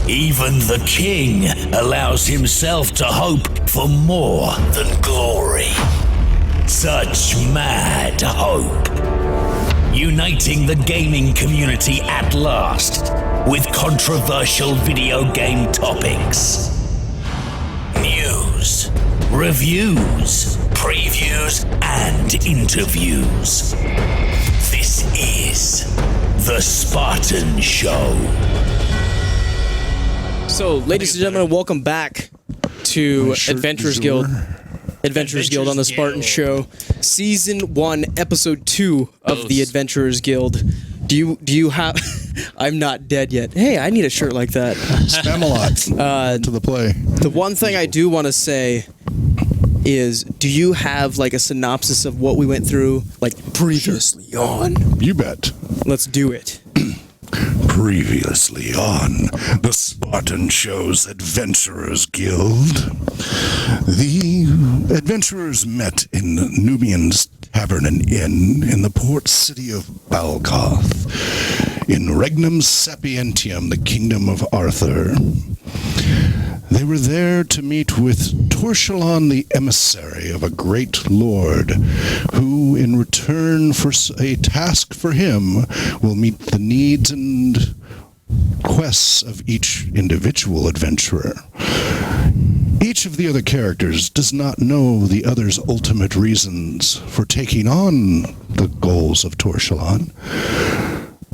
Even the king allows himself to hope for more than glory. Such mad hope. Uniting the gaming community at last with controversial video game topics. News, reviews, previews, and interviews. This is The Spartan Show. So, ladies and gentlemen, welcome back to Adventurers Guild. Adventurers Guild on the Spartan Show, Season 1, Episode 2 of the Adventurers Guild. Do you have... I'm not dead yet. Hey, I need a shirt like that. Spamalot to the play. The one thing I do want to say is, do you have like a synopsis of what we went through, like previously on? You bet. Let's do it. Previously on the Spartan Show's Adventurers Guild, the adventurers met in Nubian's Tavern and Inn in the port city of Balgoth, in Regnum Sapientium, the kingdom of Arthur. They were there to meet with Torchelon, the emissary of a great lord, who, in return for a task for him, will meet the needs and quests of each individual adventurer. Each of the other characters does not know the other's ultimate reasons for taking on the goals of Torchelon,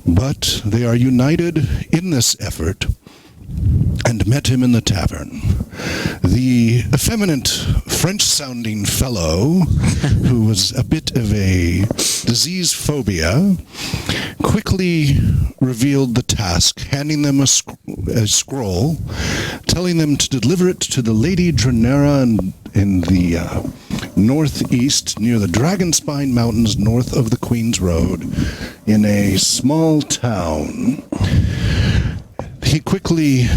but they are united in this effort and met him in the tavern. The effeminate French-sounding fellow, who was a bit of a disease phobia, quickly revealed the task, handing them a scroll, telling them to deliver it to the Lady Dranera in the northeast, near the Dragonspine Mountains, north of the Queen's Road, in a small town. He quickly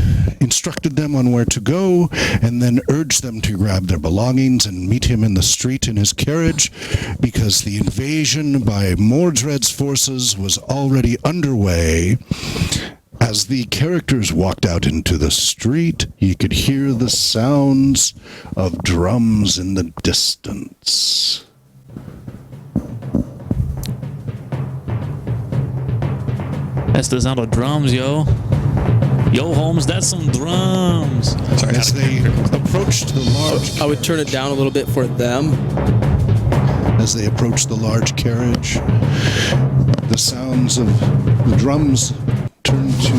instructed them on where to go, and then urged them to grab their belongings and meet him in the street in his carriage, because the invasion by Mordred's forces was already underway. As the characters walked out into the street, you could hear the sounds of drums in the distance. That's the sound of drums, yo. Yo, Holmes, that's some drums. Sorry, as they approached the large... I would turn it down a little bit for them. As they approached the large carriage, the sounds of the drums turned to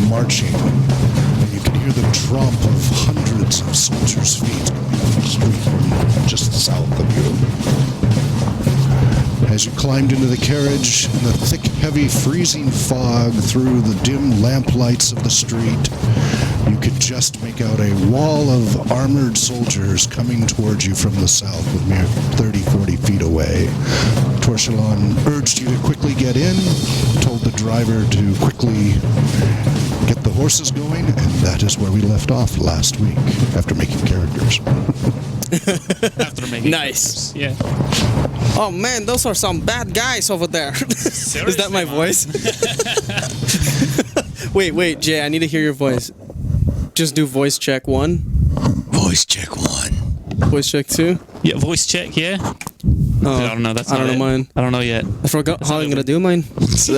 marching, and you could hear the tromp of hundreds of soldiers' feet coming up the street just south of you. As you climbed into the carriage, in the thick, heavy, freezing fog through the dim lamplights of the street, you could just make out a wall of armored soldiers coming towards you from the south, with mere 30, 40 feet away. Torchelon urged you to quickly get in, told the driver to quickly get the horses going, and that is where we left off last week, after making characters. After making Nice. Yeah. Oh man, those are some bad guys over there. Is that my voice? Wait, Jay, I need to hear your voice. Just do voice check 1. Voice check 1. Voice check 2. Yeah, voice check, yeah. Oh, I don't know. That's I don't not know it. mine. I don't know yet. I forgot how I'm gonna do mine.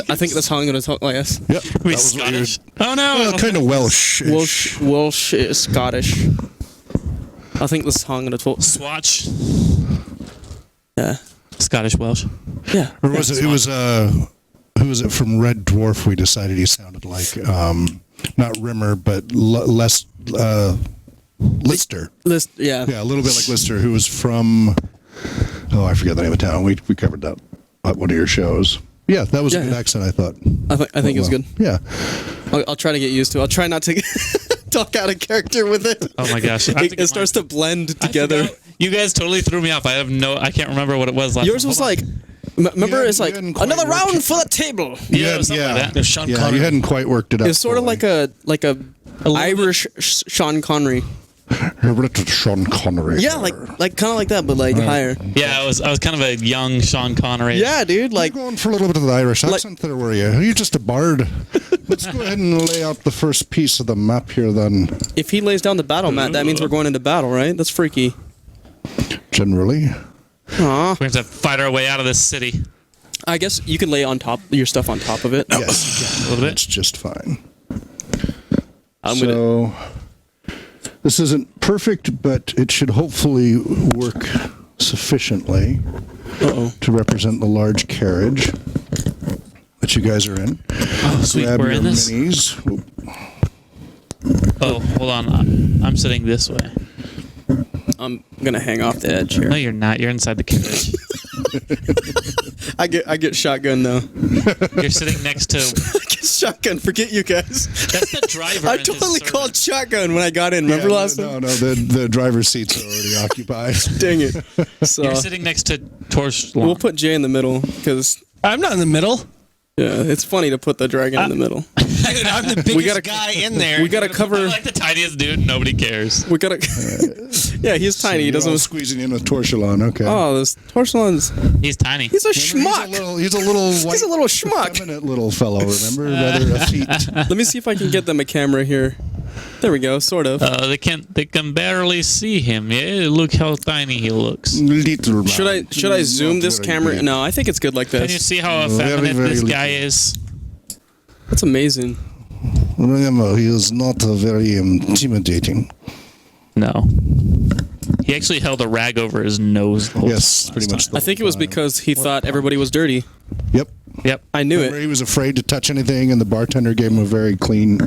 I think that's how I'm gonna talk. Oh yes. Yep, We that was what you're... Scottish. Oh no. Kind of Welsh. Welsh is Scottish. I think that's how I'm gonna talk. Swatch. Yeah. Scottish Welsh. Yeah. Or was it? It was who was it from Red Dwarf? We decided he sounded like not Rimmer, but less Lister. Yeah. Yeah, a little bit like Lister, who was from. Oh, I forget the name of town. We covered that at one of your shows. Yeah, that was a good accent, I thought. I think it was good. Yeah. I'll try to get used to it. I'll try not to talk out of character with it. Oh my gosh. It starts to blend together. You guys totally threw me off. I can't remember what it was last time. Yours was like, remember, it's like, another round for the table. Yeah, something like that. You hadn't quite worked it out. It's sort of like a Irish Sean Connery. Sean Connery. Yeah, like kind of like that, but like higher. Yeah, I was kind of a young Sean Connery. Yeah, dude. Like You're going for a little bit of the Irish accent there, were you? Are you just a bard? Let's go ahead and lay out the first piece of the map here, then. if he lays down the battle mat, that means we're going into battle, right? That's freaky. Generally. Aw. We have to fight our way out of this city. I guess you can lay on top your stuff on top of it. Yes, A little bit. it's just fine. I'm So, this isn't perfect, but it should hopefully work sufficiently to represent the large carriage that you guys are in. Oh, sweet. Grab We're your in this. minis. Oh, hold on. I'm sitting this way. I'm gonna hang off the edge here. No, you're not. You're inside the carriage. I get shotgun though. You're sitting next to. I get shotgun. Forget you guys. That's the driver. I and his totally servant. called shotgun when I got in. Remember last time? No, the driver's seat's are already occupied. Dang it. So You're sitting next to Torch. we'll put Jay in the middle because I'm not in the middle. yeah, it's funny to put the dragon in the middle. Dude, I'm the biggest gotta- guy in there. We gotta I'm cover. like the tiniest dude. Nobody cares. We gotta. Yeah, he's tiny. He You're all doesn't. squeezing in with Torchelon, okay. Oh, this Torchelon's. He's tiny. He's a Remember, schmuck. He's a little white, He's a little schmuck. effeminate little fellow, remember? Rather effete. Let me see if I can get them a camera here. There we go, sort of. They can barely see him. Yeah, look how tiny he looks. Little Should I zoom this camera? No, I think it's good like Can you this. see how Very, effeminate very this little. guy is? That's amazing. Remember, he is not very intimidating. No. He actually held a rag over his nose. The whole Yes, last pretty much. time. I think it was because he thought everybody was dirty. Yep. Yep. I knew Remember, it. he was afraid to touch anything, and the bartender gave him a very clean,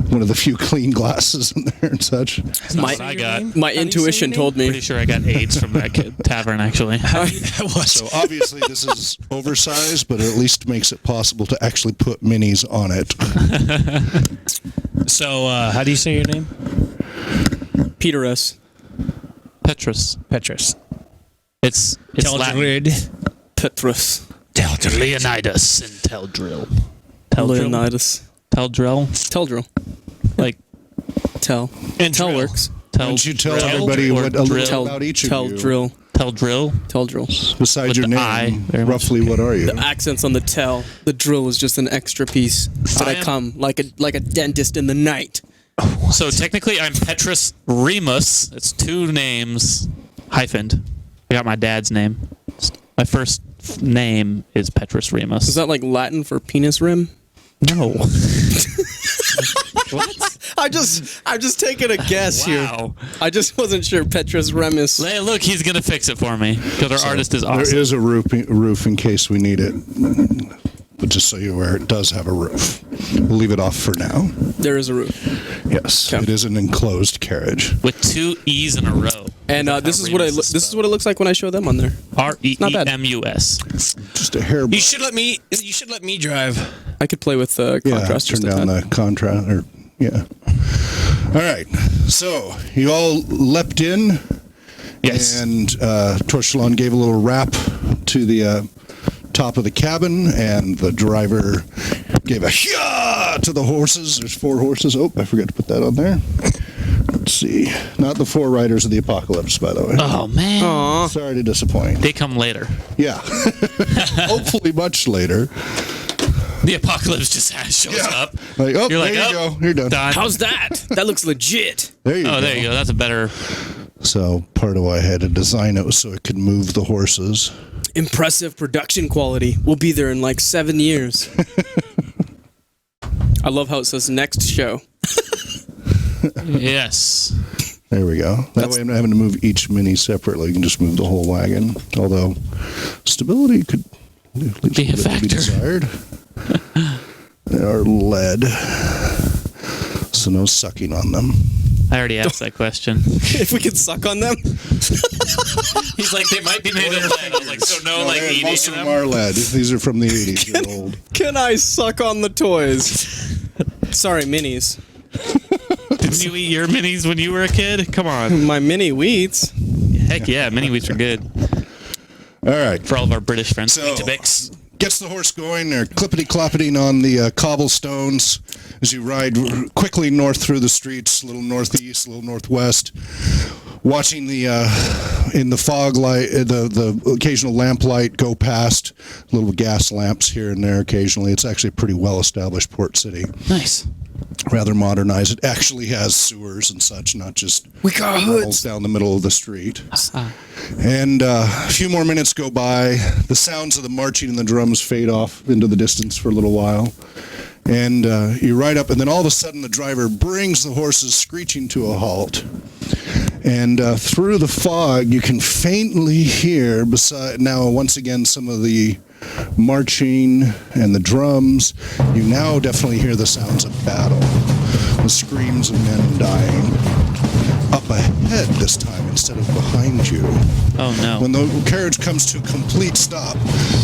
one of the few clean glasses in there and such. That's not what I got. My intuition told me. Pretty sure I got AIDS from that tavern, actually. So obviously this is oversized, but it at least makes it possible to actually put minis on it. So, how do you say your name? Peter S. Petrus. Petrus. It's Latin. Teldrid. Petrus. Leonidas and Teldrill. Teldrill? Leonidas. Teldrill? Teldrill. Like, Tell. And Tell drill. works. Why don't you tell everybody or what a little drill? about each Tell of you? drill. Teldrill? Tell drill. Besides With your the name, I, very much. roughly what are you? Accents on the tell. The drill is just an extra piece. But I am- come like a dentist in the night. So technically, I'm Petrus Remus. It's two names, hyphened. I got my dad's name. My first name is Petrus Remus. Is that like Latin for penis rim? no? What? I'm just taking a guess Wow. here. I just wasn't sure. Petrus Remus. Hey, look, he's gonna fix it for me because our artist is awesome. There is a roof in case we need it. But just so you're aware, it does have a roof. We'll leave it off for now. There is a roof. Yes, Okay. it is an enclosed carriage. With two E's in a row. And this is what this is what it looks like when I show them on there. R-E-E-M-U-S. Just a hair. You should let me drive. I could play with Yeah, contrast. turn just a down tad. the contrast. Or yeah. All right. So you all leapt in. Yes. And Torchelon gave a little rap to the top of the cabin, and the driver gave a "Hyah!" to the horses. There's 4 horses. Oh, I forgot to put that on there. Let's see. Not the 4 riders of the apocalypse, by the way. Oh man. Aw. Sorry to disappoint. They come later. Yeah. Hopefully much later. The apocalypse just shows up. Like, oh, You're like, there you oh, go. You're done. Done. How's that? That looks legit. There you go. Oh, there you go. That's a better. So part of why I had to design it was so it could move the horses. Impressive production quality. We'll be there in like 7 years. I love how it says next show. Yes. There we go. That way I'm not having to move each mini separately. You can just move the whole wagon. Although stability could at least Be a factor. desired. They are lead, so no sucking on them. I already asked that question. If we could suck on them. He's like, they might be made of lead. I was like, so no, like eating most of them them? are lead. These are from the 80s. They're old. Can I suck on the toys? Sorry, minis. Didn't you eat your minis when you were a kid? Come on. My mini wheats. Heck yeah, mini wheats are good. All right. For all of our British friends. So- Weetabix. gets the horse going. They're clippity-cloppeting on the cobblestones as you ride quickly north through the streets, a little northeast, a little northwest, watching the in the fog light, the occasional lamplight go past, little gas lamps here and there occasionally. It's actually a pretty well-established port city. Nice. Rather modernized. It actually has sewers and such, not just We got hoods down the middle of the street. And a few more minutes go by. The sounds of the marching and the drums fade off into the distance for a little while. And you ride up, and then all of a sudden the driver brings the horses screeching to a halt. And through the fog, you can faintly hear, now once again, some of the marching and the drums. You now definitely hear the sounds of battle, the screams of men dying. Up ahead this time instead of behind you. Oh no. When the carriage comes to a complete stop,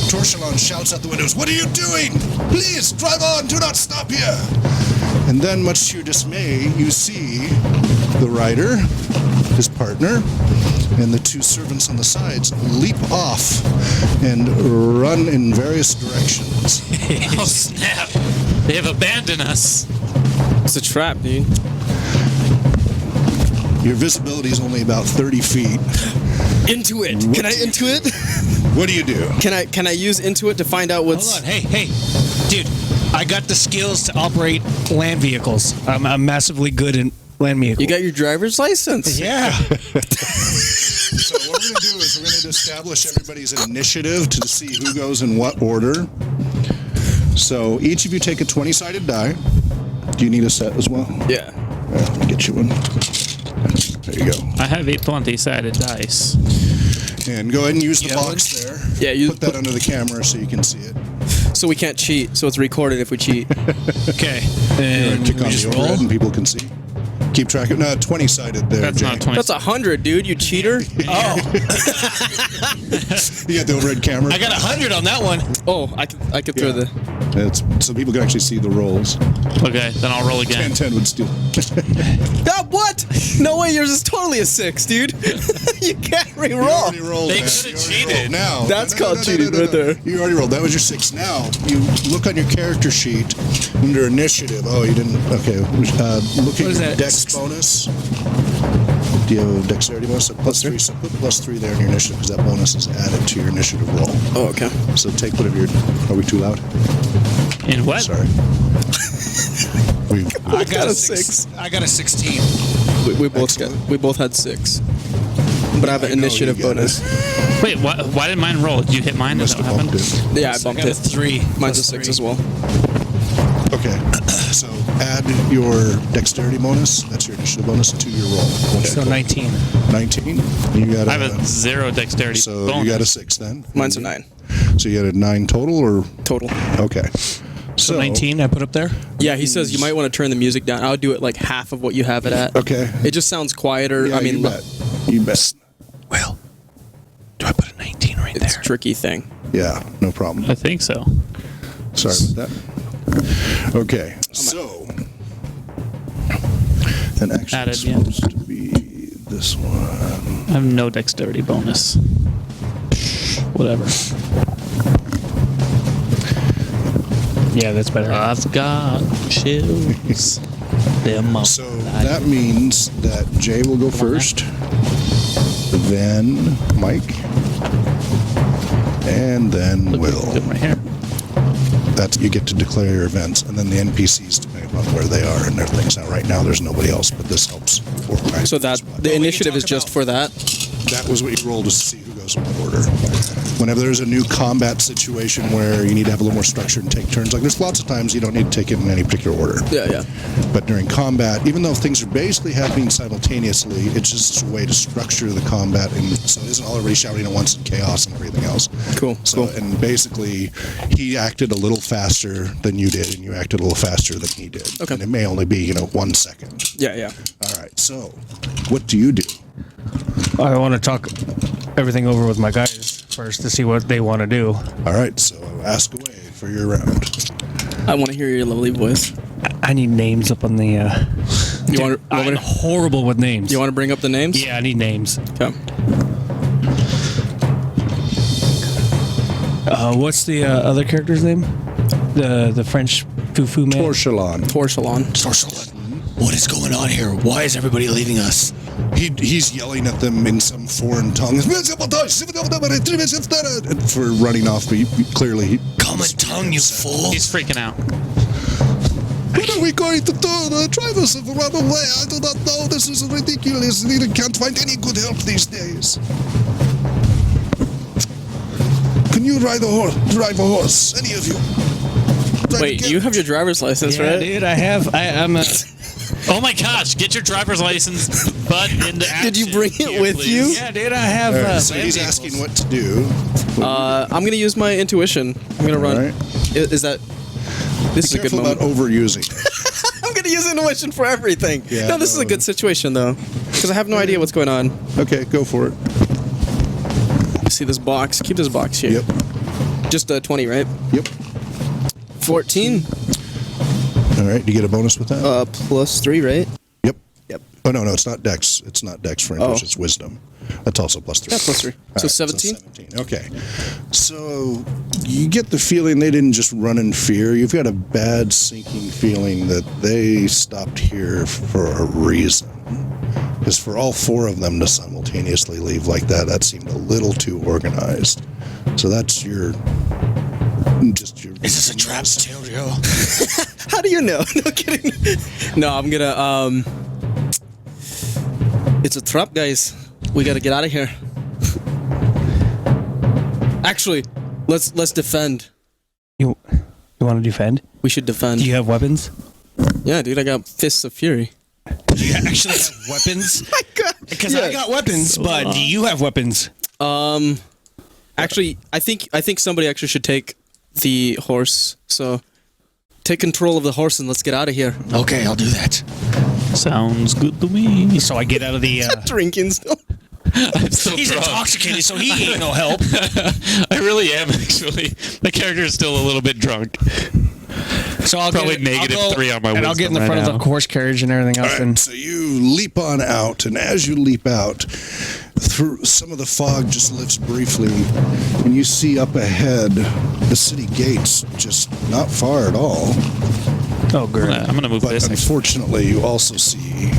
Torchelon shouts out the windows, "What are you doing? Please, drive on, do not stop here!" And then, much to your dismay, you see the rider, his partner, and the two servants on the sides leap off and run in various directions. Oh snap! They have abandoned us. It's a trap, dude. Your visibility is only about 30 feet. Intuit. Can I intuit? What do you do? Can I use Intuit to find out what's... Hold on. Hey, dude. I got the skills to operate land vehicles. I'm massively good in land vehicles. You got your driver's license? Yeah. So what we're going to do is we're going to establish everybody's initiative to see who goes in what order. So each of you take a 20-sided die. Do you need a set as well? Yeah. Let me get you one. There you go. I have a 20-sided dice. And go ahead and use the box there. Yeah, you put that under the camera so you can see it. So we can't cheat. So it's recorded if we cheat. Okay. And click we on just the roll. overhead and people can see. Keep track of 20-sided there. That's Jay. not 20. That's 100, dude. You cheater. Oh, You got the overhead camera. I got 100 on that one. Oh, I could throw the... It's, so people can actually see the rolls. Okay, then I'll roll again. 10-10 would steal. Ah, what? No way. Yours is totally a 6, dude. You can't You re-roll. already rolled. They man. could've You already cheated. rolled. Now That's called cheating right there. You already rolled. That was your 6. Now you look on your character sheet under initiative. Oh, you didn't. Okay. Look at is your that? dex bonus. Do you have a dexterity bonus? So +3. So put +3 there in your initiative because that bonus is added to your initiative roll. Oh, okay. So take whatever your. Are we too loud? In what? Sorry. I got a a 6. I got a 16. We both had 6. But I have an I know initiative you got bonus. Wait, why did mine roll? Did you hit mine? Is Must that have what happened? bumped it. Yeah, I So I bumped got a it. 3. Mine's a plus 6 3. as well. Okay. So add your dexterity bonus. That's your initiative bonus to your roll. Okay. So 19. 19. You got I have a 0 dexterity So bonus. you got a 6 then? Mine's a 9 So you got a 9 total or? total. Okay. So 19 I put up there? Yeah, he says you might want to turn the music down. I'll do it like half of what you have it at. Okay. It just sounds quieter. Yeah, I mean, you bet. You bet. Well, do I put a 19 right it's a there? tricky thing. Yeah, no problem. I think so. Sorry about that. Okay, so then actually Added, it's yeah. supposed to be this one. I have no dexterity bonus. Whatever. Yeah, that's better. I've got chills. Them So that means that Jay will go first, then Mike, and then Will. Good right here. That's you get to declare your events, and then the NPCs depending on where they are and their things. Now, right now, there's nobody else, but this helps organize. So that the initiative is just for that. That was what you rolled to see who goes in what order. Whenever there's a new combat situation where you need to have a little more structure and take turns, like there's lots of times you don't need to take it in any particular order. Yeah, yeah. But during combat, even though things are basically happening simultaneously, it's just a way to structure the combat, and so it isn't all everybody shouting at once and chaos and everything else. Cool. So, Cool. and basically, he acted a little faster than you did, and you acted a little faster than he did. Okay. And it may only be 1 second. Yeah, yeah. All right. So, what do you do? I want to talk everything over with my guys first to see what they want to do. All right. So, ask away for your round. I want to hear your lovely voice. I need names up on the. You want I'm horrible with names. you want to bring up the names? Yeah, I need names. Okay. What's the other character's name? The French foo man. Torchelon. What is going on here? Why is everybody leaving us? He's yelling at them in some foreign tongue for running off. But clearly, Common tongue, you fool. He's freaking out. what are we going to do? The drivers have run away. I do not know. This is ridiculous. We can't find any good help these days. Can you drive a horse? Any of you? Wait, you have your driver's license, Yeah, right? dude, I have. I'm a. Oh my gosh, get your driver's license butt into action. Did you bring it here, with please. you? Yeah, dude, I have. So he's asking what to do. I'm gonna use my intuition. I'm gonna run. Right. Is that? This is a good Careful moment. about overusing. I'm gonna use intuition for everything. Yeah, no, this is a good situation though, because I have no idea what's going on. Okay, go for it. See this box? Keep this box here. Yep. Just 20, right? Yep. 14. All right. You get a bonus with that? Plus 3, right? Yep. Yep. Oh no, it's not Dex. It's not Dex for English. It's Wisdom. That's also plus 3. Yeah, plus 3. All So right, 17? 17. Okay. So you get the feeling they didn't just run in fear. You've got a bad sinking feeling that they stopped here for a reason. Because for all 4 of them to simultaneously leave like that seemed a little too organized. So that's your. Is this a trap, Stereo? How do you know? No kidding. No, I'm gonna. It's a trap, guys. We gotta get out of here. Actually, let's defend. You want to defend? We should defend. Do you have weapons? Yeah, dude, I got Fists of Fury. Do you actually have weapons? Because I got weapons, but do you have weapons? Actually, I think somebody actually should take the horse. So, take control of the horse and let's get out of here. Okay, I'll do that. Sounds good to me. So I get out of the. Drinking still. I'm still He's drunk. intoxicated, so he ain't no help. I really am, actually. The character is still a little bit drunk. So I'll Probably get, negative I'll go, 3 on my and I'll get in the wisdom front right of the horse carriage and everything else. All right, And so you leap on out, and as you leap out, through some of the fog just lifts briefly, and you see up ahead the city gates, just not far at all. oh, great. I'm going to move But this. unfortunately, you also see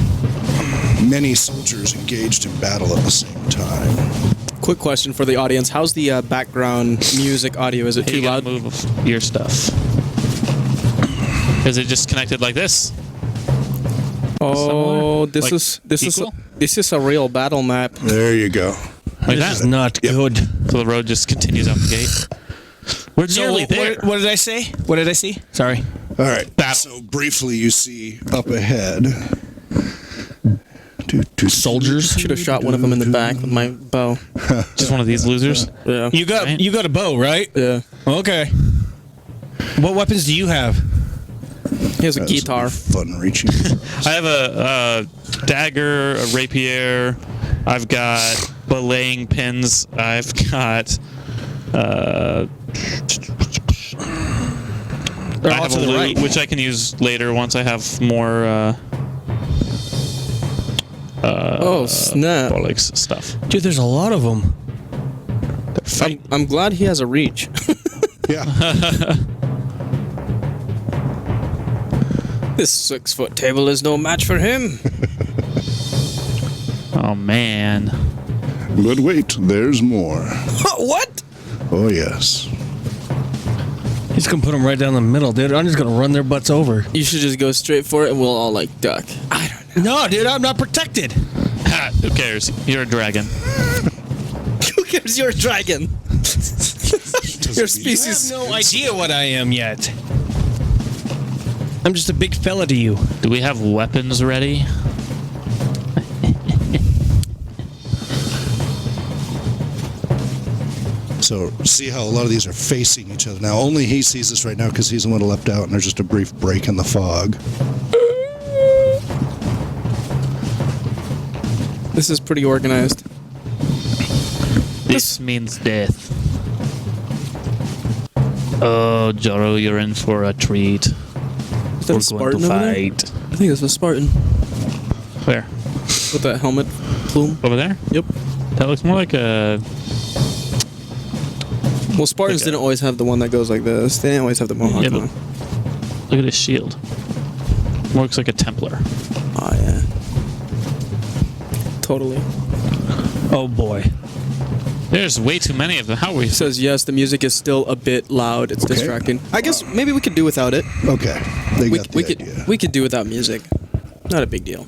many soldiers engaged in battle at the same time. Quick question for the audience: how's the background music audio? Is it Hey, too you gotta loud? move your stuff. Is it just connected like this? Oh, Similar? this Like is equal? this is a real battle map. There you go. Like This that? is not good. So the road just continues out the gate. We're nearly there. What did I say? What did I see? Sorry. All right. Battle. So briefly, you see up ahead. Soldiers. Should have shot one of them in the back with my bow. Just one of these losers? Yeah. You got a bow, right? Yeah. Okay. What weapons do you have? He has a guitar. Fun reaching. I have a dagger, a rapier. I've got belaying pins. I've got. I have to a the loot, right. which I can use later once I have more. Oh snap! Bollocks stuff. Dude, there's a lot of them. I'm glad he has a reach. Yeah. This 6-foot table is no match for him. Oh man. But wait, there's more. What? Oh, yes. He's gonna put them right down the middle, dude. I'm just gonna run their butts over. You should just go straight for it, and we'll all like duck. I don't know. No, dude, I'm not protected. Ha, who cares? You're a dragon. Who cares? You're a dragon. Your I species. have no idea what I am yet. I'm just a big fella to you. Do we have weapons ready? So see how a lot of these are facing each other now. Only he sees this right now because he's the one who left out, and there's just a brief break in the fog. This is pretty organized. This means death. Oh, Joro, you're in for a treat. Is that a We're Spartan going to over there? fight. I think it's a Spartan Where? with that helmet plume. Over there? Yep. That looks more like a Well, Spartans didn't always have the one that goes like this. They didn't always have the Mohawk one. Look at his shield. Looks like a Templar. Oh, yeah. Totally. Oh, boy. There's way too many of them. How are we? It says, yes, the music is still a bit loud. It's distracting. I guess maybe we could do without it. Okay. They got the idea. We could do without music. Not a big deal.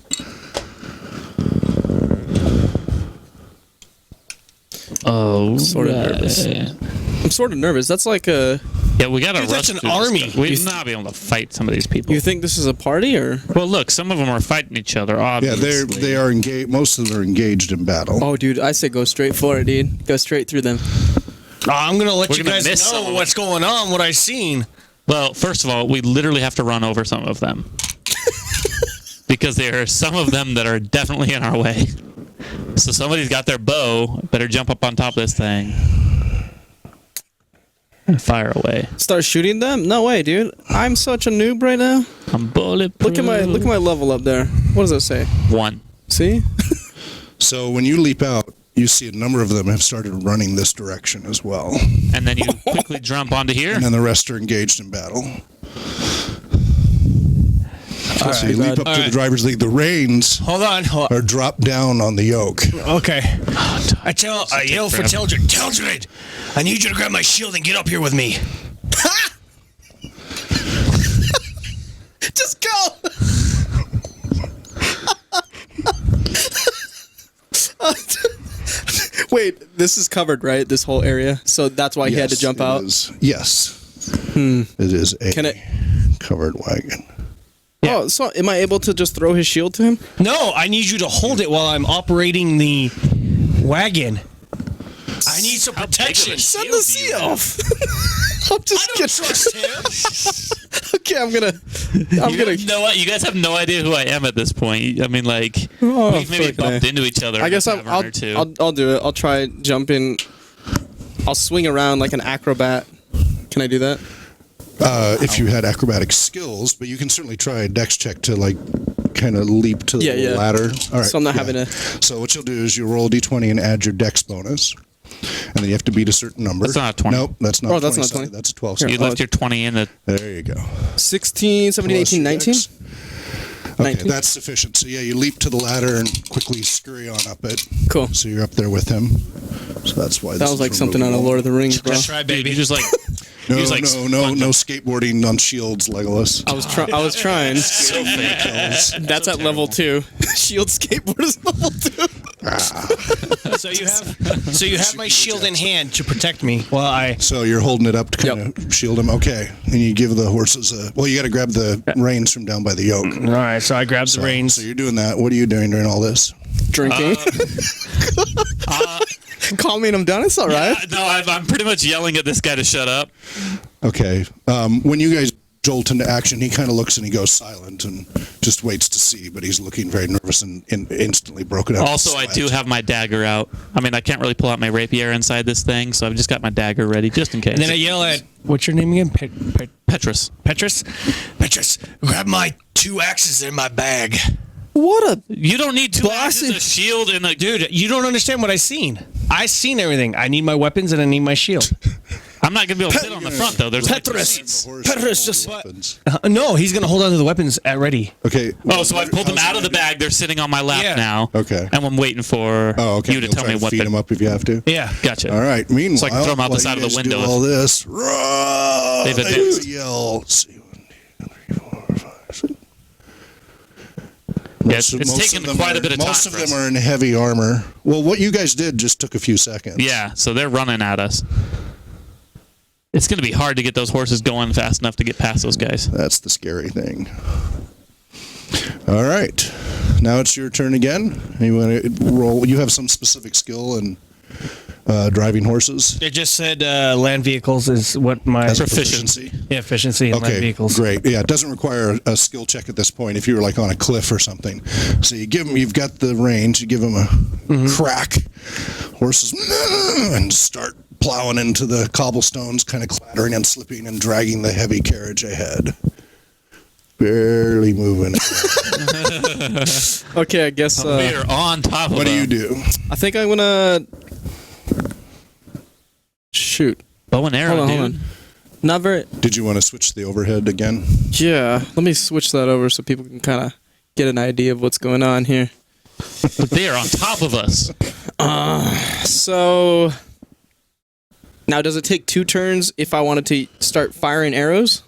Oh, Sort of nervous. I'm sort of nervous. That's like a... Yeah, we gotta Dude, rush that's an through this army. stuff. We'd not be able to fight some of these people. You think this is a party, or...? Well, look, some of them are fighting each other, Yeah, obviously. they are engaged. Most of them are engaged in battle. Oh, dude, I say go straight for it, dude. Go straight through them. I'm going to let We're you gonna guys miss some of know them. what's going on, what I've seen. Well, first of all, we literally have to run over some of them. Because there are some of them that are definitely in our way. So somebody's got their bow. Better jump up on top of this thing. And fire away. Start shooting them? No way, dude. I'm such a noob right now. I'm bulletproof. Look at my level up there. What does that say? 1. See? So when you leap out, you see a number of them have started running this direction as well. And then you quickly jump onto here. And then the rest are engaged in battle. So you leap up to the driver's lead. The reins Hold on. are dropped down on the yoke. Okay. I yell for Teldred. Teldred, I need you to grab my shield and get up here with me. Just go! Wait, this is covered, right? This whole area? So that's why he had to jump out? Yes. It is a Can it- covered wagon. Oh, so am I able to just throw his shield to him? No, I need you to hold it while I'm operating the wagon. I need some protection. Send the sea off. I'm just I don't trust him. Okay, I'm gonna. You know what? You guys have no idea who I am at this point. I mean, like, Oh, we've maybe fuck, bumped man. into each other. I guess in a tavern or two. I'll do it. I'll try jumping. I'll swing around like an acrobat. Can I do that? If you had acrobatic skills, but you can certainly try a dex check to like kind of leap to the Yeah. ladder. All right. So I'm not having to. So what you'll do is you roll a d20 and add your dex bonus. And then you have to beat a certain number. That's not a 20. Nope, that's not Oh, that's 20 not sided. 20. That's a 12 Here, You sided. left your 20 in the. There you go. 16, 17, Plus 18, your 19? dex. Okay, 19. that's sufficient. So yeah, you leap to the ladder and quickly scurry on up it. Cool. So you're up there with him. So that's why That this was is like a something out of roll. Lord of the Rings, bro. That's right, Dude, baby. you just like. No, you just, like, no skateboarding on shields, Legolas. I was trying. So fake. That's at level 2. Shield skateboard is level 2. So you have my shield in hand to protect me while I. So you're holding it up to kind of shield him. Okay, and you give the horses a. Well, you got to grab the reins from down by the yoke. All right, so I grab the reins. So you're doing that. What are you doing during all this? Drinking. Calming him down. It's all right. No, I'm pretty much yelling at this guy to shut up. Okay. When you guys jolt into action, he kind of looks and he goes silent and just waits to see, but he's looking very nervous and instantly broken up. Also, I do have my dagger out. I mean, I can't really pull out my rapier inside this thing, so I've just got my dagger ready just in case. And then I yell at, what's your name again? Petrus. Petrus? Petrus, grab my 2 axes in my bag. What a. You don't need 2 Bossy. axes, a shield, and a Dude, you don't understand what I seen. I seen everything. I need my weapons and I need my shield. I'm not gonna be able to sit on the front though. There's like Petrus. seats. Petrus just. No, he's gonna hold on to the weapons at ready. Okay. Oh, so I pulled them out of the bag. They're sitting on my lap Yeah. now. Okay. And I'm waiting for Oh, okay. you to You'll tell try me what feed they. him up if you have to. Yeah. Gotcha. All right. Meanwhile, So I can throw 'em out the while side you of the guys do window. all this. Rah, They've they advanced. yell. See, 1, 2, 3, 4, 5, 6. Yeah, it's taken quite a bit of time. Most of for them us. are in heavy armor. Well, what you guys did just took a few seconds. Yeah, so they're running at us. It's going to be hard to get those horses going fast enough to get past those guys. That's the scary thing. All right. Now it's your turn again. You want to roll? You have some specific skill in driving horses. It just said land vehicles is what my That's Proficiency. efficiency in land Okay, vehicles. great. Yeah, it doesn't require a skill check at this point if you were like on a cliff or something. So you give them, you've got the reins, you give them a crack. Horses and start plowing into the cobblestones, kind of clattering and slipping and dragging the heavy carriage ahead. Barely moving. Okay, I guess. We're on top of What do them. you do? I think I'm gonna. Shoot. Bow and arrow, Hold on, dude. hold on. Not very. Did you want to switch to the overhead again? Yeah, let me switch that over so people can kind of get an idea of what's going on here. But they are on top of us. So now, does it take 2 turns if I wanted to start firing arrows?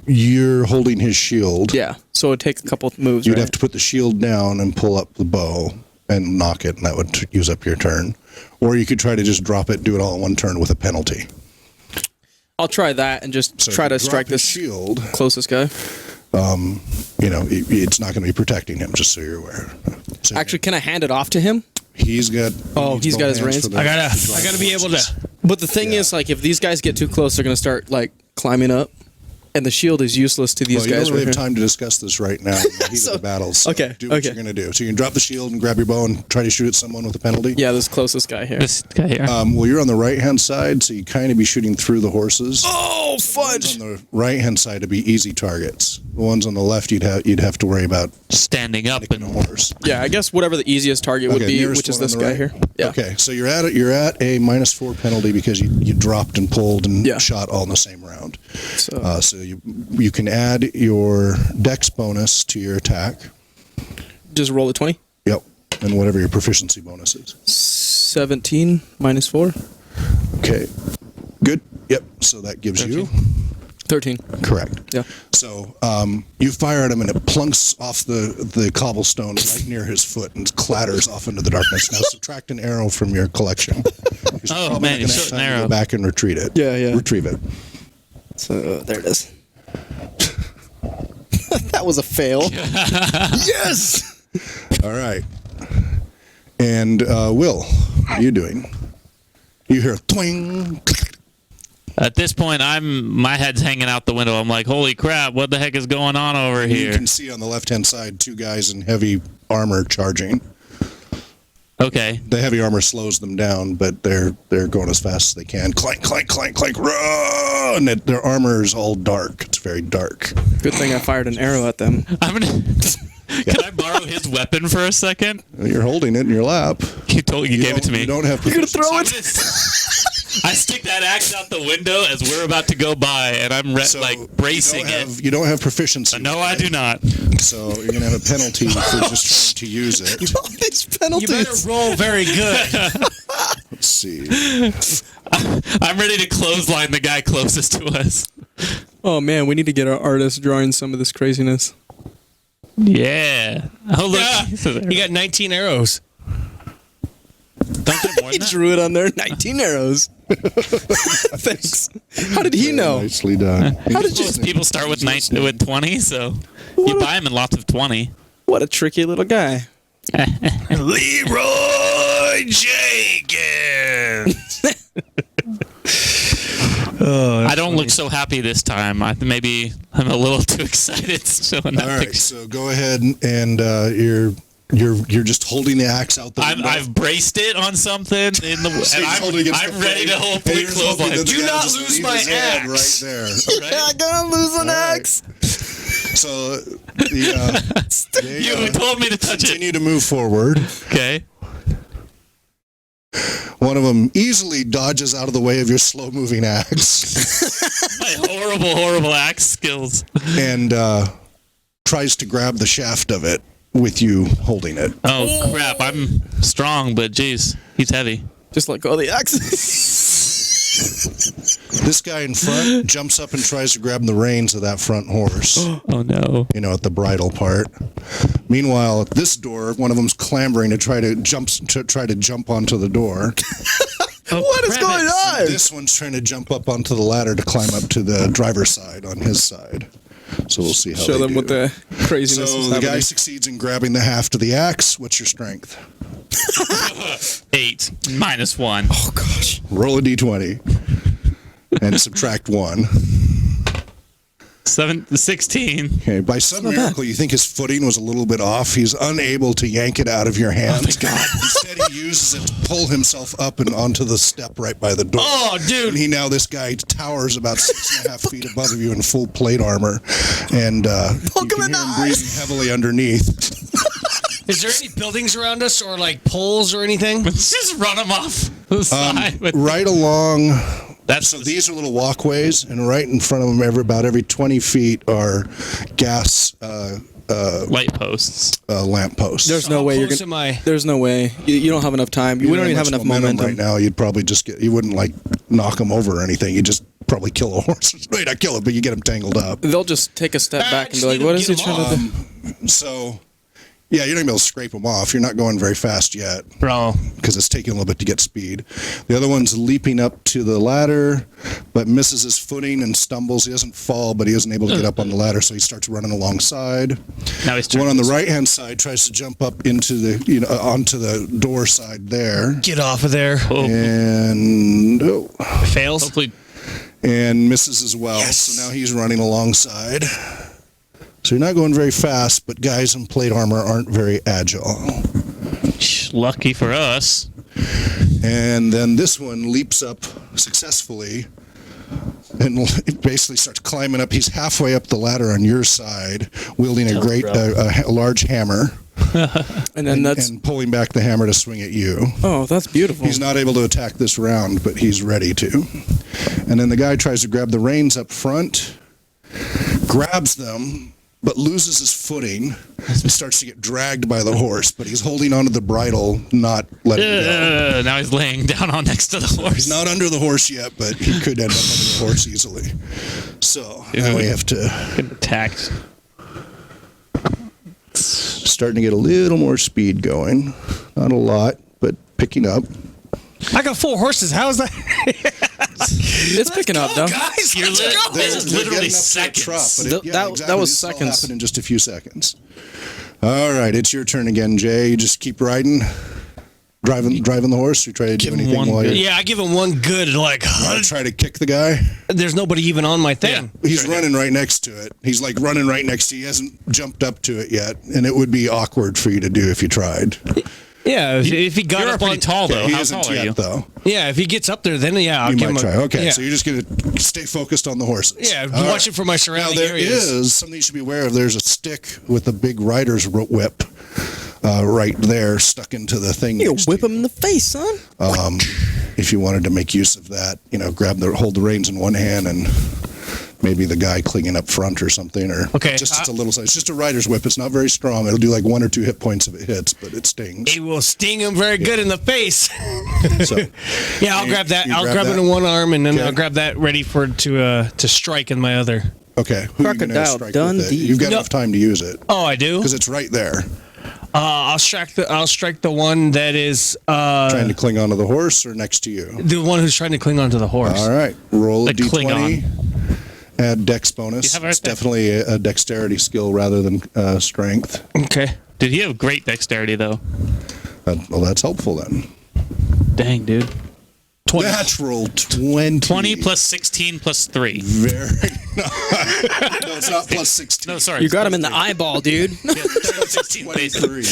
You're holding his shield. Yeah, so it'd take a couple of moves. You'd right? have to put the shield down and pull up the bow and knock it, and that would use up your turn. Or you could try to just drop it, do it all in one turn with a penalty. I'll try that and just So try if you to strike drop his this shield. closest guy. It's not going to be protecting him, just so you're aware. So Actually, can I hand it off to him? he's got. He's got his reins. I gotta be able to. But the thing is, like, if these guys get too close, they're gonna start like climbing up, and the shield is useless to these Well, you guys don't really right have here. time to discuss this right now in the heat of the battle. So okay, do what okay. you're going to do. So you can drop the shield and grab your bow and try to shoot at someone with a penalty. Yeah, this closest guy here. This guy here. Well, you're on the right-hand side, so you kind of be shooting through the horses. Oh, The ones on the right-hand side would be easy targets. The ones on the left, you'd have to worry about Standing up hitting a and horse. Yeah, I guess whatever the easiest target would Okay, be, nearest which is one on this the guy right? here. Yeah. Okay, so you're at a -4 penalty because you dropped and pulled and Yeah. shot all in the same round. So So you can add your dex bonus to your attack. just roll a 20. Yep, and whatever your proficiency bonus is. 17 minus 4. Okay, good. Yep. So that gives you 13. correct. Yeah. So you fire at him and it plunks off the cobblestone right near his foot and clatters off into the darkness. Now subtract an arrow from your collection. Oh, Probably man, not you gonna shot have an time to arrow. Go back and retrieve it. Yeah. Retrieve it. So there it is. That was a fail. Yes. All right. And Will, what are you doing? You hear a twing. at this point, my head's hanging out the window. I'm like, holy crap, what the heck is going on over You here? can see on the left-hand side 2 guys in heavy armor charging. Okay. The heavy armor slows them down, but they're going as fast as they can. Clank, clank, clank, clank, run! And their armor is all dark. It's very dark. Good thing I fired an arrow at them. I'm gonna. Can I borrow his weapon for a second? You're holding it in your lap. You gave it to me. You don't have. You're gonna throw I'm it? gonna- I stick that axe out the window as we're about to go by, and I'm bracing it. You don't have proficiency. No, I do not. So you're gonna have a penalty for just trying to use it. All these You penalties. better roll very good. Let's see. I'm ready to clothesline the guy closest to us. Oh man, we need to get our artist drawing some of this craziness. Yeah. Oh, look. You got 19 arrows. Don't get more He than that. drew it on there. 19 arrows. Thanks. How did he know? Nicely done. How did you? Most people start with 20, so you buy them in lots of 20. What a tricky little guy. Leroy Jenkins. I don't look so happy this time. Maybe I'm a little too excited showing that All right, picture. so go ahead and you're just holding the axe out the window. I've braced it on something in the, So and he's holding against I'm the ready frame, to hold and fully you're just hoping clothesline. that the Do guy not just lose leave my his hand axe. right there. Yeah, I'm gonna lose an axe. So there you You go. told me to touch it. Continue to move forward. Okay. One of them easily dodges out of the way of your slow-moving axe My horrible axe skills. and tries to grab the shaft of it with you holding it. Oh crap! I'm strong, but geez, he's heavy. Just let go of the axe. This guy in front jumps up and tries to grab the reins of that front horse, Oh no! at the bridle part. Meanwhile, at this door, one of them's clambering to try to jump onto the door. What is going on? This one's trying to jump up onto the ladder to climb up to the driver's side on his side. So we'll see how Show they them do. what the craziness So is the happening. guy succeeds in grabbing the haft of the axe. What's your strength? 8 minus 1. Oh gosh. Roll a d20 and subtract 1. 16. Okay, by some miracle, you think his footing was a little bit off. He's unable to yank it out of your hand. Oh, God. Instead, he uses it to pull himself up and onto the step right by the door. Oh, dude. And this guy towers about 6.5 feet above you in full plate armor. And you can hear him breathing heavily underneath. Is there any buildings around us or like poles or anything? Let's just run him off. the side. Right along. That's So these are little walkways, and right in front of them, about every 20 feet are gas light posts. lamp posts. There's no way you're close gonna. am I? There's no way. You don't have enough time. We don't even have enough momentum. right now. You'd probably just you wouldn't like knock them over or anything. You just probably kill a horse. Wait, not kill it, but you get them tangled up. They'll just take a step back and just be like, need to "What is he get trying to do?" So, yeah, you're not going to be able to scrape them off. You're not going very fast yet Bro. because it's taking a little bit to get speed. The other one's leaping up to the ladder, but misses his footing and stumbles. He doesn't fall, but he isn't able to get up on the ladder, so he starts running alongside. Now he's The one turning on the this way. right-hand side tries to jump up into the onto the door side there, Get off of there. Oh, and Fails. hopefully, and misses as well. Yes. So now he's running alongside. So you're not going very fast, but guys in plate armor aren't very agile. lucky for us. And then this one leaps up successfully and it basically starts climbing up. He's halfway up the ladder on your side, wielding a large hammer. And then and pulling back the hammer to swing at you. Oh, that's beautiful. He's not able to attack this round, but he's ready to. And then the guy tries to grab the reins up front, grabs them, but loses his footing and starts to get dragged by the horse, but he's holding onto the bridle, not letting go. Now he's laying down on next to the horse. He's not under the horse yet, but he could end up under the horse easily. So now we have to Get attacked. starting to get a little more speed going. Not a lot, but picking up. I got 4 horses. How is that? It's picking up, though. Guys, You're let's lit- go. This is They're literally getting up to a seconds. trot, but That was This all seconds. happened in just a few seconds. All right, it's your turn again, Jay. You just keep riding, driving the horse. You try to do Give him anything one while good- you Yeah, I give him one good, like, try to kick the guy. there's nobody even on my thing. He's running right next to it. He's like running right next to you. He hasn't jumped up to it yet, and it would be awkward for you to do if you tried. Yeah, if he got You're up pretty on, tall, though. he How isn't tall are yet, you? though. yeah, if he gets up there, then yeah, I'll You give might him try. a, Okay, yeah. so you're just going to stay focused on the horses. Yeah, All watching for my Now, surrounding there areas. is something you should be aware of. There's a stick with a big rider's whip right there stuck into the thing. You next to whip him in the face, son. If you wanted to make use of that, hold the reins in one hand and maybe the guy clinging up front or something, or Okay, it's a little size. It's just a rider's whip. It's not very strong. It'll do like 1 or 2 hit points if it hits, but it stings. It will sting him very good in the face. So Yeah, I'll grab that. you I'll grab grab it that? in one arm, and then Okay. I'll grab that ready for to strike in my other. okay, who are you going to Crocodile strike with Dundee. it? You've got No. enough time to use it Oh, I do. because it's right there. I'll strike the one that is Trying to cling onto the horse or next to you. the one who's trying to cling onto the horse. All right, roll a Like d20. Klingon. Add dex bonus. You have it right It's there. definitely a dexterity skill rather than strength. Okay. Dude, you have great dexterity, though. Well, that's helpful then. Dang, dude. 20. Natural 20. 20 plus 16 plus 3. Very. No, it's not plus 16. No, sorry. You got him in the eyeball, dude. 16 basically. 23.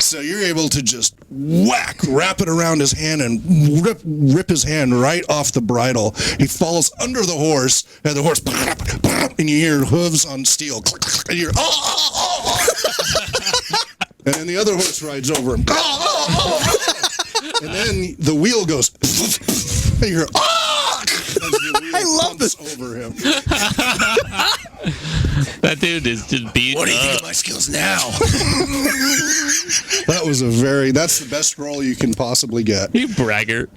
So you're able to just wrap it around his hand and rip his hand right off the bridle. He falls under the horse, and the horse, and you hear hooves on steel. And you're, and then the other horse rides over him. And then the wheel goes, and you're, I love this over him. That dude is just beat What do you think up. of my skills now? That was that's the best roll you can possibly get. You braggart.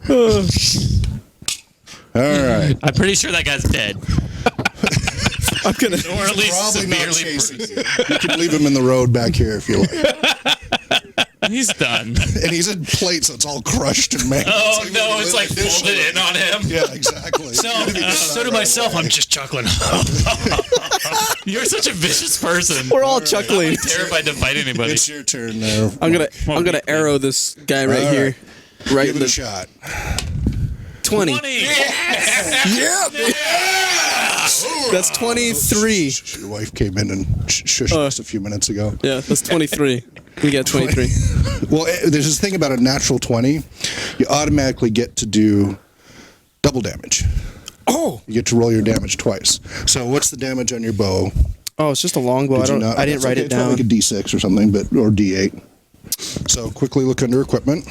All right. I'm pretty sure that guy's dead. I'm gonna. Or at least Probably not severely chasing bruised. you. You can leave him in the road back here if you like. He's done. And he's in plate, so it's all crushed and mangled. Oh, Even no, if it's you like lit folded in on him. Yeah, exactly. So to myself, I'm just chuckling. You're such a vicious person. We're all chuckling. Terrified to fight anybody. It's your turn now. I'm gonna arrow this guy right All right. here. Right Give in it a the shot. 20. 20. Yeah. That's 23. Your wife came in and shushed us a few minutes ago. Yeah, that's 23. We got 23. Well, there's this thing about a natural 20. You automatically get to do double damage. Oh. You get to roll your damage twice. So what's the damage on your bow? Oh, it's just a longbow. Did you not- I didn't that's write okay. it It's probably down. like a D6 or something, or D8. So quickly look under equipment.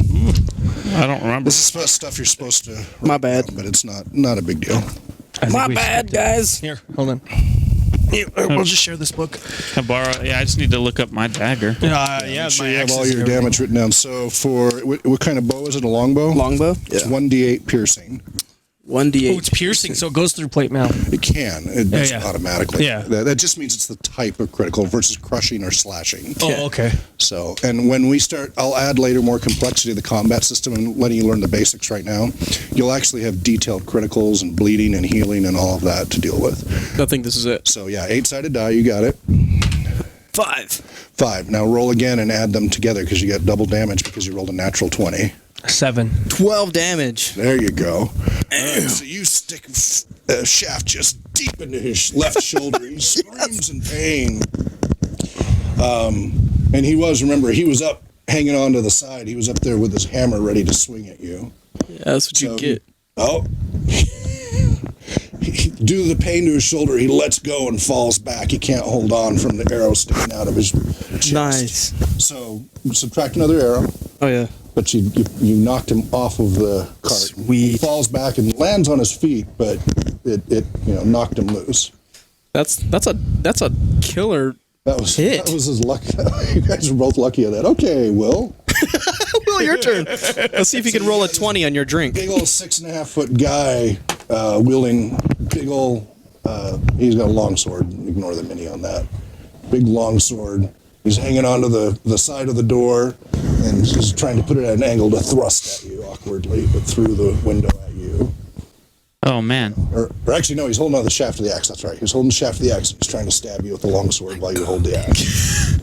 I don't remember. This is stuff you're supposed to. My bad. But it's not a big deal. My bad, guys. Here, hold on. We'll just share this book. Can I borrow? Yeah, I just need to look up my dagger. Yeah, Make sure my you have all axes your and everything. damage written down. So for what kind of bow is it? A longbow? Longbow? It's 1d8 piercing. 1d8. Oh, it's piercing, so it goes through plate mail. It can. It does yeah. automatically. Yeah. That just means it's the type of critical versus crushing or slashing. Oh, okay. So, and when we start, I'll add later more complexity to the combat system and letting you learn the basics right now. You'll actually have detailed criticals and bleeding and healing and all of that to deal with. I think this is it. So yeah, 8-sided die, you got it. 5. 5. Now roll again and add them together because you got double damage because you rolled a natural 20. 7. 12 damage. There you go. So you stick a shaft just deep into his left shoulder. He screams in pain. And he was up hanging on to the side. He was up there with his hammer ready to swing at you. Yeah, that's what you get. Due to the pain to his shoulder, he lets go and falls back. He can't hold on from the arrow sticking out of his chest. Nice. So subtract another arrow. Oh, yeah. But you knocked him off of the cart. Sweet. He falls back and lands on his feet, but it knocked him loose. That's a killer. That was hit. That was his luck. You guys were both lucky at that. Okay, Will. Will, your turn. Let's see if you can roll a 20 on your drink. Big old 6.5-foot guy wielding big old. He's got a long sword. Ignore the mini on that. Big long sword. He's hanging onto the side of the door and just trying to put it at an angle to thrust at you awkwardly, but through the window at you. Oh, man. Or actually, no, he's holding on the shaft of the axe. That's right. He's holding the shaft of the axe. He's trying to stab you with the long sword while you hold the axe.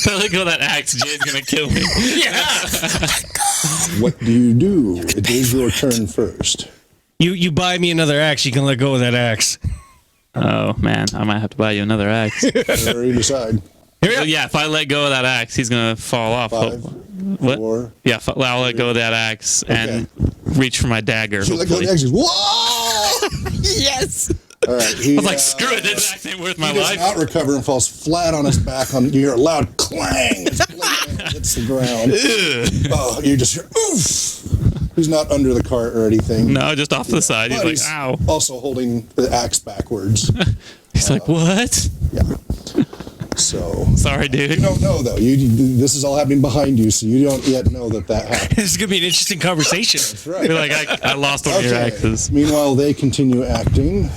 I let go of that axe. Jay's going to kill me. What do you do? It is your turn first. You buy me another axe, you can let go of that axe. Oh, man. I might have to buy you another axe. Whatever you decide. Well, yeah, if I let go of that axe, he's going to fall off. 5, What? 4. Yeah, I'll let go of that axe and reach for my dagger. You let go of the hopefully. axe. Whoa! Yes. All right. He, I was like, screw it, this axe ain't worth my he does life. not recover and falls flat on his back. You hear a loud clang as blade hits the ground. Oh, you just hear oof. He's not under the cart or anything. No, just off the side. He's But like, ow. Also holding the axe backwards. He's like, what? Yeah. So Sorry, dude. you don't know though. This is all happening behind you, so you don't yet know that happened. This is going to be an interesting conversation. That's right. You're like, I lost one of your axes. Meanwhile, they continue acting.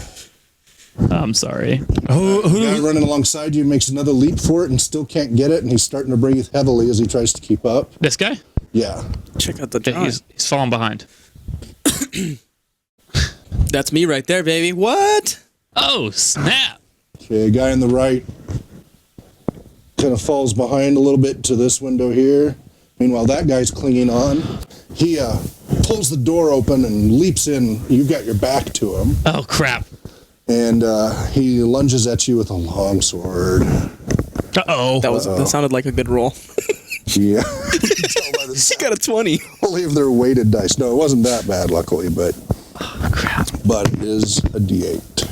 I'm sorry. The guy running alongside you makes another leap for it and still can't get it, and he's starting to breathe heavily as he tries to keep up. This guy? Yeah. Check out the Yeah, drawing. he's falling behind. That's me right there, baby. What? Oh, snap. Okay, guy on the right kind of falls behind a little bit to this window here. Meanwhile, that guy's clinging on. He pulls the door open and leaps in. You've got your back to him. Oh, crap. And he lunges at you with a long sword. Uh-oh. That sounded like a good roll. Yeah. You can tell by the She got a 20. quality of their weighted dice. No, it wasn't that bad, luckily, but it is a D8.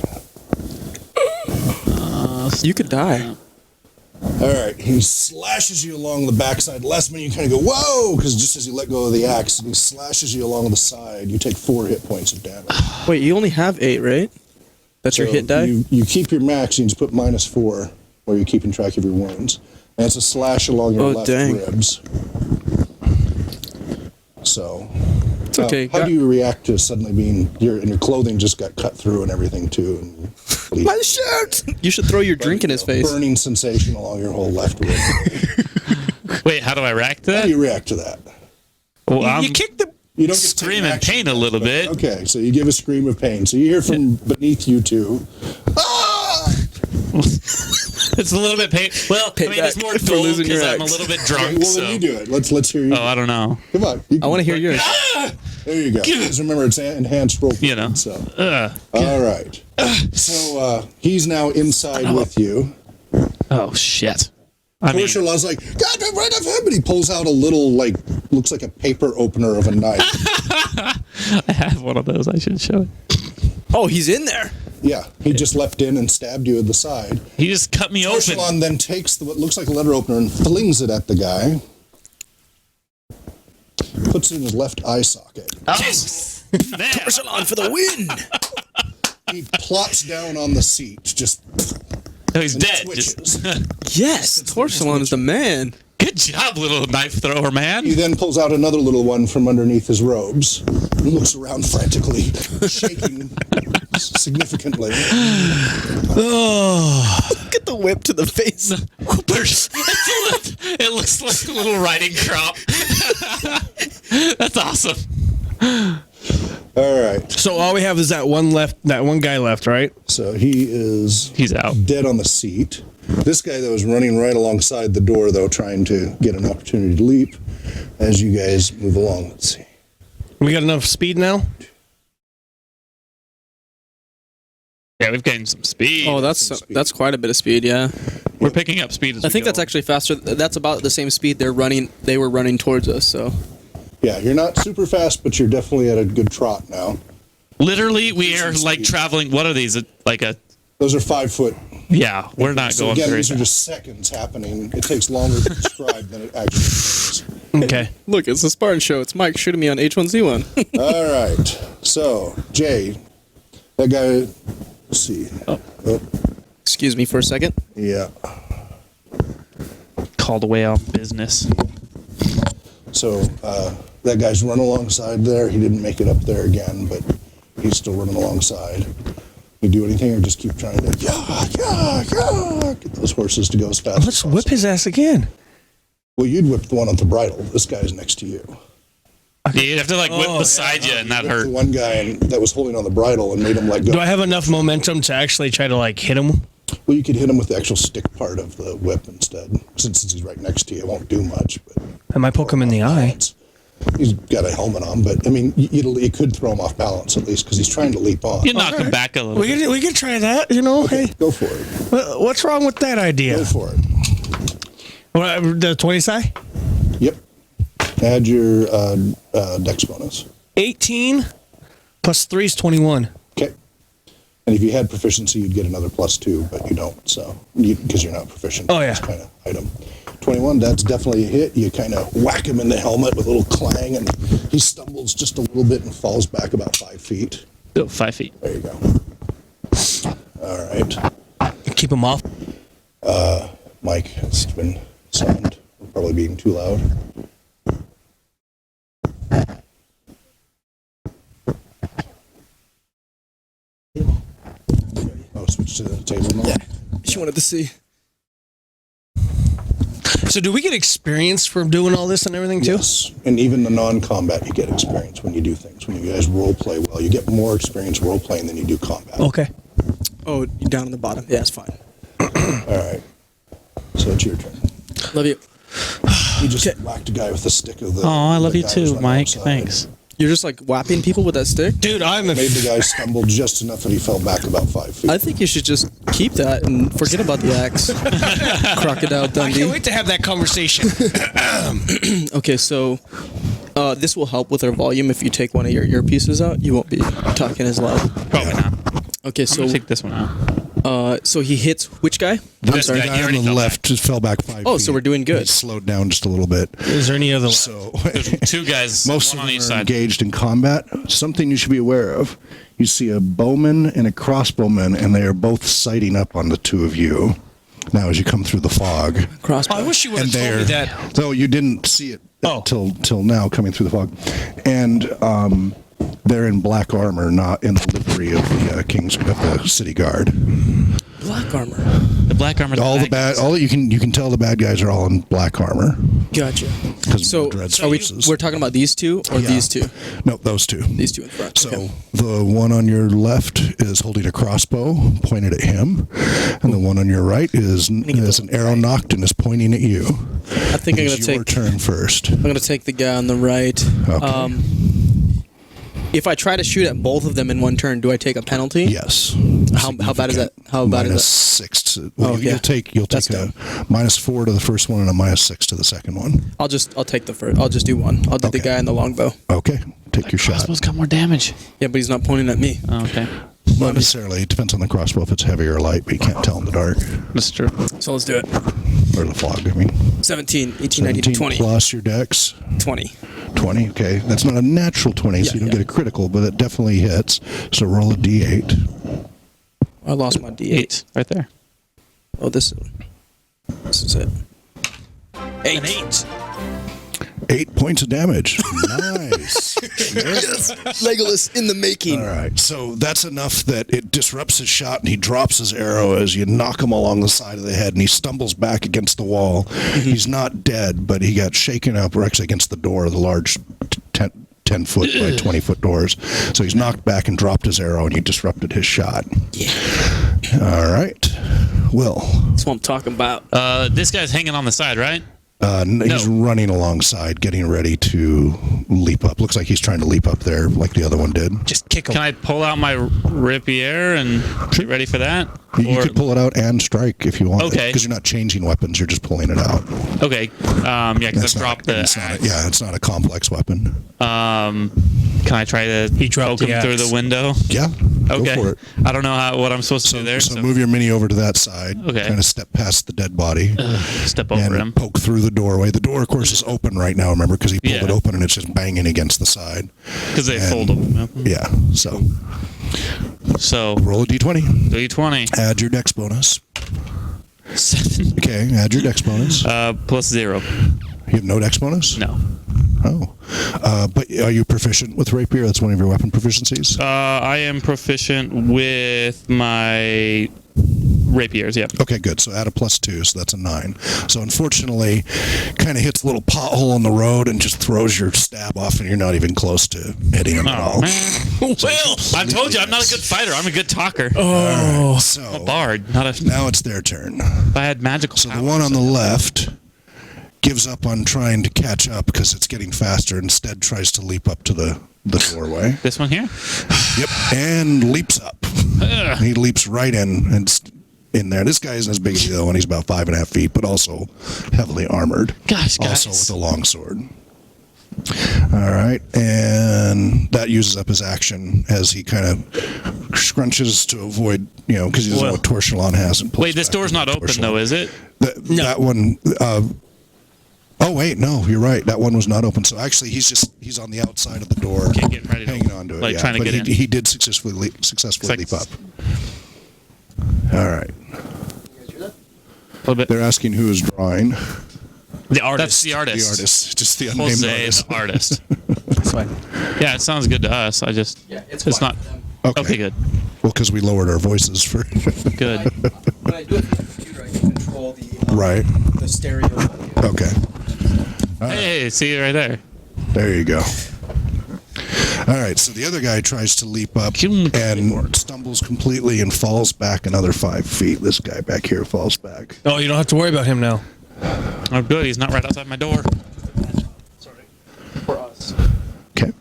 You could die. All right, he slashes you along the backside. Last minute, you kind of go, whoa, because just as you let go of the axe, he slashes you along the side. You take 4 hit points of damage. Wait, you only have 8, right? That's your So hit die? You keep your max, and you just put -4 while you're keeping track of your wounds. And it's a slash along your left dang. ribs. So, It's okay. how do you react to suddenly being, your clothing just got cut through and everything, too? And bleeding? My shirt! You should throw your drink in his face. Burning sensation along your whole left rib. Wait, how do I react to How that? do you react to that? Well, You I'm kicked the... You don't get to take screaming action, pain a little but- bit. Okay, so you give a scream of pain. So you hear from beneath you two. Ah! It's a little bit pain. Well, I mean, it's Payback more for dull losing your because I'm a axe. little bit Okay, drunk. well, So. then you do it. Let's hear you. Oh, I don't know. Come on. I want to hear yours. There you go. Just remember, it's enhanced roll. You know. So, Ugh. all right. So he's now inside with you. Oh, shit. I mean, Torshala's like, God, get rid of him! And he pulls out a little, looks like a paper opener of a knife. I have one of those. I should show it. Oh, he's in there. Yeah, he just leapt in and stabbed you at the side. He just cut me open. Torshalon then takes what looks like a letter opener and flings it at the guy. puts it in his left eye socket. On for the win. He plops down on the seat, just Oh, he's and dead. twitches. Yes, Torsalon is the man. Good job, little knife thrower, man. He then pulls out another little one from underneath his robes and looks around frantically, shaking significantly. Get the whip to the face. It looks like a little riding crop. That's awesome. All right. So all we have is that one guy left, right? So he's out. dead on the seat. This guy, though, is running right alongside the door, though, trying to get an opportunity to leap as you guys move along. Let's see. We got enough speed now? Yeah, we've gained some speed. Oh, that's quite a bit of speed, yeah. We're picking up speed as I we think go. that's actually faster. That's about the same speed they were running towards us, so. Yeah, you're not super fast, but you're definitely at a good trot now. Literally, we are like traveling. What are these? Like a. Those are 5 foot. Yeah, we're not So going again, very these are fast. just seconds happening. It takes longer to describe than it actually is. Okay. Look, it's a Spartan show. It's Mike shooting me on H1Z1. All right. So, Jay, that guy, let's see. Oh, Excuse me for a second. yeah. Called away on business. So, that guy's run alongside there. He didn't make it up there again, but he's still running alongside. You do anything or just keep trying to get those horses to go as fast as Let's possible. whip his ass again. Well, you'd whip the one on the bridle. This guy's next to you. Yeah, you'd have to like whip beside you and that Whipped hurt. the one guy that was holding on the bridle and made him let go. Do I have enough momentum to actually try to like hit him? Well, you could hit him with the actual stick part of the whip instead. Since he's right next to you, it won't do much. But I might poke him in the eye. He's got a helmet on, but I mean, you could throw him off balance at least because he's trying to leap on. You knock him back a little bit. We could try that, you know. Okay, Hey, go for it. what's wrong with that idea? Go for it. What, the 20 side? Yep. Add your dex bonus. 18 plus 3 is 21. Okay. And if you had proficiency, you'd get another +2, but you don't, so because you're not proficient. Oh, yeah. This kind of item. 21. That's definitely a hit. You kind of whack him in the helmet with a little clang, and he stumbles just a little bit and falls back about 5 feet. Oh, 5 feet. There you go. All right. Keep him off. Mike has been summoned. We're probably being too loud. Oh, switch to the table now? Yeah. She wanted to see. So do we get experience for doing all this and everything too? Yes. And even the non-combat, you get experience when you do things. When you guys role play well, you get more experience role playing than you do combat. Okay. Oh, you're down on the bottom. Yeah, it's fine. All right. So it's your turn. Love you. You just whacked a guy with the stick of the. Oh, I love the you guy who's too, running Mike. outside. Thanks. You're just like whapping people with that stick? Dude, I'm Made the guy stumble just enough that he fell back about 5 feet. I think you should just keep that and forget about the axe. Crocodile I Dundee. can't wait to have that conversation. Okay, so this will help with our volume. If you take one of your earpieces out, you won't be talking as loud. Probably not. Okay, I'm so gonna take this one out. so he hits which guy? I'm This sorry. guy. The guy on already the fell left just fell back 5 feet. Oh, so we're doing good. He slowed down just a little bit. Is there any other? So Two guys, most one of on them each are side. engaged in combat. Something you should be aware of. You see a bowman and a crossbowman, and they are both sighting up on the two of you. Now, as you come through the fog, Crossbow. I wish you would and have told me they're that. though you didn't see it Oh. till now coming through the fog, and they're in black armor, not in the livery of the city guard. Black armor. The black armor. You can tell the bad guys are all in black armor. Gotcha. 'Cause So dread we're talking about these two or Yeah. these two? No, those two. These two in front. So Okay. the one on your left is holding a crossbow pointed at him, and the one on your right is an arrow knocked and is pointing at you. I think I'm It's gonna your take. turn first. I'm gonna take the guy on the right. Okay. If I try to shoot at both of them in one turn, do I take a penalty? Yes. How bad is that? How bad Minus is 6. Well, Oh, yeah. You'll That's take a -4 to the first one and a -6 to the second one. that? I'll take the first. I'll just do one. I'll do the Okay. guy in the longbow. Okay, take your shot. Crossbow's got more damage. Yeah, but he's not pointing at me. Oh, okay, Not necessarily. It depends on the crossbow if it's heavy or light, but you can't tell in the dark that's true. So let's do it. or the fog. I mean, 17, 18, 19, 20. plus your dex. 20. 20. Okay, that's not a natural 20, so you don't get a critical, but it definitely hits. So roll a d8. I lost my D8. 8 right there. Oh, this is it. 8. An 8. 8 points of damage. Nice. Yes, Legolas in the making. All right, so that's enough that it disrupts his shot, and he drops his arrow as you knock him along the side of the head, and he stumbles back against the wall. He's not dead, but he got shaken up, or actually against the door, the large 10-foot by 20-foot doors. So he's knocked back and dropped his arrow, and he disrupted his shot. Yeah. All right. Will. That's what I'm talking about. This guy's hanging on the side, right? He's running alongside, getting ready to leap up. Looks like he's trying to leap up there like the other one did. Just kick him. Can I pull out my rapier and get ready for that? You could pull it out and strike if you want. Okay. Because you're not changing weapons, you're just pulling it out. Okay. Yeah, because I've dropped the axe. It's not a complex weapon. Can I try to dropped poke the him through axe. the window? Yeah. Okay. Go for it. I don't know what I'm supposed to do there. So move your mini over to that side. Okay. Kind of step past the dead body. Step over and him. poke through the doorway. The door, of course, is open right now, remember, because he pulled it open and it's just banging against the side. Because they fold them. Yeah, so So roll a d20. D20. Add your dex bonus. 7. Okay, add your dex bonus. Plus 0. You have no dex bonus? No. Oh. But are you proficient with rapier? That's one of your weapon proficiencies? I am proficient with my rapiers, yeah. Okay, good. So add a +2, so that's a 9. So unfortunately, kind of hits a little pothole in the road and just throws your stab off, and you're not even close to hitting him at all. Man. Well, I told you I'm not a good fighter. I'm a good talker. Oh, right, so I'm a bard, not a. now it's their turn. If I had magical So the powers, one on the left gives up on trying to catch up because it's getting faster. Instead, tries to leap up to the doorway. This one here? Yep, and leaps up. He leaps right in there. This guy isn't as big as the other one. He's about 5.5 feet, but also heavily armored. Gosh, guys. Also with a long sword. All right, and that uses up his action as he kind of scrunches to avoid, because he doesn't know what Torchelon has. And Wait, this door's not open, though, is it? That one. Oh wait, no, you're right. That one was not open. So actually, he's on the outside of the door, getting ready to hanging on to it. trying to but get in. He did successfully leap up. All right. A little bit. They're asking who is drawing. The artist. That's the The artist. artist, just the unnamed Jose, artist. the artist. That's fine. Yeah, it sounds good to us. I just. Yeah, It's not. Okay, good. Well, because we lowered our voices for. Good. When I do it through the computer, I can control the Right. the stereo. Okay. Hey, see you right there. There you go. All right, so the other guy tries to leap up and stumbles completely and falls back another 5 feet. This guy back here falls back. Oh, you don't have to worry about him now. Oh, good. He's not right outside my door. Sorry. For us. Okay.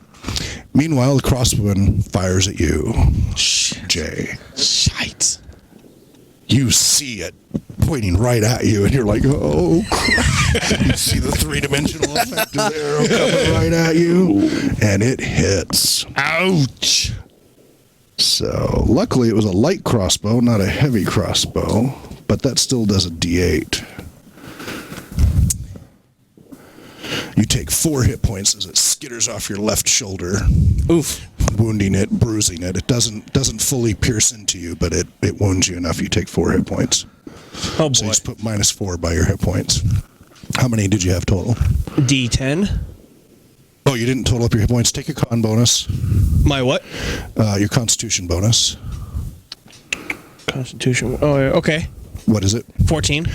Meanwhile, the crossbowman fires at you, Jay. Shite. You see it pointing right at you, and you're like, oh, crap. You see the three-dimensional effect of the arrow coming right at you, and it hits. Ouch. So, luckily, it was a light crossbow, not a heavy crossbow, but that still does a D8. You take 4 hit points as it skitters off your left shoulder. Oof. Wounding it, bruising it. It doesn't fully pierce into you, but it wounds you enough. You take 4 hit points. Oh, boy. So you just put -4 by your hit points. How many did you have total? D10. Oh, you didn't total up your hit points. Take a con bonus. My what? Your constitution bonus. Constitution. Oh, yeah, okay. What is it? 14.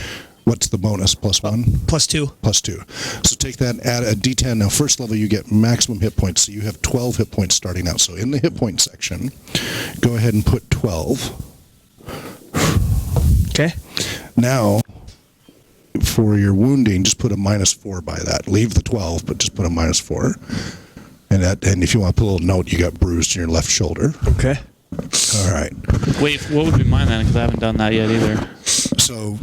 What's the bonus? +1? +2. +2. So take that, add a D10. Now, first level, you get maximum hit points. So you have 12 hit points starting out. So in the hit point section, go ahead and put 12. Okay. Now, for your wounding, just put a -4 by that. Leave the 12, but just put a -4. And if you want to put a little note, you got bruised in your left shoulder. Okay. All right. Wait, what would be mine then? Because I haven't done that yet either. So,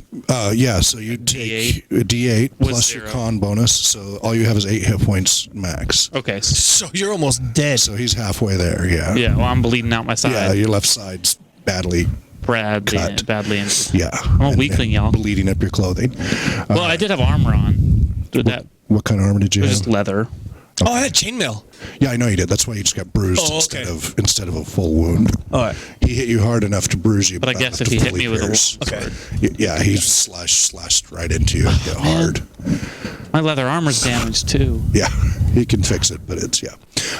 so you take a D8 With plus 0. your con bonus. So all you have is 8 hit points max. Okay. So you're almost dead. So he's halfway there, yeah. Yeah, well, I'm bleeding out my side. Yeah, your left side's badly, Badly injured. yeah. I'm a weakling, y'all. Bleeding up your clothing. Well, I did have armor on. Did that? What kind of armor did you It was have? just leather. Oh, I had chainmail. Yeah, I know you did. That's why you just got bruised Oh, okay. instead of a full wound. All right. He hit you hard enough to bruise you. But I not guess enough if he to hit fully me with a pierce. Okay. Yeah, he slashed right into you. Yeah, hard. My leather armor's damaged too. Yeah, he can fix it, but it's, yeah.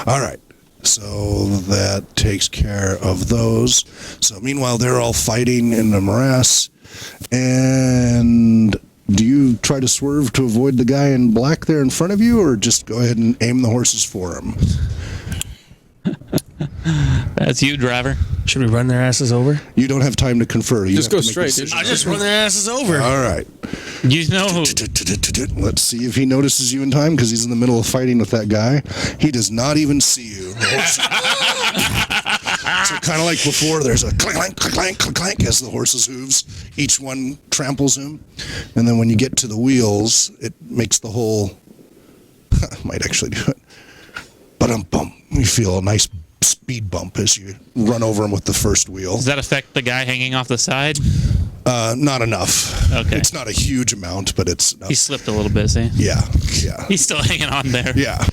All right. So that takes care of those. So meanwhile, they're all fighting in the morass. And do you try to swerve to avoid the guy in black there in front of you, or just go ahead and aim the horses for him? That's you, driver. Should we run their asses over? You don't have time to confer. You Just have go to make straight, a dude. decision. I just run their asses over. All right. You know who? Let's see if he notices you in time, because he's in the middle of fighting with that guy. He does not even see you. So kind of like before, there's a clank, clank, clank, clank as the horse's hooves. Each one tramples him. And then when you get to the wheels, it makes the whole... might actually do it. Ba-dum-bum. You feel a nice speed bump as you run over him with the first wheel. Does that affect the guy hanging off the side? Not enough. Okay. It's not a huge amount, but it's enough. He slipped a little bit, see? Yeah. He's still hanging on there. Yeah.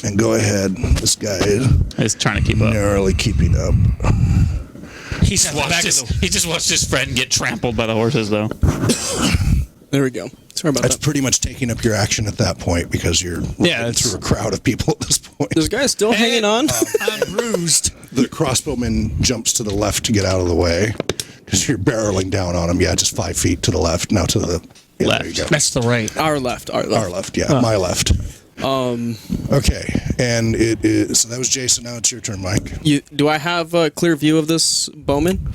And go ahead. This guy is He's trying to keep up. narrowly keeping up. He's at the back of the... He just watched his friend get trampled by the horses, though. There we go. Sorry about That's that. pretty much taking up your action at that point, because you're running through a crowd of people at this point. This guy's still hanging on. I'm bruised. The crossbowman jumps to the left to get out of the way, because you're barreling down on him. Yeah, just 5 feet to the left. Now to the Left. There you go. That's the right. Our left. Our left. Yeah, my left. Okay, and it is. So that was Jason. Now it's your turn, Mike. Do I have a clear view of this bowman?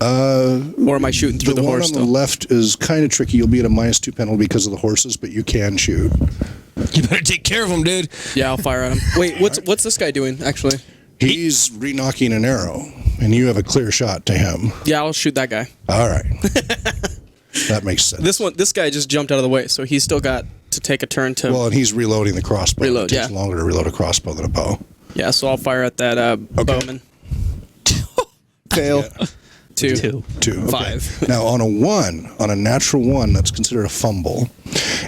Or am I shooting through the one horse on the still? left is kind of tricky. You'll be at a -2 penalty because of the horses, but you can shoot. You better take care of him, dude. Yeah, I'll fire at him. Wait, what's this guy doing, actually? He's re-knocking an arrow, and you have a clear shot to him. Yeah, I'll shoot that guy. All right. That makes sense. This guy just jumped out of the way, so he's still got to take a turn to... Well, and he's reloading the crossbow. Reload, It takes yeah. longer to reload a crossbow than a bow. Yeah, so I'll fire at that bowman. Fail. Two. 2. Okay. 5. Now, on a natural 1, that's considered a fumble.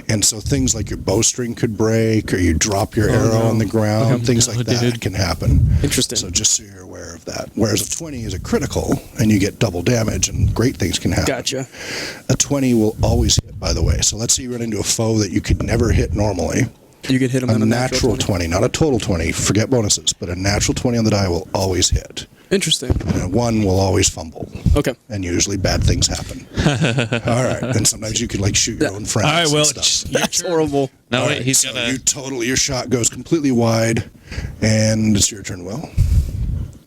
And so things like your bowstring could break, or you drop your arrow on the ground, things like that can happen. Interesting. So just so you're aware of that. Whereas a 20 is a critical, and you get double damage, and great things can happen. Gotcha. A 20 will always hit, by the way. So let's say you run into a foe that you could never hit normally. You could hit him A on a natural 20, not a total 20. Forget bonuses, but a natural 20 on the die will always hit. Interesting. And a 1 will always fumble. Okay. And usually bad things happen. All right. And sometimes you could like shoot your own friends. All right, well, and stuff. That's horrible. No, All wait, right, he's so got your shot goes completely wide, and it's your turn, Will.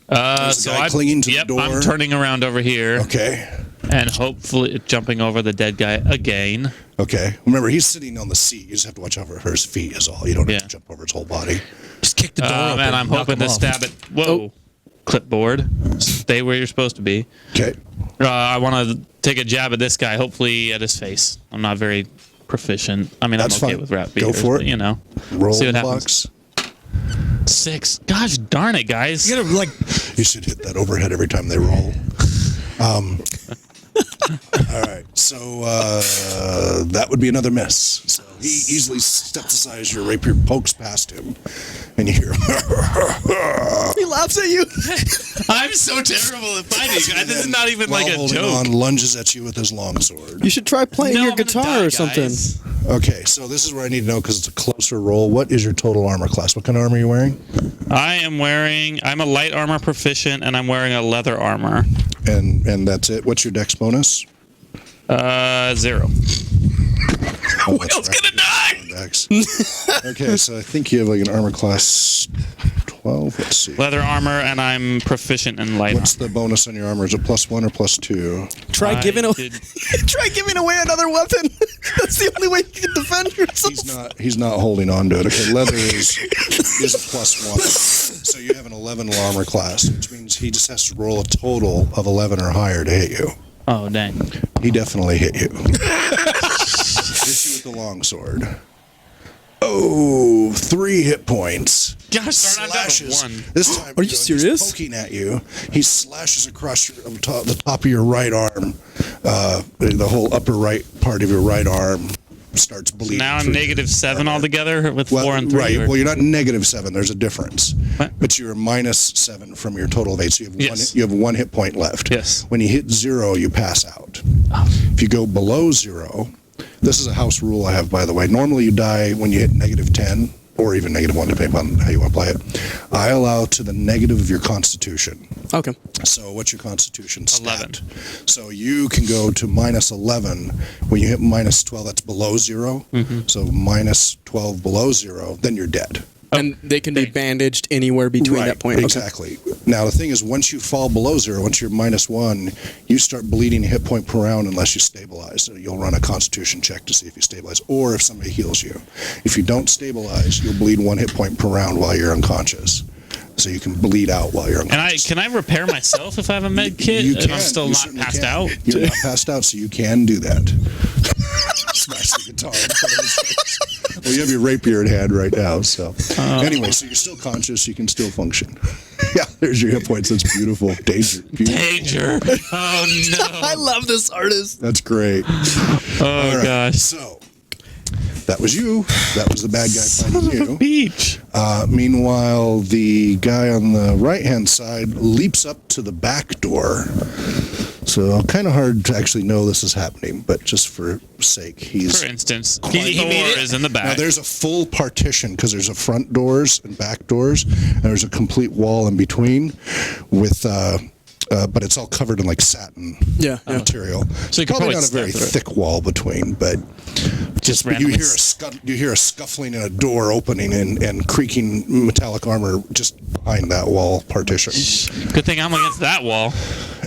There's a guy clinging to the door. I'm turning around over here. Okay. And hopefully jumping over the dead guy again. Okay. Remember, he's sitting on the seat. You just have to watch over his feet is all. You don't have to jump over his whole body. Just kick the door open. And I'm knock hoping him to off. stab it. Whoa. Clipboard. Stay where you're supposed to be. Okay. I want to take a jab at this guy, hopefully at his face. I'm not very proficient. I mean, That's I'm okay fine. with rap Go beaters, for it. but, you know. Roll See what the happens. box. 6. Gosh darn it, guys. You gotta, like... You should hit that overhead every time they roll. All right. So that would be another miss. So he easily steps aside as your rapier pokes past him, and you hear. He laughs at you. I'm so terrible at fighting. This is not even While like a holding joke. on, lunges at you with his longsword. You should try playing No, your I'm gonna guitar die, or something. guys. Okay, so this is where I need to know because it's a closer roll. What is your total armor class? What kind of armor are you wearing? I'm a light armor proficient, and I'm wearing a leather armor. And that's it. What's your dex bonus? 0. Will's gonna die! Dex. Okay, so I think you have like an armor class 12. Let's see. Leather armor, and I'm proficient in light What's armor. the bonus on your armor? Is it +1 or +2? Try giving away. did- Try giving away another weapon. That's the only way you can defend yourself. He's not holding on to it. Okay, leather is a +1. So you have an 11 armor class, which means he just has to roll a total of 11 or higher to hit you. Oh, dang. He definitely hit you. Hit you with the longsword. Oh, 3 hit points. Gosh, darn, I got a Slashes. 1. This time, Are you he's serious? poking at you. He slashes across the top of your right arm, the whole upper right part of your right arm, starts bleeding. Now I'm through -7 altogether with 4 and 3. Right. Well, you're not -7. There's a difference. What? But you're -7 from your total of 8. So Yes. you have 1 hit point left. Yes. When you hit 0, you pass out. If you go below 0, this is a house rule I have, by the way. Normally you die when you hit -10 or even -1, depending on how you want to play it. I allow to the negative of your constitution. Okay. So what's your constitution stat? 11. So you can go to -11. When you hit -12, that's below 0. So -12 below 0, then you're dead. And they can be bandaged anywhere between that point. Okay. Exactly. Now, the thing is, once you fall below 0, once you're -1, you start bleeding a hit point per round unless you stabilize. So you'll run a constitution check to see if you stabilize or if somebody heals you. If you don't stabilize, you'll bleed 1 hit point per round while you're unconscious. So you can bleed out while you're unconscious. Can I repair myself if I have a med kit You and can. I'm still You not certainly passed can. out? You're not passed out, so you can do that. Smash the guitar in front of his face. Well, you have your rapier in hand right now, so. Anyway, so you're still conscious, you can still function. Yeah, there's your hit points. That's beautiful. Danger. Beautiful. Danger. Oh, no. I love this artist. That's great. Oh, All right, gosh. So, that was you. That was the bad guy fighting you. Beach. Meanwhile, the guy on the right-hand side leaps up to the back door. So kind of hard to actually know this is happening, but just for sake, he's... For instance, He made Thor is in the back. Now, there's a full partition because there's a front doors and back doors, and there's a complete wall in between with... but it's all covered in like satin material. So you could probably probably not a very step through it. thick wall between, but Just you randomly. hear a scuffling in a door opening and creaking metallic armor just behind that wall partition. Good thing I'm against that wall.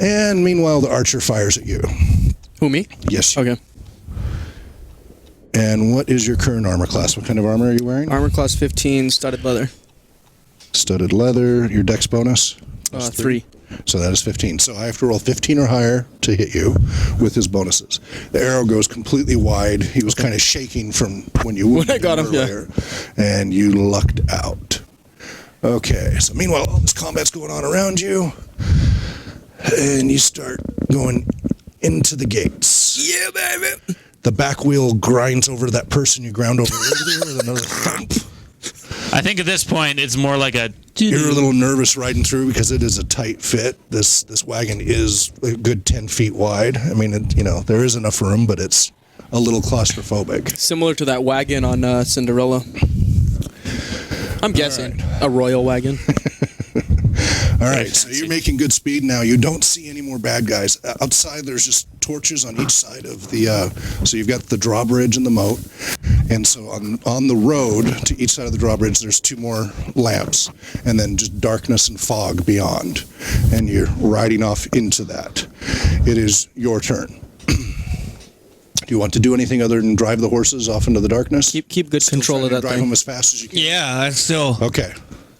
And meanwhile, the archer fires at you. Who, me? Yes. You. Okay. And what is your current armor class? What kind of armor are you wearing? Armor class 15, studded leather. Studded leather. Your dex bonus? 3. So that is 15. So I have to roll 15 or higher to hit you with his bonuses. The arrow goes completely wide. He was kind of shaking from when you wounded I got him, earlier, and you lucked out. Okay. So meanwhile, all this combat's going on around you, and you start going into the gates. Yeah, baby. The back wheel grinds over that person you ground over earlier with another thump. I think at this point it's more like a. You're a little nervous riding through because it is a tight fit. This wagon is a good 10 feet wide. I mean, there is enough room, but it's a little claustrophobic. Similar to that wagon on Cinderella. I'm guessing a royal wagon. All right, so you're making good speed now. You don't see any more bad guys. Outside, there's just torches on each side of the... so you've got the drawbridge and the moat. And so on the road to each side of the drawbridge, there's 2 more lamps. And then just darkness and fog beyond. And you're riding off into that. It is your turn. Do you want to do anything other than drive the horses off into the darkness? Keep good control of that Drive thing. them as fast as you can. Yeah, that's still. Okay.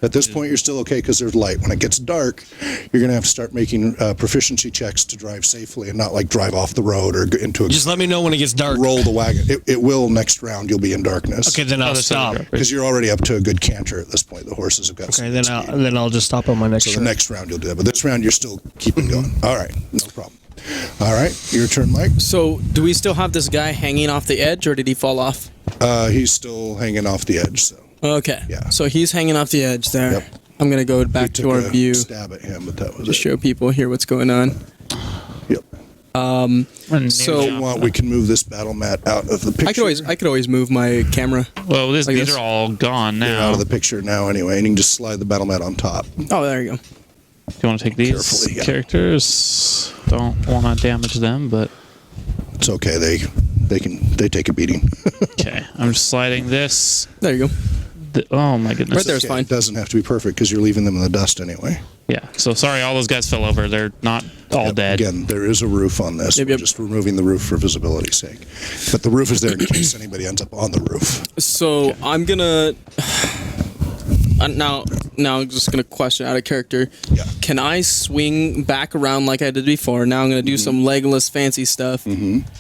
At this point, you're still okay because there's light. When it gets dark, you're going to have to start making proficiency checks to drive safely and not like drive off the road or into a... Just let me know when it gets dark. Roll the wagon. It will next round. You'll be in darkness. Okay, then I'll Other side of stop. the Because you're already up to a good canter at this point. The horses have got Okay, some then speed. I'll just stop on my next So the turn. next round you'll do that. But this round, you're still keeping going. All right. No problem. All right. Your turn, Mike. So, do we still have this guy hanging off the edge, or did he fall off? He's still hanging off the edge. So Okay. Yeah. So he's hanging off the edge there. Yep. I'm gonna go back we to our took a view stab at him, but that was to it. show people here what's going on. Yep. So If you want, we can move this battle mat out of the picture. I could always move my camera. Well, Like these this? are all gone They're now. out of the picture now anyway, and you can just slide the battle mat on top. Oh, there you go. Do you want to take these Carefully, yeah. characters? Don't want to damage them, but It's okay. They take a beating. okay. I'm just sliding this. There you go. Oh my goodness. Right there. It's fine. It doesn't have to be perfect because you're leaving them in the dust anyway. Yeah. So sorry, all those guys fell over. They're not all Yep, dead. Again, there is a roof on this. Yep, We're yep. just removing the roof for visibility's sake. But the roof is there in case anybody ends up on the roof. So I'm gonna now I'm just gonna question out of character. Yeah. Can I swing back around like I did before? Now I'm gonna do some Legolas fancy stuff.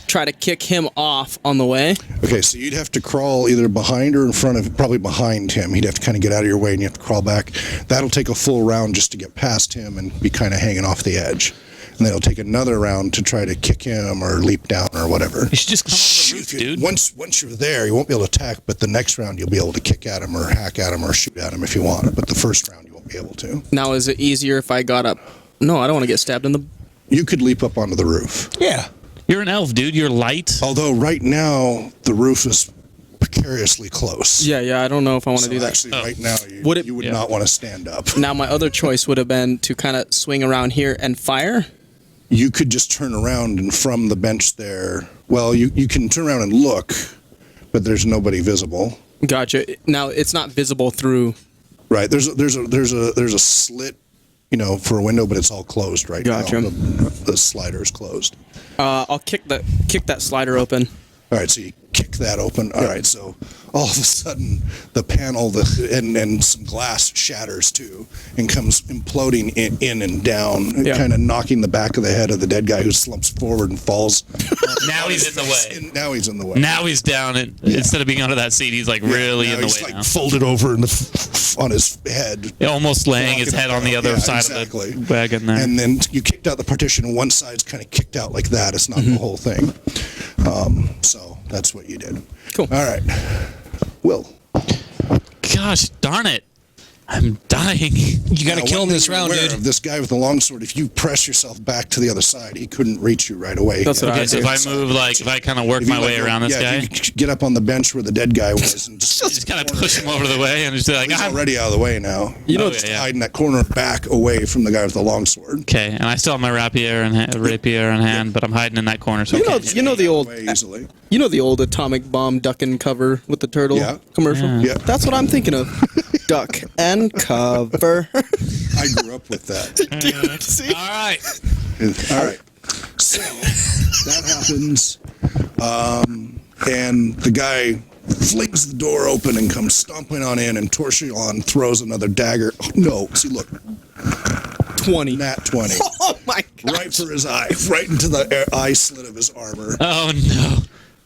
Try to kick him off on the way. Okay, so you'd have to crawl either behind or in front of, probably behind him. He'd have to kind of get out of your way and you have to crawl back. That'll take a full round just to get past him and be kind of hanging off the edge. and then it'll take another round to try to kick him or leap down or whatever. You should just come on the roof, dude. Once you're there, you won't be able to attack, but the next round you'll be able to kick at him or hack at him or shoot at him if you want. But the first round you won't be able to. Now, is it easier if I got up? No, I don't want to get stabbed in the... You could leap up onto the roof. Yeah. You're an elf, dude. You're light. Although right now the roof is precariously close. Yeah, I don't know if I want to do that. Actually, right now you would Yeah. not want to stand up. Now, my other choice would have been to kind of swing around here and fire. You could just turn around and from the bench there. Well, you can turn around and look, but there's nobody visible. Gotcha. Now, it's not visible through... Right. There's a slit, for a window, but it's all closed right Gotcha. now. The slider's closed. I'll kick that slider open. All right, so you kick that open. All right, so all of a sudden the panel and some glass shatters too and comes imploding in and down, kind of knocking the back of the head of the dead guy who slumps forward and falls. Now he's in the way. Now he's in the way. Now he's down. Instead of being under that seat, he's like really in the he's way like now. folded over on his head. Almost laying his head on the other side exactly. of the wagon there. And then you kicked out the partition, and one side's kind of kicked out like that. It's not the whole thing. So that's what you did. Cool. All right. Will. Gosh darn it. I'm dying. You got to Now, kill him one this thing you're round, aware dude. of, this guy with the longsword, if you press yourself back to the other side, he couldn't reach you right away. That's what I Okay, so do. if I move, if I kind of work my way around this guy, you get up on the bench where the dead guy was and just kind of push him over the way and just be like, he's already out of the way now. just hide in that corner back away from the guy with the longsword. Okay, and I still have my rapier in hand, but I'm hiding in that corner. So You know the old Away easily. You know the old atomic bomb duck and cover with the turtle commercial? Yeah. That's what I'm thinking of. Duck and cover. I grew up with that. Dude, see? all right. All right. So that happens, and the guy flings the door open and comes stomping on in, and Torchillon throws another dagger. Oh, no, see, look, 20. nat 20, Oh my god. right for his eye, right into the eye slit of his armor. Oh no!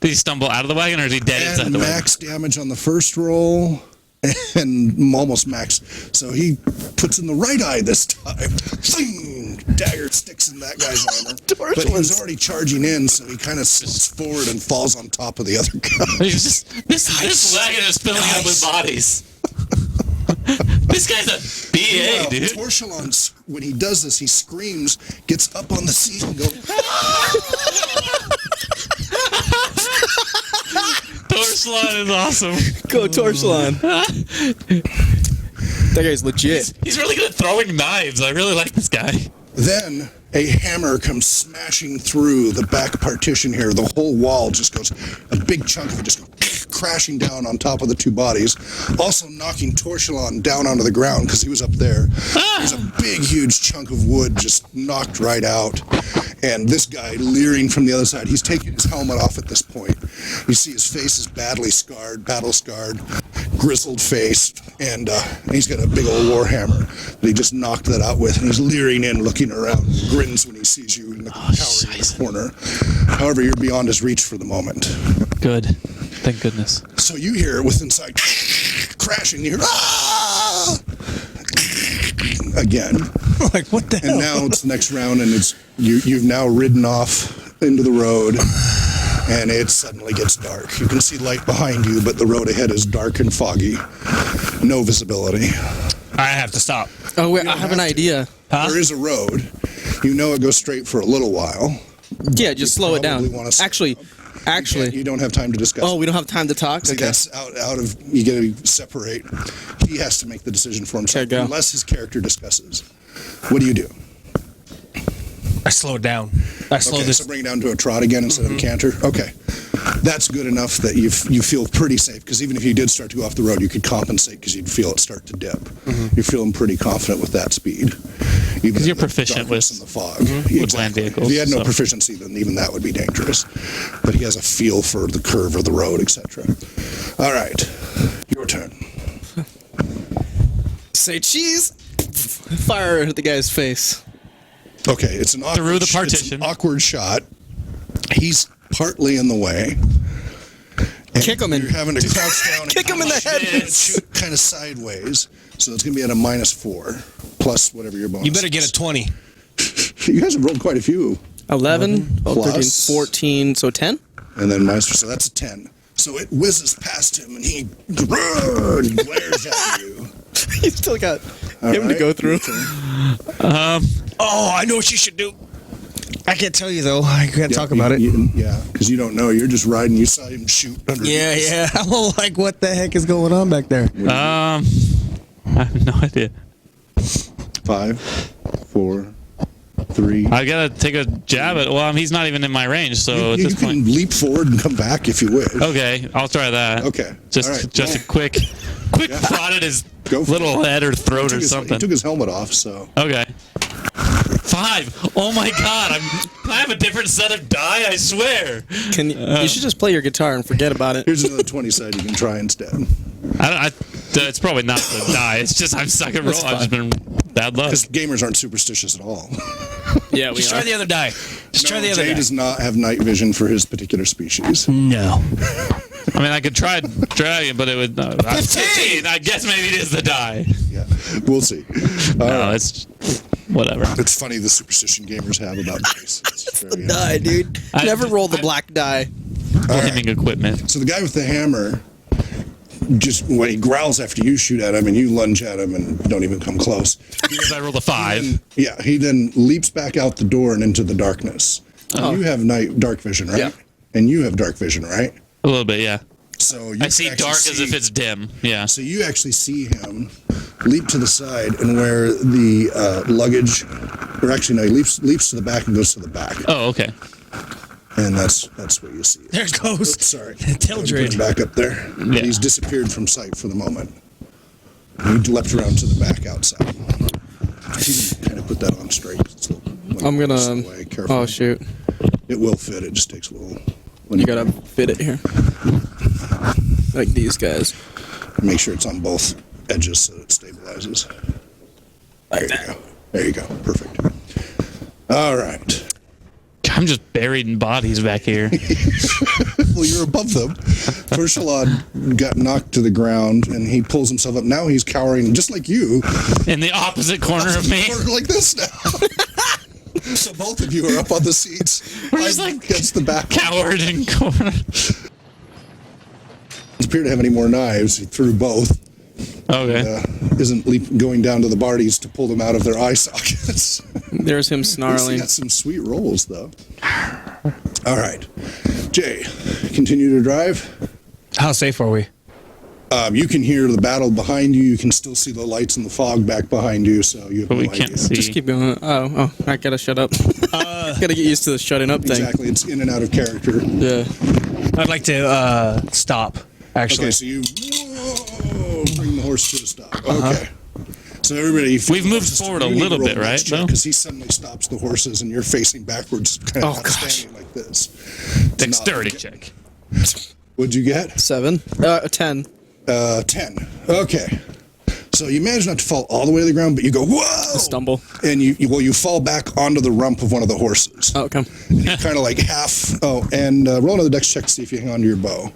Did he stumble out of the wagon, or is he dead inside And the wagon? max damage on the first roll, and almost max. So he puts in the right eye this time. Zing! Dagger sticks in that guy's armor. But he was already charging in, so he kind of slips forward and falls on top of the other guy. He's just, this wagon is filling up with bodies. This guy's a BA, Well, dude. Torchillon, when he does this, he screams, gets up on the seat, and goes. Torchillon is awesome. Go Torchillon. That guy's legit. He's really good at throwing knives. I really like this guy. Then a hammer comes smashing through the back partition here. The whole wall just goes, a big chunk of it just goes crashing down on top of the two bodies, also knocking Torchillon down onto the ground because he was up there. There's a big, huge chunk of wood just knocked right out. And this guy leering from the other side, he's taking his helmet off at this point. You see his face is badly scarred, battle scarred, grizzled face, and he's got a big old war hammer that he just knocked that out with, and he's leering in, looking around, grins when he sees you in the tower in the corner. However, you're beyond his reach for the moment. Good. Thank goodness. So you hear with inside crashing, you hear again. Like, what the hell? And now it's the next round, and it's you've now ridden off into the road, and it suddenly gets dark. You can see light behind you, but the road ahead is dark and foggy. No visibility. I have to stop. Oh wait, I have an idea. There is a road. You know it goes straight for a little while. Yeah, just slow it down. probably wanna slow Actually. You don't have time to discuss. Oh, we don't have time to talk? See, Okay. that's out of, you got to separate. He has to make the decision for himself, Okay, go. unless his character discusses. What do you do? I slow it down. I slow Okay, this. so bring it down to a trot again instead of a canter. Okay, that's good enough that you feel pretty safe, because even if you did start to go off the road, you could compensate because you'd feel it start to dip. You're feeling pretty confident with that speed. Because you're proficient with- in the fog. with land vehicles, If he had no so. proficiency, then even that would be dangerous. But he has a feel for the curve of the road, etc. All right, your turn. Say cheese. Fire at the guy's face. Okay, it's an awkward, Through the it's an partition. awkward shot. He's partly in the way. And Kick him in. You're having to crouch down and Kick him in the head. shoot kind of sideways. So it's going to be at a -4 plus whatever your bonus. You better get a 20. You guys have rolled quite a few. 11, 12, 13, Plus. 14, so 10? And then Meister, so that's a 10. So it whizzes past him, and he glares at you. You still got All him to right, go through. your turn. Oh, I know what you should do. I can't tell you though. I can't talk about it. Yeah, because you don't know. You're just riding. You saw him shoot underneath. Yeah. I'm like, what the heck is going on back there? I have no idea. 5, 4, 3. I gotta take a jab at. Well, he's not even in my range, so at You this can point. leap forward and come back if you wish. Okay, I'll try that. Okay. Just All right. just a quick prod at his Go for little it. head or throat or He something. took his helmet off, so. Okay. 5. Oh my God! I have a different set of die. I swear. Can you should just play your guitar and forget about it. Here's another 20 side you can try instead. It's probably not the die. It's just I'm stuck at roll. I've just been bad luck. Because gamers aren't superstitious at all. Yeah, we Just try the other die. Just try the other Jay die. does not have night vision for his particular species. No. I mean, I could try dragon, but it would. 15. I guess maybe it is the die. Yeah, we'll see. No, it's whatever. It's funny the superstition gamers have about dice. It's very, Die, dude. Never roll the black die. Blaming equipment. So the guy with the hammer, just when he growls after you shoot at him and you lunge at him and don't even come close. Because I rolled a 5. Yeah, he then leaps back out the door and into the darkness. You have dark vision, right? Yeah. And you have dark vision, right? A little bit, yeah. So you I see actually dark as if it's dim. Yeah. So you actually see him leap to the side, and where the luggage, or actually no, he leaps to the back and goes to the back, Oh, okay. and that's what you see. There it goes. Oops, sorry. Tildred. Put him back up there. Yeah. He's disappeared from sight for the moment. He leapt around to the back outside. If you can kind of put that on straight. It's a little, I'm gonna. way, careful. Oh shoot! It will fit. It just takes a little. You gotta fit it here, like these guys. Make sure it's on both edges so it stabilizes. There you go. There you go. Perfect. All right. I'm just buried in bodies back here. Well, you're above them. Pershalad got knocked to the ground, and he pulls himself up. Now he's cowering, just like you, In the opposite corner of me. or like this now. So both of you are up on the seats. We're just I- like against the back. Coward in corner. Doesn't appear to have any more knives. He threw both. Okay. Isn't going down to the Barties to pull them out of their eye sockets. There's him He's snarling. got some sweet rolls, though. All right. Jay, continue to drive. How safe are we? You can hear the battle behind you. You can still see the lights in the fog back behind you, so you have But no we idea. can't see. Just keep going. Oh, I gotta shut up. Gotta get used to the shutting up thing. Exactly. It's in and out of character. Yeah. I'd like to stop, actually. Okay, so you bring the horse to a stop. Okay. So everybody, We've moved forward a little bit, right, though? Because he suddenly stops the horses, and you're facing backwards, kind of Oh, gosh. standing like this. Dexterity check. What'd you get? 7. 10. 10. Okay. So you manage not to fall all the way to the ground, but you go, whoa! Stumble. And you fall back onto the rump of one of the horses. Oh, come. You kind of like half. Oh, and roll another dex check to see if you hang on to your bow.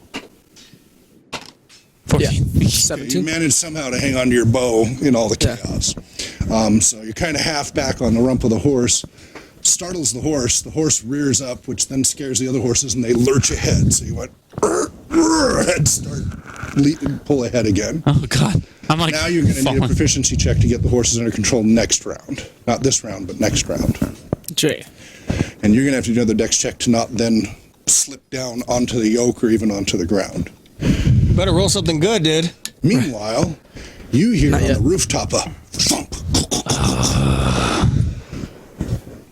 14. You 17. manage somehow to hang on to your bow in all the Yeah. chaos. So you're kind of half back on the rump of the horse. Startles the horse. The horse rears up, which then scares the other horses, and they lurch ahead. So you went, head start, pull ahead again. Oh God. I'm like. Now you're going to need a falling. proficiency check to get the horses under control next round. Not this round, but next round. Jay. And you're going to have to do another dex check to not then slip down onto the yoke or even onto the ground. Better roll something good, dude. Meanwhile, you hear on yet. the rooftop a thump.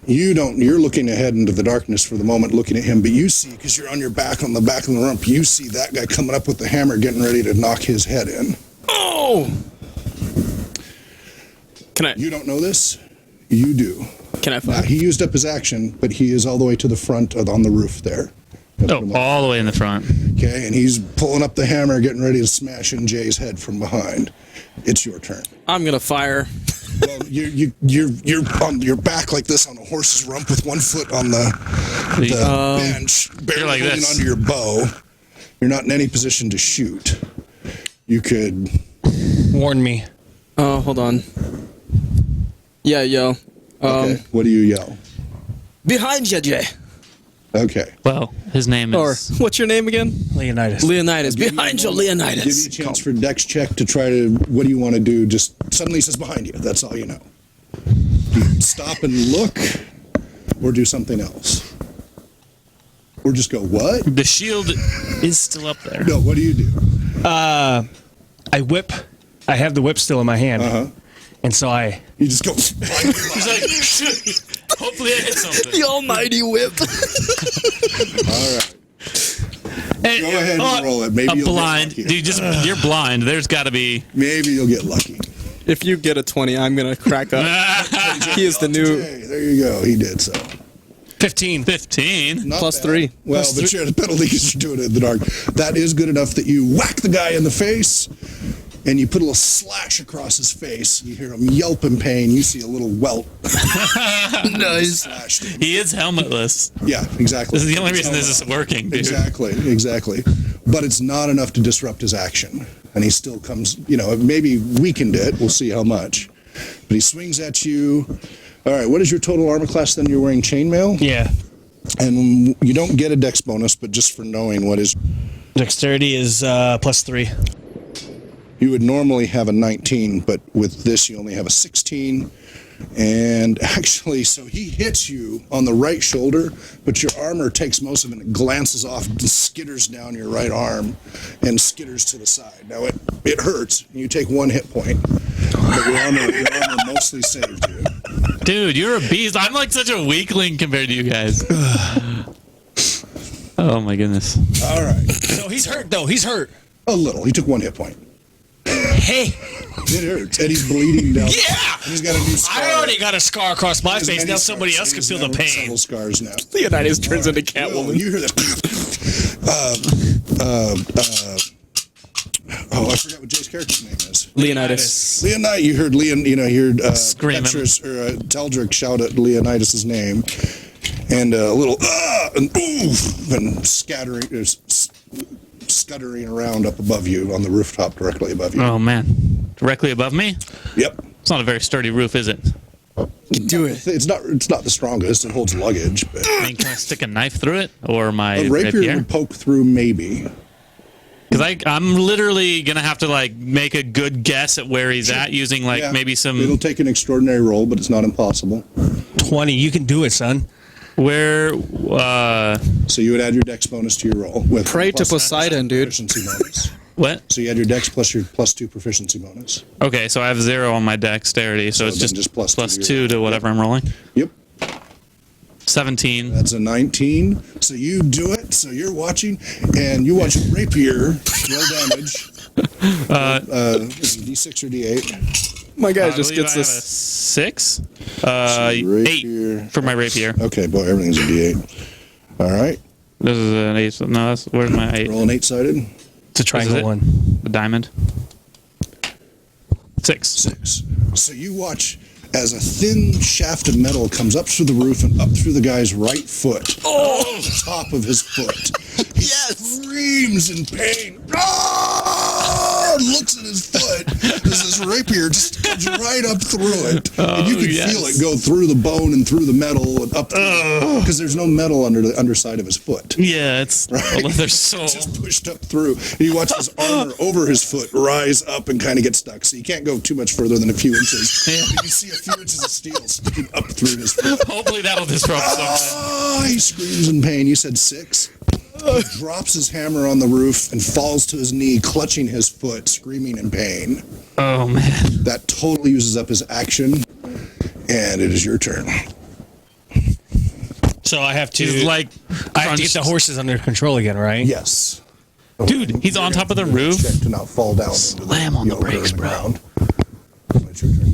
You're looking ahead into the darkness for the moment, looking at him, but you see, because you're on your back on the back of the rump, you see that guy coming up with the hammer, getting ready to knock his head in. Oh! You don't know this? You do. Can I Now, fire? he used up his action, but he is all the way to the front on the roof there. Oh, all the way in the front. Okay, and he's pulling up the hammer, getting ready to smash in Jay's head from behind. It's your turn. I'm gonna fire. Well, you're on your back like this on a horse's rump with one foot on the bench, barely like holding this. onto your bow. You're not in any position to shoot. You could. Warn me. Oh, hold on. Yeah, yo. Okay. What do you yell? Behind you, Jay. Okay. Well, his name Or is. what's your name again? Leonidas. Leonidas. Behind you, Leonidas. Give you a chance for dex check to try to. What do you want to do? Just suddenly says behind you. That's all you know. Do you stop and look, or do something else, or just go what? The shield is still up there. No. What do you do? I whip. I have the whip still in my hand, and so I. You just go. He's like, hopefully I hit something. The almighty whip. All right. Go ahead and roll it. Maybe a you'll blind. get lucky. Dude, you're blind. There's got to be. Maybe you'll get lucky. If you get a 20, I'm going to crack up. He is the new Hey, there you go. He did so. 15. 15. Not plus bad. 3. Well, Plus but three. you're at a penalty because you're doing it in the dark. That is good enough that you whack the guy in the face, and you put a little slash across his face. You hear him yelp in pain. You see a little welt. Nice. Slashed him. He is helmetless. Yeah, exactly. This is the only reason this is working, dude. Exactly. But it's not enough to disrupt his action. And he still comes, maybe weakened it. We'll see how much. But he swings at you. All right, what is your total armor class then? You're wearing chainmail? Yeah. And you don't get a dex bonus, but just for knowing what is. Dexterity is plus 3. You would normally have a 19, but with this you only have a 16. And actually, so he hits you on the right shoulder, but your armor takes most of it and glances off and skitters down your right arm and skitters to the side. Now, it hurts. You take 1 hit point, but your armor mostly saved you. Dude, you're a beast. I'm like such a weakling compared to you guys. Oh my goodness. All right. So he's hurt, though. He's hurt. A little. He took 1 hit point. Hey. It hurts. And he's bleeding down. Yeah. And he's got a new scar. I already got a scar across my He has face. many Now scars. somebody else He can has feel the pain. several scars now. Leonidas turns into Well, Catwoman. you hear that. I forgot what Jay's character's name is. Leonidas. Leonidas. You heard Screaming. Teldrick shout at Leonidas' name, and a little and oof and scuttering around up above you on the rooftop directly above you. Oh man. Directly above me? Yep. It's not a very sturdy roof, is it? Do it. It's not the strongest. It holds luggage, but I mean, can I stick a knife through it? Or my a rapier rapier? would poke through maybe. Because I'm literally going to have to like make a good guess at where he's at using like Yeah. maybe some... It'll take an extraordinary roll, but it's not impossible. 20. You can do it, son. Where... So you would add your dex bonus to your roll with Pray to plus Poseidon, dude. proficiency bonus. What? So you add your dex plus your +2 proficiency bonus. Okay, so I have 0 on my dexterity, so it's then just plus plus two to 2 your- to whatever I'm rolling. Yep. 17. That's a 19. So you do it. So you're watching, and you watch rapier roll damage. Is it D6 or D8? My guy I just believe gets I have a this. 6? Rapier. 8 for my rapier. Okay, boy, everything's a D8. All right. This is an 8. No, that's... Where's my 8? Roll an 8-sided. It's a triangle it? one. The diamond. 6. 6. So you watch as a thin shaft of metal comes up through the roof and up through the guy's right foot. Oh! The top of his foot. He screams in pain. Ah! Looks at his foot as this rapier just comes right up through it. And you can feel it go through the bone and through the metal and up through because there's no metal under the underside of his foot. Yeah, it's a leather sole. Just pushed up through. And you watch his armor over his foot rise up and kind of get stuck. So you can't go too much further than a few inches. Yeah. But you see a few inches of steel sticking up through his foot. Hopefully that'll disrupt something. Ah, he screams in pain. You said 6. He drops his hammer on the roof and falls to his knee, clutching his foot, screaming in pain. Oh, man. That totally uses up his action, and it is your turn. So I have to. He's like... I have to get the horses under control again, right? Yes. Dude, he's on top of the roof. Check to not fall down. Slam on the brakes, bro. It's your turn.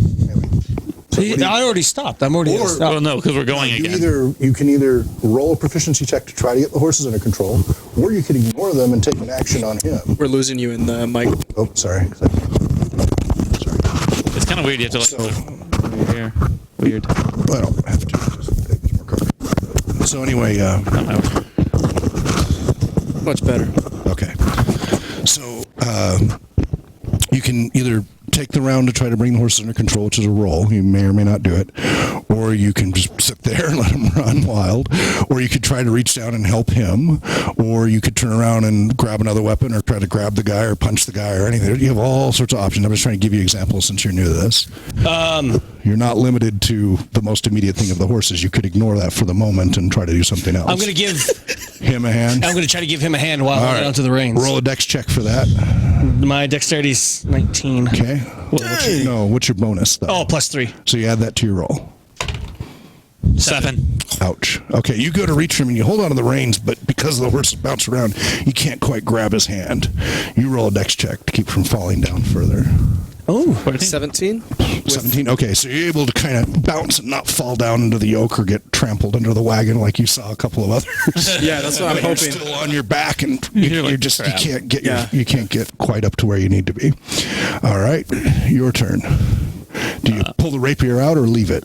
I already stopped. I'm already Or- stopped. Well, no, because we're going again. You can either roll a proficiency check to try to get the horses under control, or you can ignore them and take an action on him. We're losing you in the mic. Oh, sorry. It's kind of weird. You have to like... Here. Weird. Well, I don't have to. Just take this more coffee. So anyway, Much better. okay. So you can either take the round to try to bring the horses under control, which is a roll. You may or may not do it. Or you can just sit there and let him run wild. Or you could try to reach down and help him. Or you could turn around and grab another weapon or try to grab the guy or punch the guy or anything. You have all sorts of options. I'm just trying to give you examples since you're new to this. You're not limited to the most immediate thing of the horses. You could ignore that for the moment and try to do something else. I'm going to give him a hand. I'm going to try to give him a hand while I get onto the reins. Roll a dex check for that. My dexterity's 19. Okay. What's your bonus, though? Oh, +3. So you add that to your roll. 7. Ouch. Okay, you go to reach him and you hold on to the reins, but because the horses bounce around, you can't quite grab his hand. You roll a dex check to keep from falling down further. Oh, 17? 17. Okay, so you're able to kind of bounce and not fall down into the yoke or get trampled under the wagon like you saw a couple of others. Yeah, that's what I'm You're hoping. still on your back, and you're like just crap. you can't get quite up to where you need to be. All right, your turn. Do you pull the rapier out or leave it?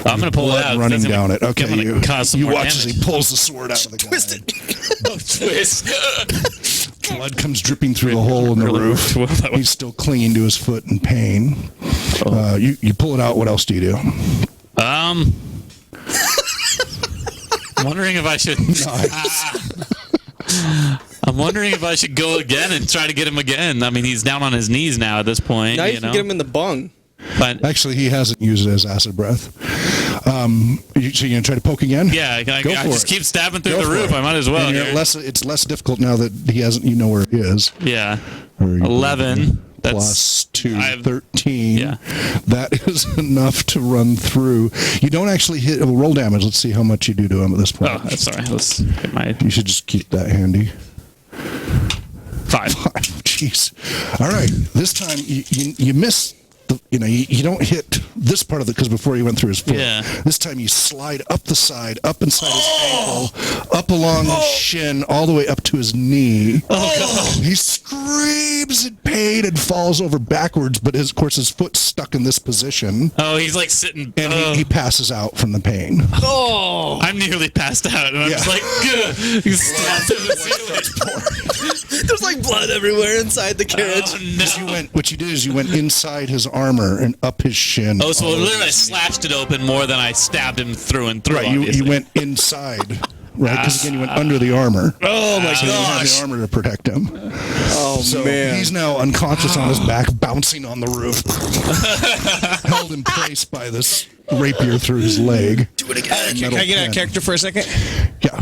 I'm going to pull it Blood out. running That's down gonna- it. Okay, I'm gonna cause some you more watch as damage. he pulls the sword out of the guy. Twist it. Oh, twist. Blood comes dripping through the hole in the Really roof. worked well that way. He's still clinging to his foot in pain. You pull it out. What else do you do? I'm wondering if I should. I'm wondering if I should go again and try to get him again. I mean, he's down on his knees now at this point. Now you can get him in the bung. But Actually, he hasn't used it as acid breath. So you're going to try to poke again? yeah, I Go for just it. keep stabbing through Go the for roof. it. I might as well. And here. it's less difficult now that he hasn't. You know where he is. Yeah. Or you- 11. That's Plus 2, I've- 13. Yeah. That is enough to run through. You don't actually hit. Roll damage. Let's see how much you do to him at this point. Oh, that's sorry. Let's get my You should just keep that handy. 5. Jeez. All right. This time you miss. You don't hit this part of it because before you went through his foot. Yeah. This time you slide up the side, up inside his ankle, up along his shin, all the way up to his knee. He screams in pain and falls over backwards, but of course his foot's stuck in this position, Oh, he's like sitting. and he passes out from the pain. Oh! I'm nearly passed out, and I'm Yeah. just like, "Gah." He's stabbed to the ceiling. There's like blood everywhere inside the carriage. Oh, What you did is you went inside his armor and up his shin. Oh, so all the way literally I to his knee. slashed it open more than I stabbed him through and through. Right, you obviously. went inside, right? Because again, you went under the armor. Oh my So you have gosh. the armor to protect him. Oh, So man. he's now unconscious on his back, bouncing on the roof, held in place by this rapier through his leg. Do it again. Can I get a character for a second? Yeah.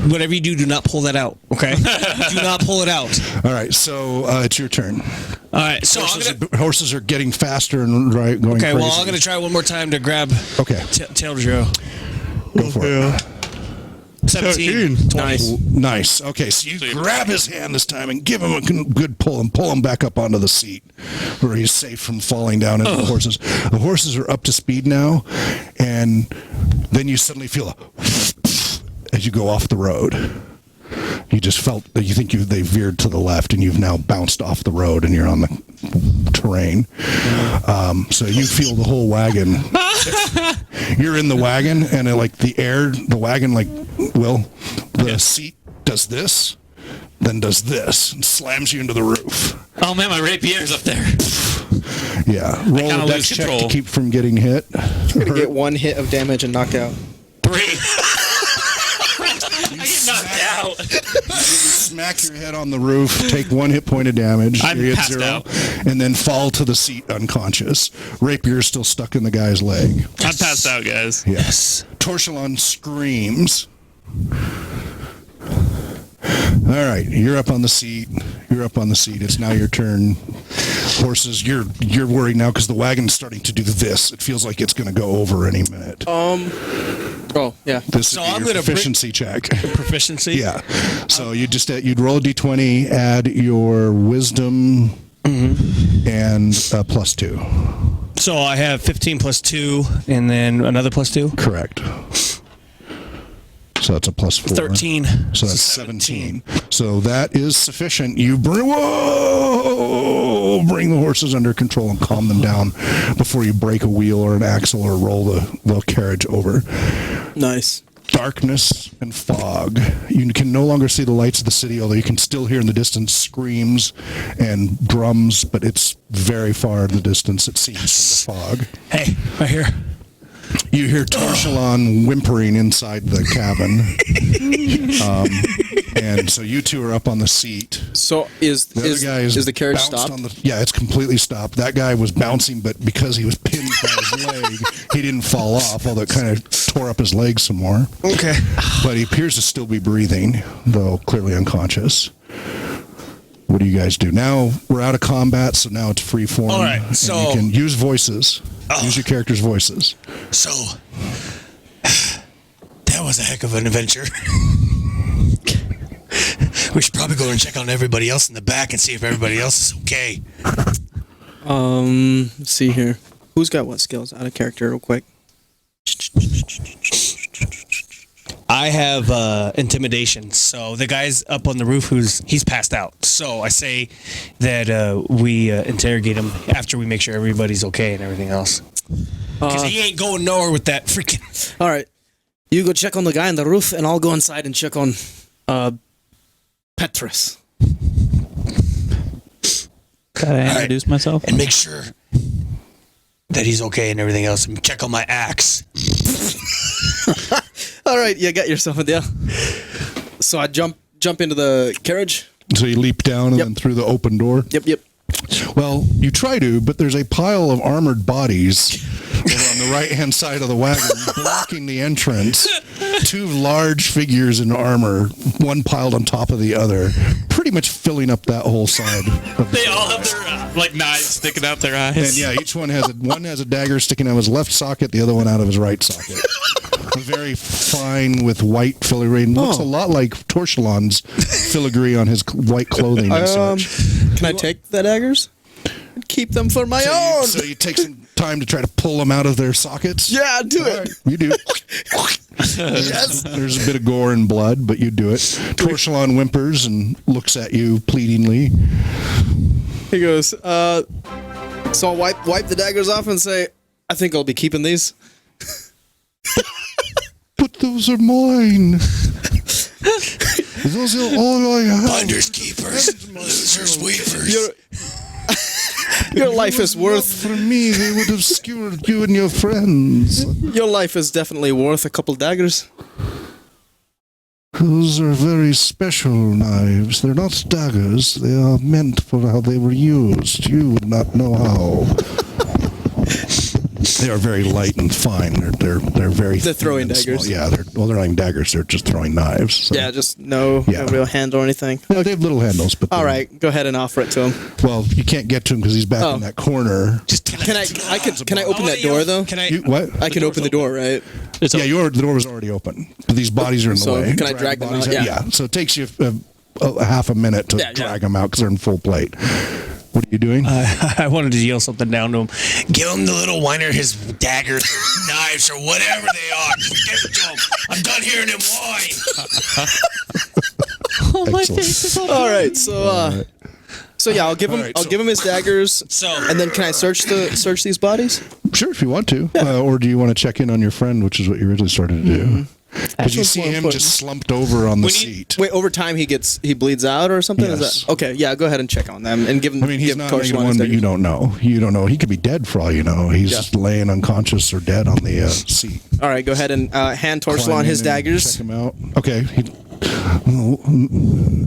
Whatever you do not pull that out, okay? Do not pull it out. All right, so it's your turn. All right, so Horses are getting faster and going okay, crazy. well, I'm going to try one more time to grab Okay, Tail Joe. go for it. 17. Nice. Nice. Okay, so you grab his hand this time and give him a good pull and pull him back up onto the seat where he's safe from falling down into the horses. The horses are up to speed now, and then you suddenly feel a as you go off the road. You just felt that you think they veered to the left, and you've now bounced off the road, and you're on the terrain. So you feel the whole wagon. You're in the wagon, and the wagon, the seat does this, then does this, and slams you into the roof. Oh man, my rapier's up there. Yeah, roll kinda a dex lose check control. to keep from getting hit. Gonna get one hit of damage and knock out. 3. I get knocked out. Smack your head on the roof, take 1 hit point of damage, I'm you get passed 0, out. and then fall to the seat unconscious. Rapier's still stuck in the guy's leg. I'm passed out, guys. Yes. Torchulon screams. All right, you're up on the seat. It's now your turn. Horses, you're worried now because the wagon's starting to do this. It feels like it's going to go over any minute. Oh, yeah. This So is I'm your gonna proficiency check. Proficiency? Yeah. So you'd roll a d20, add your wisdom, and +2. So I have 15 plus 2, and then another plus 2? Correct. So that's a +4. 13. So that's 17. So that is sufficient. You bring the horses under control and calm them down before you break a wheel or an axle or roll the carriage over. Nice. darkness and fog. You can no longer see the lights of the city, although you can still hear in the distance screams and drums, but it's very far in the distance, it seems, from the fog. Hey, right here. You hear Torshalon whimpering inside the cabin. And so you two are up on the seat. So is the carriage bounced stopped? Yeah, it's completely stopped. That guy was bouncing, but because he was pinned by his leg, he didn't fall off, although it kind of tore up his leg some more. Okay. But he appears to still be breathing, though clearly unconscious. What do you guys do? Now we're out of combat, so now it's free form. All right, and so- you can use voices. Use your character's voices. So, that was a heck of an adventure. We should probably go and check on everybody else in the back and see if everybody else is okay. Let's see here. Who's got what skills? Out of character, real quick. I have intimidation. So the guy's up on the roof he's passed out. So I say that we interrogate him after we make sure everybody's okay and everything else. Because he ain't going nowhere with that freaking... All right. You go check on the guy on the roof, and I'll go inside and check on Petrus. Gotta introduce myself. And make sure that he's okay and everything else. And check on my axe. All right, you got yourself a deal. So I jump into the carriage. So you leap down and then through the open door? Yep. Well, you try to, but there's a pile of armored bodies over on the right-hand side of the wagon blocking the entrance. Two large figures in armor, one piled on top of the other, pretty much filling up that whole side. They all have their knives sticking out their eyes. And yeah, each one has a dagger sticking out of his left socket, the other one out of his right socket. Very fine with white filigree. Looks a lot like Torshalon's filigree on his white clothing and such. Can I take the daggers and keep them for my own? So you take some time to try to pull them out of their sockets? Yeah, do it. You do. Yes. There's a bit of gore and blood, but you do it. Torshalon whimpers and looks at you pleadingly. He goes, so I'll wipe the daggers off and say, I think I'll be keeping these. But those are mine. Those are all I have. Finders, keepers, losers, weavers. Your life is worth... For me, they would have skewered you and your friends. Your life is definitely worth a couple daggers. Those are very special knives. They're not daggers. They are meant for how they were used. You would not know how. They are very light and fine. They're very. They're throwing daggers. Small. Yeah, they're not even daggers. They're just throwing knives. So. Yeah, just no real handle or anything. No, they have little handles, but all right, go ahead and offer it to him. Well, you can't get to him because he's back in that corner. Can I open that door though? What? I can open the door, right? The door was already open. But these bodies are in the way. Can I drag them out? Yeah. So it takes you a half a minute to drag them out because they're in full plate. What are you doing? I wanted to yell something down to him. Give him the little whiner his daggers, or knives, or whatever they are. Just give it to him. I'm done hearing him whine. Oh, my face is all right. So yeah, I'll give him his daggers. And then can I search these bodies? Sure, if you want to. Or do you want to check in on your friend, which is what you originally started to do? Because you see him just slumped over on the seat. Wait, over time he bleeds out or something? Yes. Is that, okay, yeah, go ahead and check on them and give him. I mean, he's not -1, but you don't know. You don't know. He could be dead for all you know. He's just laying unconscious or dead on the seat. All right, go ahead and hand Torshalon his daggers. Check him out. Okay.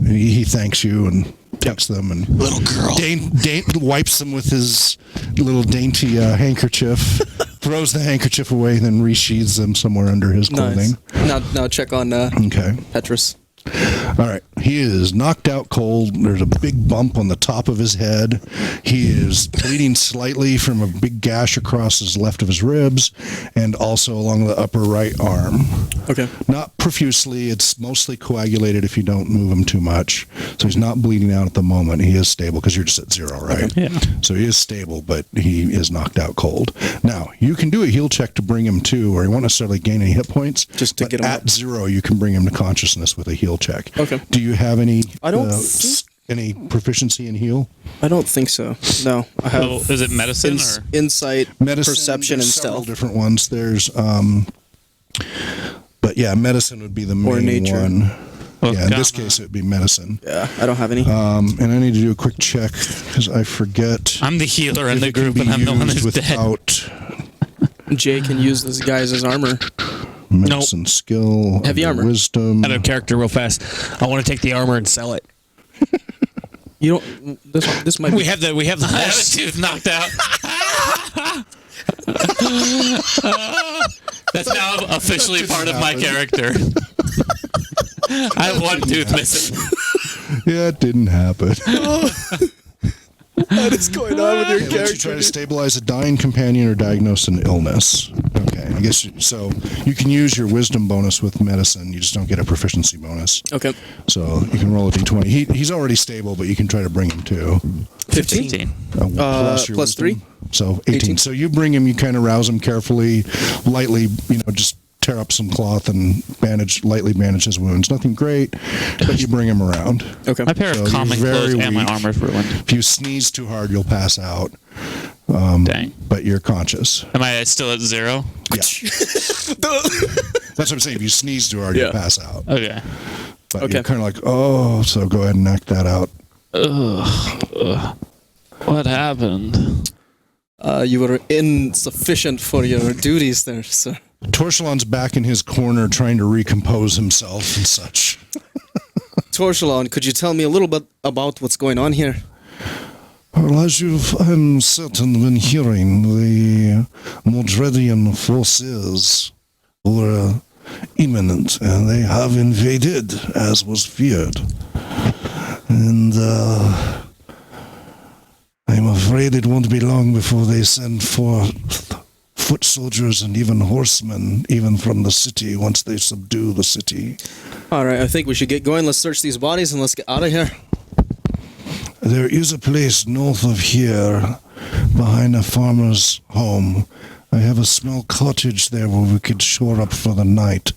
He thanks you and takes them and little girl wipes them with his little dainty handkerchief, throws the handkerchief away, and then resheathes them somewhere under his clothing. Nice. Now check on Petrus. All right. He is knocked out cold. There's a big bump on the top of his head. He is bleeding slightly from a big gash across his left of his ribs and also along the upper right arm. Okay. Not profusely. It's mostly coagulated if you don't move him too much. So he's not bleeding out at the moment. He is stable because you're just at 0, right? Okay. Yeah. So he is stable, but he is knocked out cold. Now, you can do a heal check to bring him to, or you won't necessarily gain any hit points. Just to get him at up. 0, you can bring him to consciousness with a heal check. Okay. Do you have any? I don't any proficiency in heal? I don't think so. No, I have. So is it medicine or insight, medicine, perception, and several stealth? Different ones. There's, but Yeah, medicine would be the main Or nature. one. Well, Yeah, in this gamma. case, it would be medicine. Yeah, I don't have any. And I need to do a quick check because I forget. I'm the healer in if the it can group, be and I'm the one used who's dead. without Jay can use this guy as his armor. medicine skill, Heavy under armor. wisdom. Out of character, real fast. I want to take the armor and sell it. You don't. This might be. We have the I have a horse. tooth knocked out. That's now officially part of my character. I have one tooth missing. Yeah, it didn't happen. What is going on with your Okay, once you try to stabilize a dying companion or diagnose an illness. Okay, I guess so. You can use your wisdom bonus with medicine. You just don't get a proficiency bonus. Okay. So you can roll a d20. He's already stable, but you can try to bring him to 15. plus your plus wisdom. 3. So 18. 18. So you bring him. You kind of rouse him carefully, lightly. Just tear up some cloth and lightly bandage his wounds. Nothing great, but you bring him around. Okay. My pair So of you're common very clothes and my weak. armor's ruined. If you sneeze too hard, you'll pass out. Dang. But you're conscious. Am I still at 0? Yeah. That's what I'm saying. If you sneeze too hard, Yeah. you'll pass out. Okay. But Okay. you're kind of like, oh, so go ahead and knock that out. What happened? You were insufficient for your duties there, sir. Torchelon's back in his corner trying to recompose himself and such. Torchelon, could you tell me a little bit about what's going on here? Well, as I'm certain been hearing, the Modredian forces were imminent, and they have invaded, as was feared. And I'm afraid it won't be long before they send forth foot soldiers and even horsemen, even from the city, once they subdue the city. All right, I think we should get going. Let's search these bodies and let's get out of here. There is a place north of here, behind a farmer's home. I have a small cottage there where we could shore up for the night.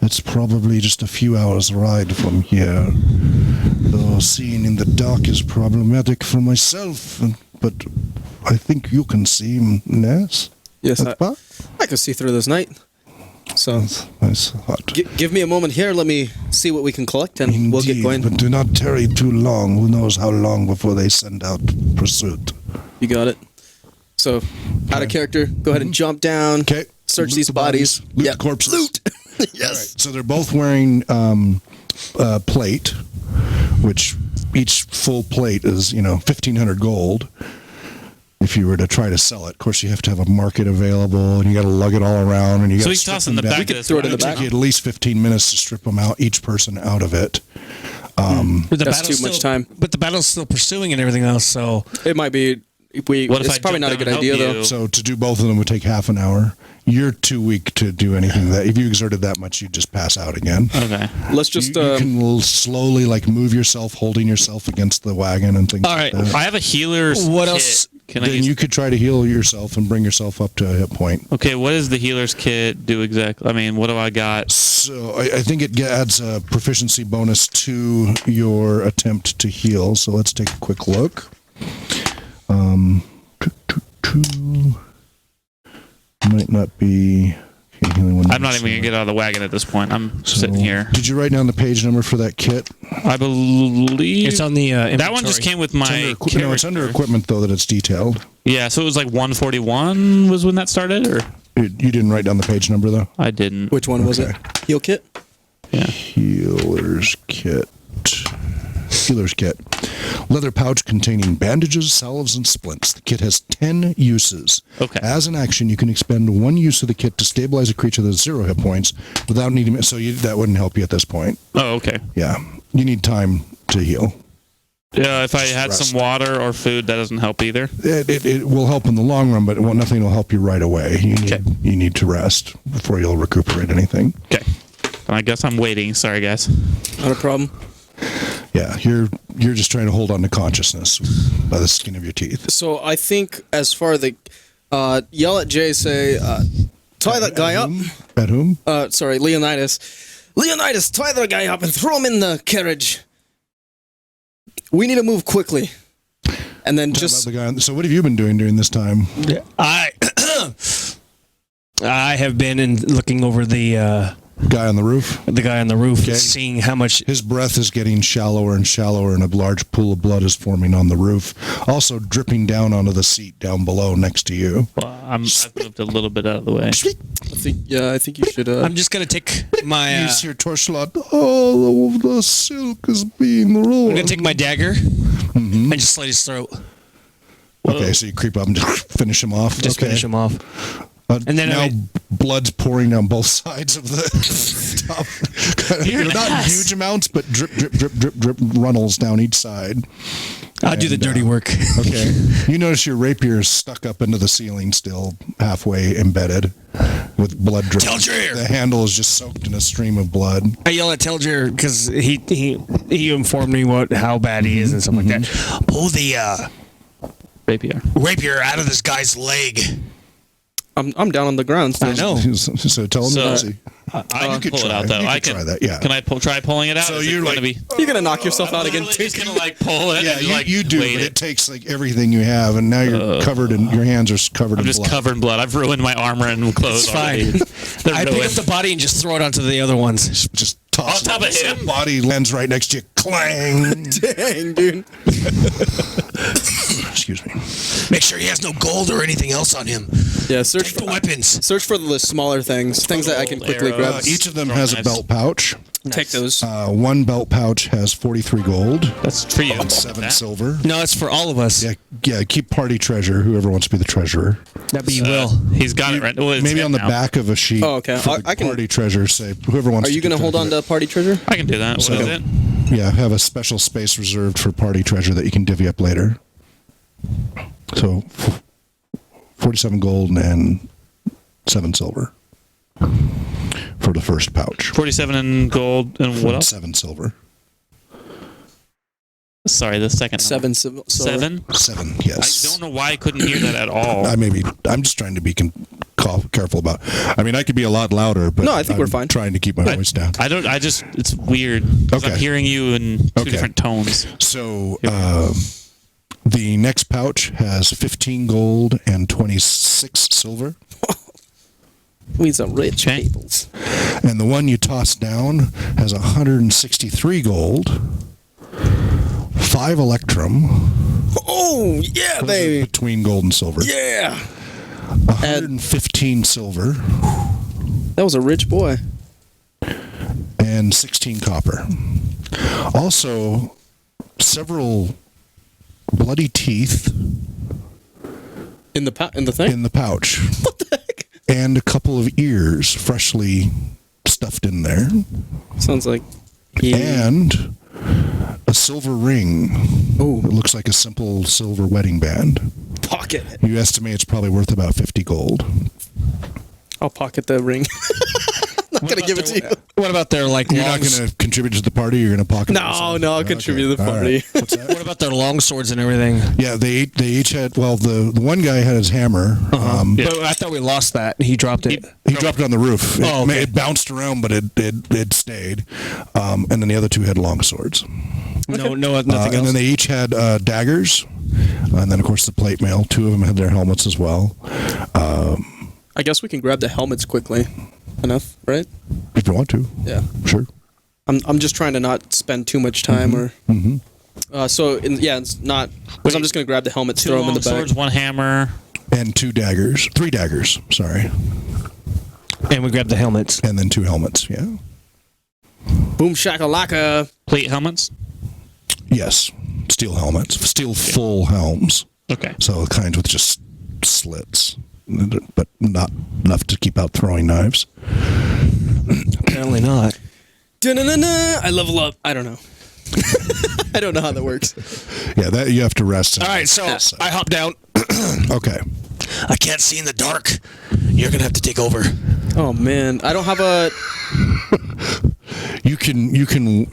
It's probably just a few hours' ride from here. Though seeing in the dark is problematic for myself, but I think you can see, yes? Yes, What? I can see through this night. So, Nice thought. give me a moment here. Let me see what we can collect, and we'll get going. But do not tarry too long. Who knows how long before they send out pursuit. You got it. So, out of character, go ahead and jump down. Okay. Search Loot these the bodies. Loot Yeah. the corpses. Loot. All right, so they're both wearing plate, which each full plate is 1,500 gold. If you were to try to sell it, of course you have to have a market available, and you got to lug it all around, and you got So to we strip toss in them the down. back of this. throw it in It'll the take back. you at least 15 minutes to strip them out, each person out of it. But the That's battle's too much still- time. But the battle's still pursuing and everything else. So It might be. What if it's I probably jump not a down good and idea, help though. you? So to do both of them would take half an hour. You're too weak to do anything. That if you exerted that much, you'd just pass out again. Okay. Let's just. you can slowly move yourself, holding yourself against the wagon and things All right. like that. I have a healer's What kit. else? Can I Then use? you could try to heal yourself and bring yourself up to a hit point. Okay, what does the healer's kit do exactly? I mean, what do I got? So I think it adds a proficiency bonus to your attempt to heal. So let's take a quick look. Might not be. Okay, healing one I'm not even gonna get out of the wagon at this point. I'm sitting here. Did you write down the page number for that kit? I believe it's on the inventory. that one just came with my. No, it's under character. equipment though that it's detailed. Yeah, so it was like 141 was when that started, or You didn't write down the page number though. I didn't. Which one was it? Heal kit? Yeah. Healer's kit. Healer's kit. Leather pouch containing bandages, salves, and splints. The kit has 10 uses. Okay. As an action, you can expend one use of the kit to stabilize a creature that has 0 hit points without needing. So that wouldn't help you at this point. Oh, okay. Yeah, you need time to heal. Yeah, if I had rest. some water or food, that doesn't help either. It will help in the long run, but nothing will help you right away. You need to rest before you'll recuperate anything. Okay. I guess I'm waiting. Sorry, guys. Not a problem. Yeah, you're just trying to hold on to consciousness by the skin of your teeth. So I think as far as the yell at Jay, say, tie that guy up. At whom? Sorry, Leonidas. Leonidas, tie that guy up and throw him in the carriage. We need to move quickly. And then just About the guy. So what have you been doing during this time? I have been looking over the Guy on the roof. The guy on the roof Okay. is seeing how much. His breath is getting shallower and shallower, and a large pool of blood is forming on the roof, also dripping down onto the seat down below next to you. Well, I've moved a little bit out of the way. I think you should. I'm just gonna take my. You see Torchlight. Oh, the silk is being rolled. I'm gonna take my dagger and just slit his throat. Okay, so you creep up and just finish him off. Just okay. finish him off. And then now blood's pouring down both sides of the top. You're Not ass. huge amounts, but drip, drip, drip, drip, drip runnels down each side. I'll do the dirty work. Okay. You notice your rapier is stuck up into the ceiling still, halfway embedded, with blood dripping. Telger! The handle is just soaked in a stream of blood. I yell at Telger because he informed me how bad he is and stuff like that. Pull the Rapier. rapier out of this guy's leg. I'm down on the ground. Still. I know. So tell him So, to see. I can could pull it try. out though. You I could can try that, yeah. Can I try pulling it out? So Is it you're gonna like- be You're gonna knock yourself out again. literally just gonna like pull it. Yeah, and, like, you do, wait but it takes like everything you have, and now you're covered in, your hands are covered I'm in just blood. covered in blood. I've ruined my armor and clothes It's fine. already. They're I pick up ruined. the body and just throw it onto the other ones. Just toss On top it. of So him? Body lands right next to you. Clang. Dang, dude. Excuse me. Make sure he has no gold or anything else on him. Yeah, search Take the for weapons. search for the smaller things that I can quickly Arrows. grab. Each of them Throwing has a knives. belt pouch. Take those. One belt pouch has 43 gold That's for you. and 7 That? silver. No, it's for all of us. Yeah, keep party treasure, whoever wants to be the treasurer. That'd be Will. He's got it right. Well, it's Maybe him on the now. back of a sheet. Oh, okay. For the I can- party treasure, say whoever wants Are to you gonna keep hold track on of to party treasure? I can do that. What So- is it? Yeah, have a special space reserved for party treasure that you can divvy up later. So, 47 gold and 7 silver for the first pouch. 47 in gold and what else? 7 silver. Sorry, the second number. 7 silver. 7. 7, I yes. don't know why I couldn't hear that at all. I'm just trying to be careful about. I mean, I could be a lot louder, but No, I think I'm we're fine. Trying to keep my voice down. It's weird. 'Cause I'm Okay. hearing you in two Okay. different tones. So, the next pouch has 15 gold and 26 silver. We some rich Okay. peoples. And the one you toss down has 163 gold, 5 electrum, Oh yeah, those are baby. between gold and silver, Yeah. 115 silver, That was a rich boy. and 16 copper. Also, several bloody teeth In the thing. in the pouch. What the heck? And a couple of ears freshly stuffed in there. Sounds like. And a silver ring. Oh. It looks like a simple silver wedding band. Pocket it. You estimate it's probably worth about 50 gold. I'll pocket the ring. Not gonna give it to you. What about their You're not going to contribute to the party. You're going to pocket. it No, yourself? no, I'll Okay. contribute to the All party. right. What's that? What about their long swords and everything? Yeah, they each had. Well, the one guy had his hammer. Yeah. But I thought we lost that. He dropped it. He dropped it on the roof. It, Oh, okay. it bounced around, but it stayed. And then the other two had long swords. No, nothing And else. then they each had daggers. And then, of course, the plate mail. 2 of them had their helmets as well. I guess we can grab the helmets quickly. Enough, right? If you want to, Yeah. sure. I'm just trying to not spend too much time or. So it's not because I'm just gonna grab the helmets, 2 throw them in long the bag. swords, 1 hammer. And 3 daggers. Sorry, And we grabbed the helmets. and then 2 helmets. Yeah. Boom shakalaka. Plate helmets. Yes, steel helmets, steel full helms. Okay. So kinds with just slits, but not enough to keep out throwing knives. Apparently not. Da-na-na-na. I level up. I don't know. I don't know how that works. Yeah, that you have to rest. All right, so I hop down. Okay. I can't see in the dark. You're gonna have to take over. Oh man, I don't have a. You can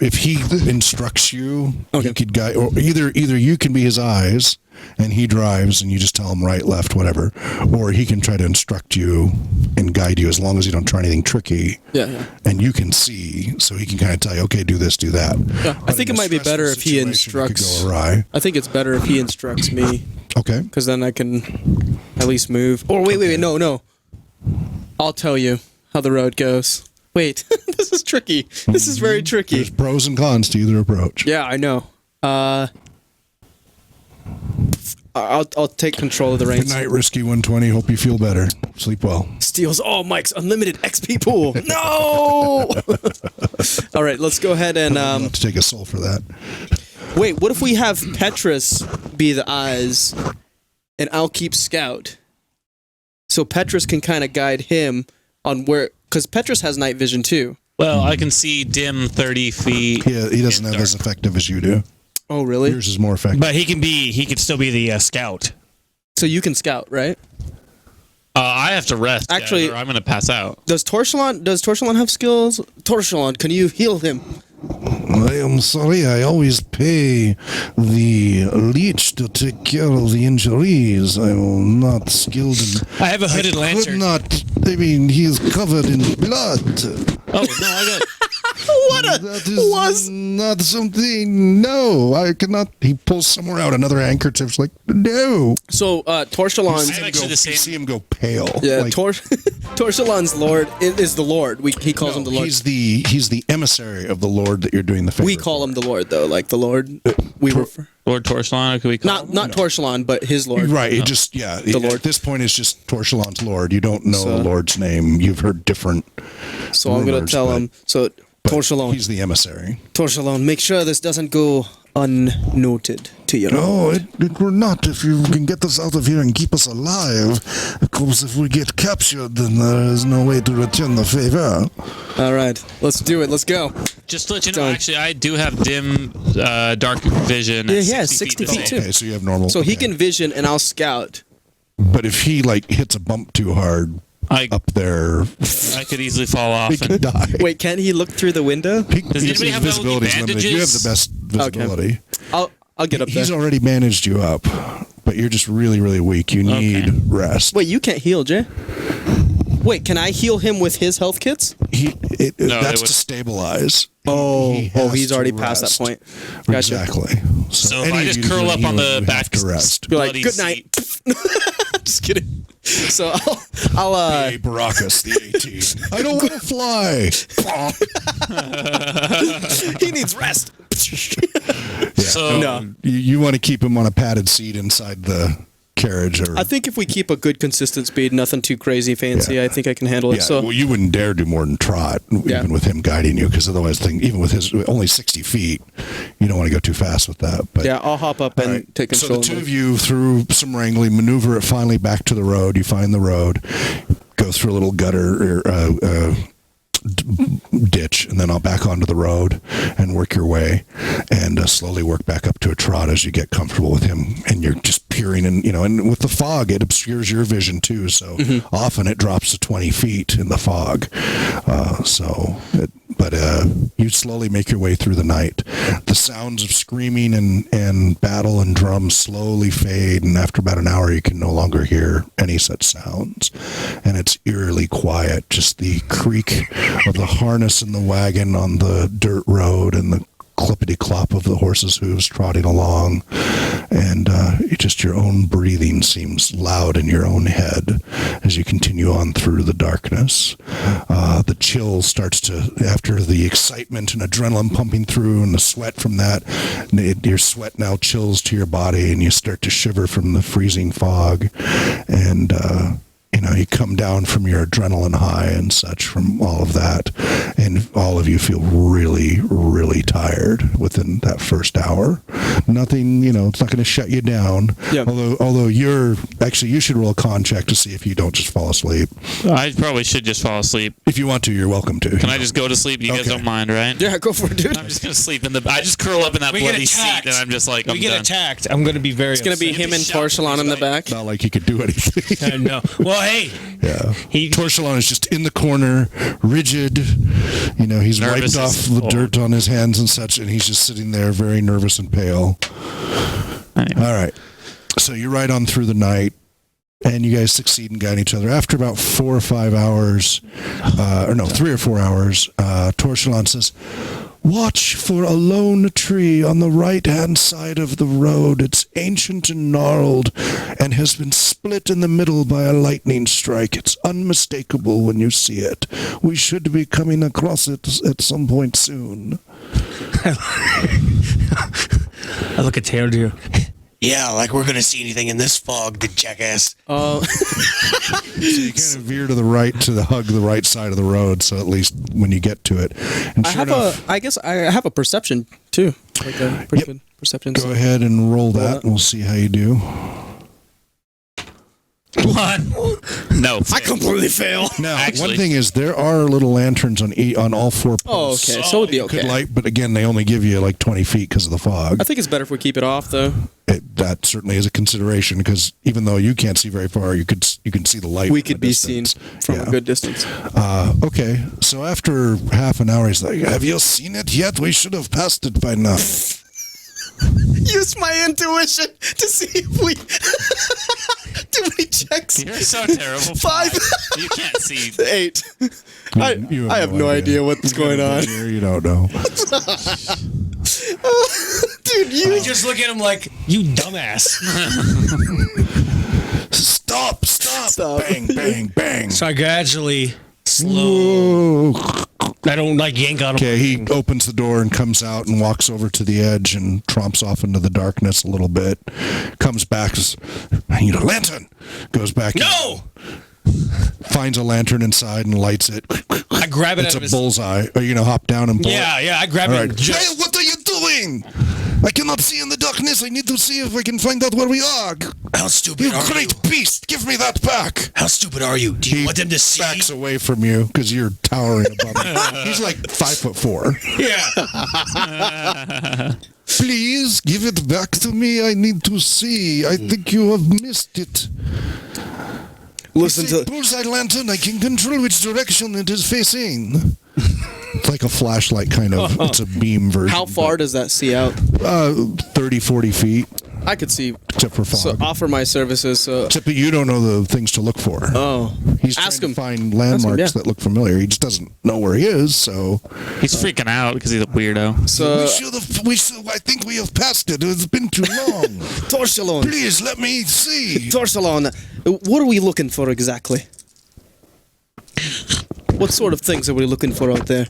if he instructs you, Okay. you could guide, or either you can be his eyes and he drives and you just tell him right, left, whatever, or he can try to instruct you and guide you as long as you don't try anything tricky. Yeah. And you can see, so he can kind of tell you, okay, do this, do that. Yeah, I But think in it a might be stressful better if he situation, it instructs. could go awry. I think it's better if he instructs me Okay. because then I can at least move. Or wait, no. I'll tell you how the road goes. Wait, this is tricky. This is very tricky. There's pros and cons to either approach. Yeah, I know. I'll take control of the Good reins. night, Risky 120. Hope you feel better. Sleep well. Steals all Mike's unlimited XP pool. No! All right, let's go ahead and... I'll have to take a soul for that. Wait, what if we have Petrus be the eyes, and I'll keep Scout? So Petrus can kind of guide him on where... Because Petrus has night vision, too. Well, I can see dim 30 feet. Yeah, he doesn't have as effective as you do. Oh, really? Yours is more effective. But he could still be the scout. So you can Scout, right? I have to rest. Actually- or I'm going to pass out. Does Torchelon have skills? Torchelon, can you heal him? I am sorry, I always pay the leech to take care of the injuries. I'm not skilled in... I have a hooded Could lantern. not... I mean, he's covered in blood. Oh, no, I got... That is not something... No, I cannot... He pulls somewhere out another handkerchief. Like, no. So Torchelon's... I'm actually the same. You see him go pale. Yeah, Like, Torchelon's lord is the Lord. He calls him the Lord. he's the emissary of the Lord that you're doing the favor. We call him the Lord, though. Like the Lord, we refer. Lord Torchelon, or could we call him? Not Torchelon, but his Lord. Right, it just, yeah. The Lord. At this point, it's just Torchelon's Lord. You don't know So- the Lord's name. You've heard different So I'm gonna rumors, tell but- him. So but Torchelon, He's the emissary. Torchelon, make sure this doesn't go unnoted to your No, it will not if you can get us out of here and keep us alive. Of course, if we get captured, then there is no way to return the favor. All right, let's do it. Let's go. Just to let you know, Done. actually, I do have dim dark vision. Yeah, at he has 60 60 feet. feet, too. Okay, so you have normal. So he okay. can vision, and I'll Scout. But if he like hits a bump too hard up there, I could easily fall off. he could die. Wait, can he look through the window? Does anybody have visibility is limited. You have bandages? the best visibility. I'll get up there. He's already managed you up, but you're just really, really weak. You need Okay. rest. Wait, you can't heal, Jay. Wait, can I heal him with his health kits? No, That's they would- to stabilize. Oh, he's to already past that rest. point. Gotcha. Exactly. So if any I of just you curl doing up on healing, the you back, have to rest. Be like, bloody good night. Just kidding. So I'll Hey, Baracus, the 18. I don't want to fly. he needs rest. So No. You want to keep him on a padded seat inside the carriage, or I think if we keep a good consistent speed, nothing too crazy fancy, Yeah. I think I can handle it. yeah. So Well, you wouldn't dare do more than trot, Yeah. even with him guiding you, because otherwise, even with his only 60 feet, you don't want to go too fast with that. But yeah, I'll hop up and all right. take So control. the two of you, through some wrangling, maneuver it finally back to the road. You find the road, go through a little gutter or ditch, and then I'll back onto the road and work your way, and slowly work back up to a trot as you get comfortable with him. And you're just peering, and and with the fog, it obscures your vision too. So often it drops to 20 feet in the fog. But you slowly make your way through the night. The sounds of screaming and battle and drums slowly fade, and after about an hour, you can no longer hear any such sounds. And it's eerily quiet, just the creak of the harness in the wagon on the dirt road and the clippity-clop of the horses' hooves trotting along, and just your own breathing seems loud in your own head as you continue on through the darkness. The chill starts to, after the excitement and adrenaline pumping through and the sweat from that, your sweat now chills to your body, and you start to shiver from the freezing fog, and you come down from your adrenaline high and such from all of that, and all of you feel really, really tired within that first hour. Nothing, it's not going to shut you down. Yeah. Although you should roll a con check to see if you don't just fall asleep. I probably should just fall asleep. If you want to, you're welcome to. Can I just go to sleep? You guys Okay. don't mind, right? yeah, go for it, dude. I'm just gonna sleep I just curl up in that We get bloody seat, attacked. and I'm just like, we I'm get done. attacked. I'm going to be very. It's gonna be him and Torchelon in the back. Not like he could do anything. No. Well, hey. Yeah. He- Torchelon is just in the corner, rigid. He's Nervous wiped off as the fuck. dirt on his hands and such, and he's just sitting there very nervous and pale. Anyway. All right. So you ride on through the night, and you guys succeed in guiding each other. After about 4 or 5 hours, 3 or 4 hours, Torchelon says, Watch for a lone tree on the right-hand side of the road. It's ancient and gnarled and has been split in the middle by a lightning strike. It's unmistakable when you see it. We should be coming across it at some point soon. I look at Taylor, dude. Yeah, like we're gonna see anything in this fog, the jackass. So you kind of veer to the right to hug the right side of the road, so at least when you get to it. And I guess I have a perception too, like a pretty good perception. Go ahead and roll that, and we'll see how you do. 1. No. I completely fail. Now, Actually- one thing is there are little lanterns on all 4 Oh, posts. okay. So it would be You could okay. light, but again, they only give you like 20 feet because of the fog. I think it's better if we keep it off, though. That certainly is a consideration because even though you can't see very far, you can see the light. We from a could be seen distance. from Yeah. a good distance. Okay, so after half an hour, he's like, "Have you seen it yet? We should have passed it by now." Use my intuition to see if we do any checks. You're so terrible. 5. You can't see. 8. I have no idea what's going on. You don't know. Dude, you I just look at him like, you dumbass. Stop! Stop. Bang! Bang! Bang! So I gradually slow. Whoa. I don't like yank on him. Okay, he opens the door and comes out and walks over to the edge and tromps off into the darkness a little bit. Comes back, says, "I need a lantern." Goes back. No! Finds a lantern inside and lights it. I grab it It's out a of his... bullseye. Are you gonna hop down and pull it? Yeah, I grab All it right. and just... Hey, what are you doing? I cannot see in the darkness. I need to see if I can find out where we are. How stupid You are great you? beast! Give me that back. How stupid are you? Do you want them to see? Backs away from you because you're towering above him. He's like 5'4". Yeah. Please give it back to me. I need to see. I think you have missed it. listen It's a to. bullseye lantern. I can control which direction it is facing. It's like a flashlight kind of. It's a beam version. How far does that see out? 30, 40 feet, I could see. except for fog. So offer my services. So Except that you don't know the things to look for. oh, He's ask trying him. to find landmarks yeah. that look familiar. He just doesn't know where he is, so... He's freaking out because he's a weirdo. So I think we have passed it. It's been too long. Torsalon. Please, let me see. Torsalon. What are we looking for exactly? What sort of things are we looking for out there?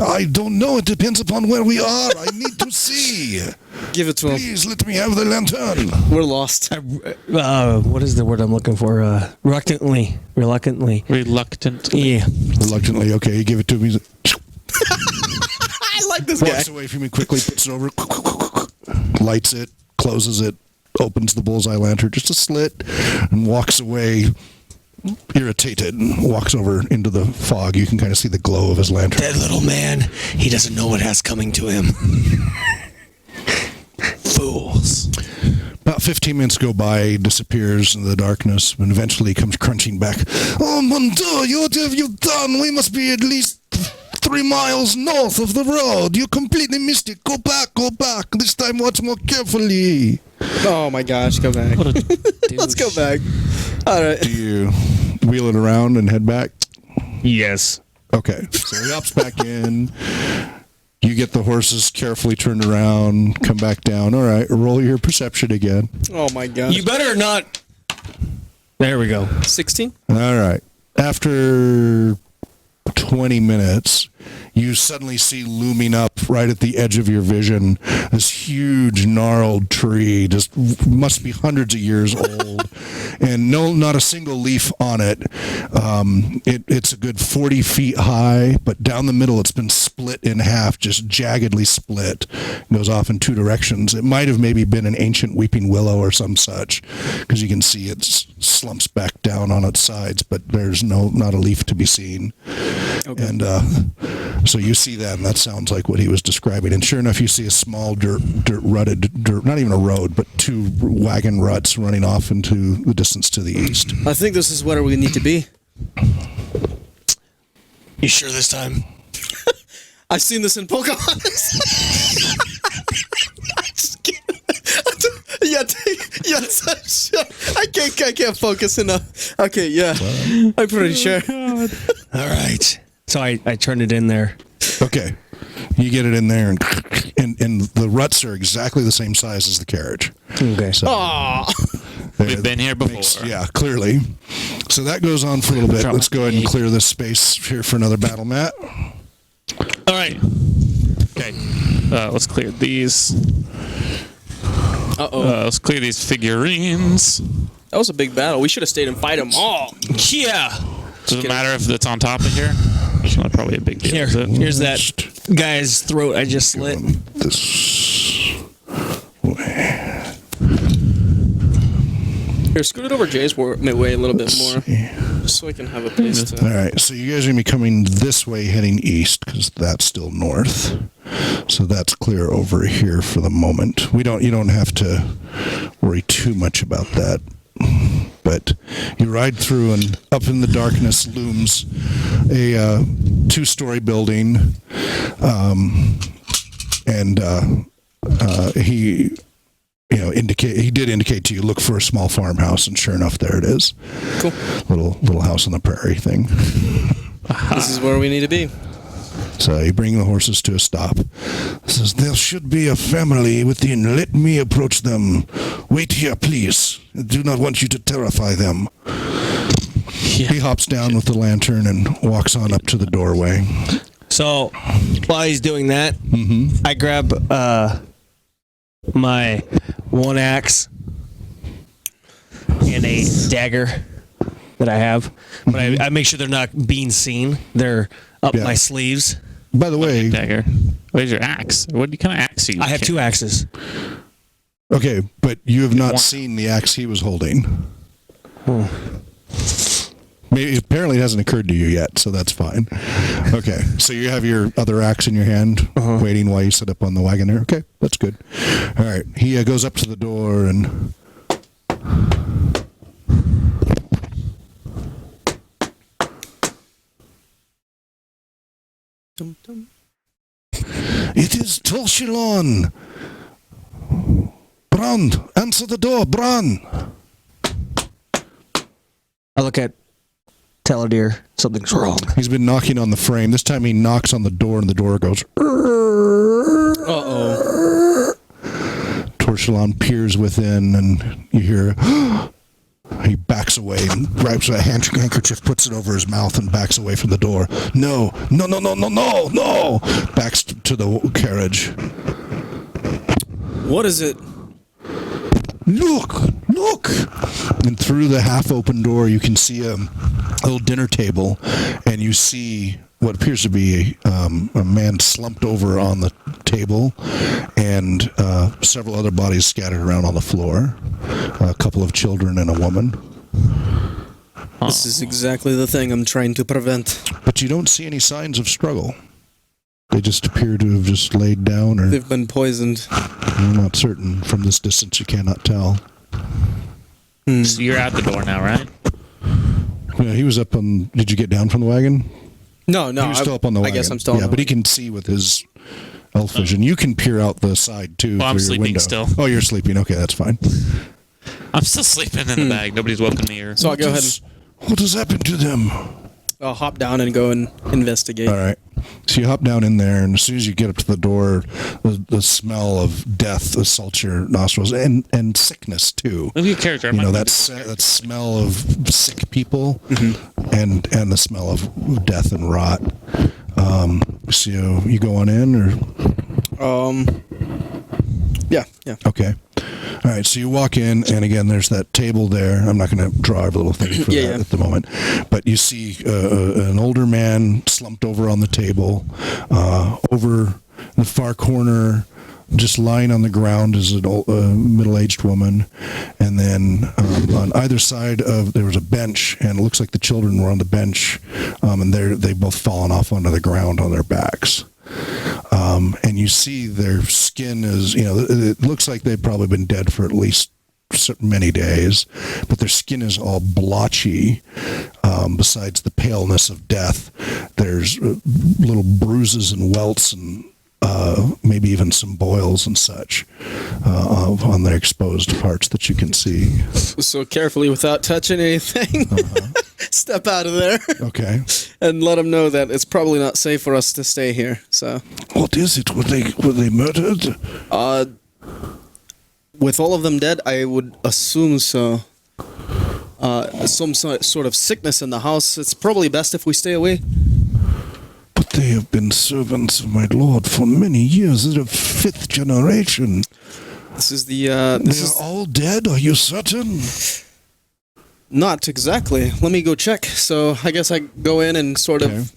I don't know. It depends upon where we are. I need to see. Give it to him. Please, let me have the lantern. We're lost. What is the word I'm looking for? Reluctantly. Reluctant. Yeah. Reluctantly, okay, you give it to me. I like this guy. Walks away from me quickly, puts it over, lights it, closes it, opens the bullseye lantern, just a slit, and walks away irritated and walks over into the fog. You can kind of see the glow of his lantern. That little man, he doesn't know what has coming to him. Fools. About 15 minutes go by, he disappears in the darkness, and eventually comes crunching back. Oh, mon Dieu, what have you done? We must be at least 3 miles north of the road. You completely missed it. Go back, go back. This time watch more carefully. Oh my gosh, go back. What a Let's go back. All right. Do you wheel it around and head back? Yes. Okay, so he hops back in. You get the horses carefully turned around, come back down. All right, roll your perception again. Oh my gosh. You better not... There we go. 16? All right. After 20 minutes, you suddenly see looming up right at the edge of your vision this huge gnarled tree, just must be hundreds of years old, and not a single leaf on it. It's a good 40 feet high, but down the middle it's been split in half, just jaggedly split. It goes off in 2 directions. It might have maybe been an ancient weeping willow or some such, because you can see it slumps back down on its sides, but there's not a leaf to be seen. Okay. And so you see that, and that sounds like what he was describing. And sure enough, you see a small rutted dirt, not even a road, but 2 wagon ruts running off into the distance to the east. I think this is where we need to be. You sure this time? I've seen this in Pocahontas. I just can't. I can't focus enough. Okay, yeah. I'm pretty sure. All right. So I turned it in there. Okay. You get it in there, and the ruts are exactly the same size as the carriage. Okay. So We've been here before. yeah, clearly. So that goes on for a little bit. Drop Let's go ahead and the- clear this space here for another battle mat. All right. Okay. Let's clear these. Let's clear these figurines. That was a big battle. We should have stayed and fight them all. Yeah. Does it matter if it's on top of here? It's not probably a big deal. Here, Is it? here's that guy's throat I just slit. This way. Here, scoot it over Jay's way a little bit more, just so I can have a place All to. right, so you guys are going to be coming this way heading east because that's still north. So that's clear over here for the moment. You don't have to worry too much about that. But you ride through, and up in the darkness looms a 2-story building. He did indicate to you, look for a small farmhouse, and sure enough, there it is. Cool. Little house on the prairie thing. This is where we need to be. So you bring the horses to a stop. Says, there should be a family within. Let me approach them. Wait here, please. I do not want you to terrify them. Yeah. He hops down with the lantern and walks on up to the doorway. So while he's doing that, I grab my one axe and a dagger that I have, but I make sure they're not being seen. They're up Yeah. my sleeves. By the way, Dagger. Where's your axe? What kind of axe are you? I have 2 axes. okay, but you have not seen the axe he was holding. Maybe, apparently it hasn't occurred to you yet, so that's fine. Okay, so you have your other axe in your hand, waiting while you sit up on the wagon there. Okay, that's good. All right, he goes up to the door and... It is Tolshilon. Bran, answer the door, Bran. I look at Taladir. Something's wrong. He's been knocking on the frame. This time he knocks on the door, and the door goes. Uh-oh. Torshilon peers within, and you hear. He backs away and grabs a handkerchief, puts it over his mouth, and backs away from the door. No. Backs to the carriage. What is it? Look! And through the half-open door, you can see a little dinner table, and you see what appears to be a man slumped over on the table, and several other bodies scattered around on the floor. A couple of children and a woman. This is exactly the thing I'm trying to prevent. But you don't see any signs of struggle. They just appear to have just laid down, or They've been poisoned. I'm not certain. From this distance, you cannot tell. So you're out the door now, right? Yeah, he was up on... Did you get down from the wagon? No. He was still up on the wagon. I guess I'm still on Yeah, the but he can see with his elf vision. You can peer out the side, too, Well, I'm through your sleeping window. still. Oh, you're sleeping. Okay, that's fine. I'm still sleeping in the bag. Nobody's woken me or. So I'll go ahead What has happened to them? and I'll hop down and go and investigate. All right. So you hop down in there, and as soon as you get up to the door, the smell of death assaults your nostrils, and sickness, too. Look at your character. You know, that smell of sick people, and the smell of death and rot. So you go on in, or? Yeah. Okay. All right, so you walk in, and again, there's that table there. I'm not going to draw a little thing for that at the moment. But you see an older man slumped over on the table. Over in the far corner, just lying on the ground, is a middle-aged woman. And then on either side there was a bench, and it looks like the children were on the bench, and they've both fallen off onto the ground on their backs. And you see their skin is, it looks like they've probably been dead for at least many days, but their skin is all blotchy. Besides the paleness of death, there's little bruises and welts and maybe even some boils and such on the exposed parts that you can see. So carefully, without touching anything, step out of there. Okay. And let them know that it's probably not safe for us to stay here. So, What is it? Were they murdered? with all of them dead, I would assume so. Some sort of sickness in the house. It's probably best if we stay away. But they have been servants of my lord for many years. They're of 5th generation. This is the. They are all dead. Are you certain? Not exactly. Let me go check. So I guess I go in and sort of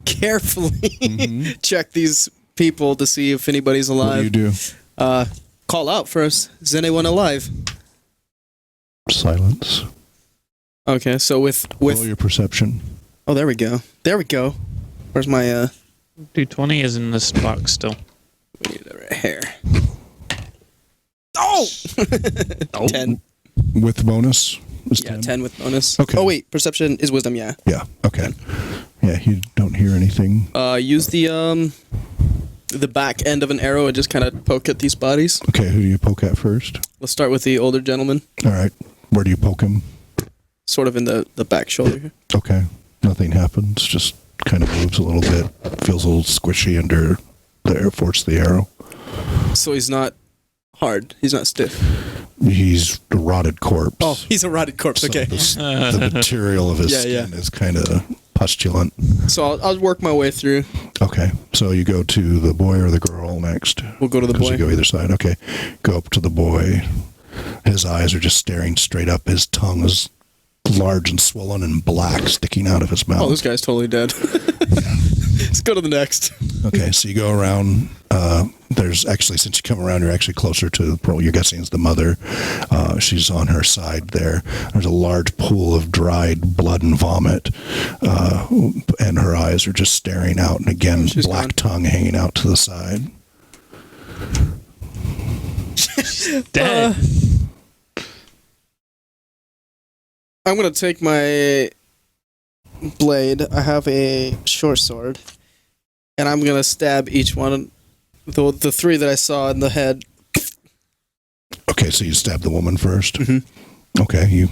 carefully check these people to see if anybody's alive. What do you do? Call out first. Is anyone alive? Silence. Okay, so with Roll your perception. oh, there we go. There we go. Where's my 220 is in this box still. we need it right here. Oh! 10. With bonus? Is Yeah, 10 with bonus. Okay. Oh wait, perception is wisdom, yeah. Yeah, okay. Yeah, you don't hear anything. Use the back end of an arrow and just kind of poke at these bodies. Okay, who do you poke at first? Let's start with the older gentleman, All right. Where do you poke him? sort of in the back shoulder here. Okay. Nothing happens. Just kind of moves a little bit. Feels a little squishy under the Air Force, the arrow. So he's not hard. He's not stiff. He's a rotted corpse. Oh, he's a rotted corpse. So Okay. the material of his Yeah, skin is kind of pustulant. So I'll work my way through. Okay. So you go to the boy or the girl next? We'll go to the 'Cause boy. You go either side. Okay. Go up to the boy. His eyes are just staring straight up. His tongue is large and swollen and black, sticking out of his mouth. Oh, this guy's totally dead. Let's go to the next. Okay, so you go around. There's actually, since you come around, you're actually closer to, probably you're guessing is the mother. She's on her side there. There's a large pool of dried blood and vomit, and her eyes are just staring out. And again, She's black gone. tongue hanging out to the side. Dead. I'm gonna take my blade. I have a short sword, and I'm gonna stab each one. The three that I saw in the head. Okay, so you stab the woman first. Mhm. Okay, you.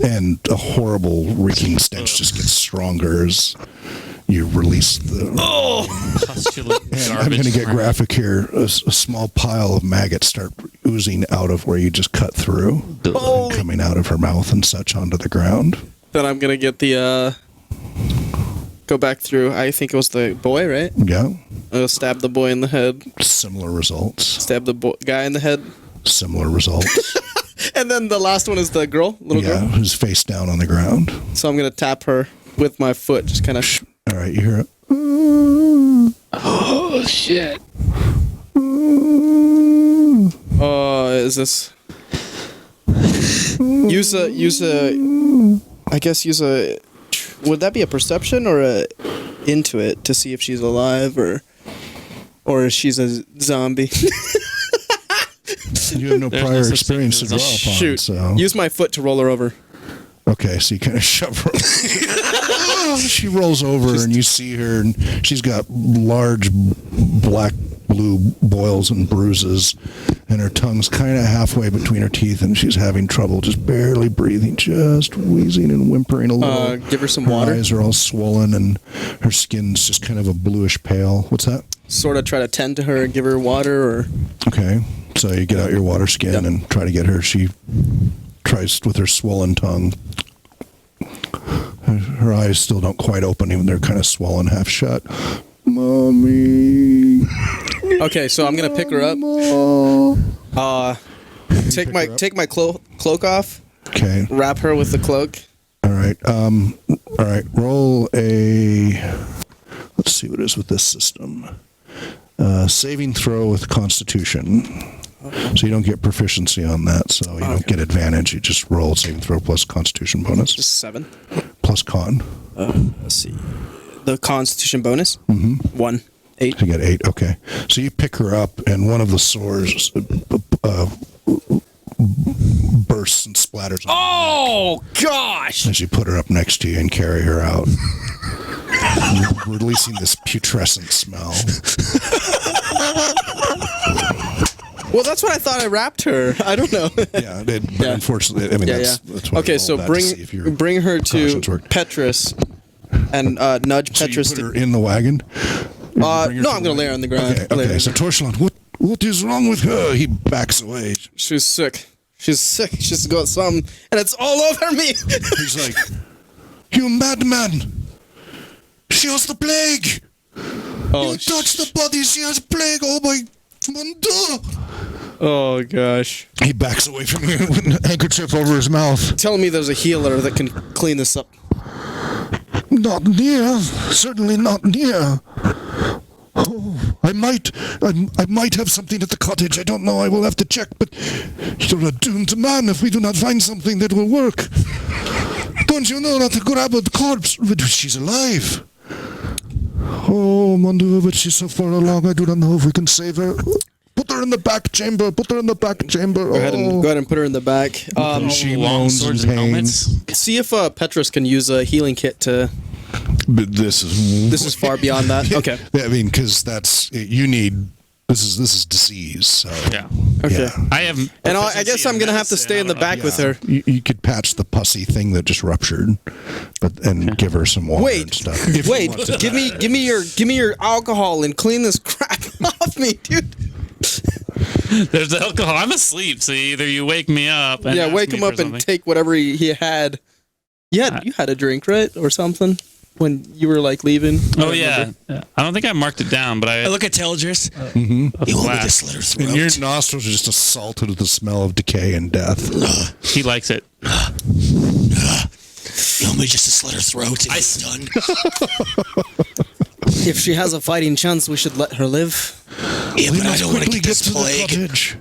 And a horrible reeking stench just gets stronger as you release the. Pustulant And I'm garbage going to get from- graphic here. A small pile of maggots start oozing out of where you just cut through, and coming out of her mouth and such onto the ground. Then I'm gonna get the go back through. I think it was the boy, right? Yeah, I'll stab the boy in the head. similar results. Stab the guy in the head. Similar results. And then the last one is the girl, little Yeah, girl. who's face down on the ground. So I'm gonna tap her with my foot, just kind of. All right, you hear it. Oh shit! Is this? Use a. I guess use a. Would that be a perception or a intuit to see if she's alive or if she's a zombie? You have no There's prior no such experience to thing draw as upon. Shoot. So Use my foot to roll her over. okay, so you kind of shove her. She rolls over, and you see her, and she's got large black blue boils and bruises, and her tongue's kind of halfway between her teeth, and she's having trouble just barely breathing, just wheezing and whimpering a little. Give her some her water. eyes are all swollen, and her skin's just kind of a bluish pale. What's that? Sort of try to tend to her and give her water or. Okay, so you get out your water skin Yep. and try to get her. She tries with her swollen tongue. Her eyes still don't quite open, even they're kind of swollen, half shut. Mommy. Okay, so I'm gonna pick her up. Take my cloak off. Okay. Wrap her with the cloak. All right. All right. Roll a. Let's see what it is with this system. Saving throw with Constitution. So you don't get proficiency on that, so you don't get advantage. You just roll saving throw plus Constitution bonus Just 7. plus con. Let's see. The Constitution bonus. 1. 8. You get 8. Okay. So you pick her up, and one of the sores bursts and splatters Oh gosh! as you put her up next to you and carry her out. releasing this putrescent smell. Well, that's what I thought I wrapped her. I don't know. Yeah, but unfortunately, I mean, that's what Okay, so bring her to cautions work. Petrus and nudge So you Petrus. put her in the wagon? No, I'm going to lay her on the ground. Okay. So Torchland, what is wrong with her? He backs away. She's sick. She's got something, and it's all over me. He's like, "You madman! She has the plague! Oh, you touch the body, she has plague! Oh my... Oh gosh. He backs away from me with a handkerchief over his mouth. Tell me there's a healer that can clean this up. Not near. Certainly not near. Oh, I might have something at the cottage. I don't know. I will have to check, but you're a doomed man if we do not find something that will work. Don't you know that to grab a corpse? She's alive. Oh, mon Dieu, but she's so far along. I do not know if we can save her. Put her in the back chamber. Go ahead and put her in the back. She long moans swords in and pain. helmets. See if Petrus can use a healing kit to. But this is far beyond that. Okay. I mean, because you need. This is disease. So. Yeah. Okay. Yeah. I have, And I guess I'm gonna have to stay in the back with her. You could patch the pussy thing that just ruptured, and give her some water and Wait, stuff. if you wait. want to. Give me your alcohol and clean this crap off me, dude. There's alcohol. I'm asleep, so either you wake me up. And ask Wake me him up for and something. take whatever he had. You had a drink, right, or something when you were like leaving. Oh yeah. I don't think I marked it down, but I look at Telgris. You want me to slit her throat? And your nostrils are just assaulted with the smell of decay and death. He likes it. You want me just to slit her throat? It's done. If she has a fighting chance, we should let her live. Yeah, We but I must don't want to quickly get this to the plague. cottage.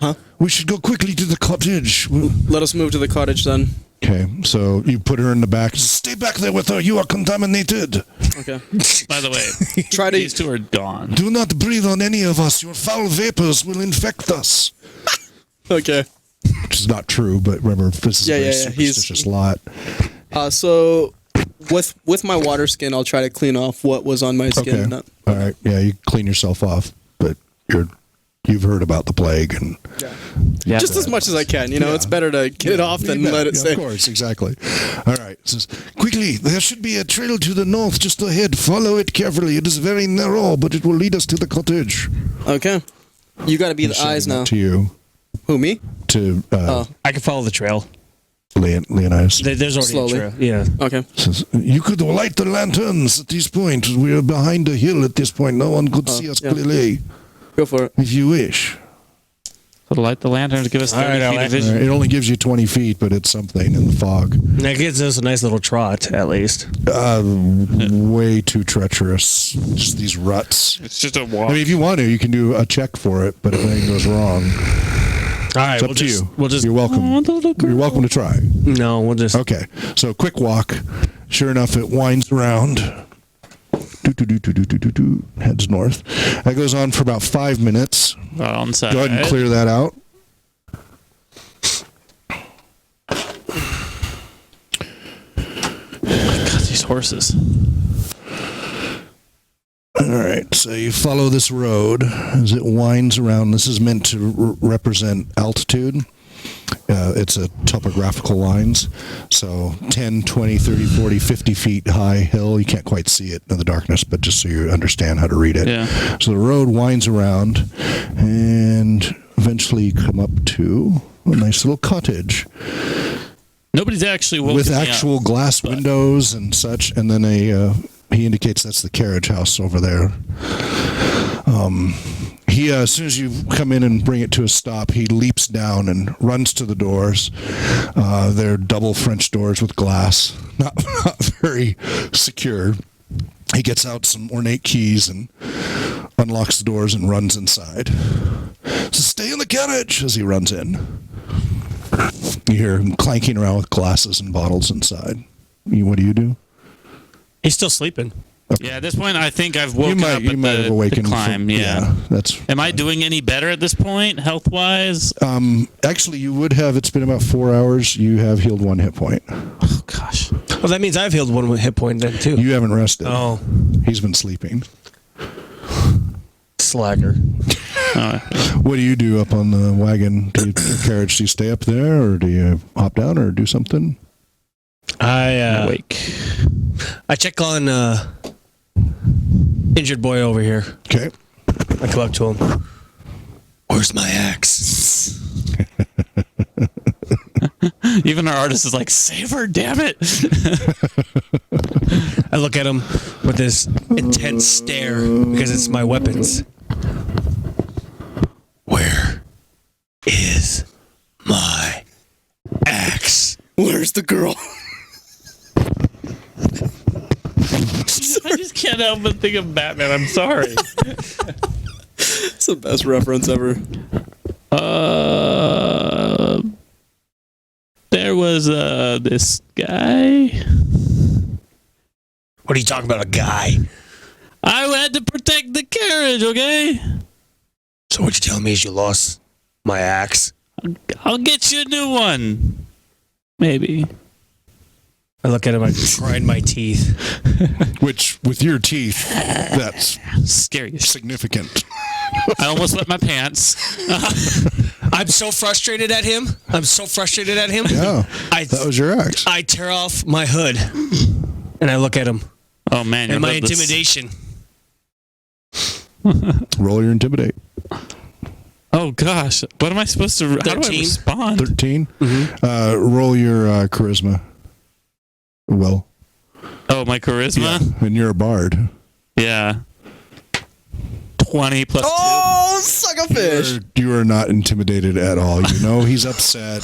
Huh? We should go quickly to the cottage. Let us move to the cottage then. Okay, so you put her in the back. Stay back there with her. You are contaminated. Okay. By the way, Try to. these two are gone. Do not breathe on any of us. Your foul vapors will infect us. Okay. Which is not true, but remember, this is a very superstitious lot. So, with my water skin, I'll try to clean off what was on my skin. Okay. All right. Yeah, you clean yourself off, but you've heard about the plague and Yeah, Just as much as I can. It's better to get it off than let it stay. Of course, exactly. All right. It says, quickly, there should be a trail to the north just ahead. Follow it carefully. It is very narrow, but it will lead us to the cottage. Okay. You got to be I'm the sending eyes that now. To you. Who, me? To I can follow the trail. Leonidas. There's already Slowly. a trail. Yeah. Okay. Says, you could light the lanterns at this point. We are behind a hill at this point. No one could see us clearly. Go for it. If you wish. So light the lantern to give us 30 All right, feet I'll of vision. It only gives you 20 feet, but it's something in the fog. That gives us a nice little trot, at least. Way too treacherous. Just these ruts. It's just a walk. I mean, if you want to, you can do a check for it, but if anything goes wrong, All right, it's up to you. We'll just. You're welcome. You're welcome to try. No, we'll just. Okay, so quick walk. Sure enough, it winds around. Heads north. That goes on for about 5 minutes. on side. Go ahead and clear that out. God, these horses. All right, so you follow this road as it winds around. This is meant to represent altitude. It's a topographical lines. So 10, 20, 30, 40, 50 feet high hill. You can't quite see it in the darkness, but just so you understand how to read it. Yeah. So the road winds around and eventually you come up to a nice little cottage. Nobody's actually woken With me up. actual glass windows and such, and then he indicates that's the carriage house over there. He as soon as you come in and bring it to a stop, he leaps down and runs to the doors. They're double French doors with glass, not very secure. He gets out some ornate keys and unlocks the doors and runs inside. So stay in the carriage as he runs in. You hear him clanking around with glasses and bottles inside. What do you do? He's still sleeping. Yeah, at this point, I think I've woken up You at might have awakened the climb. from, that's. Am I doing any better at this point, health-wise? Actually, you would have. It's been about 4 hours. You have healed 1 hit point. Oh, gosh. Well, that means I've healed 1 hit point then too. You haven't rested. Oh, He's been sleeping. slacker. What do you do up on the wagon? Do you carriage? Do you stay up there, or do you hop down, or do something? I Wake. I check on injured boy over here. Okay. I come up to him. Where's my axe? Even our artist is like, save her, damn it. I look at him with this intense stare because it's my weapons. Where is my axe? Where's the girl? I just can't help but think of Batman. I'm sorry. It's the best reference ever. There was this guy. What are you talking about, a guy? I had to protect the carriage, okay? So what you telling me is you lost my axe? I'll get you a new one. Maybe. I look at him, I grind my teeth. Which, with your teeth, that's Scary. significant. I almost wet my pants. I'm so frustrated at him. Yeah, that was your axe. I tear off my hood and I look at him. Oh man, And my you're this- intimidation. Roll your intimidate. Oh gosh, what am I supposed to? How do I 13. respond? 13. Roll your charisma. Well, Oh, my charisma. and you're a bard. Yeah. 20 plus Oh, suck a fish. You are not intimidated at all. You know he's upset.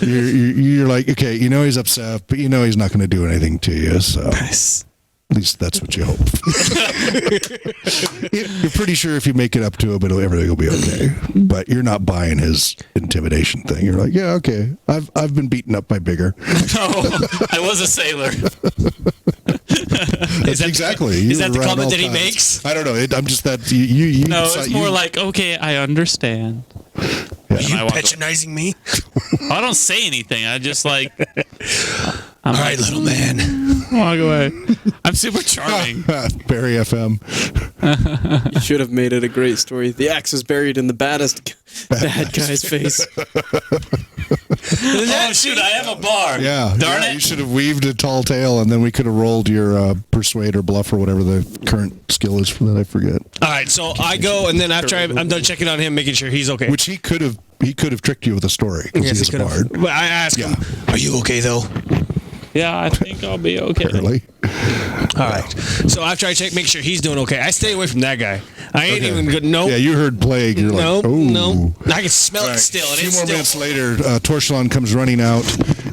You're like, okay, you know he's upset, but you know he's not going to do anything to you. So 2. Nice. at least that's what you hope. You're pretty sure if you make it up to him, everything will be okay. But you're not buying his intimidation thing. You're like, yeah, okay. I've been beaten up by bigger. No, I was a sailor. Exactly. Is that the comment that he makes? I don't know. I'm just that you. No, it's more like, okay, I understand. Yeah. And I walk away. Patronizing me? I don't say anything. I just like, All right, little man. walk away. I'm super charming. Barry FM. You should have made it a great story. The axe is buried in the bad guy's face. Oh shoot, I have a bar. Yeah. Darn yeah, it. You should have weaved a tall tale, and then we could have rolled your persuade or bluff or whatever the current skill is for that. I forget. All right, so I go, and then after I'm done checking on him, making sure he's okay. Which he could have tricked you with a story because Yes, he's he a could've. bard. But I ask him, "Are you okay though?" Yeah, I think I'll be okay. Apparently. All right. So after I check, make sure he's doing okay. I stay away from that guy. I ain't even good. Nope. Yeah, you heard plague. You're No, like, oh. no. I can smell All it right. still. A And few it's more still. minutes later, Torchelon comes running out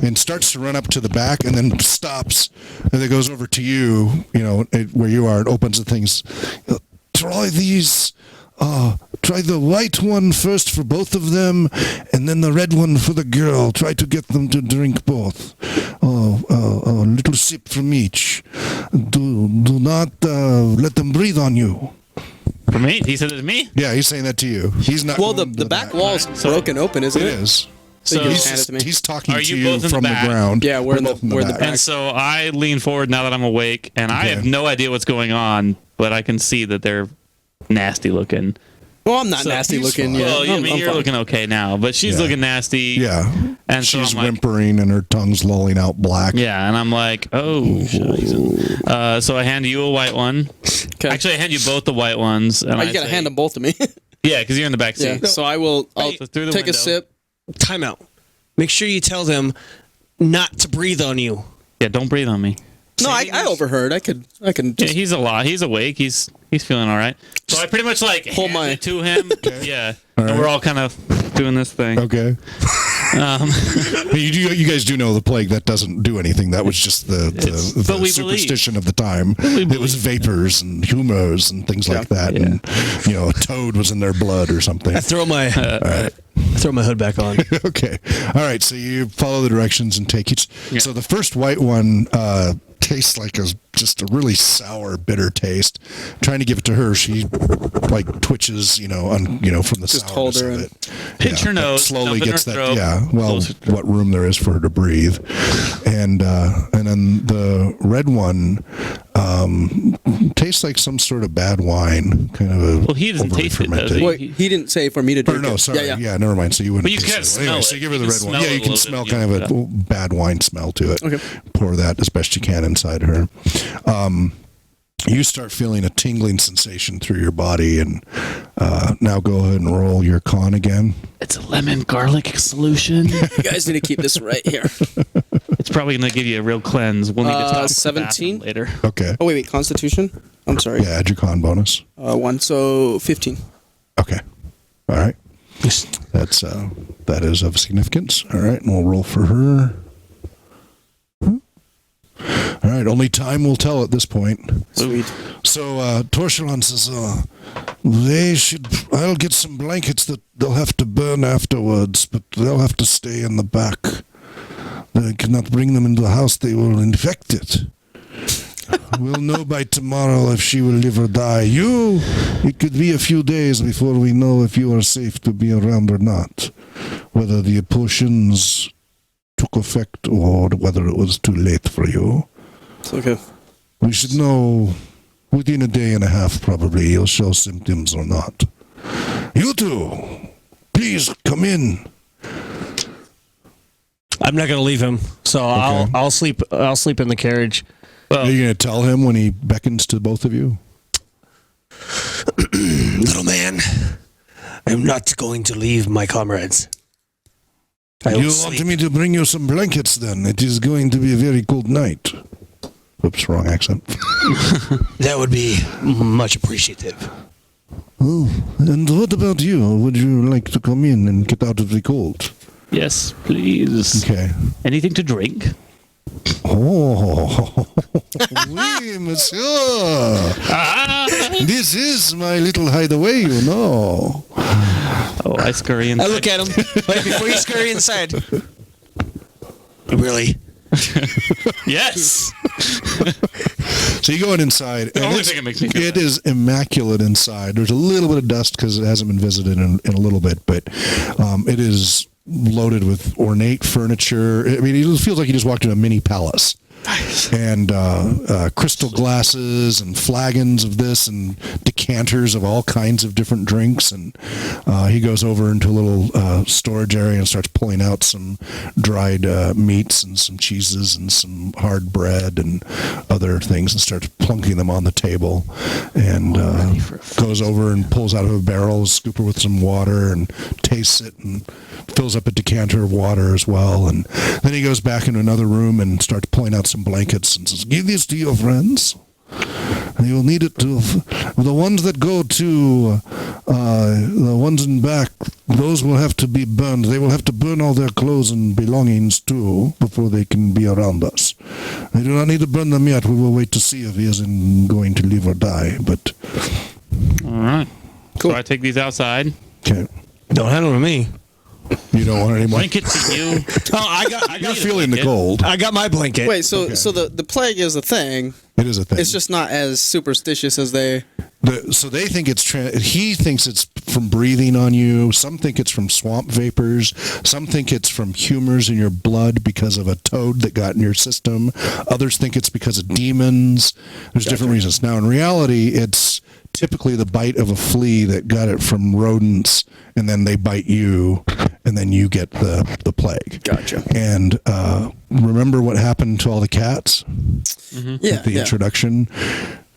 and starts to run up to the back and then stops and then goes over to you, where you are, and opens the things. Try these. Try the white one first for both of them, and then the red one for the girl. Try to get them to drink both. A little sip from each. Do not let them breathe on you. For me? He said it to me? Yeah, he's saying that to you. He's not. Well, going to the back that. wall's broken open, isn't It it? is. So you So- just hand it to me. He's talking Are to you you both in the from the back? ground. Yeah, we're in the- both in we're in the back. back. And so I lean forward now that I'm awake, and I Okay. have no idea what's going on, but I can see that they're nasty looking. Well, I'm not So nasty he's looking fine. yet. Well, I'm you're fine. looking okay now, but she's Yeah. looking nasty. Yeah. And so She's I'm like, whimpering and her tongue's lolling out black. yeah, and I'm like, oh, shucks. So I hand you a white one. Okay. Actually, I hand you both the white ones. And Oh, I you gotta say- hand them both to me. Yeah, because you're in the back Yeah. seat. So I'll So through the take a window. sip. Time out. Make sure you tell them not to breathe on you. Yeah, don't breathe on me. No, I overheard. I can Yeah, just he's He's awake. He's feeling all right. So I pretty much like Hold hand my- it to him. Yeah, right. and we're all kind of doing this thing. Okay. You guys do know the plague that doesn't do anything. That was just the but we superstition of the time. It was vapors and humors and things like that. Yeah. And a toad was in their blood or something. I throw my hood back on. Okay. All right. So you follow the directions and take each. Yeah. So the first white one tastes like a just a really sour, bitter taste. Trying to give it to her, she like twitches, from the Just sourness hold her of in. it. Pinch her that nose, slowly dump in gets her that. throat, Yeah, well, close her throat. what room there is for her to breathe, and then the red one tastes like some sort of bad wine, kind of a. Well, he doesn't overly taste it, does fermented. he? Wait, he didn't say for me to Or drink no, it. sorry. Yeah. Never mind. So you wouldn't. But you taste can it. smell Anyway, it. so give her You the can red one. smell Yeah, it you a can little smell bit, kind of a yeah. bad wine smell to it. Okay. Pour that as best you can inside her. You start feeling a tingling sensation through your body, and now go ahead and roll your con again. It's a lemon garlic solution. You guys need to keep this right here. It's probably going to give you a real cleanse. We'll need to talk about 17? that later. Okay. Oh, wait, Constitution? I'm sorry. Yeah, add your con bonus. 1, so 15. Okay. All right. That's that is of significance. All right, and we'll roll for her. All right, only time will tell at this point. Sweet. So Torshalon says, I'll get some blankets that they'll have to burn afterwards, but they'll have to stay in the back. They cannot bring them into the house. They will infect it. We'll know by tomorrow if she will live or die. It could be a few days before we know if you are safe to be around or not. Whether the potions took effect or whether it was too late for you. It's okay. We should know within a day and a half, probably, you'll show symptoms or not. You two, please come in. I'm not going to leave him, so I'll sleep. I'll sleep in the carriage. Are you going to tell him when he beckons to both of you? Little man, I'm not going to leave my comrades. You want me to bring you some blankets then? It is going to be a very cold night. Oops, wrong accent. That would be much appreciative. Oh, and what about you? Would you like to come in and get out of the cold? Yes, please. Okay. Anything to drink? Oh, oui, monsieur. This is my little hideaway, you know. Oh, I scurry in. I look at him. Wait, before you scurry inside. Really? Yes. So you go inside. The only thing that makes me feel it bad. is immaculate inside. There's a little bit of dust because it hasn't been visited in a little bit, but it is loaded with ornate furniture. I mean, it feels like you just walked into a mini palace. And crystal glasses and flagons of this and decanters of all kinds of different drinks. And he goes over into a little storage area and starts pulling out some dried meats and some cheeses and some hard bread and other things and starts plunking them on the table. And goes over and pulls out of a barrel a scooper with some water and tastes it and fills up a decanter of water as well. And then he goes back into another room and starts pulling out some blankets and says, give these to your friends. You will need it to, the ones that go to, the ones in back, those will have to be burned. They will have to burn all their clothes and belongings too before they can be around us. They do not need to burn them yet. We will wait to see if he is going to live or die. But All right. Cool. So I take these outside. okay. Don't handle it to me. You don't want any more? Blanket to you. Oh, I got You're feeling the cold. I got my blanket. Wait, so the plague is a thing. It is a thing. It's just not as superstitious as they... So they think it's he thinks it's from breathing on you. Some think it's from swamp vapors. Some think it's from humors in your blood because of a toad that got in your system. Others think it's because of demons. There's different reasons. Now, in reality, it's typically the bite of a flea that got it from rodents, and then they bite you, and then you get the plague. Gotcha. And remember what happened to all the cats? Yeah, At the introduction?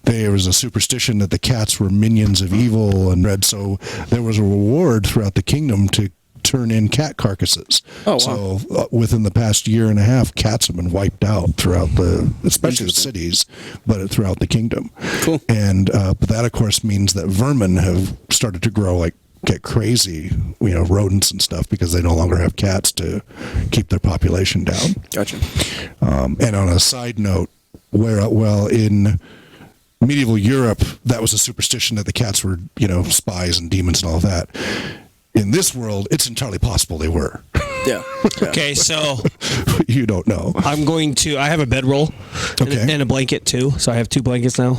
There was a superstition that the cats were minions of evil and red, so there was a reward throughout the kingdom to turn in cat carcasses. Oh, wow. So within the past year and a half, cats have been wiped out throughout especially the cities, but throughout the kingdom. Cool. And but that, of course, means that vermin have started to grow get crazy, rodents and stuff, because they no longer have cats to keep their population down. Gotcha. And on a side note, in medieval Europe, that was a superstition that the cats were, spies and demons and all of that. In this world, it's entirely possible they were. Yeah. Okay, so You don't know. I'm going to. I have a bedroll Okay. and a blanket too, so I have 2 blankets now.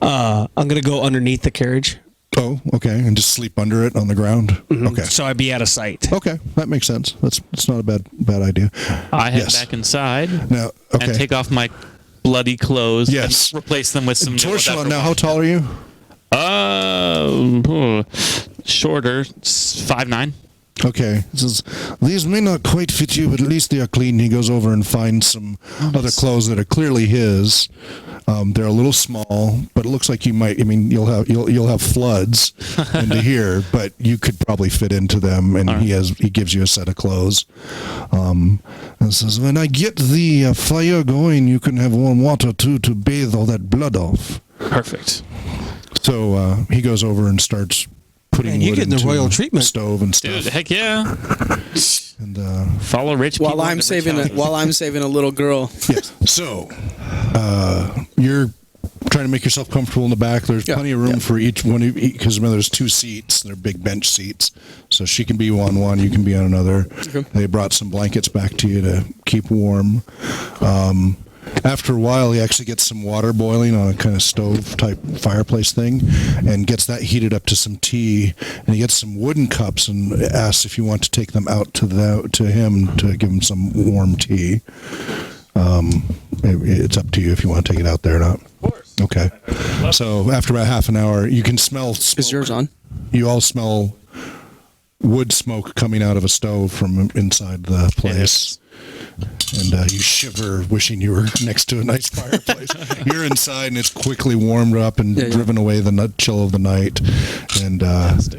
I'm gonna go underneath the carriage, Oh, okay. And just sleep under it on the ground? Okay. so I'd be out of sight. Okay, that makes sense. That's not a bad idea. I head Yes. back inside Now, okay. and take off my bloody clothes Yes. and replace them with some new ones Torchula, after now how washing. tall are you? Shorter, 5'9". Okay. He says, these may not quite fit you, but at least they are clean. He goes over and finds some other clothes that are clearly his. They're a little small, but it looks like you might. I mean, you'll have floods into here, but you could probably fit into them. And he gives you a set of clothes. And says, when I get the fire going, you can have warm water too to bathe all that blood off. Perfect. So he goes over and starts putting Man, you're wood getting the into royal the treatment. stove and Dude, stuff. heck yeah. And Follow rich people. While I'm into saving rich a little girl. yes. So you're trying to make yourself comfortable in the back. There's plenty of room for each one because there's 2 seats. They're big bench seats, so she can be on one, you can be on another. Okay. They brought some blankets back to you to keep warm. After a while, he actually gets some water boiling on a kind of stove type fireplace thing, and gets that heated up to some tea. And he gets some wooden cups and asks if you want to take them out to him to give him some warm tea. It's up to you if you want to take it out there or not. Of course. Okay. So after about half an hour, you can smell smoke. Is yours on? You all smell wood smoke coming out of a stove from inside the place. And you shiver, wishing you were next to a nice fireplace. You're inside, and it's quickly warmed up and driven away the chill of the night, and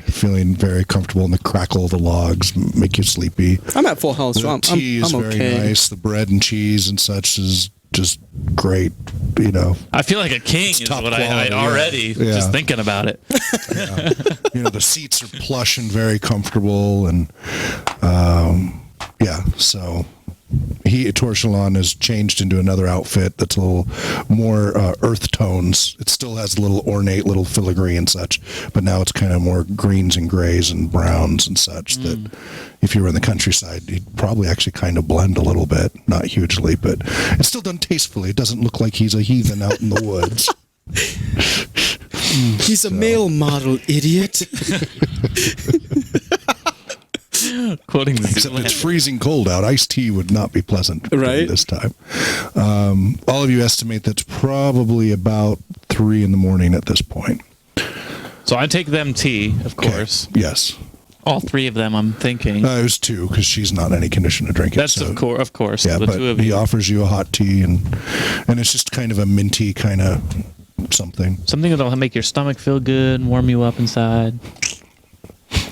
feeling very comfortable. And the crackle of the logs make you sleepy. I'm at full health, so The I'm tea is I'm very okay. nice. The bread and cheese and such is just great. You know, I feel like a king is top what I quality, already yeah. just thinking about it. The seats are plush and very comfortable, and so. Torchulon has changed into another outfit that's a little more earth tones. It still has a little ornate, little filigree and such, but now it's kind of more greens and grays and browns and such that if you were in the countryside, you'd probably actually kind of blend a little bit. Not hugely, but it's still done tastefully. It doesn't look like he's a heathen out in the woods. He's a male model, idiot. Quoting Except it's freezing cold out. Iced tea would not be pleasant Right. this time. All of you estimate that's probably about 3 a.m. at this point. So I take them tea, of course. Yes. All 3 of them, I'm thinking. It was 2 because she's not in any condition to drink it. That's so- of course. Yeah, the but 2 of he you. offers you a hot tea, and it's just kind of a minty kind of something. Something that'll make your stomach feel good and warm you up inside.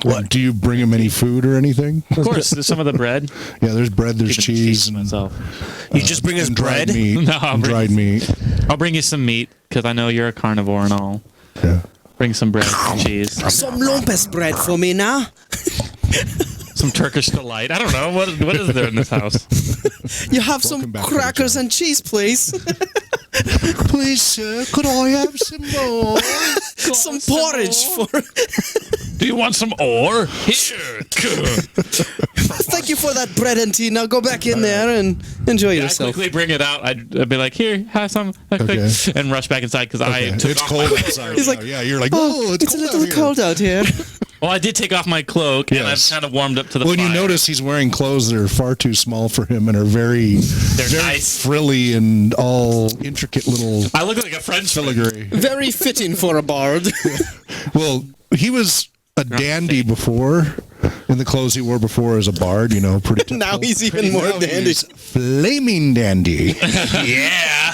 What? Do you bring him any food or anything? Of course, there's some of the bread. Yeah, there's bread, there's Keeping cheese, cheese and myself. You just bring us and dried bread? meat. No, I'll and bring- dried meat. I'll bring you some meat because I know you're a carnivore and all. Yeah. Bring some bread, some cheese, Some lumpes bread for me now. some Turkish delight. I don't know what is there in this house. You have Welcome some back to the crackers job. and cheese, please. Please, sir, could I have some more? Some porridge for. Do you want some ore? Here. Thank you for that bread and tea. Now go back in there and enjoy I yourself. quickly bring it out. I'd be like, here, have some, Okay. and rush back inside because I took It's off cold my outside. He's now. like, yeah, you're like, Oh, it's a cold little out here." cold out here. Well, I did take off my cloak, and I've Yes. kind of warmed up to the When fire. you notice he's wearing clothes that are far too small for him and are very nice. frilly and all intricate little I look like a French filigree. Very fitting for a bard. Well, he was a dandy before in the clothes he wore before as a bard, pretty typical. Now he's even more Now dandy. he's flaming dandy. Yeah.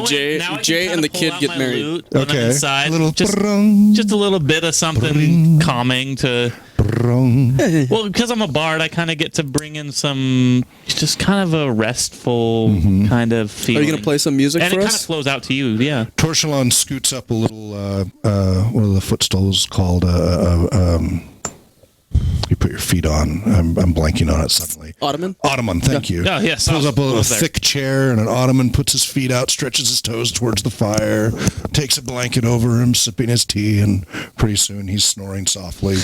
Jay- now I can Jay kinda and the pull kid out get my married. loot when I'm Okay. inside. Little just brung, a little bit of something calming to. brung. Well, because I'm a bard, I kind of get to bring in some, just kind of a restful kind of Are feeling. you gonna play some music And for it kind of us? flows out to you, yeah. Torchulon scoots up a little, what are the footstools called? You put your feet on. I'm blanking on it suddenly. Ottoman? Ottoman, thank you. Oh, yes. Pulls up a little Almost there. thick chair and an ottoman, puts his feet out, stretches his toes towards the fire, takes a blanket over him, sipping his tea, and pretty soon he's snoring softly.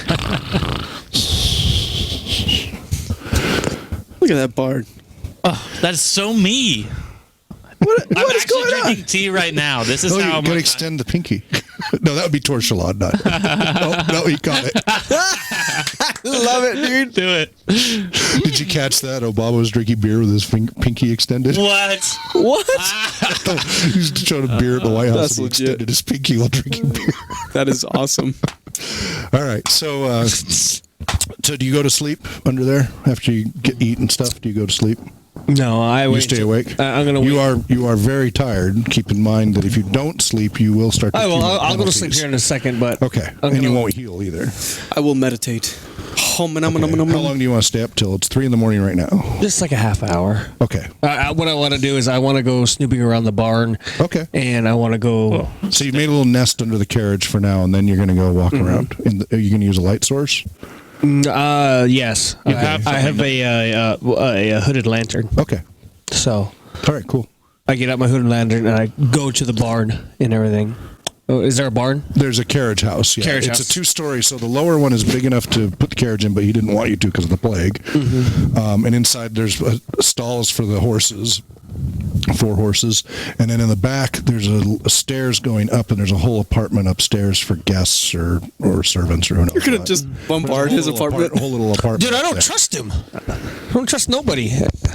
Look at that bard. Oh, that's so me. What I'm is actually going on? drinking tea right now. This is Oh, how you I'm gotta extend the pinky. No, that would be Torchelon. Not. No, he got it. Love it, dude. do it. Did you catch that? Obama was drinking beer with his pinky extended. What? What? He was showing a beer at the White House That's and he legit. extended his pinky while drinking beer. That is awesome. All right, so do you go to sleep under there after you eat and stuff? Do you go to sleep? No, I You wait. stay awake. I'm gonna. You are very tired. Keep in mind that if you don't sleep, you will start to I will. accumulate I'll go to sleep penalties. here in a second, but Okay, and you won't heal either. I will meditate. Okay. How long do you want to stay up till? It's 3 a.m. right now. just like a half hour. Okay. What I want to do is I want to go snooping around the barn. Okay. And I want to go. So you made a little nest under the carriage for now, and then you're going to go walk around. Are you going to use a light source? Yes. I have a hooded lantern. Okay. So All right. Cool. I get out my hooded lantern and I go to the barn and everything. Oh, is there a barn? There's a carriage house. Yeah. Carriage it's house. a 2-story, so the lower one is big enough to put the carriage in, but he didn't want you to because of the plague. And inside there's stalls for the horses. 4 horses, and then in the back there's a stairs going up, and there's a whole apartment upstairs for guests or servants or who knows. You're gonna what. just bombard his apartment. Whole little apartment. Dude, I don't there. trust him. I don't trust nobody.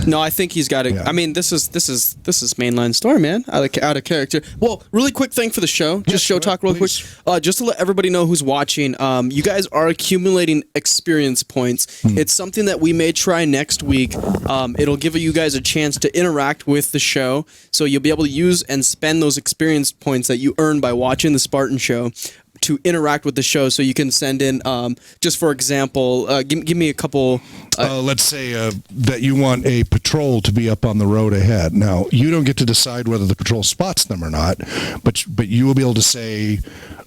No, I think he's got to. Yeah. I mean, this is mainline story, man. Out of character. Well, really quick thing for the show. Just show talk real please. quick. Just to let everybody know who's watching. You guys are accumulating experience points. It's something that we may try next week. It'll give you guys a chance to interact with the show, so you'll be able to use and spend those experience points that you earn by watching the Spartan Show to interact with the show. So you can send in, just for example, give me a couple. Let's say that you want a patrol to be up on the road ahead. Now, you don't get to decide whether the patrol spots them or not, but you will be able to say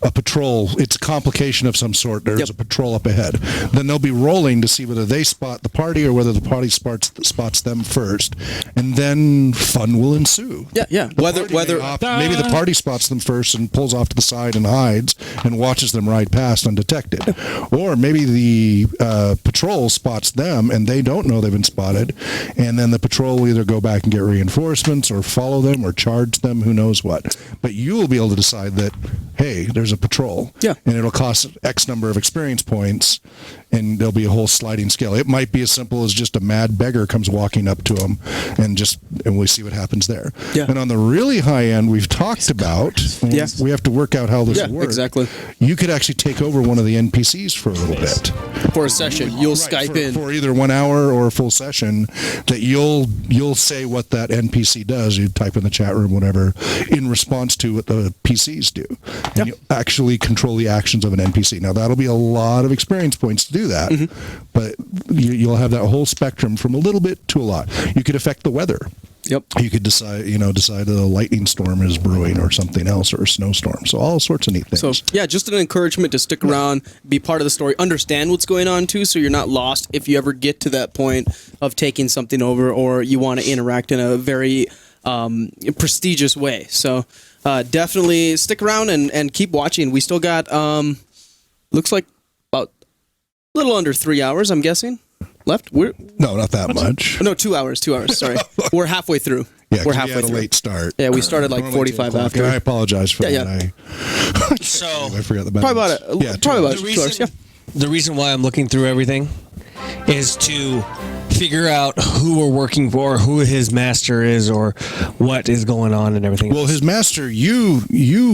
a patrol, it's a complication of some sort. There's a patrol up ahead. Then they'll be rolling to see whether they spot the party or whether the party spots them first. And then fun will ensue. Yeah. Whether Maybe the party spots them first and pulls off to the side and hides and watches them ride past undetected. Or maybe the patrol spots them and they don't know they've been spotted, and then the patrol will either go back and get reinforcements or follow them or charge them, who knows what. But you will be able to decide that, hey, there's a patrol. Yeah. And it'll cost X number of experience points, and there'll be a whole sliding scale. It might be as simple as just a mad beggar comes walking up to them and we see what happens there. Yeah. And on the really high end, we've talked about, Yes. we have to work out how this Yeah, will work. exactly. You could actually take over one of the NPCs for a little bit. for a session, you'll Skype in. For either 1 hour or a full session, that you'll say what that NPC does. You type in the chat room, whatever, in response to what the PCs do. And you actually control the actions of an NPC. Now, that'll be a lot of experience points to do that, but you'll have that whole spectrum from a little bit to a lot. You could affect the weather. Yep. You could decide a lightning storm is brewing or something else, or a snowstorm. So all sorts of neat things. So yeah, just an encouragement to stick around, be part of the story, understand what's going on too, so you're not lost if you ever get to that point of taking something over or you want to interact in a very prestigious way. So definitely stick around and keep watching. We still got looks like about a little under 3 hours, I'm guessing, left. No, not that much. No, 2 hours. 2 hours. Sorry, we're halfway through. Yeah, we're 'cause halfway we had through. a late start. Yeah, we started like Normally 45 2 o'clock, after. and I apologize for Yeah, that. So I forgot the Probably balance. about Yeah, probably about the 2 hours. Yeah. the reason why I'm looking through everything is to figure out who we're working for, who his master is, or what is going on and everything. Well, his master, you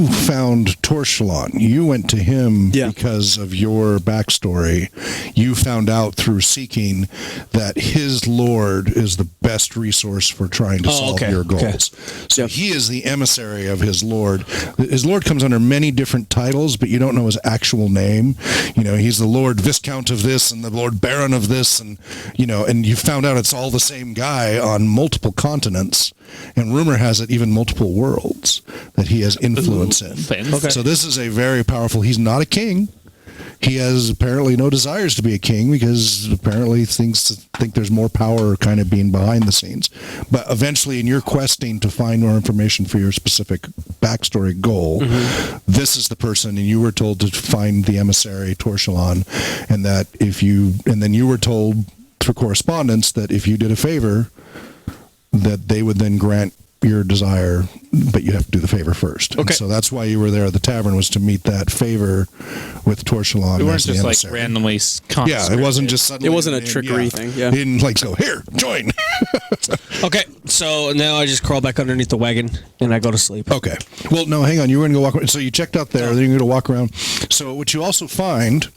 found Torchelon. You went to him because of your backstory. You found out through seeking that his lord is the best resource for trying to solve your goals. So he is the emissary of his lord. His lord comes under many different titles, but you don't know his actual name. He's the Lord Viscount of this and the Lord Baron of this, and you found out it's all the same guy on multiple continents, and rumor has it even multiple worlds that he has influence in. Fancy. So this is a very powerful. He's not a king. He has apparently no desires to be a king because apparently think there's more power kind of being behind the scenes. But eventually, in your questing to find more information for your specific backstory goal, this is the person, and you were told to find the emissary Torchelon, and then you were told through correspondence that if you did a favor, that they would then grant your desire, but you have to do the favor first. Okay. And so that's why you were there at the tavern, was to meet that favor with Torchelon. We weren't as the just like emissary. randomly. Yeah, it wasn't just suddenly. It wasn't a trickery thing, yeah. He didn't like go, here, join. Okay, so now I just crawl back underneath the wagon and I go to sleep. Okay. Well, no, hang on. You were going to go walk around. So you checked out there, then you're going to walk around. So what you also find,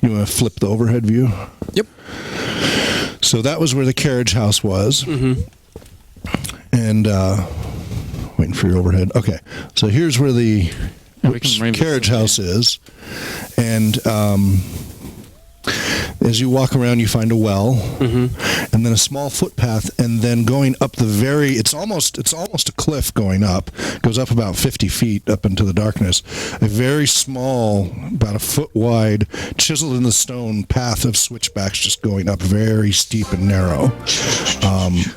you want to flip the overhead view? Yep. So that was where the carriage house was. Mm-hmm. And waiting for your overhead. Okay. So here's where the we can move carriage this house is. And as you walk around, you find a well, and then a small footpath, and then going up it's almost a cliff going up. It goes up about 50 feet up into the darkness. A very small, about a foot wide, chiseled in the stone path of switchbacks just going up, very steep and narrow,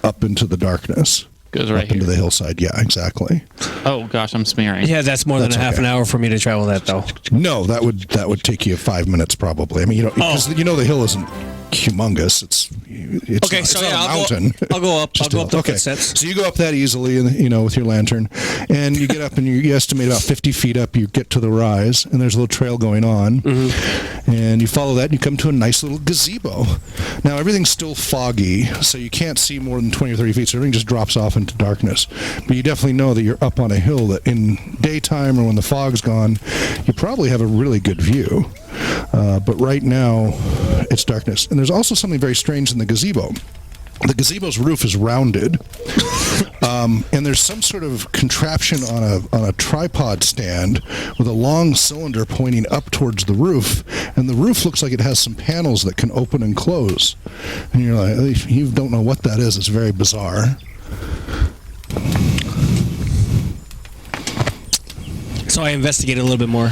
up into the darkness. Goes right up into the hillside. Yeah, exactly. Oh gosh, I'm smearing. Yeah, that's more than a half an hour for me to travel that, though. No, that would take you 5 minutes probably. I mean, because the hill isn't humongous. It's Okay, not, so it's yeah, not a I'll mountain. go up. I'll go up the Okay, footsteps. so you go up that easily, and with your lantern, and you get up, and you estimate about 50 feet up. You get to the rise, and there's a little trail going on, and you follow that, and you come to a nice little gazebo. Now everything's still foggy, so you can't see more than 20 or 30 feet. So everything just drops off into darkness. But you definitely know that you're up on a hill that, in daytime or when the fog's gone, you probably have a really good view. But right now, it's darkness. And there's also something very strange in the gazebo. The gazebo's roof is rounded, and there's some sort of contraption on a tripod stand with a long cylinder pointing up towards the roof, and the roof looks like it has some panels that can open and close. And you're like, you don't know what that is. It's very bizarre. So I investigate a little bit more.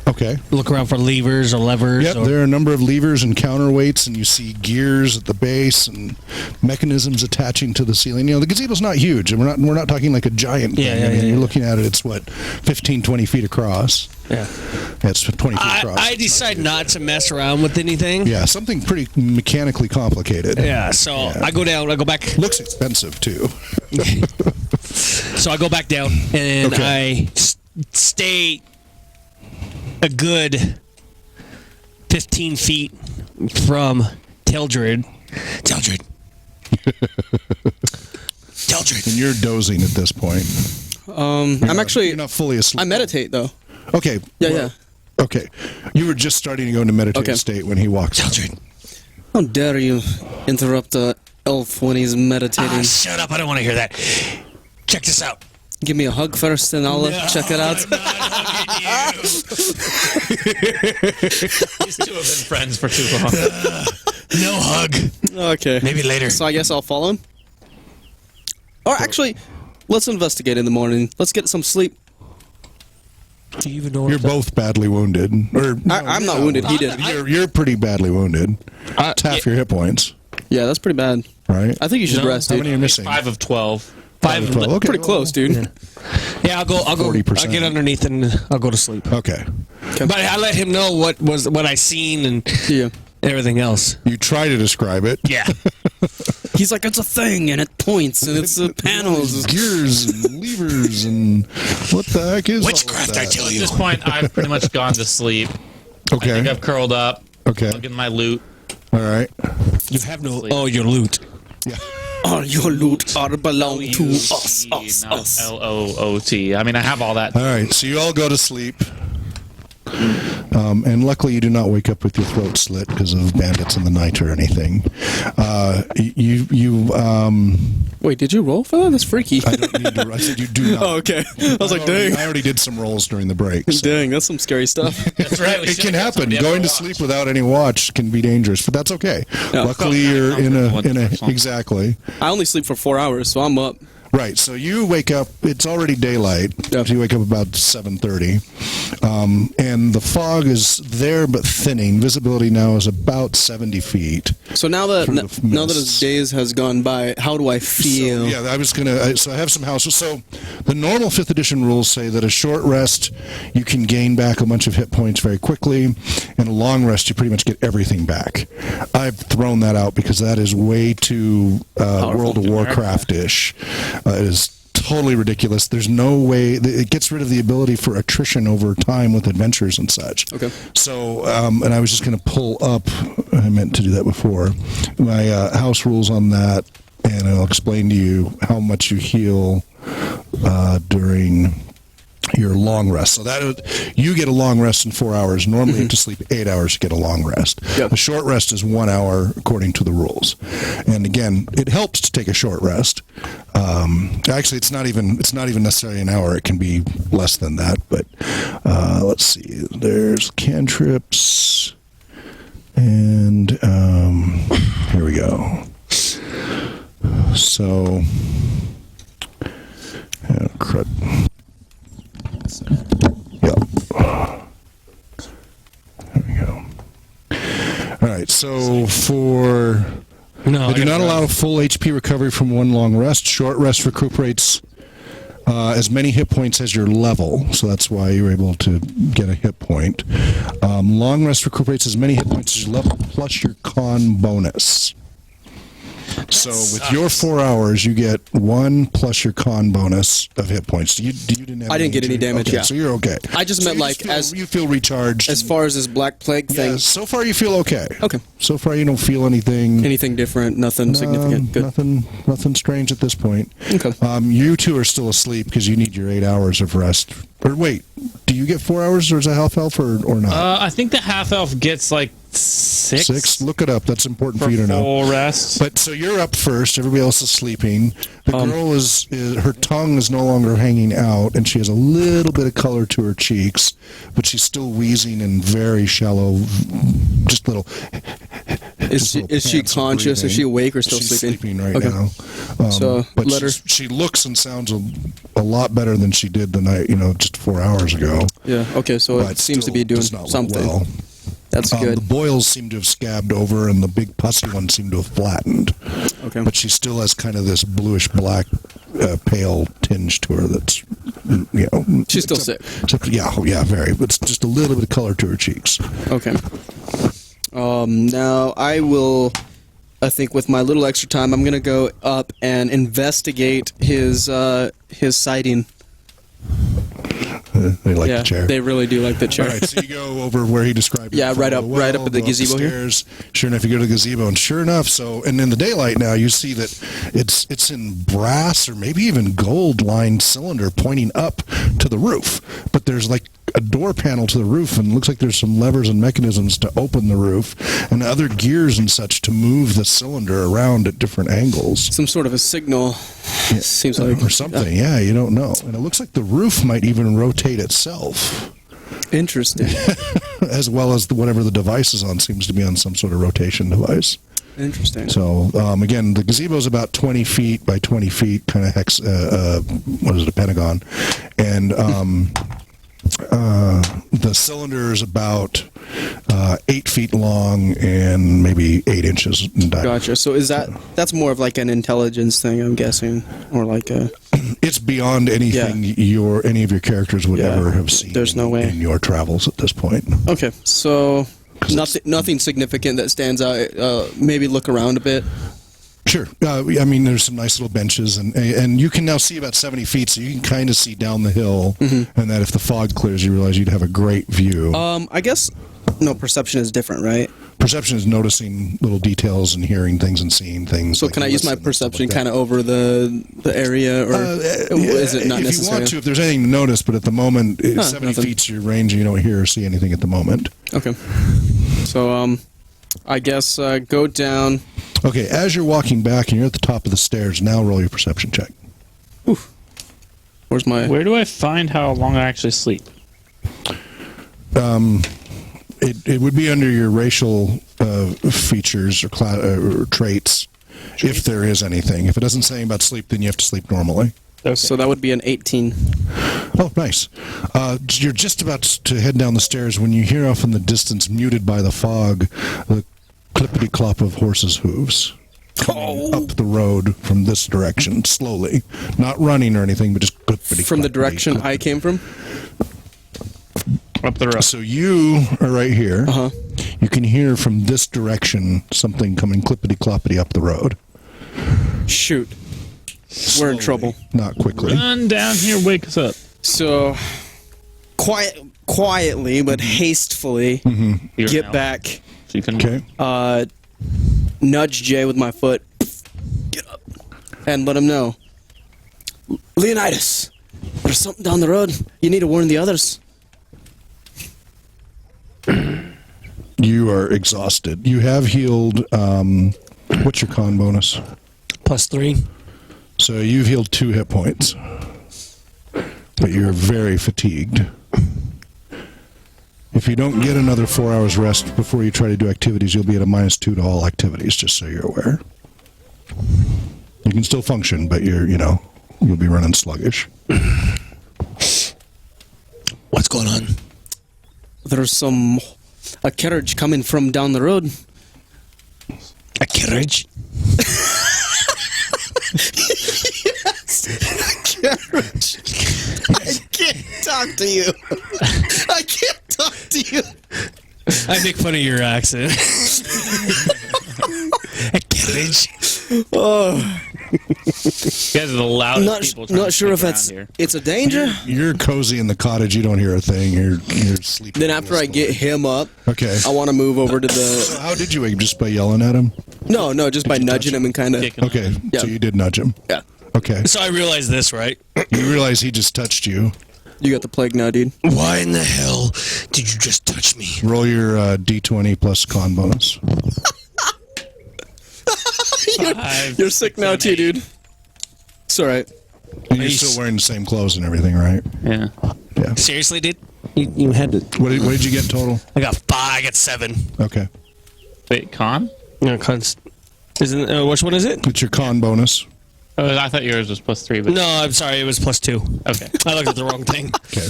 Okay. Look around for levers or levers. Yep, there are a number of levers and counterweights, and you see gears at the base and mechanisms attaching to the ceiling. The gazebo's not huge, and we're not talking like a giant thing. I mean, you're looking at it, it's 15, 20 feet across. Yeah. It's 20 feet across. I decide not to mess around with anything. Yeah, something pretty mechanically complicated. Yeah, so I go down, I go back. Looks expensive, too. So I go back down, and I stay a good 15 feet from Teldred. And you're dozing at this point. You're not fully asleep. I meditate though. Okay. Yeah. Okay. You were just starting to go into meditative state when he walks out. How dare you interrupt the elf when he's meditating? Shut up, I don't want to hear that. Check this out. Give me a hug first, and I'll check it out. These two have been friends for too long. No hug. Okay. Maybe later. So I guess I'll follow him. Or actually, let's investigate in the morning. Let's get some sleep. Do you even know You're both badly wounded. I'm not wounded. He did. You're pretty badly wounded. It's half your hit points, Yeah, that's pretty bad. right? I think you should rest, How dude. many are missing? 5 of 12. 5 of 12. Okay, Pretty close, dude. Yeah, I'll go. 40%. I'll get underneath and I'll go to sleep. Okay. But I let him know what I seen and Yeah. everything else. You try to describe it. Yeah. He's like, it's a thing, and it points, and it's panels. Gears and levers and what the heck is Witchcraft, all of I that? tell At you. this point, I've pretty much gone to sleep. I Okay. think I've curled up. Okay. Looking at my loot. All right. You have no. Oh, your loot. Yeah. All your loot are belong to L-O-O-T, us. not L-O-O-T. I mean, I have all that. All right. So you all go to sleep. And luckily, you do not wake up with your throat slit because of bandits in the night or anything. Wait, did you roll for that? That's freaky. I don't need to. I said you do not. Oh, okay. I was like, dang. I already did some rolls during the break. So. Dang, that's some scary stuff. That's right. we It should've can got happen. somebody up Going to watch. sleep without any watch can be dangerous, but that's okay. Yeah. Luckily, you're in a Comfortable. exactly. I only sleep for 4 hours, so I'm up. Right, so you wake up. It's already daylight. Yeah. So you wake up about 7:30, and the fog is there but thinning. Visibility now is about 70 feet. So now that Through the now that his mists. days has gone by, how do I feel? So, yeah, I was gonna. So I have some houses. So the normal 5th edition rules say that a short rest, you can gain back a bunch of hit points very quickly, In a long rest, you pretty much get everything back. I've thrown that out because that is way too World of Warcraft-ish. It is totally ridiculous. There's no way. It gets rid of the ability for attrition over time with adventures and such. Okay. So, and I was just going to pull up, I meant to do that before, my house rules on that, and I'll explain to you how much you heal during your long rest. So that you get a long rest in 4 hours. Normally you have to sleep 8 hours to get a long rest. Yep. A short rest is 1 hour according to the rules. And again, it helps to take a short rest. Actually, it's not even necessarily an hour. It can be less than that. But let's see. There's cantrips, and here we go. So, crud. Yep. There we go. All right. So they do not allow full HP recovery from one long rest. Short rest recuperates as many hit points as your level, so that's why you're able to get a hit point. Long rest recuperates as many hit points as your level plus your con bonus. So with your 4 hours, you get 1 plus your con bonus of hit points. You didn't have I didn't get any damage. Okay, Yeah, so you're okay. I just meant you feel recharged. as far as this Black Plague thing. Yeah, so far you feel okay. Okay. So far you don't feel anything. Anything different? Nothing significant. Good. Nothing strange at this point. Okay. You two are still asleep because you need your 8 hours of rest. Or wait, do you get 4 hours or is it half elf or not? I think the half elf gets like 6. 6? Look it up. That's important for you to know. Full rest. But so you're up first. Everybody else is sleeping. The girl is her tongue is no longer hanging out, and she has a little bit of color to her cheeks, but she's still wheezing and very shallow, just little. Is she conscious? Is she awake or still She's sleeping? right now. But let her. She looks and sounds a lot better than she did the night, just 4 hours ago. Yeah. Okay. So But it seems to still be doing does not look something. well. That's The good. boils seem to have scabbed over, and the big pussy one seemed to have flattened. Okay. But she still has kind of this bluish black, pale tinge to her. That's She's still sick. Yeah, very. But it's just a little bit of color to her cheeks. Okay. Now I think with my little extra time, I'm gonna go up and investigate his sighting. They like the chair. They really do like the chair. All right, so you go over where he described it. Yeah, right up at the go gazebo here. stairs. Sure enough, you go to the gazebo, and sure enough, and in the daylight now, you see that it's in brass or maybe even gold-lined cylinder pointing up to the roof. But there's like a door panel to the roof, and it looks like there's some levers and mechanisms to open the roof, and other gears and such to move the cylinder around at different angles. Some sort of a signal. Yeah, Seems like or something. Yeah, you don't know, and it looks like the roof might even rotate itself. Interesting. As well as whatever the device is on seems to be on some sort of rotation device. Interesting. So again, the gazebo is about 20 feet by 20 feet, kind of hex. What is it? A pentagon, and the cylinder is about 8 feet long and maybe 8 inches in diameter. Gotcha. So that's more of like an intelligence thing, I'm guessing, or like a. It's beyond anything any of your characters would ever have seen. There's no way in your travels at this point. Okay, so nothing significant that stands out. Maybe look around a bit. Sure. I mean, there's some nice little benches, and you can now see about 70 feet, so you can kind of see down the hill, and that if the fog clears, you realize you'd have a great view. I guess, no, perception is different, right? Perception is noticing little details and hearing things and seeing things. So can I use my perception kind of over the area, or is it not necessary? If you want to, if there's anything to notice, but at the moment, 70 feet's your range, and you don't hear or see anything at the moment. Okay. So, I guess go down. Okay, as you're walking back and you're at the top of the stairs, now roll your perception check. Oof. Where's my... Where do I find how long I actually sleep? It would be under your racial features or traits, if there is anything. If it doesn't say anything about sleep, then you have to sleep normally. Okay. So that would be an 18. Oh, nice. You're just about to head down the stairs when you hear off in the distance, muted by the fog, the clippity-clop of horses' hooves coming up the road from this direction, slowly. Not running or anything, but just clippity-clop. From the direction I came from? Up the road. So you are right here. Uh-huh. You can hear from this direction something coming clippity-cloppity up the road. Shoot. We're in trouble. Not quickly. Run down here, wake us up. So, quietly but hastefully, You're get out. back, So you can Okay. nudge Jay with my foot, get up, and let him know. Leonidas, there's something down the road. You need to warn the others. You are exhausted. You have healed. What's your con bonus? +3. So you've healed 2 hit points. But you're very fatigued. If you don't get another 4 hours rest before you try to do activities, you'll be at a -2 to all activities, just so you're aware. You can still function, but you'll be running sluggish. What's going on? There's a carriage coming from down the road. A carriage? Carriage. I can't talk to you. I can't talk to you. I make fun of your accent. A carriage? Oh, You guys are the loudest people. trying not to sure if sneak that's around here. it's a danger. You're cozy in the cottage. You don't hear a thing. You're sleeping. Then after I get him up, Okay. I want to move over to the. So how did you wake him? Just by yelling at him? No, just by you touch nudging him and kind of. Kicking him. Okay. Yeah. So you did nudge him. Yeah, Okay. So I realize this, right? You realize he just touched you. you got the plague now, dude. Why in the hell did you just touch me? Roll your D20 plus con bonus. You're sick now too, dude. It's all right. And you're still wearing the same clothes and everything, right? Yeah. Yeah. Seriously, dude? You had to. What did you get total? I got 5. I got 7. Okay. Wait, con? No, isn't which one is it? It's your con bonus. Oh, I thought yours was +3, but No, I'm sorry. It was +2. okay. I looked at the wrong thing. Okay.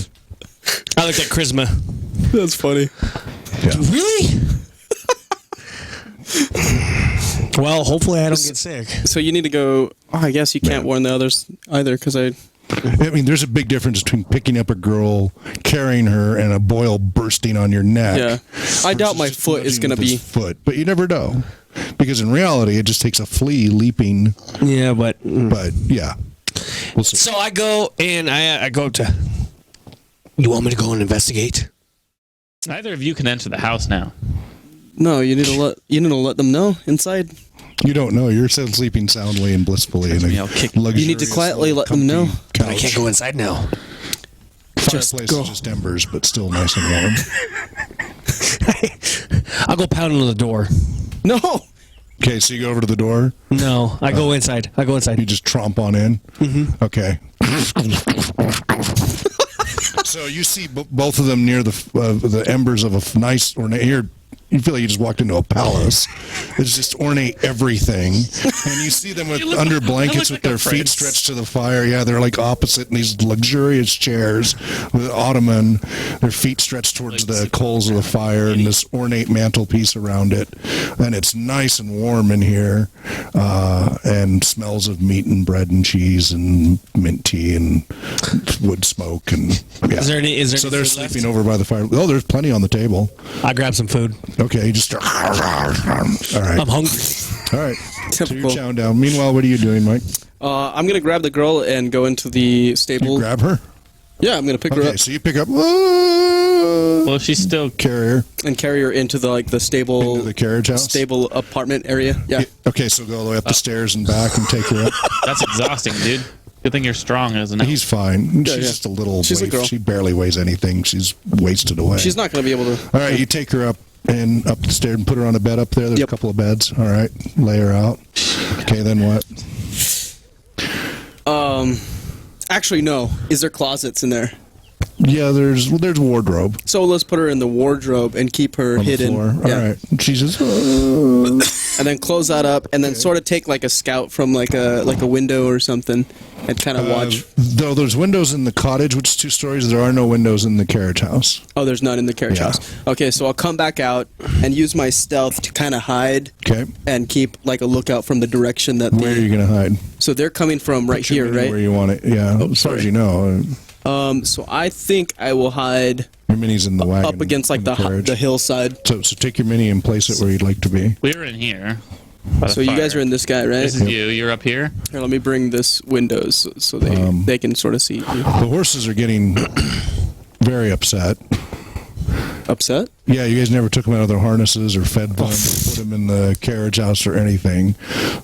I looked at charisma. That's funny. Really? Well, hopefully I don't get sick. So you need to go. Oh, I guess you can't warn the others either, because I. I mean, there's a big difference between picking up a girl, carrying her, and a boil bursting on your neck. Yeah, I doubt my versus just foot is nudging gonna with his be. foot, but you never know, because in reality, it just takes a flea leaping. Yeah, but But yeah, we'll see. so I go and I go to. You want me to go and investigate? Neither of you can enter the house now. No, you need to let them know inside. You don't know. You're still sleeping soundly and blissfully in me, a I'll kick- luxurious You need to quietly little let them know. comfy I can't couch. go inside now. Fireplace go. is just embers, but still nice and warm. I'll go pounding on the door. No. Okay, so you go over to the door. No, I go inside. I go inside. You just tromp on in. Mm-hmm. Okay. So you see both of them near the embers of a nice ornate. You feel like you just walked into a palace. It's just ornate everything, and you see them under blankets with their feet stretched to the fire. Yeah, they're like opposite in these luxurious chairs with an ottoman, their feet stretched towards the coals of the fire, and this ornate mantelpiece around it. And it's nice and warm in here, and smells of meat and bread and cheese and mint tea and wood smoke and yeah. Is there any So they're food left? sleeping over by the fire. Oh, there's plenty on the table. I grab some food. Okay, you just start. All right. I'm hungry. All right. So Typical. you're chowing down. Meanwhile, what are you doing, Mike? I'm gonna grab the girl and go into the stable. You grab her? Yeah, I'm gonna pick her Okay, up so you pick up Well, she's still. carrier and carry her into the stable into the carriage house. stable apartment area. Yeah. Okay, so go all the way up the stairs and back and take her up. That's exhausting, dude. Good thing you're strong as an elf. He's fine. She's yeah. just a little She's a waif. girl. She barely weighs anything. She's wasted away. She's not gonna be able to. All right, you take her up and up the stairs and put her on a bed up there. There's Yep. a couple of beds. All right, lay her out. Okay, then what? Actually, no. Is there closets in there? Yeah, there's wardrobe So let's put her in the wardrobe and keep her on hidden. the floor. Yeah. All right, she says, And then close that up, and then sort of take like a scout from like a window or something, and kind of watch. Though there's windows in the cottage, which is 2 stories, there are no windows in the carriage house. Oh, there's none in the carriage Yeah. house. Okay, so I'll come back out and use my stealth to kind of hide Okay, and keep like a lookout from the direction that where are you gonna hide? So they're coming from right Put your here, menu right? Where you want it? Yeah, as far as sorry. you know. So I think I will hide Your mini's in the wagon. up against like in the carriage. hillside. So take your mini and place it where you'd like to be. We're in here. by the So you guys fire. are in this guy, right? This is you. You're up here. Here, let me bring this windows so they can sort of see you. The horses are getting very upset. Upset? Yeah, you guys never took them out of their harnesses or fed them or put them in the carriage house or anything.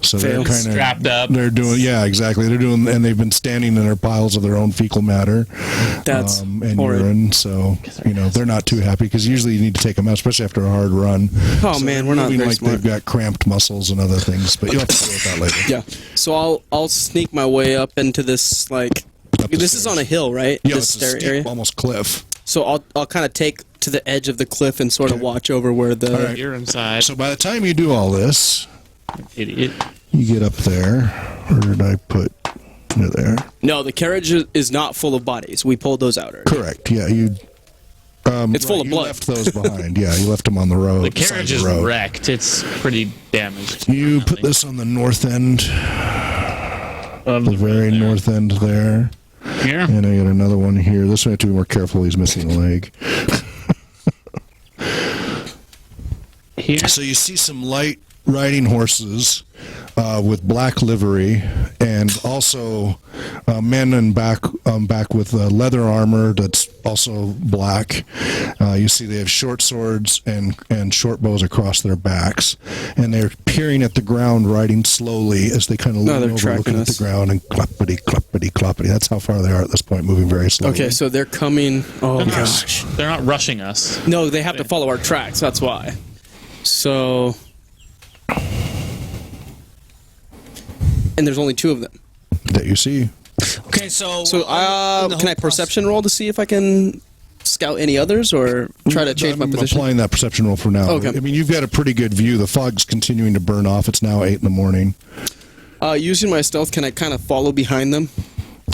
So they're Fail. kind of Strapped up. They're doing, yeah, exactly. They're doing, and they've been standing in their piles of their own fecal matter That's and horrid. urine. So they're not too happy because usually you need to take them out, especially after a hard run. Oh So man, they're we're not moving very like smart. they've got cramped muscles and other things, but you'll have to deal with that later. Yeah. So I'll sneak my way up into this like. Up the This is stairs. on a hill, right? Yeah, this it's a steep, area. almost cliff. So I'll kind of take to the edge of the cliff and sort of watch over where the. All right. You're inside. So by the time you do all this, Idiot. you get up there. Where did I put you there? No, the carriage is not full of bodies. We pulled those out already. Correct. Yeah, you. It's full of you blood. left those behind. Yeah, you left them on the road. The side carriage of is the road. wrecked. It's pretty damaged. You put this on the north end, Of the very road there. north end there, Here. and I got another one here. This one I have to be more careful. He's missing a leg. Here. So you see some light riding horses with black livery, and also men in back with leather armor that's also black. You see they have short swords and short bows across their backs, and they're peering at the ground, riding slowly as they kind of No, lean they're over, tracking looking at us. the ground, and cloppity, cloppity, cloppity. That's how far they are at this point, moving very slowly. Okay, so they're coming. Oh They're not, gosh. they're not rushing us. No, they have to follow our tracks. That's why. So. And there's only two of them. That you see. Okay, so So on the can I whole perception roll to see if I can scout any others or try to change my I'm position? applying that perception roll for now. Okay. I mean, you've got a pretty good view. The fog's continuing to burn off. It's now 8 in the morning. Using my stealth, can I kind of follow behind them?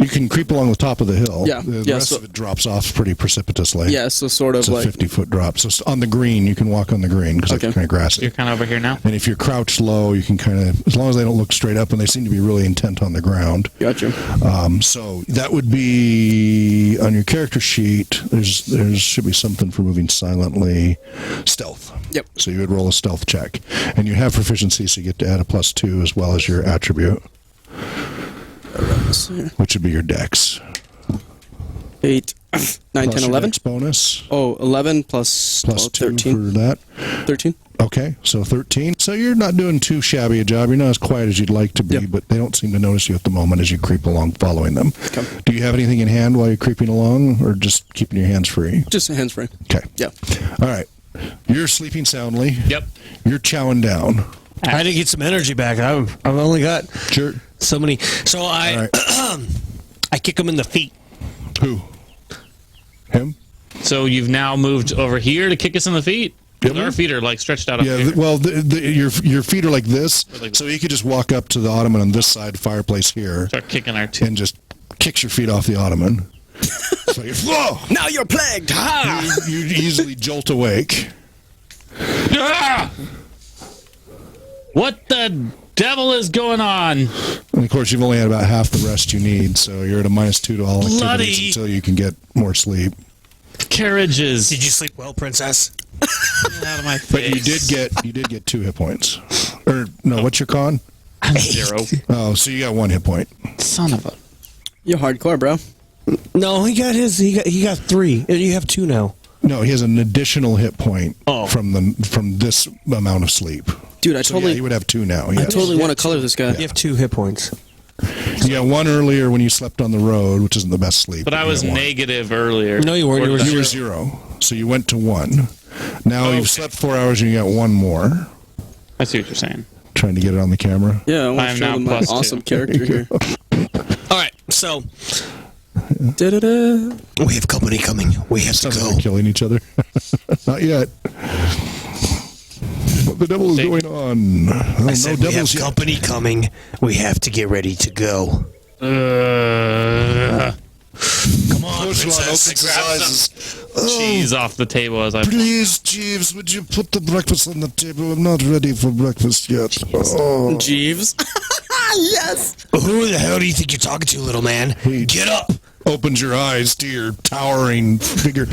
You can creep along the top of the hill. Yeah, The yeah, rest so- of it drops off pretty precipitously. Yeah, so sort of It's a like 50-foot drop. So on the green, you can walk on the green because Okay. it's kind of grassy. You're kind of over here now. And if you're crouched low, you can kind of, as long as they don't look straight up, and they seem to be really intent on the ground. Gotcha. So that would be on your character sheet. There should be something for moving silently. Stealth. Yep. So you would roll a stealth check, and you have proficiency, so you get to add a +2 as well as your attribute, which would be your dex. 8, 9, Plus 10, your 11. dex bonus. Oh, 11 plus Plus 12, 2 13. for that. 13. Okay, so 13. So you're not doing too shabby a job. You're not as quiet as you'd like to be, Yep. but they don't seem to notice you at the moment as you creep along following them. Okay. Do you have anything in hand while you're creeping along, or just keeping your hands free? Just a hands free. Okay. Yeah. All right. You're sleeping soundly. Yep. You're chowing down. I had to get some energy back. I've only got Sure. so many. So All right. I kick him in the feet. Who? Him? So you've now moved over here to kick us in the feet? Yep. Our feet are like stretched out up Yeah. here. Your feet are like this, like- so you could just walk up to the ottoman on this side fireplace here Start kicking our teeth. and just kicks your feet off the ottoman. So you're, whoa! Now you're plagued. Ha! You easily jolt awake. Ah! What the devil is going on? And of course, you've only had about half the rest you need, so you're at a -2 to all activities Bloody- until you can get more sleep. Carriages. Did you sleep well, princess? Get out of my face. But you did get 2 hit points. Or no, what's your con? I'm 0. Oh, so you got 1 hit point. Son of a. You're hardcore, bro. No, he got his. He got 3. You have 2 now. No, he has an additional hit point Oh. from this amount of sleep. Dude, I So totally, yeah, you would have 2 now. I Yes. totally want to color this guy. You have 2 hit points. You got 1 earlier when you slept on the road, which isn't the best sleep. But I You was got 1. negative earlier. No, you weren't. You were You were 0. 0, so you went to 1. Now Okay. you've slept 4 hours and you got 1 more. I see what you're saying. Trying to get it on the camera. Yeah, I want I to am show now them my +2. awesome character here. All right. So Da-da-da. we have company coming. We have to Sounds like go. they're killing each other. Not yet. What the devil is They- going on? Oh, I said we have devils yet. company coming. We have to get ready to go. Come on, princess. Cheese off the table as I. Please, Jeeves, would you put the breakfast on the table? I'm not ready for breakfast yet. Oh. Jeeves. Yes. Who the hell do you think you're talking to, little man? Get up. Opens your eyes to your towering figure.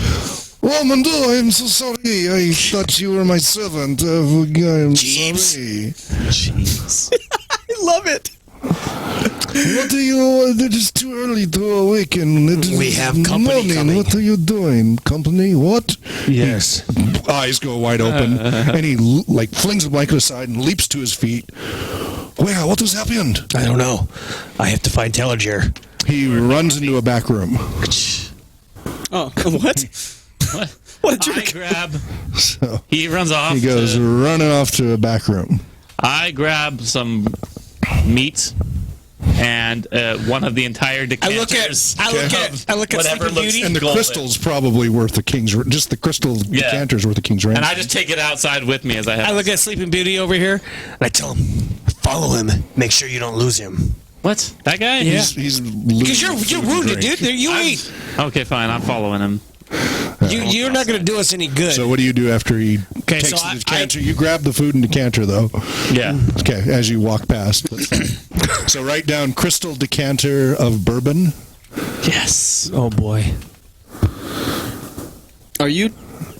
Oh, Mando, I'm so sorry. I thought you were my servant. I'm sorry. Jeez. I love it. What are you? It is too early to awaken. It is We have company morning. coming. What are you doing? Company? What? Yes. Eyes go wide open, and he flings the blanket aside and leaps to his feet. Where? What has happened? I don't know. I have to find Telliger. He runs into a back room. Oh, what? What? What a I jerk. grab. So He runs off. he goes to- running off to a back room. I grab some meat and one of the entire decanters. I look at whatever Sleeping looks Beauty. And the golden. crystal's probably worth the king's. Just the crystal Yeah. decanter's worth the king's ransom. And I just take it outside with me as I have. I look at Sleeping Beauty over here, and I tell him, follow him. Make sure you don't lose him. What? That guy? Yeah. He's Because you're wounded, dude. You ain't. Okay, fine. I'm following him. You're not going to do us any good. So what do you do after he Okay, takes so the decanter? You grab the food and decanter, though. Yeah. Okay, as you walk past. So write down crystal decanter of bourbon. Yes. Oh, boy. Are you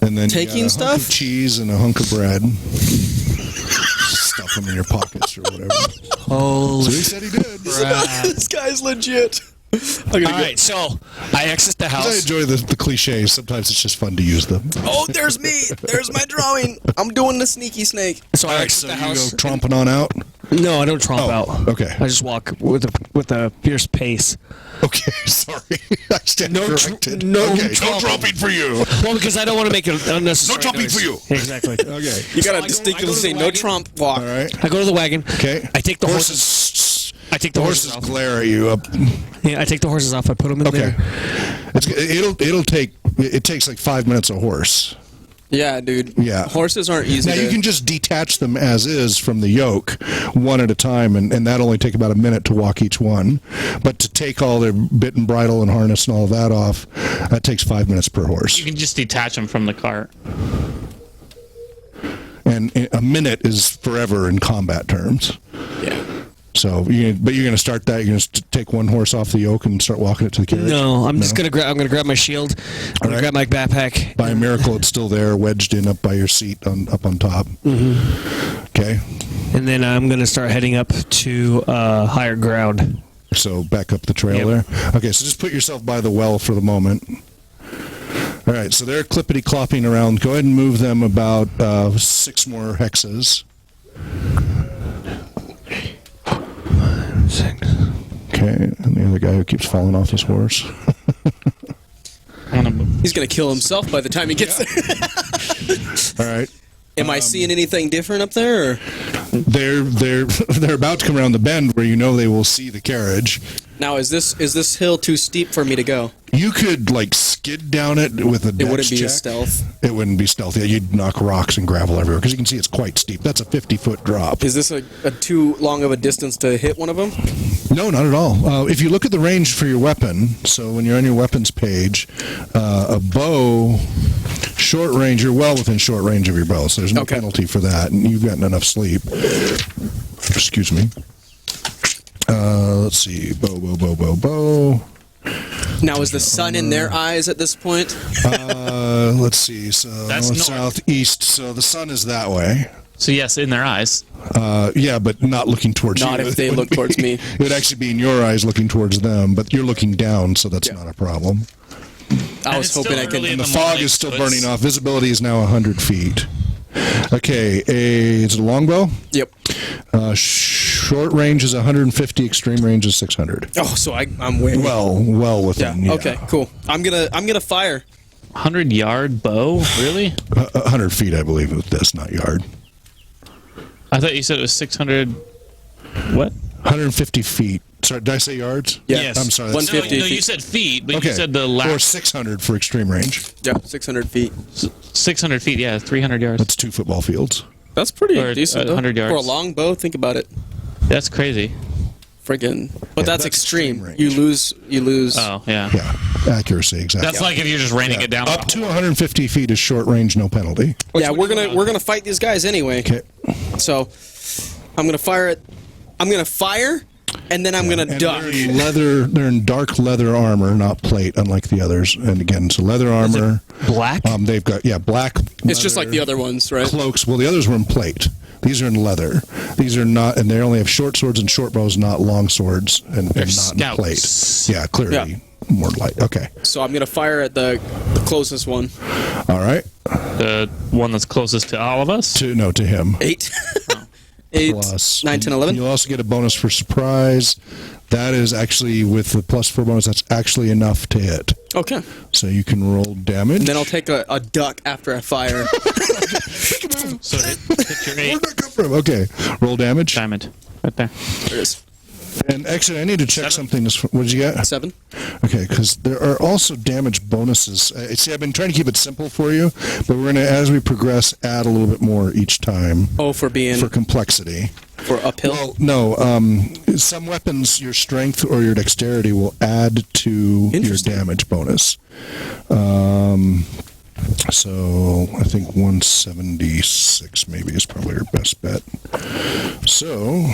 And then Taking you got a hunk stuff? of cheese and a hunk of bread. Stuff them in your pockets or whatever. Holy So he said he did. this guy's legit. All right, so I exit the I house. enjoy the cliches. Sometimes it's just fun to use them. Oh, there's me. There's my drawing. I'm doing the sneaky snake. So I All right, exit so the you house. go tromping on out. No, I don't tromp Oh, out. okay. I just walk with a fierce pace. Okay, sorry. I stand No tr- corrected. no okay, no tromping. tromping for you. Well, because I don't want to make it unnecessary. No tromping noise. for you. Exactly. Okay. You So I gotta go- distinctly I go to say the no wagon. Trump walk. All right. I go to the wagon. Okay. I take the horses. horses. I take the horses off. glare at you up. Yeah, I take the horses off. I put them in Okay. there. It takes like 5 minutes a horse. Yeah, dude. Yeah. Horses aren't easy. Now to, you can just detach them as is from the yoke, one at a time, and that'll only take about a minute to walk each one. But to take all their bit and bridle and harness and all of that off, that takes 5 minutes per horse. You can just detach them from the cart. And a minute is forever in combat terms. Yeah. So, you're going to start that. You're going to take one horse off the yoke and start walking it to the carriage. No, I'm just gonna grab. I'm gonna grab my shield. I'm gonna right. grab my backpack. By a miracle, it's still there, wedged in up by your seat, up on top. Mm-hmm. Okay. And then I'm gonna start heading up to higher ground. So back up the trail there. Okay, so just put yourself by the well for the moment. All right, so they're clippity clopping around. Go ahead and move them about 6 more hexes. 6. Okay, and the other guy who keeps falling off his horse. He's gonna kill himself by the time he gets there. All right, Am I seeing anything different up there? Or? they're about to come around the bend where you know they will see the carriage. Now, is this hill too steep for me to go? You could skid down it with a dex It wouldn't be check. a stealth. It wouldn't be stealthy. You'd knock rocks and gravel everywhere because you can see it's quite steep. That's a 50-foot drop. Is this a too long of a distance to hit one of them? No, not at all. If you look at the range for your weapon, so when you're on your weapons page, a bow, short range, you're well within short range of your bow, so there's no Okay. penalty for that, and you've gotten enough sleep. Excuse me. Let's see. Bow. Now, is the sun in their eyes at this point? Let's see. So That's north, north. south, east. So the sun is that way. So yes, in their eyes. Yeah, but not looking towards you. Not if they It would look towards me. It would actually be in your eyes looking towards them, but you're looking down, so that's Yeah. not a problem. I And was it's hoping still I could. early in And the the fog morning, is still so it's- burning off. Visibility is now 100 feet. Okay, is it a longbow? Yep. Short range is 150. Extreme range is 600. Oh, so I'm way. Well yeah. within. Yeah. Okay. Cool. I'm gonna fire. 100-yard bow? Really? 100 feet, I believe, with this, not yard. I thought you said it was 600. What? 150 feet. Sorry, did I say yards? Yeah. Yes. I'm sorry. that's- 150 No, you feet. said feet, but Okay. you said the Or last 600 for extreme range. Yeah, 600 feet. 600 feet. Yeah, 300 yards. That's 2 football fields. That's pretty Or, decent. 100 though. yards. For a long bow, think about it. That's crazy. Friggin'. But that's that's extreme. extreme range. You lose. Oh, yeah. Yeah, accuracy, exactly. That's like if you're just raining it down. Up to 150 feet is short range, no penalty. Yeah, we're gonna fight these guys anyway. Okay. So I'm gonna fire it. I'm gonna fire and then I'm gonna And duck. they're in dark leather armor, not plate, unlike the others. And again, so leather armor. Black? They've got black. It's just like the other ones, right? Cloaks. Well, the others were in plate. These are in leather. These are not, and they only have short swords and short bows, not long swords, and not in plate. Yeah, clearly more light. Okay. So I'm gonna fire at the closest one. All right. The one that's closest to all of us. To him. 8. 8, Plus 9, 10, 11. You'll also get a bonus for surprise. That is actually with the +4 bonus. That's actually enough to hit. Okay. So you can roll damage. And then I'll take a duck after I fire. So hit your 8 Where'd that come from? Okay. Roll damage. diamond right there. There it is. And actually, I need to check something. What did you get? 7. Okay, because there are also damage bonuses. See, I've been trying to keep it simple for you, but we're going to, as we progress, add a little bit more each time. Oh, for being For complexity. for uphill. Well, no. Some weapons, your strength or your dexterity will add to your Interesting. damage bonus. So I think 176 maybe is probably your best bet. So,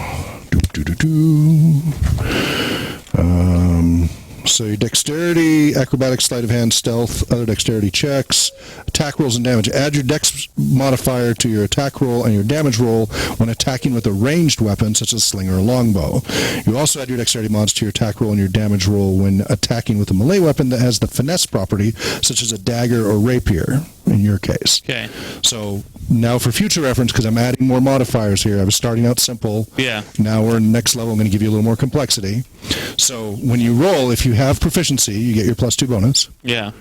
so your dexterity, acrobatics, sleight of hand, stealth, other dexterity checks, attack rolls, and damage. Add your dex modifier to your attack roll and your damage roll when attacking with a ranged weapon, such as a sling or a longbow. You also add your dexterity mods to your attack roll and your damage roll when attacking with a melee weapon that has the finesse property, such as a dagger or rapier, in your case. Okay. So now for future reference, because I'm adding more modifiers here, I was starting out simple. Yeah. Now we're in the next level. I'm going to give you a little more complexity. So when you roll, if you have proficiency, you get your +2 bonus. Yeah.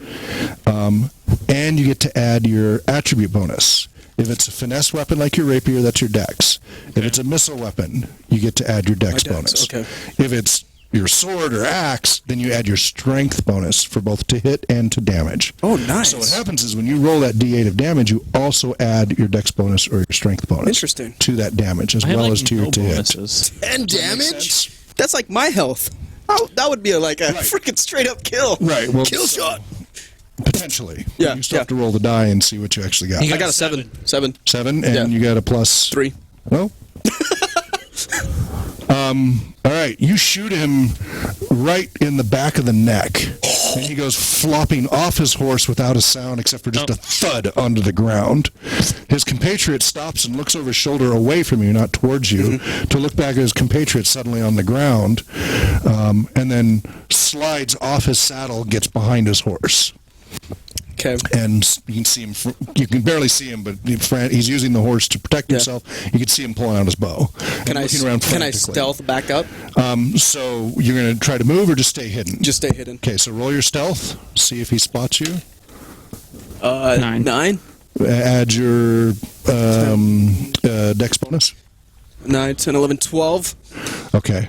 And you get to add your attribute bonus. If it's a finesse weapon like your rapier, that's your dex. If it's a missile weapon, you get to add your dex My bonus. dex, okay. If it's your sword or axe, then you add your strength bonus for both to hit and to damage. Oh, nice. So what happens is when you roll that D8 of damage, you also add your dex bonus or your strength bonus Interesting. to that damage, as I well like as to your no to hit. bonuses. And Does that make damage? sense? That's like my health. Oh, that would be like a freaking straight up kill. Right. Well, Kill shot. Potentially. Yeah, You still have to roll the die and see what you actually got. You I got a 7. 7. 7, and Yeah. you got a +3. 3. No. All right, you shoot him right in the back of the neck, and he goes flopping off his horse without a sound except for just a thud onto the ground. His compatriot stops and looks over his shoulder away from you, not towards you, to look back at his compatriot suddenly on the ground, and then slides off his saddle, gets behind his horse. Okay. And you can see him. You can barely see him, but he's using the horse to protect himself. You can see him pulling out his bow. Can I stealth back up? So you're going to try to move or just stay hidden? Just stay hidden. Okay. So roll your stealth. See if he spots you. 9. Add your dex bonus. 9, 10, 11, 12. Okay.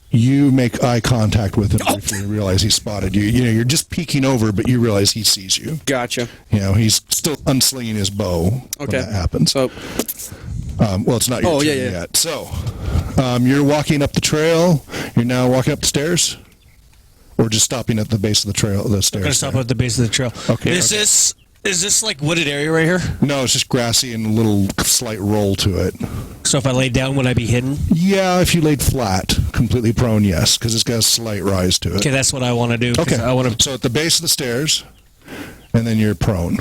You make eye contact with him if you realize he spotted you. You know, you're just peeking over, but you realize he sees you. Gotcha. You know, he's still unslinging his bow when that happens. So, Well, it's not your turn yet. So, you're walking up the trail. You're now walking up the stairs? Or just stopping at the base of the trail, the stairs? I'm going to stop at the base of the trail. Okay. Is this like wooded area right here? No, it's just grassy and a little slight roll to it. So if I lay down, would I be hidden? Yeah, if you laid flat, completely prone, yes, because it's got a slight rise to it. Okay, that's what I want to do. 'cause Okay. I want to. So at the base of the stairs, and then you're prone.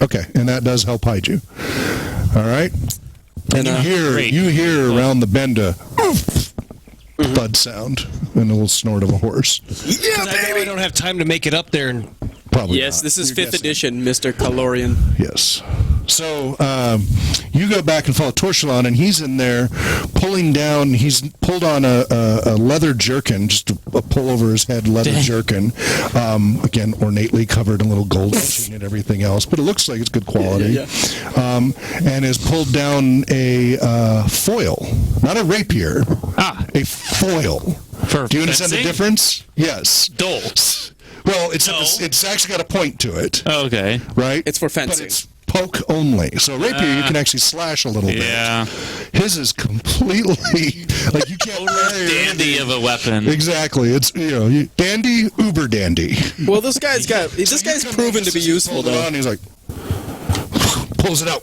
Okay, and that does help hide you. All right. And you hear around the bend a thud sound and a little snort of a horse. yeah, I know I don't have time to make it up there. And Probably. Yes, not. this is You're 5th guessing. edition, Mr. Calorian. Yes. So you go back and follow Torchelon, and he's in there pulling down. He's pulled on a leather jerkin, just a pull over his head leather jerkin. Again, ornately covered in little gold etching and everything else, but it looks like it's good quality. And has pulled down a foil, not a rapier, a foil. For Do you understand the fencing? difference? Yes. Dole. Well, it's actually got a point to it, Okay. right? It's for But fencing. it's poke only. So rapier, you can actually slash a little Yeah. bit. His is completely like you can't. Dandy of a weapon. Exactly. It's dandy, uber dandy. Well, this guy's proven to be useful, though. And he's like pulls it out.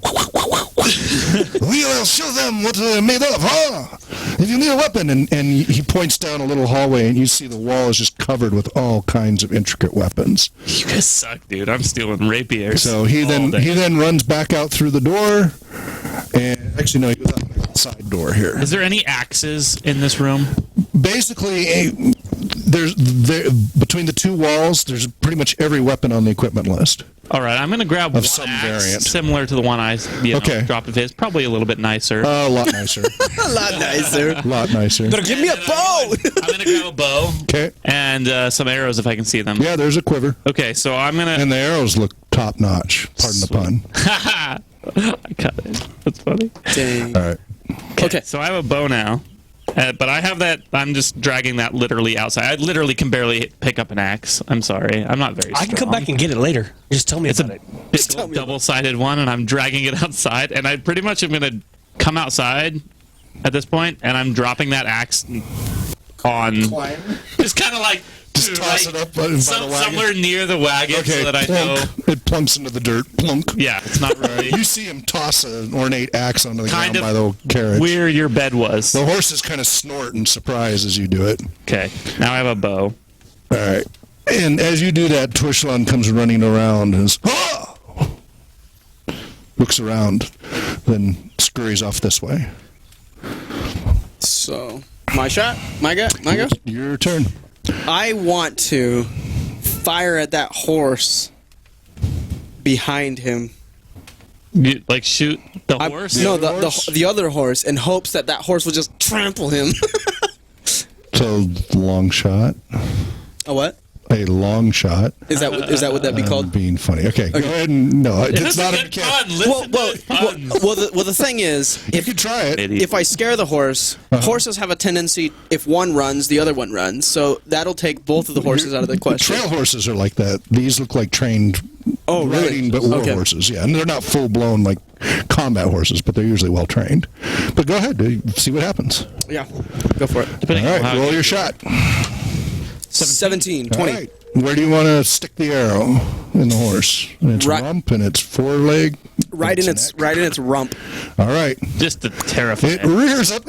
We will show them what they're made of, huh? if you need a weapon, and he points down a little hallway, and you see the wall is just covered with all kinds of intricate weapons. You guys suck, dude. I'm stealing rapiers. So he then runs back out through the door, and actually no, he goes out the side door here. Is there any axes in this room? Basically, there's between the two walls, there's pretty much every weapon on the equipment list. All right, I'm going to grab one some axe variant. similar to the one I dropped of his. Probably a little bit nicer. A lot nicer. A lot nicer. A lot nicer. Give me a bow. I'm going to grab a bow. Okay. And some arrows if I can see them. Yeah, there's a quiver. Okay, so I'm going to... And the arrows look top notch. Pardon the pun. I got it. That's funny. Dang. All right. Okay. So I have a bow now. But I have that. I'm just dragging that literally outside. I literally can barely pick up an axe. I'm sorry. I'm not very strong. I can come back and get it later. Just tell me It's about a it. big double-sided one, and I'm dragging it outside. And I pretty much am going to come outside at this point, and I'm dropping that axe on. Just kind of like. Just toss it up by the wagon. Somewhere near the wagon so that I know. It plunks into the dirt. Plunk. Yeah, it's not really. You see him toss an ornate axe onto the Kind ground of by the carriage. where your bed was. The horses kind of snort in surprise as you do it. Okay, now I have a bow. All right. And as you do that, Torshlan comes running around and looks around, then scurries off this way. So, my shot? My go? Your turn. I want to fire at that horse behind him. You, like shoot the horse? No, horse? the other horse, in hopes that horse will just trample him. So, long shot. A what? A long shot. Is that what that'd be called? Being funny. Okay, go ahead and no, This it's is not a a good mechanic. pun. Listen to his puns. Well, the thing is, You can try it. if I scare the horse, horses have a tendency, if one runs, the other one runs. So that'll take both of the horses out of the question. Trail horses are like that. These look like trained riding, but war horses. Yeah, and they're not full blown like combat horses, but they're usually well trained. But go ahead, see what happens. Yeah, go for it. All Depending on right, how roll your shot. 17, All 20. right. Where do you want to stick the arrow in the horse? In its Right- rump and its foreleg. Right in neck? its rump. All right. Just to terrify It rears up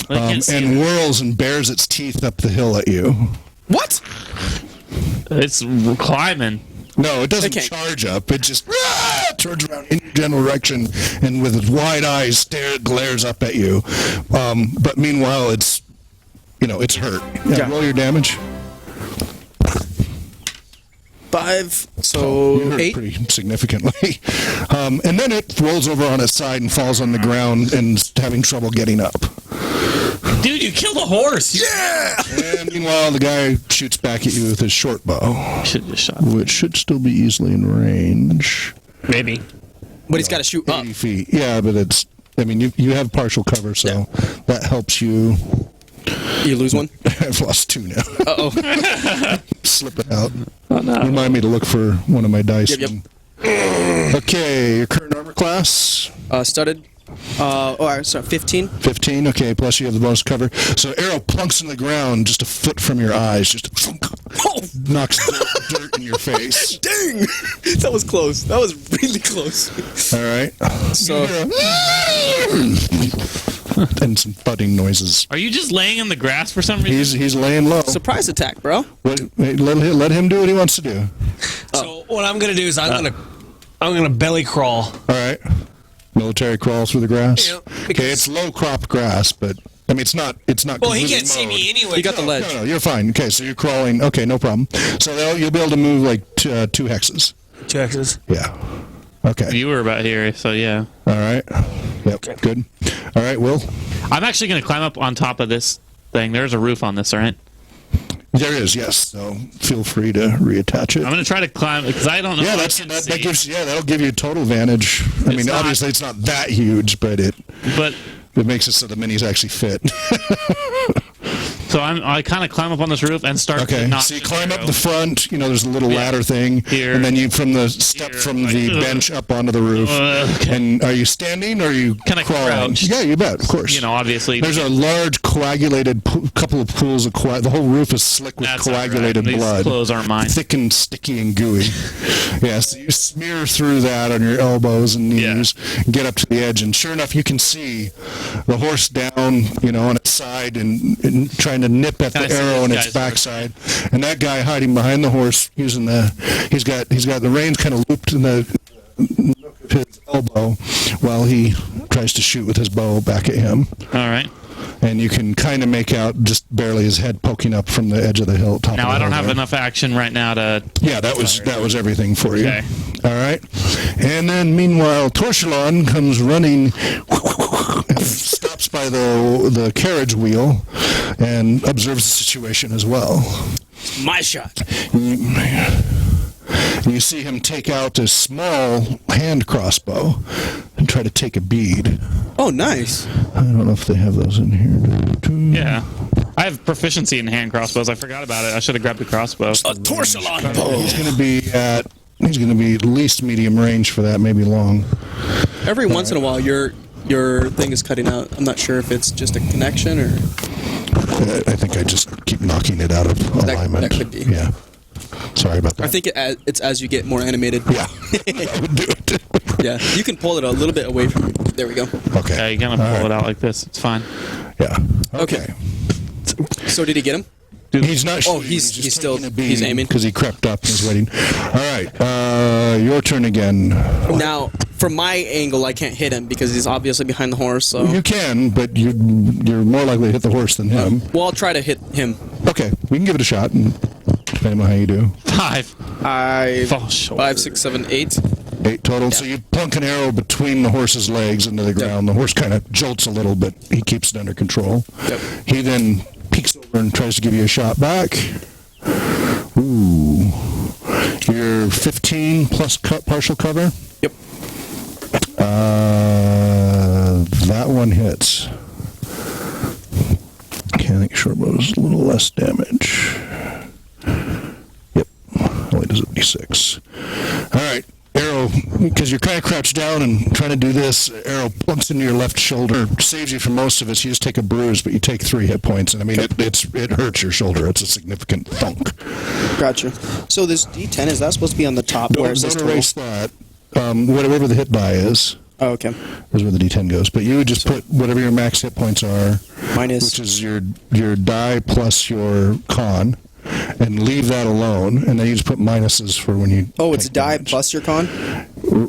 and whirls and bares its teeth up the hill at you. What? It's climbing. No, it doesn't Okay. charge up. It just turns around in your general direction and with its wide eyes glares up at you. But meanwhile, it's hurt. Yeah, roll your damage. 5, so You hurt 8. pretty significantly. And then it rolls over on its side and falls on the ground and is having trouble getting up. Dude, you killed a horse. Yeah! And meanwhile, the guy shoots back at you with his short bow, Should have just shot. which should still be easily in range. Maybe. But he's got to shoot up. 80 feet. Yeah, but you have partial cover, so that helps you. You lose one? I've lost 2 now. Uh-oh. Slip it out. Oh, no. Remind me to look for one of my dice. Yep. Okay, your current armor class? Studded. All right, so 15. 15, okay, plus you have the bonus cover. So arrow plunks in the ground just a foot from your eyes, just knocks dirt in your face. Dang! That was close. That was really close. All right. So, and some thudding noises. Are you just laying in the grass for some reason? He's laying low. surprise attack, bro. Let him do what he wants to do. So what I'm gonna do is I'm gonna belly crawl. All right. Military crawl through the grass. Yeah, Okay, it's low cropped grass, but it's not. Well, he completely can't see mowed. me anyway. You got the ledge. No, you're fine. Okay, so you're crawling. Okay, no problem. So you'll be able to move like 2 hexes. 2 X's. Yeah. Okay. You were about here, so yeah. All right. Yep. Good. All right, Will. I'm actually going to climb up on top of this thing. There's a roof on this, right? There is, yes. So feel free to reattach it. I'm going to try to climb because I don't know. Yeah, if I can that see. gives that'll give you total advantage. I mean, not- obviously it's not that huge, but it But makes it so the minis actually fit. So I kind of climb up on this roof and start. Okay, to knock so you this climb up arrow. the front. There's a little ladder thing, Here. and then you from the step Here. from Like, the bench up onto the roof. Okay. And are you standing or are you Can I crawling? crouch? Yeah, you bet, of course. Obviously. There's a large coagulated couple of pools of the whole roof is slick with That's all right. coagulated These blood. clothes aren't mine. Thick and sticky and gooey. Yeah, so you smear through that on your elbows and knees, get up to the edge, and sure enough, you can see the horse down, on its side and trying to nip at Can I the see arrow on this its guy's backside. And that guy hiding behind the horse using he's got the reins kind of looped in the nook of his elbow while he tries to shoot with his bow back at him. All right. And you can kind of make out just barely his head poking up from the edge of the hill. Now I don't have enough action right now to. Yeah, that was everything for you. Okay. All right. And then meanwhile, Torchelon comes running, and stops by the carriage wheel, and observes the situation as well. My shot. You see him take out a small hand crossbow and try to take a bead. Oh, nice. I don't know if they have those in here. Yeah. I have proficiency in hand crossbows. I forgot about it. I should have grabbed the crossbow. A Torchelon He's going to be at least medium range for that, maybe long. Every once in a while, your thing is cutting out. I'm not sure if it's just a connection or. I think I just keep knocking it out of alignment. That could be. Yeah. Sorry about that. I think it's as you get more animated. Yeah. That would do it. Yeah. You can pull it a little bit away from you. There we go. Okay. Yeah, you kind of pull All right. it out like this. It's fine. Yeah. Okay. So did he get him? He's not. Oh, shooting, he's just still- taking a bead he's aiming. because he crept up and is waiting. All right. Your turn again. Now, from my angle, I can't hit him because he's obviously behind the horse. So. You can, but you're more likely to hit the horse than him. Well, I'll try to hit him. Okay, we can give it a shot, and depending on how you do. 5. Fall short. 5, 6, 7, 8. 8 total. So you plunk an arrow between the horse's legs into the ground. The horse kind of jolts a little, but he keeps it under control. Yep. He then peeks over and tries to give you a shot back. Ooh. You're 15 plus partial cover. Yep. That one hits. Okay, I think short bow is a little less damage. Yep. Only does it d6. All right. Arrow, because you're kind of crouched down and trying to do this, arrow plunks into your left shoulder, saves you from most of it. So you just take a bruise, but you take 3 hit points, and I mean it hurts your shoulder. It's a significant thunk. Gotcha. So this D10, is that supposed to be on the top where it says Don't total? erase that. Whatever the hit die is Oh, okay. where the D10 goes. But you would just put whatever your max hit points are, Minus. which is your die plus your con, and leave that alone, and then you just put minuses for when you. Oh, it's take die damage. plus your con?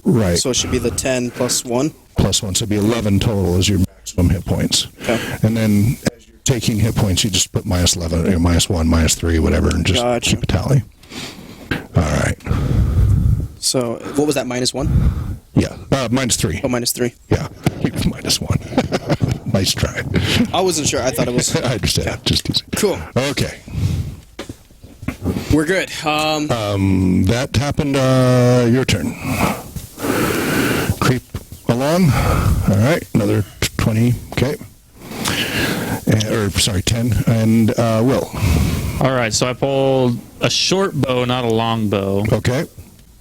Right. So it should be the 10 plus 1? Plus 1, so it'd be 11 total is your maximum hit points. Okay. And then as you're taking hit points, you just put minus 11, or minus 1, minus 3, whatever, and just Gotcha. keep a tally. All right. So what was that, minus 1? Yeah. Minus 3. Oh, minus 3. Yeah. Minus 1. Nice try. I wasn't sure. I thought it was. I understand. Just easy. Cool. Okay. We're good. That happened. Your turn. Creep along. All right. Another 20. Okay. Sorry, 10. And Will. All right, so I pulled a short bow, not a long bow. Okay.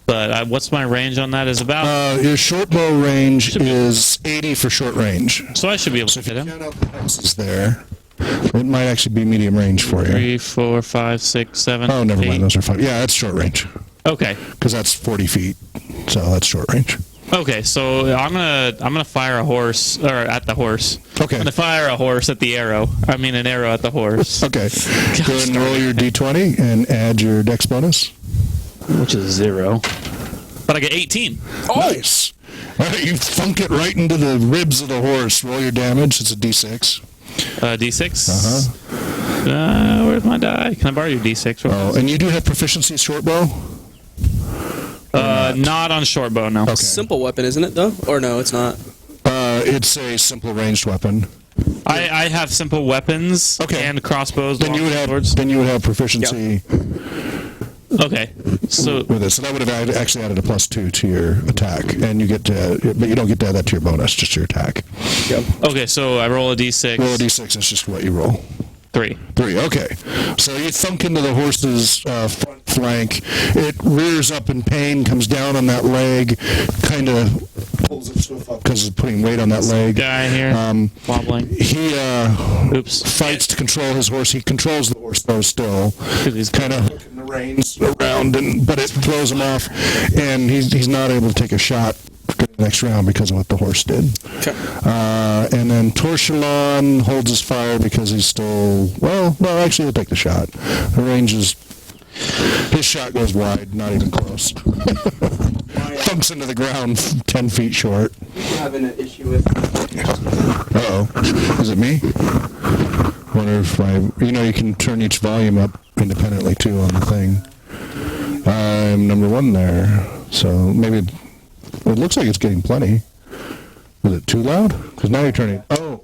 But what's my range on that? Is about. Your short bow range Should be- is 80 for short range. So I should be able So to if you hit him. count out the hexes there, it might actually be medium range for you. 3, 4, 5, 6, 7. Oh, never 8. mind. Those are 5. Yeah, that's short range Okay. because that's 40 feet. So that's short range. Okay, so I'm gonna fire a horse at the horse. Okay. I'm gonna fire a horse at the arrow. I mean an arrow at the horse. Okay. Go ahead and roll your d20 and add your dex bonus. Which is 0. But I get 18. Nice. All right, you thunk it right into the ribs of the horse. Roll your damage. It's a d6. D6. Uh-huh. Where's my die? Can I borrow your D6? Oh, and you do have proficiency short bow? Not on short bow, no. Okay. Simple weapon, isn't it, though? Or no, it's not. It's a simple ranged weapon. I have simple weapons Okay. and crossbows. Then you would have proficiency Okay, so with it. So that would have actually added a +2 to your attack, and you get to, but you don't get to add that to your bonus, just your attack. okay, so I roll a D6. Roll a d6. That's just what you roll. 3. 3, okay. So you thunk into the horse's front flank. It rears up in pain, comes down on that leg, kind of pulls itself up because it's putting weight on that leg. Guy here, wobbling. He Oops. fights to control his horse. He controls the horse, though, still. He's Kind of hooking the reins around, but it throws him off, and he's not able to take a shot for the next round because of what the horse did. Okay. And then Torshilon holds his fire because he's still, well, actually, he'll take the shot. The range is, his shot goes wide, not even close. Thumps into the ground 10 feet short. Having an issue with. Uh-oh. Is it me? Wonder if you can turn each volume up independently, too, on the thing. I'm number 1 there. So maybe it looks like it's getting plenty. Was it too loud? Because now you're turning. Oh.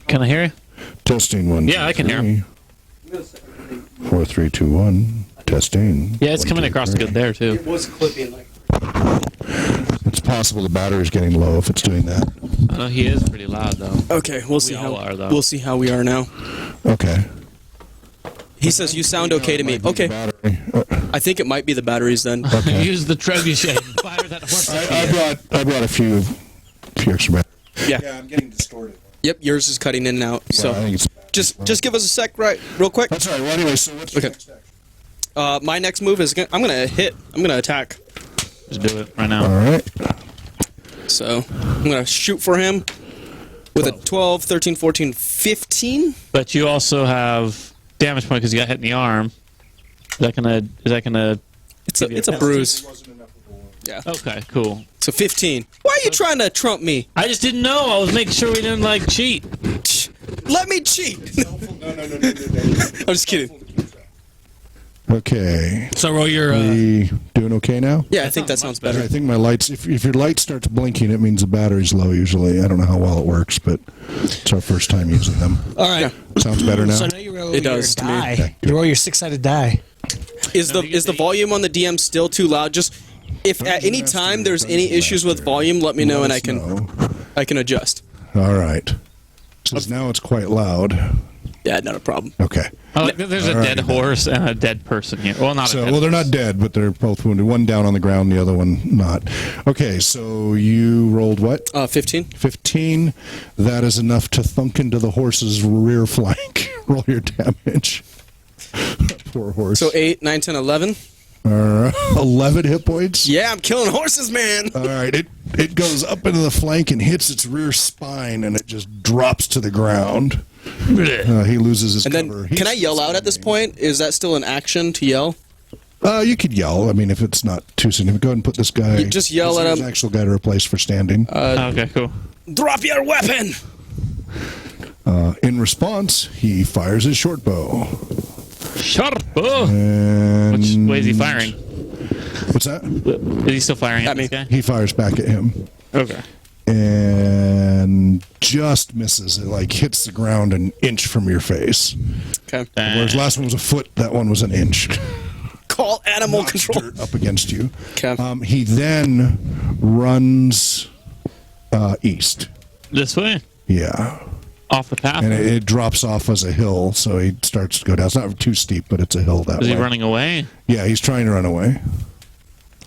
Can I hear you? Testing 1. Yeah, I can hear him. 4, 3, 2, 1. Testing. Yeah, it's 1, coming 2, across 3. good there, too. It was clipping like. It's possible the battery's getting low if it's doing that. I know he is pretty loud, though. Okay, we'll see all are, though. we'll see how we are now. Okay. He says you sound okay to me. Okay, Battery. I think it might be the batteries then. Okay. Use the trebuchet and fire that horse. I brought a few extra batteries. Yeah. I'm getting distorted. Yep, yours is cutting in and out. I So think it's just give us a sec, real quick. That's all right. Well, anyway, so what's your Okay. next action? My next move is I'm gonna hit. I'm gonna attack. Just do it right now. All right. So I'm gonna shoot for him with a 12, 13, 14, 15. But you also have damage point because you got hit in the arm. Is that gonna? It's a bruise. Yeah. Okay, cool. So 15. Why are you trying to trump me? I just didn't know. I was making sure we didn't cheat. Let me cheat. No. I'm just kidding. Okay. So roll your. We doing okay now? Yeah, I think that sounds I better. think my lights. If your light starts blinking, it means the battery's low. Usually, I don't know how well it works, but it's our first time using them. All right. Sounds better now. So now you roll It your does to me. die. Okay, good. You roll your 6-sided die. Is the volume on the DM still too loud? Just if at any time there's any issues with volume, let me know and Let us I can adjust. All right. Since now it's quite loud. Yeah, not a problem. Okay. I like that there's a All dead right. horse and a dead person here. Well, not a So, dead well, they're not dead, but they're both wounded. One down on the ground, the other one not. Okay, so you rolled what? 15. 15. That is enough to thunk into the horse's rear flank. Roll your damage. Poor horse. So 8, 9, 10, 11. 11 hit points. Yeah, I'm killing horses, man. All right, it goes up into the flank and hits its rear spine, and it just drops to the ground. He loses his And then, cover. can I yell out at this point? Is that still an action to yell? You could yell. I mean, if it's not too significant. Go ahead and put this guy. You just yell at There's him. an actual guy to replace for standing. Okay, cool. Drop your weapon. In response, he fires his short bow. Sharp. Oh. And Which way is he firing? What's that? Is he still firing at At me. this guy? He fires back at him. Okay. And just misses. It like hits the ground an inch from your face. Okay. Whereas last one was a foot, that one was an inch. Call animal Knocks control. dirt up against you. Okay. He then runs east. This way? Yeah. Off the path? And it drops off as a hill, so he starts to go down. It's not too steep, but it's a hill that Is way. he running away? Yeah, he's trying to run away. You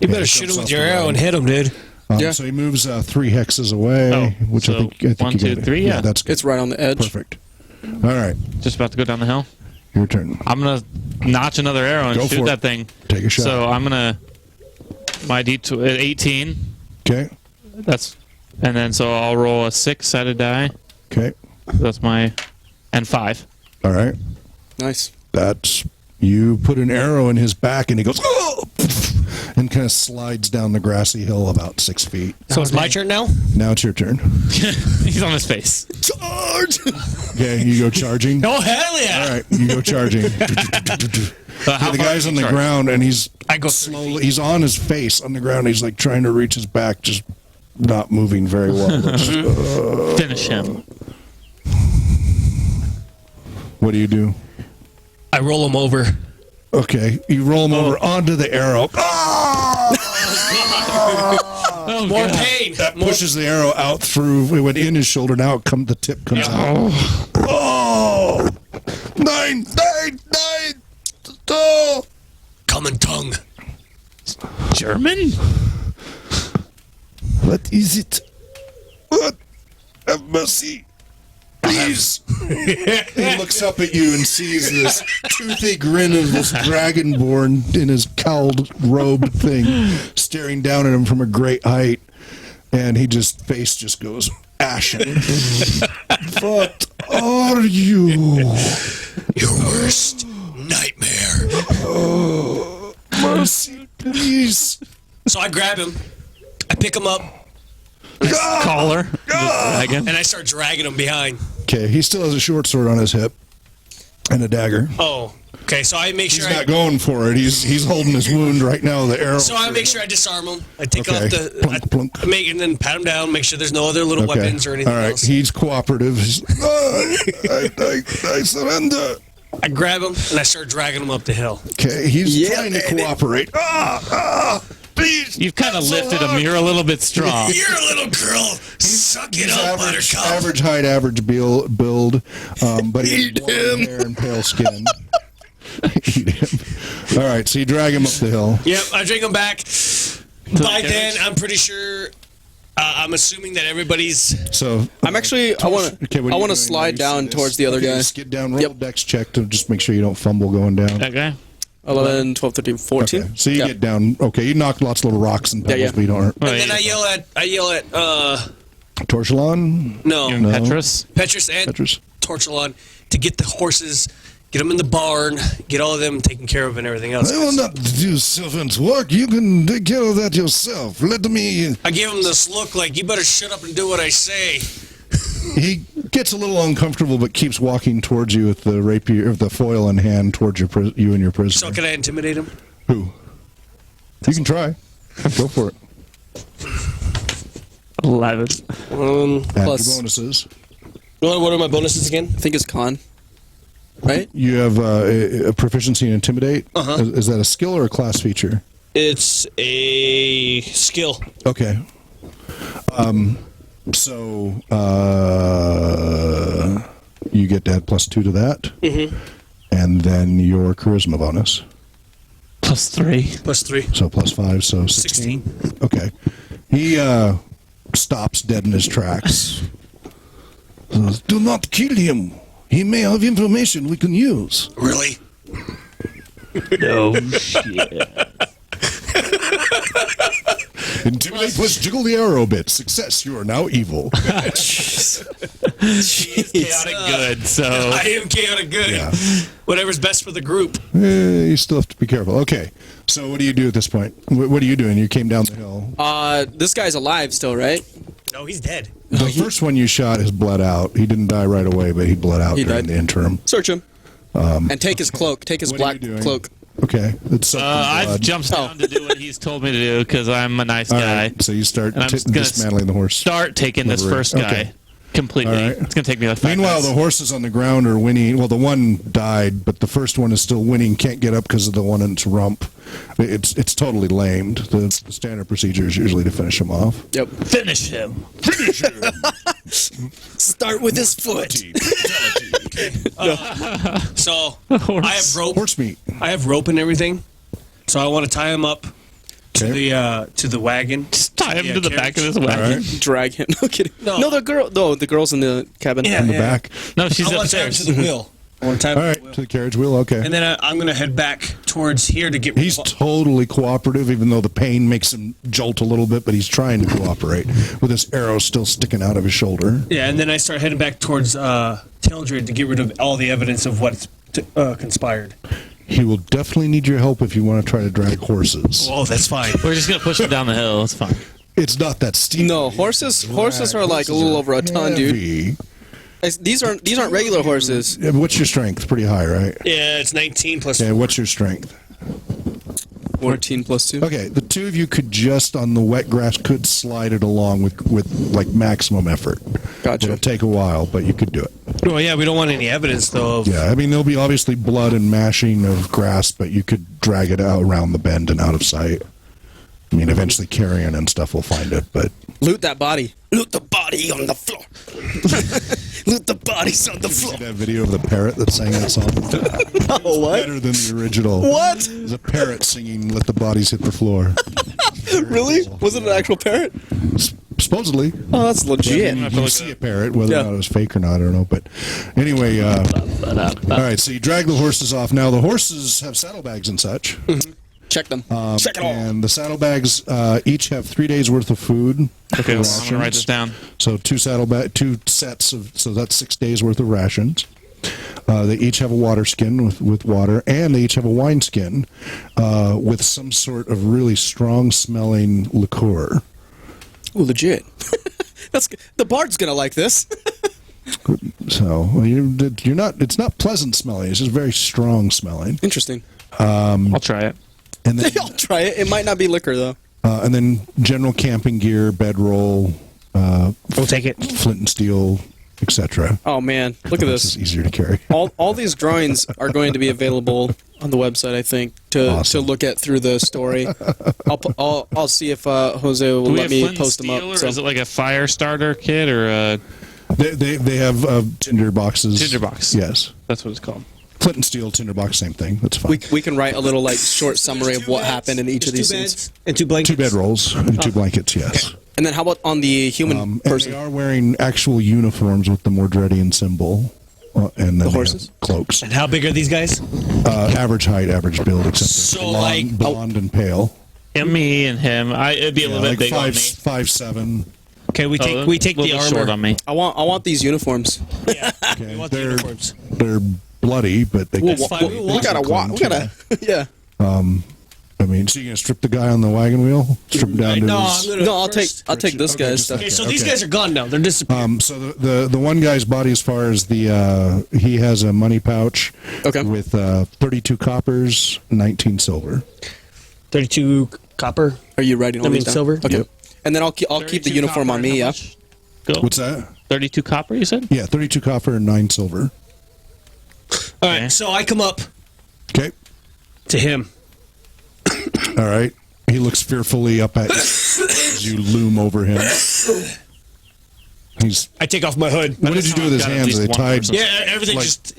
Yeah, better it shoot jumps him with off your the arrow road. and hit him, dude. Yeah. So he moves 3 hexes away, Oh, which so I think 1, you 2, got it. 3, yeah. That's good. It's right on the edge. Perfect. All right, Just about to go down the hill? your turn. I'm going to notch another arrow and Go shoot for it. that thing. Take a shot. So I'm going to... My D2 at 18. Okay. And then so I'll roll a 6-sided die. Okay. That's my... And 5. All right. Nice. That's you put an arrow in his back, and he goes, oh! And kind of slides down the grassy hill about 6 feet. So it's my turn now? Now it's your turn. He's on his face. Charge! Okay, you go charging. Oh, hell yeah. All right, you go charging. How The far guy's did on he the charge? ground, and he's I go slowly. He's on his face on the ground. He's like trying to reach his back, just not moving very well. Finish him. What do you do? I roll him over. Okay, you roll him over onto the arrow. More pain. That pushes the arrow out through. It went in his shoulder. Now the tip comes out. Oh! Nine! Oh! Common tongue. German? What is it? What? Have mercy. Please. He looks up at you and sees this toothy grin of this dragonborn in his cowled robe thing staring down at him from a great height. And face just goes ashen. What are you? Your worst nightmare. Oh, mercy, please. So I grab him. I pick him up. Collar. The dragon. And I start dragging him behind. Okay, he still has a short sword on his hip and a dagger. Oh, okay. So I make sure He's not going for it. He's holding his wound right now. The arrow. So I make sure I disarm him. I take Okay. off the Plunk, plunk. I make and then pat him down. Make sure there's no other little weapons or anything All right, else. he's cooperative. I surrender. I grab him and I start dragging him up the hill. Okay, he's Yeah, trying to baby. cooperate. Please. You've kind of lifted him. You're a little bit strong. You're a little girl. Suck it up, Buttercup. Average height, average build, but he has blonde hair and pale skin. Eat him. All right, so you drag him up the hill. Yep, I drag him back. By then, I'm pretty sure. I'm assuming that everybody's. So I'm actually. I want okay, what are to. I you want to doing? slide You down see this? towards the other Okay, guy. skid down, roll Yep. a dex check to just make sure you don't fumble going down. Okay. 11, 12, 13, 14. Okay, so you Yeah. get down. Okay, you knock lots of little rocks and pebbles, Yeah. but you don't hurt. Oh, And then I yell at Torchulon? no, No. Petrus? Petrus and Petrus. Torchulon to get the horses, get them in the barn, get all of them taken care of and everything else. I will not do servant work. You can take care of that yourself. Let me. I give him this look like, you better shut up and do what I say. He gets a little uncomfortable, but keeps walking towards you with the rapier, the foil in hand, towards you and your prisoner. So can I intimidate him? Who? You can try. Go for it. 11. Add Plus- your bonuses. What are my bonuses again? I think it's con. Right? You have a proficiency in intimidate. Uh-huh. Is that a skill or a class feature? It's a skill. Okay. So you get to add +2 to that, and then your charisma bonus. +3. +3. So +5, so 16. Okay. He stops dead in his tracks. Do not kill him. He may have information we can use. Really? No shit. Intimidate plus jiggle the arrow bit. Success, you are now evil. Chaotic good, so. I am chaotic good. Yeah. Whatever's best for the group. You still have to be careful. Okay. So what do you do at this point? What are you doing? You came down the hill. This guy's alive still, right? No, he's dead. The first one you shot has bled out. He didn't die right away, but he bled out He during died. the interim. Search him. And take his cloak. Take his What are you black doing? cloak. Okay. It's soaked in I've blood. jumped down to do what he's told me to do because I'm a nice All guy. right. So you start And I'm just gonna dismantling the horse. Start taking this Livery. first guy Okay. completely. All right. It's going to take me like 5 Meanwhile, minutes. the horses on the ground are winning. Well, the one died, but the first one is still winning. Can't get up because of the one in its rump. It's totally lamed. The standard procedure is usually to finish him off. Yep. Finish him. Finish him. Start with his foot. So I have rope. Horse meat. I have rope and everything. So I want to tie him up to Okay. the wagon. Just tie him Yeah, to the back of carriage. his wagon. Drag him. No kidding. No. the girl. No, the girl's in the cabin. Yeah. In the back. No, she's I want to tie him upstairs. to the wheel. I want to tie him All to the right. wheel. To the carriage wheel. Okay. And then I'm going to head back towards here to get. He's totally cooperative, even though the pain makes him jolt a little bit, but he's trying to cooperate with his arrow still sticking out of his shoulder. Yeah, and then I start heading back towards Tildred to get rid of all the evidence of what's conspired. He will definitely need your help if you want to try to drag horses. Oh, that's fine. We're just going to push him down the hill. It's fine. It's not that steep. No, horses are like a little over a ton, dude. Heavy. These aren't regular horses. Yeah, but what's your strength? Pretty high, right? Yeah, it's 19 plus. Okay, what's your strength? 14 plus 2. Okay, the two of you could just on the wet grass could slide it along with like maximum effort. Gotcha. It'll take a while, but you could do it. Well, yeah, we don't want any evidence though. Of, Yeah, I mean there'll be obviously blood and mashing of grass, but you could drag it out around the bend and out of sight. I mean, eventually carrion and stuff will find it, but Loot that body. Loot the body on the floor. Loot the bodies on the see floor. that video of the parrot that sang that song? Oh, what? Better than the original. What? There's a parrot singing "Let the Bodies Hit the Floor." Really? Was it an actual parrot? Supposedly. Oh, that's legit. You see a parrot, whether or not it was fake or not, I don't know. But anyway, all right, so you drag the horses off. Now, the horses have saddlebags and such. Check them. Check it all. And the saddlebags each have 3 days worth of food. Okay, well, I'm going to write this down. So two sets of, so that's 6 days worth of rations. They each have a water skin with water, and they each have a wine skin with some sort of really strong smelling liqueur. Ooh, legit. That's the bard's gonna like this. So you're not. It's not pleasant smelling. It's just very strong smelling. Interesting. I'll try it. And then I'll try it. It might not be liquor though. and then general camping gear, bedroll, We'll take it. flint and steel, etc. Oh man, look at This this. is easier to carry. All these drawings are going to be available on the website, I think, to Awesome. look at through the story. I'll see if Jose will Do we let have me flint and post them steel, up. or is it like a fire starter kit or a They have tinder boxes. tinder box? Yes. That's what it's called. Flint and steel tinder box, same thing. That's fine. we can write a little like short summary of what happened in each of these scenes. And 2 blankets. 2 bedrolls and 2 blankets. Yes. And then how about on the human And person? they are wearing actual uniforms with the Mordredian symbol. And then they have horses? cloaks. And how big are these guys? Average height, average build, except So, they're like- blonde and pale. And me and him. It'd be a little Like bit big on me. 5'7". Okay, we take Oh, we take a little the bit short armor. on me. I want these uniforms. Yeah, Okay. we want the They're uniforms. they're bloody, but they We'll, can fine. we We'll gotta clean we too. gotta yeah. I mean, so you're gonna strip the guy on the wagon wheel? Strip him down to No, his... I'm gonna No, I'll first- take this Okay, guy's just stuff. Okay, so Okay. these guys are gone now. They're disappearing. So the one guy's body, as far as the he has a money pouch Okay. with 32 coppers, 19 silver. 32 copper. Are you writing all I mean, these down? silver? Okay. Yep. And then I'll keep the 32 uniform copper on and me, how yeah. much? Go. What's that? 32 copper, you said? Yeah, 32 copper and 9 silver. All right, Okay. so I come up Okay. to him. All right. He looks fearfully up at you as you loom over him. He's. I take off my hood. What did you do with his Got at hands? least Are they one tied? person. Yeah,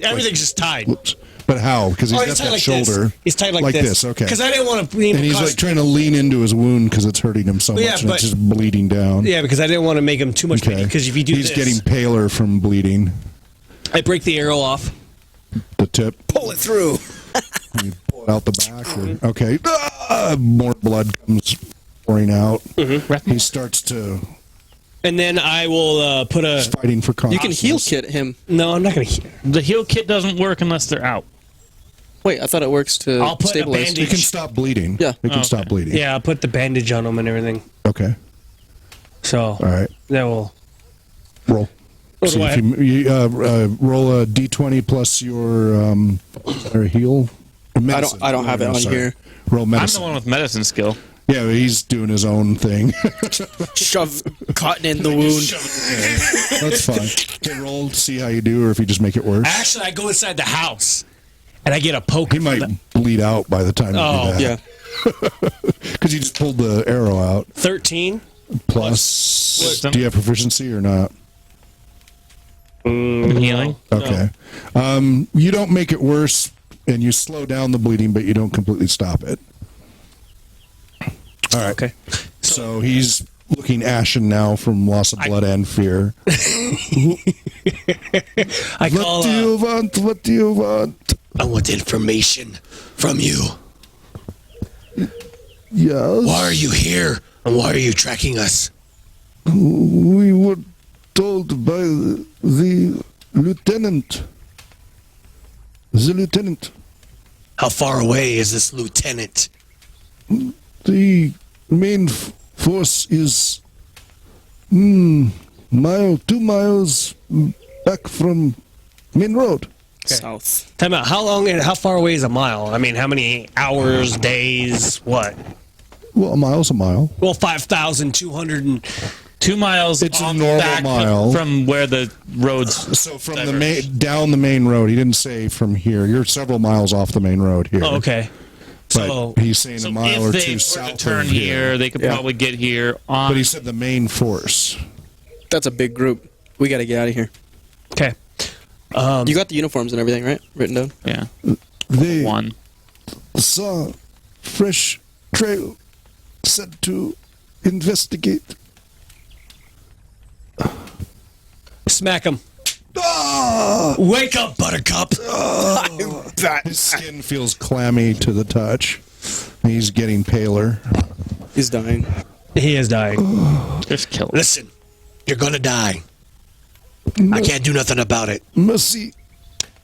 everything's just tied. Whoops. But how? Because he's Oh, got he's tied that like shoulder. this. He's tied like this. Okay. Because I didn't want to. And he's like trying to lean into his wound because it's hurting him so much, Yeah, and but- it's just bleeding down. Yeah, because I didn't want to make him too much Okay. bleeding. Because if you do he's this, getting paler from bleeding. I break the arrow off. The tip. Pull it through. You pull it out the back. Okay. More blood comes pouring out. He starts to And then I will put a. fighting for You can consciousness. heal kit him. No, I'm not going to. The heal kit doesn't work unless they're out. Wait, I thought it works to I'll put a stabilize. bandage. It can stop bleeding. Yeah. It can Oh, stop okay. bleeding. Yeah, I'll put the bandage on him and everything. Okay. So All right. that will. Roll. What See do I if you roll a d20 plus your or heal. Medicine. I don't have it on Sorry. here. Roll I'm the medicine. one with medicine skill. Yeah, he's doing his own thing. Shove cotton in the wound. That's fine. Okay, roll. See how you do, or if you just make it worse. Actually, I go inside the house and I get a poke. He might bleed out by the time you Oh, do that. Yeah. Because you just pulled the arrow out. 13. Plus, Wisdom. do you have proficiency or not? Healing. Okay. You don't make it worse, and you slow down the bleeding, but you don't completely stop it. All right. Okay. So he's looking ashen now from loss of blood and fear. I call. What do you want? What do you want? I want information from you. Yes. Why are you here? And why are you tracking us? We were told by the lieutenant. The lieutenant. How far away is this lieutenant? The main force is 2 miles back from main road. South. Time out. How long and how far away is a mile? I mean, how many hours, days, what? Well, a mile's a mile. Well, 5,200 and 2 miles. It's a on normal back mile. from where the roads. So from the diverge. down the main road. He didn't say from here. You're several miles off the main road here. Oh, okay. So But he's saying a mile or if two they south were to turn of here, they could Yeah. probably get here on. But he said the main force. That's a big group. We got to get out of here. okay. You got the uniforms and everything, right? Written down. Yeah, They one. saw fresh trail, said to investigate. Smack him. Ah! Wake up, Buttercup. His skin feels clammy to the touch. He's getting paler. He's dying. He is dying. Just kill him. Listen, you're gonna die. I can't do nothing about it. Mercy.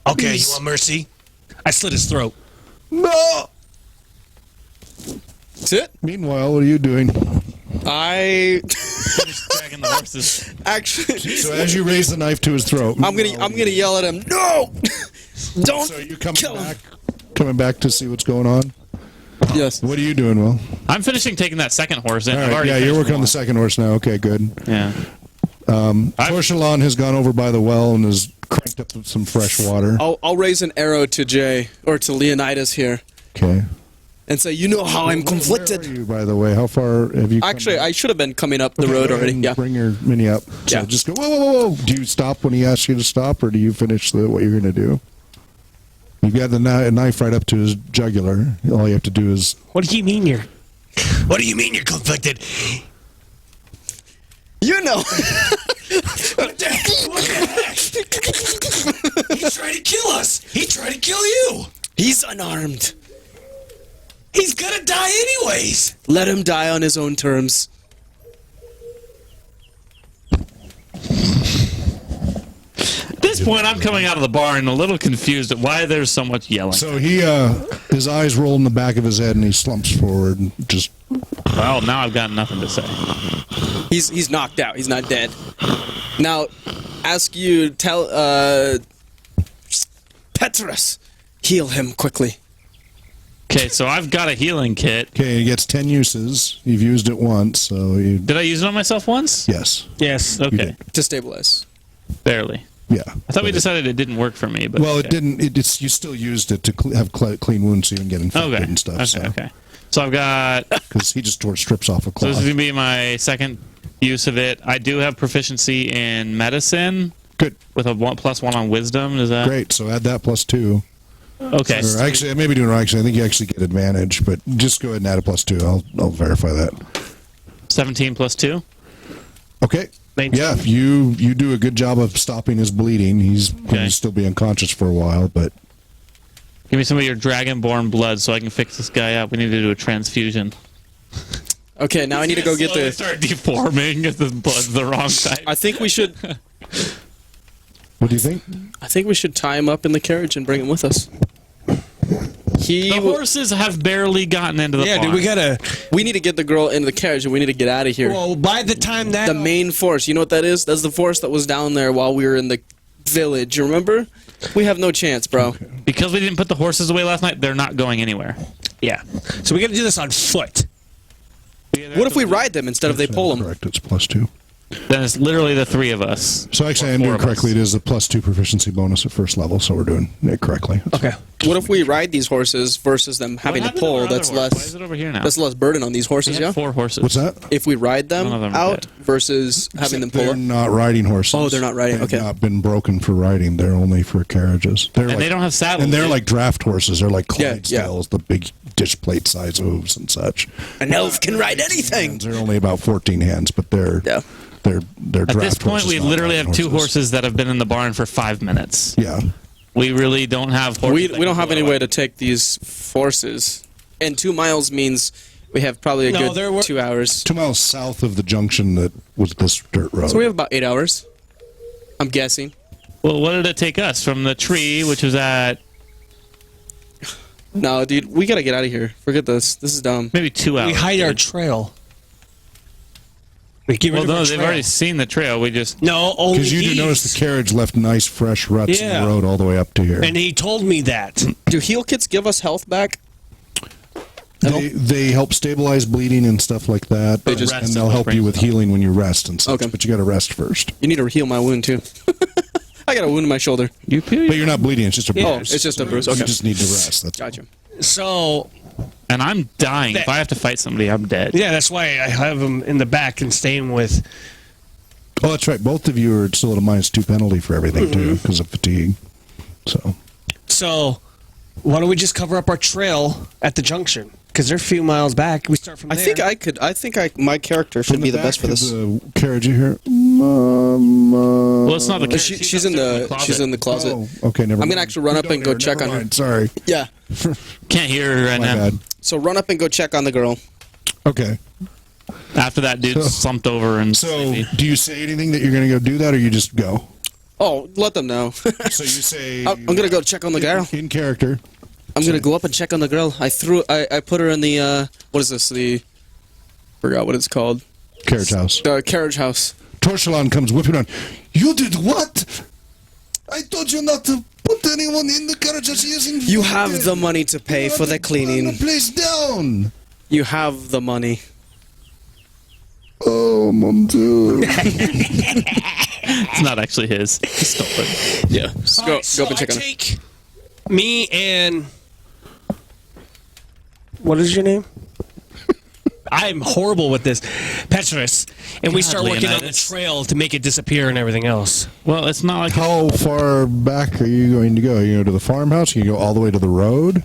Okay, you want mercy? I slit his throat. No! That's it. Meanwhile, what are you doing? I Just dragging the horses. actually. So as you raise the knife to his throat, I'm gonna yell at him. No! Don't So you kill him. coming back to see what's going on. Yes. What are you doing, Will? I'm finishing taking that second horse in. All I've right, already yeah, you're finished working on one. the second horse now. Okay, good. Yeah. Torchalon has gone over by the well and has cranked up some fresh water. I'll raise an arrow to Jay or to Leonidas here Okay. and say, you know how I'm Where conflicted. are you, by the way? How far have you come Actually, back? I should have been coming up the Okay, road go ahead already. and Yeah. Bring your mini up. So Yeah. just go, whoa, whoa, whoa, whoa. Do you stop when he asks you to stop, or do you finish what you're going to do? You've got the knife right up to his jugular. All you have to do is... What do you mean you're... What do you mean you're conflicted? You know. What the heck? He's trying to kill us. He tried to kill you. He's unarmed. He's gonna die anyways. Let him die on his own terms. At this point, I'm coming out of the barn a little confused at why there's so much yelling. So he, his eyes roll in the back of his head, and he slumps forward and just... Well, now I've got nothing to say. He's knocked out. He's not dead. Now, ask you tell Petrus, heal him quickly. Okay, so I've got a healing kit. Okay, he gets 10 uses. You've used it once, so you... Did I use it on myself once? Yes. Yes. Okay, did. To stabilize. barely. Yeah. I thought we decided it didn't work for me, but Well, okay. it didn't. It's you still used it to have clean wounds so you can get infected Okay. and stuff. Okay. So I've got. Because he just tore strips off a So cloth. this is gonna be my second use of it. I do have proficiency in medicine Good. with a +1 on wisdom. Is that Great. So add that +2. okay? Or actually, I may be doing it. Actually, I think you actually get advantage, but just go ahead and add a +2. I'll verify that. 17 + 2. Okay. 19. Yeah, you do a good job of stopping his bleeding. He's going Okay. to still be unconscious for a while, but Give me some of your dragonborn blood so I can fix this guy up. We need to do a transfusion. Okay, now I need to go get Slowly the. start deforming if the blood's the wrong type. I think we should. what do you think? I think we should tie him up in the carriage and bring him with us. The horses have barely gotten into the Yeah, barn. dude, we gotta... We need to get the girl into the carriage and we need to get out of here. Well, by the time that... The main force. You know what that is? That's the force that was down there while we were in the village. You remember? We have no chance, bro. Because we didn't put the horses away last night, they're not going anywhere. Yeah. So we gotta do this on foot. What if we ride them instead of they pull them? Correct. It's +2. Then it's literally the three of us. So actually, I'm Four doing of us. correctly. It is a +2 proficiency bonus at first level, so we're doing it correctly. Okay. What if we ride these horses versus them having to What happened to our pull? other That's horse? Why less. is it over here now? That's less burden on these We horses, had yeah. 4 horses. What's that? If we ride them None of them are out dead. versus having them pull They're them. not riding horses. Oh, they're not riding, They've okay. not been broken for riding. They're only for carriages. They're And like, they don't have saddles. and they're dude. like draft horses. They're like Yeah, yeah. Clydesdales, the big dish plate size hooves and such. An elf can ride anything. Hands are only about 14 hands, but they're Yeah. they're At draft this point, horses, we not literally riding have 2 horses that have been in the barn for 5 minutes. Yeah. We really don't have horses. We that don't can have pull any our way to take these forces, and 2 miles means we have probably a No, good there were- 2 hours. 2 miles south of the junction that was this dirt road. So we have about 8 hours. I'm guessing. Well, what did it take us from the tree, which was at No, dude, we gotta get out of here. Forget this. This is dumb. maybe 2 hours? We hide our dude. trail. We get rid Well, of no, our they've trail. already seen the trail. We just No, only Because you do these. notice the carriage left nice fresh ruts in Yeah. the road all the way up to here. And he told me that. Do heal kits give us health back? They help stabilize bleeding and stuff like that. They just- and they'll help you with healing when you rest and such. Okay. But you got to rest first. You need to heal my wound too. I got a wound in my shoulder. you peel. But you're not bleeding. It's just a bruise. Oh, it's just a bruise. You Okay. just need to rest. That's Gotcha. So, And I'm dying. If I have to fight somebody, I'm dead. Yeah, that's why I have him in the back and staying with. Oh, that's right. Both of you are still at a -2 penalty for everything too, because of fatigue. So, why don't we just cover up our trail at the junction? Because they're a few miles back. We start from I there. think my character should be the best for this. The carriage you hear. Well, it's not the carriage. She's in the closet. Oh, okay, never. I'm gonna mind. actually run We up don't and go hear, check never on her. mind, Sorry. Yeah. Can't hear her right My now. bad. So run up and go check on the girl. Okay. After that dude slumped over and So, do you say anything that you're going to go do that, or you just go? Oh, let them know. So you say. I'm gonna go check on the girl. In character. I'm gonna go up and check on the girl. I put her in the what is this? Forgot what it's called. Carriage house. Carriage house. Torshalon comes whipping on. You did what? I told you not to put anyone in the carriage house using. You have the money to pay for the Burn cleaning. the place down. You have the money. Oh, mon Dieu. it's not actually his. He stole it. Yeah. Just go So up and check I on her. take me and what is your name? I'm horrible with this, Petrus, and we God, start working on the Leonidas. trail to make it disappear and everything else. Well, it's not like How far back are you going to go? You go to the farmhouse? You go all the way to the road?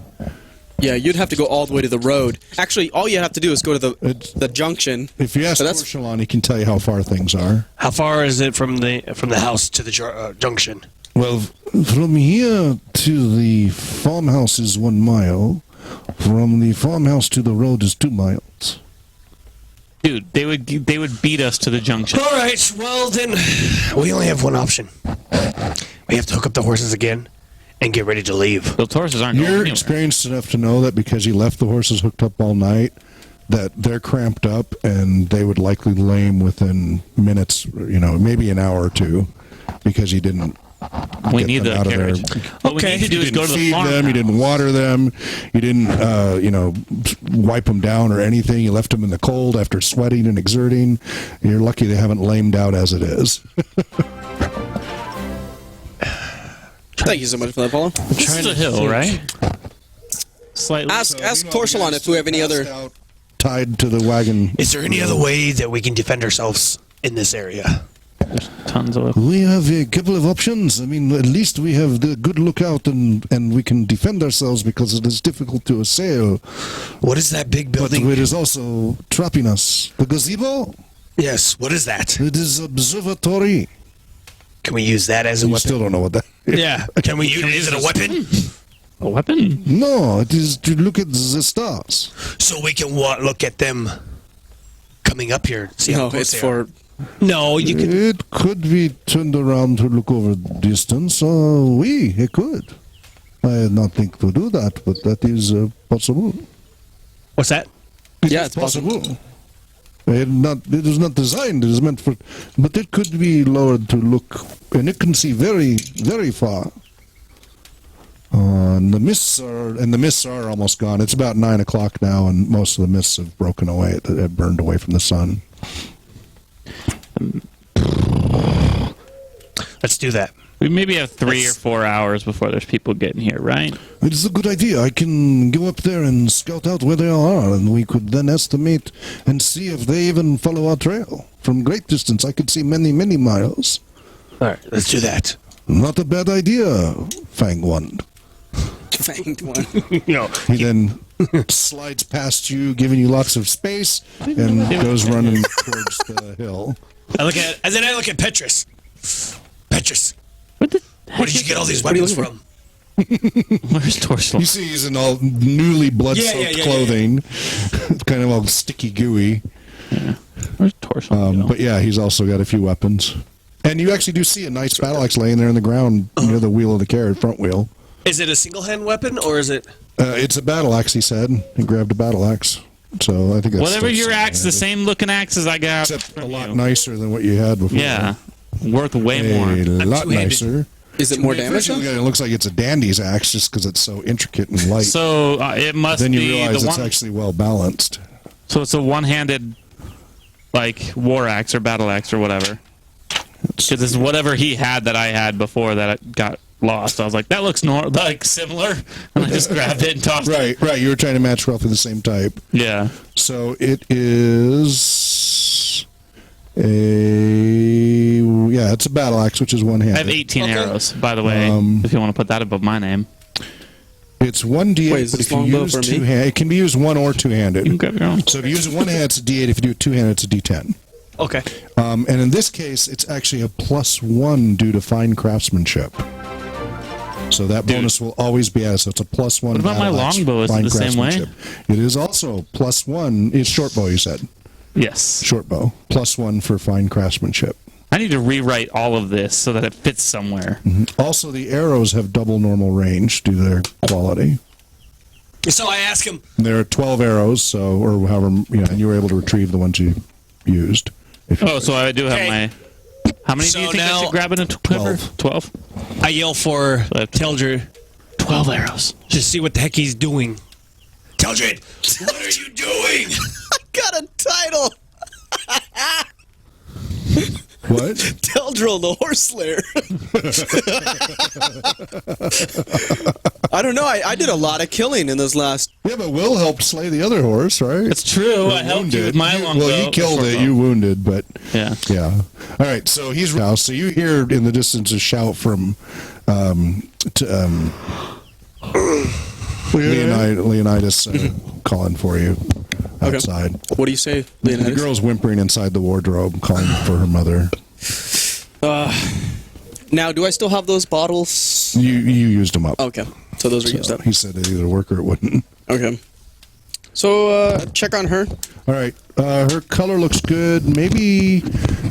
Yeah, you'd have to go all the way to the road. Actually, all you have to do is go to the junction. If you ask So that's- Torshalon, he can tell you how far things are. How far is it from the house to the junction? Well, from here to the farmhouse is 1 mile. From the farmhouse to the road is 2 miles. dude, they would beat us to the junction. All right, well then, we only have one option. We have to hook up the horses again and get ready to leave. Those horses aren't going You're anywhere. experienced enough to know that because he left the horses hooked up all night, that they're cramped up and they would likely lame within minutes, maybe an hour or two, because he didn't. We get need them the out of carriage. there. What we need to do You is go didn't to the feed farm. them. You didn't water them. You didn't, wipe them down or anything. You left them in the cold after sweating and exerting. You're lucky they haven't lamed out as it is. Thank you so much for that, Paulo. This is a hill, right? Slightly. Ask Torshalon if we have any other. Tied to the wagon. Is there any other way that we can defend ourselves in this area? Tons of. We have a couple of options. I mean, at least we have the good lookout and we can defend ourselves because it is difficult to assail. What is that big But building? it is also trapping us. The gazebo? Yes, what is that? It is observatory. Can we use that as a You weapon? still don't know what that is. Yeah. Can we use it? Is it a weapon? A weapon? No, it is to look at the stars. So we can look at them coming up here. See how No, close it's they for. are. No, you can. It could be turned around to look over distance. It could. I had not think to do that, but that is possible. What's that? Yeah, it's possible. It is not designed. It is meant for, but it could be lowered to look, and it can see very, very far. And the mists are almost gone. It's about 9 o'clock now, and most of the mists have broken away. Have burned away from the sun. Let's do that. We maybe have 3 or 4 hours before there's people getting here, right? It is a good idea. I can go up there and scout out where they are, and we could then estimate and see if they even follow our trail. From great distance, I could see many, many miles. All right, let's do that. Not a bad idea, Fang One. Fanged one. He then slides past you, giving you lots of space, and goes running towards the hill. I look at Petrus. Petrus, What the where did you get all these What are you weapons looking from? Where's Torsil? You see he's in all newly blood-soaked Yeah. clothing. It's kind of all sticky gooey. Where's Torsil? But yeah, he's also got a few weapons. And you actually do see a nice battle axe laying there in the ground near the wheel of the carriage, front wheel. Is it a single-hand weapon or is it? It's a battle axe, he said. He grabbed a battle axe. So I think that's Whatever still your axe, the single-handed. same looking axe as I got. Except a from lot you. nicer than what you had before. Yeah, worth way more. A lot two-handed. nicer. Is it more damage? Originally, it looks like it's a dandy's axe just because it's so intricate and light. So it must then you be realize the it's one. actually well balanced. So it's a one-handed, like war axe or battle axe or whatever. Because it's whatever he had that I had before that I got lost. I was like, that looks like similar, and I just grabbed it and tossed it. Right. You were trying to match roughly the same type. Yeah. So it is it's a battle axe, which is one-handed. I have 18 arrows, by the way, if you want to put that above my name. It's 1d8, Wait, is but this if you longbow use for me? two-handed, it can be used one or two-handed. You can grab your own. So if you use it one-handed, it's a d8. If you do it two-handed, it's a d10. Okay. And in this case, it's actually a +1 due to fine craftsmanship. So that bonus will always be added. So it's a +1. What about my battle axe, longbow? Is it fine the same way? craftsmanship. It is also +1. It's short bow, you said. Yes. Short bow. +1 for fine craftsmanship. I need to rewrite all of this so that it fits somewhere. Also, the arrows have double normal range due to their quality. So I ask him. There are 12 arrows, so or however, and you were able to retrieve the ones you used. So I do have Okay. my. How many do you So think I now- should grab in a quiver? 12. I yell for Teldred 12 arrows. to see what the heck he's doing. Teldred, what are you doing? Got a title. What? Teldril, the horse slayer. I don't know. I did a lot of killing in this last. Yeah, but Will helped slay the other horse, right? It's true. I helped you with my longbow. Well, you killed it. You wounded, but Yeah. yeah. All right. So he's now. So you hear in the distance a shout from Leonidas calling for you outside. What do you say, The Leonidas? girl's whimpering inside the wardrobe, calling for her mother. Now, do I still have those bottles? You used them up. Okay, so those are used up. He said it either work or it wouldn't. Okay. So check on her. All right. Her color looks good. Maybe,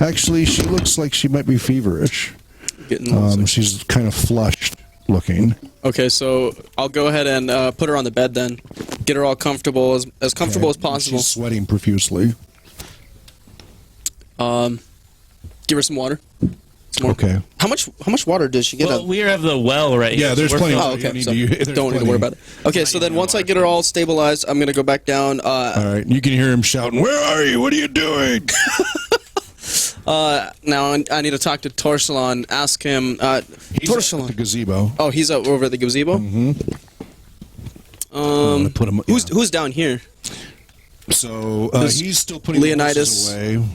actually, she looks like she might be feverish. Getting those. She's kind of flushed looking. Okay, so I'll go ahead and put her on the bed then. Get her all comfortable, as comfortable as possible. She's sweating profusely. Give her some water. Some more. Okay. How much water does she get? Well, we have the well right here. Yeah, there's so we're plenty. Oh, You okay. need So to- there's don't need to plenty. worry about it. Okay, so then once I get her all stabilized, I'm gonna go back down. All right. You can hear him shouting, "Where are you? What are you doing?" Now I need to talk to Torsalon. Ask him. He's at the Torsalon. gazebo. Oh, he's up over at the gazebo. Put him. Who's down here? So Who's- he's still putting Leonidas. the horses away.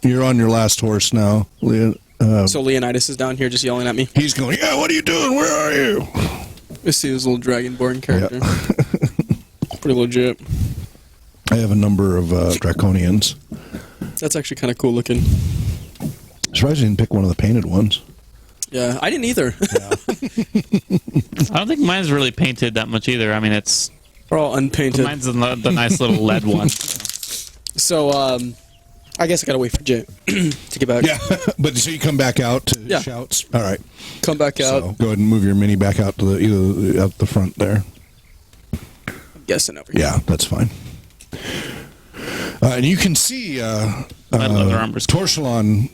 You're on your last horse now. So Leonidas is down here just yelling at me. He's going, "Yeah, what are you doing? Where are you?" I see his little dragonborn character. Pretty legit. I have a number of draconians. That's actually kind of cool looking. Surprised you didn't pick one of the painted ones. Yeah, I didn't either. I don't think mine's really painted that much either. I mean, it's They're all unpainted. mine's the nice little lead one. So, I guess I gotta wait for Jay to get back. Yeah, but so you come back out to Yeah. shouts. All right. Come back out. So go ahead and move your mini back out to either out the front there. Guessing over here. Yeah, that's fine. And you can see leather armor's cool. Torsalon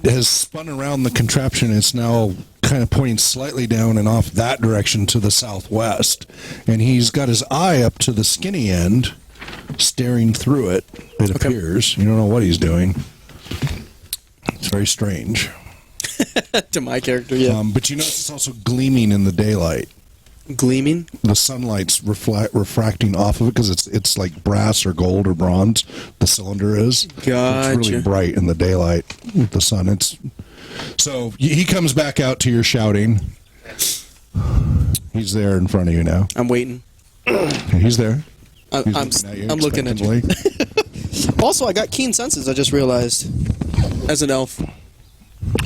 has spun around the contraption. It's now kind of pointing slightly down and off that direction to the southwest. And he's got his eye up to the skinny end, staring through it, it appears. You don't know what he's doing. It's very strange. To my character, yeah. But you notice it's also gleaming in the daylight. Gleaming. The sunlight's refracting off of it because it's like brass or gold or bronze. The cylinder is. Gotcha. It's really bright in the daylight with the sun. So he comes back out to your shouting. He's there in front of you now. I'm waiting. He's there. I'm He's looking at you. expectantly. Also, I got keen senses. I just realized, as an elf.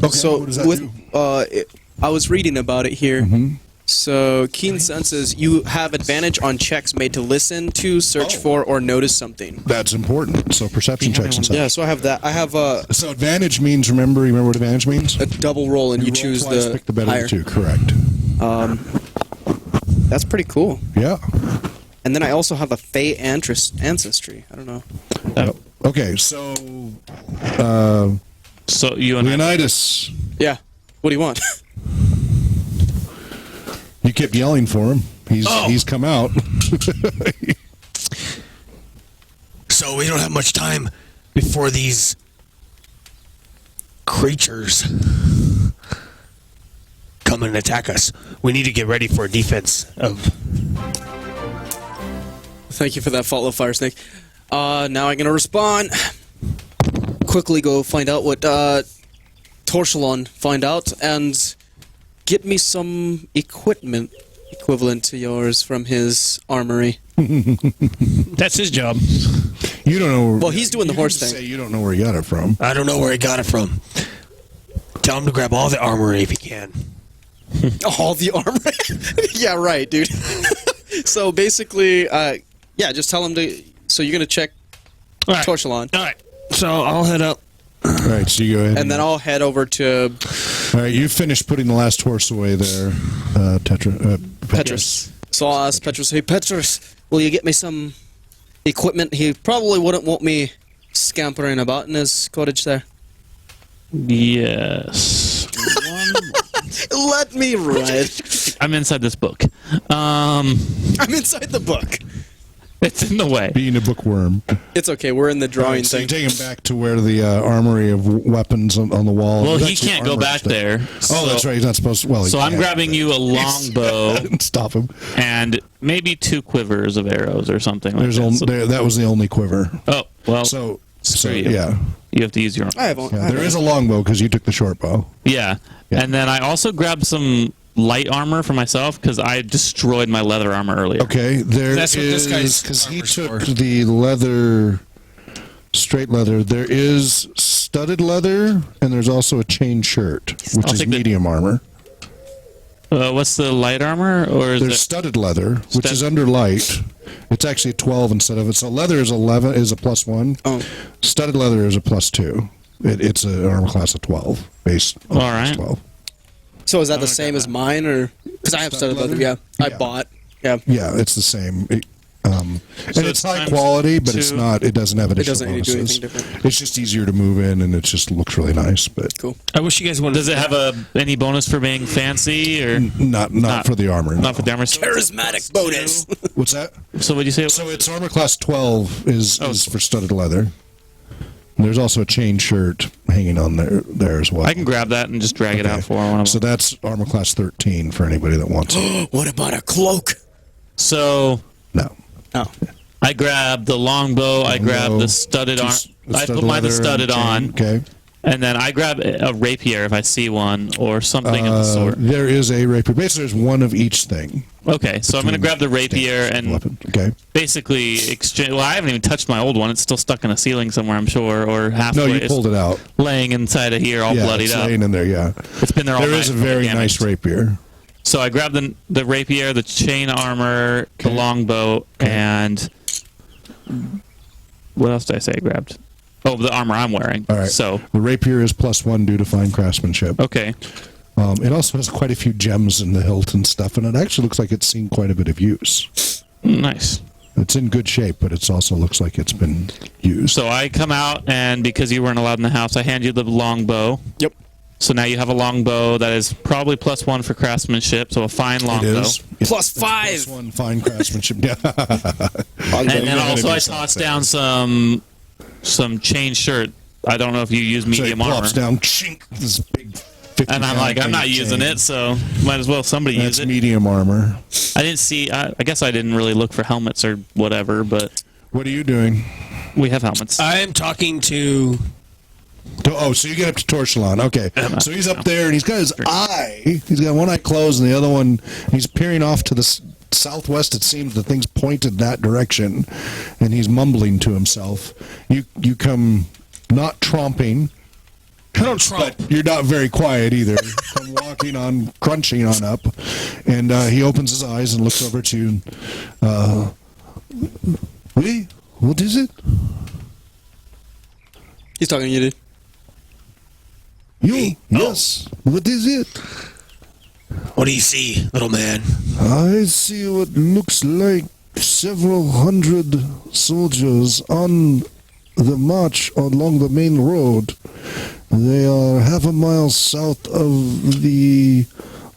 Okay, So what does that do? I was reading about it here. Mm-hmm. So keen senses, you have advantage on checks made to listen to, search for, or notice something. That's important. So perception checks and stuff. Yeah, so I have that. I have So advantage means, remember what advantage means? a double roll, and you roll choose twice, the pick the better higher. of the two. Correct. That's pretty cool. Yeah. And then I also have a Fey ancestry. I don't know. Okay, so So you and I, Leonidas, Yeah. What do you want? you kept yelling for him. He's come out. So we don't have much time before these creatures come come and attack us. We need to get ready for a defense of. Thank you for that follow, Fire Snake. Now I'm gonna respond. Quickly go find out what Torshalon find out and get me some equipment equivalent to yours from his armory. That's his job. You don't know. Well, he's doing the horse thing. Say you don't know where he got it from. I don't know where he got it from. Tell him to grab all the armory if he can. All the armory? Yeah, right, dude. So basically, yeah, just tell him to. So you're gonna check All right. Torshalon, All right. So I'll head up. All right, so you go ahead. and then I'll head over to All right, you finished putting the last horse away there, Petrus. So I'll ask Petrus, hey, Petrus, will you get me some equipment? He probably wouldn't want me scampering about in his cottage there. Yes. Let me read. I'm inside this book. I'm inside the book. It's in the way. Being a bookworm. It's okay, we're in the drawing So you thing. take him back to where the armory of weapons on the wall. Well, There's he actually can't go armor back stuff. there. Oh, so- that's right. He's not supposed to. Well, he So I'm can't, grabbing but- you a longbow Stop him. and maybe 2 quivers of arrows or something like There's that. only, So- that was the only quiver. oh, well, So screw you. yeah, You have to use your own. I have one. there is a longbow because you took the short bow. Yeah. Yeah. And then I also grabbed some light armor for myself because I destroyed my leather armor earlier. Okay, That's what this guy's because he armor's took for. the leather, straight leather. There is studded leather, and there's also a chain shirt, which I'll is take the- medium armor. What's the light armor? Or is There's it? studded leather, which Stud- is under light. It's actually 12 instead of it. So leather is 11 is a +1. Oh. Studded leather is a +2. It's an armor class of 12, based on All right. 12. So is that the same as mine, or because I have studded leather? Yeah, I Yeah. bought. Yeah, Yeah, it's the same. And So it's it's high times quality, but it's 2. not. It doesn't have additional doesn't need to do bonuses. anything different. It's just easier to move in, and it just looks really nice. But cool. I wish you guys wanted. Does it have any bonus for being fancy or not for the armor. not for the armor? So- Charismatic bonus. What's that? So what did you say? So it's armor class 12 is Oh. for studded leather. And there's also a chain shirt hanging on there as well. I can grab that and just drag it out for one of So them. that's armor class 13 for anybody that wants it. What about a cloak? So No. Oh, I grabbed the longbow. I grabbed Longbow, the studded arm. I studded put mine the leather and studded chain. on, Okay. and then I grab a rapier if I see one or something of the sort. There is a rapier. Basically, there's one of each thing. Okay, so I'm gonna grab the rapier and Weapon. Okay. basically exchange. Well, I haven't even touched my old one. It's still stuck in a ceiling somewhere, I'm sure, or No, halfway. you It's pulled it out. laying inside of here, all Yeah, bloodied it's up. laying in there. Yeah. It's been there all There night. is a probably very damaged. nice rapier. So I grabbed the rapier, the chain armor, the longbow, and what else did I say I grabbed? Oh, the armor I'm wearing. All right. So The rapier is +1 due to fine craftsmanship. okay. It also has quite a few gems in the hilt and stuff, and it actually looks like it's seen quite a bit of use. Nice. It's in good shape, but it also looks like it's been used. So I come out, and because you weren't allowed in the house, I hand you the longbow. yep. So now you have a longbow that is probably +1 for craftsmanship, so a fine It longbow. is. Yeah. Plus 5. +1 fine craftsmanship. Yeah. And then gonna also do I toss something. down some chain shirt. I don't know if you use So it medium armor. plops down. Chink, this big 50 And I'm like, I'm not using it, so might as well somebody That's use it. medium armor. I didn't see. I guess I didn't really look for helmets or whatever, but What are you doing? we have helmets. I am talking to. Oh, so you get up to Torshalon. Okay. So he's up there, and he's got his eye. He's got one eye closed, and the other one, he's peering off to the southwest. It seems the thing's pointed that direction, and he's mumbling to himself. You come not tromping. I don't trump. But you're not very quiet either. Come walking on, crunching on up, and he opens his eyes and looks over to you. Wait, what is it? He's talking to you, dude. You? Yes. What is it? What do you see, little man? I see what looks like several hundred soldiers on the march along the main road. They are half a mile south of the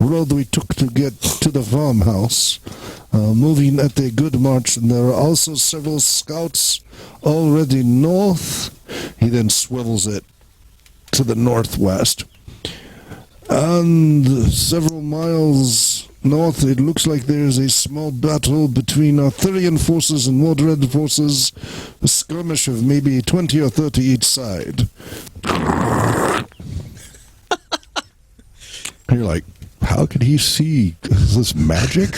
road we took to get to the farmhouse, moving at a good march. And there are also several scouts already north. He then swivels it to the northwest. And several miles north, it looks like there's a small battle between Arthurian forces and Mordred forces. A skirmish of maybe 20 or 30 each side. You're like, how could he see? Is this magic?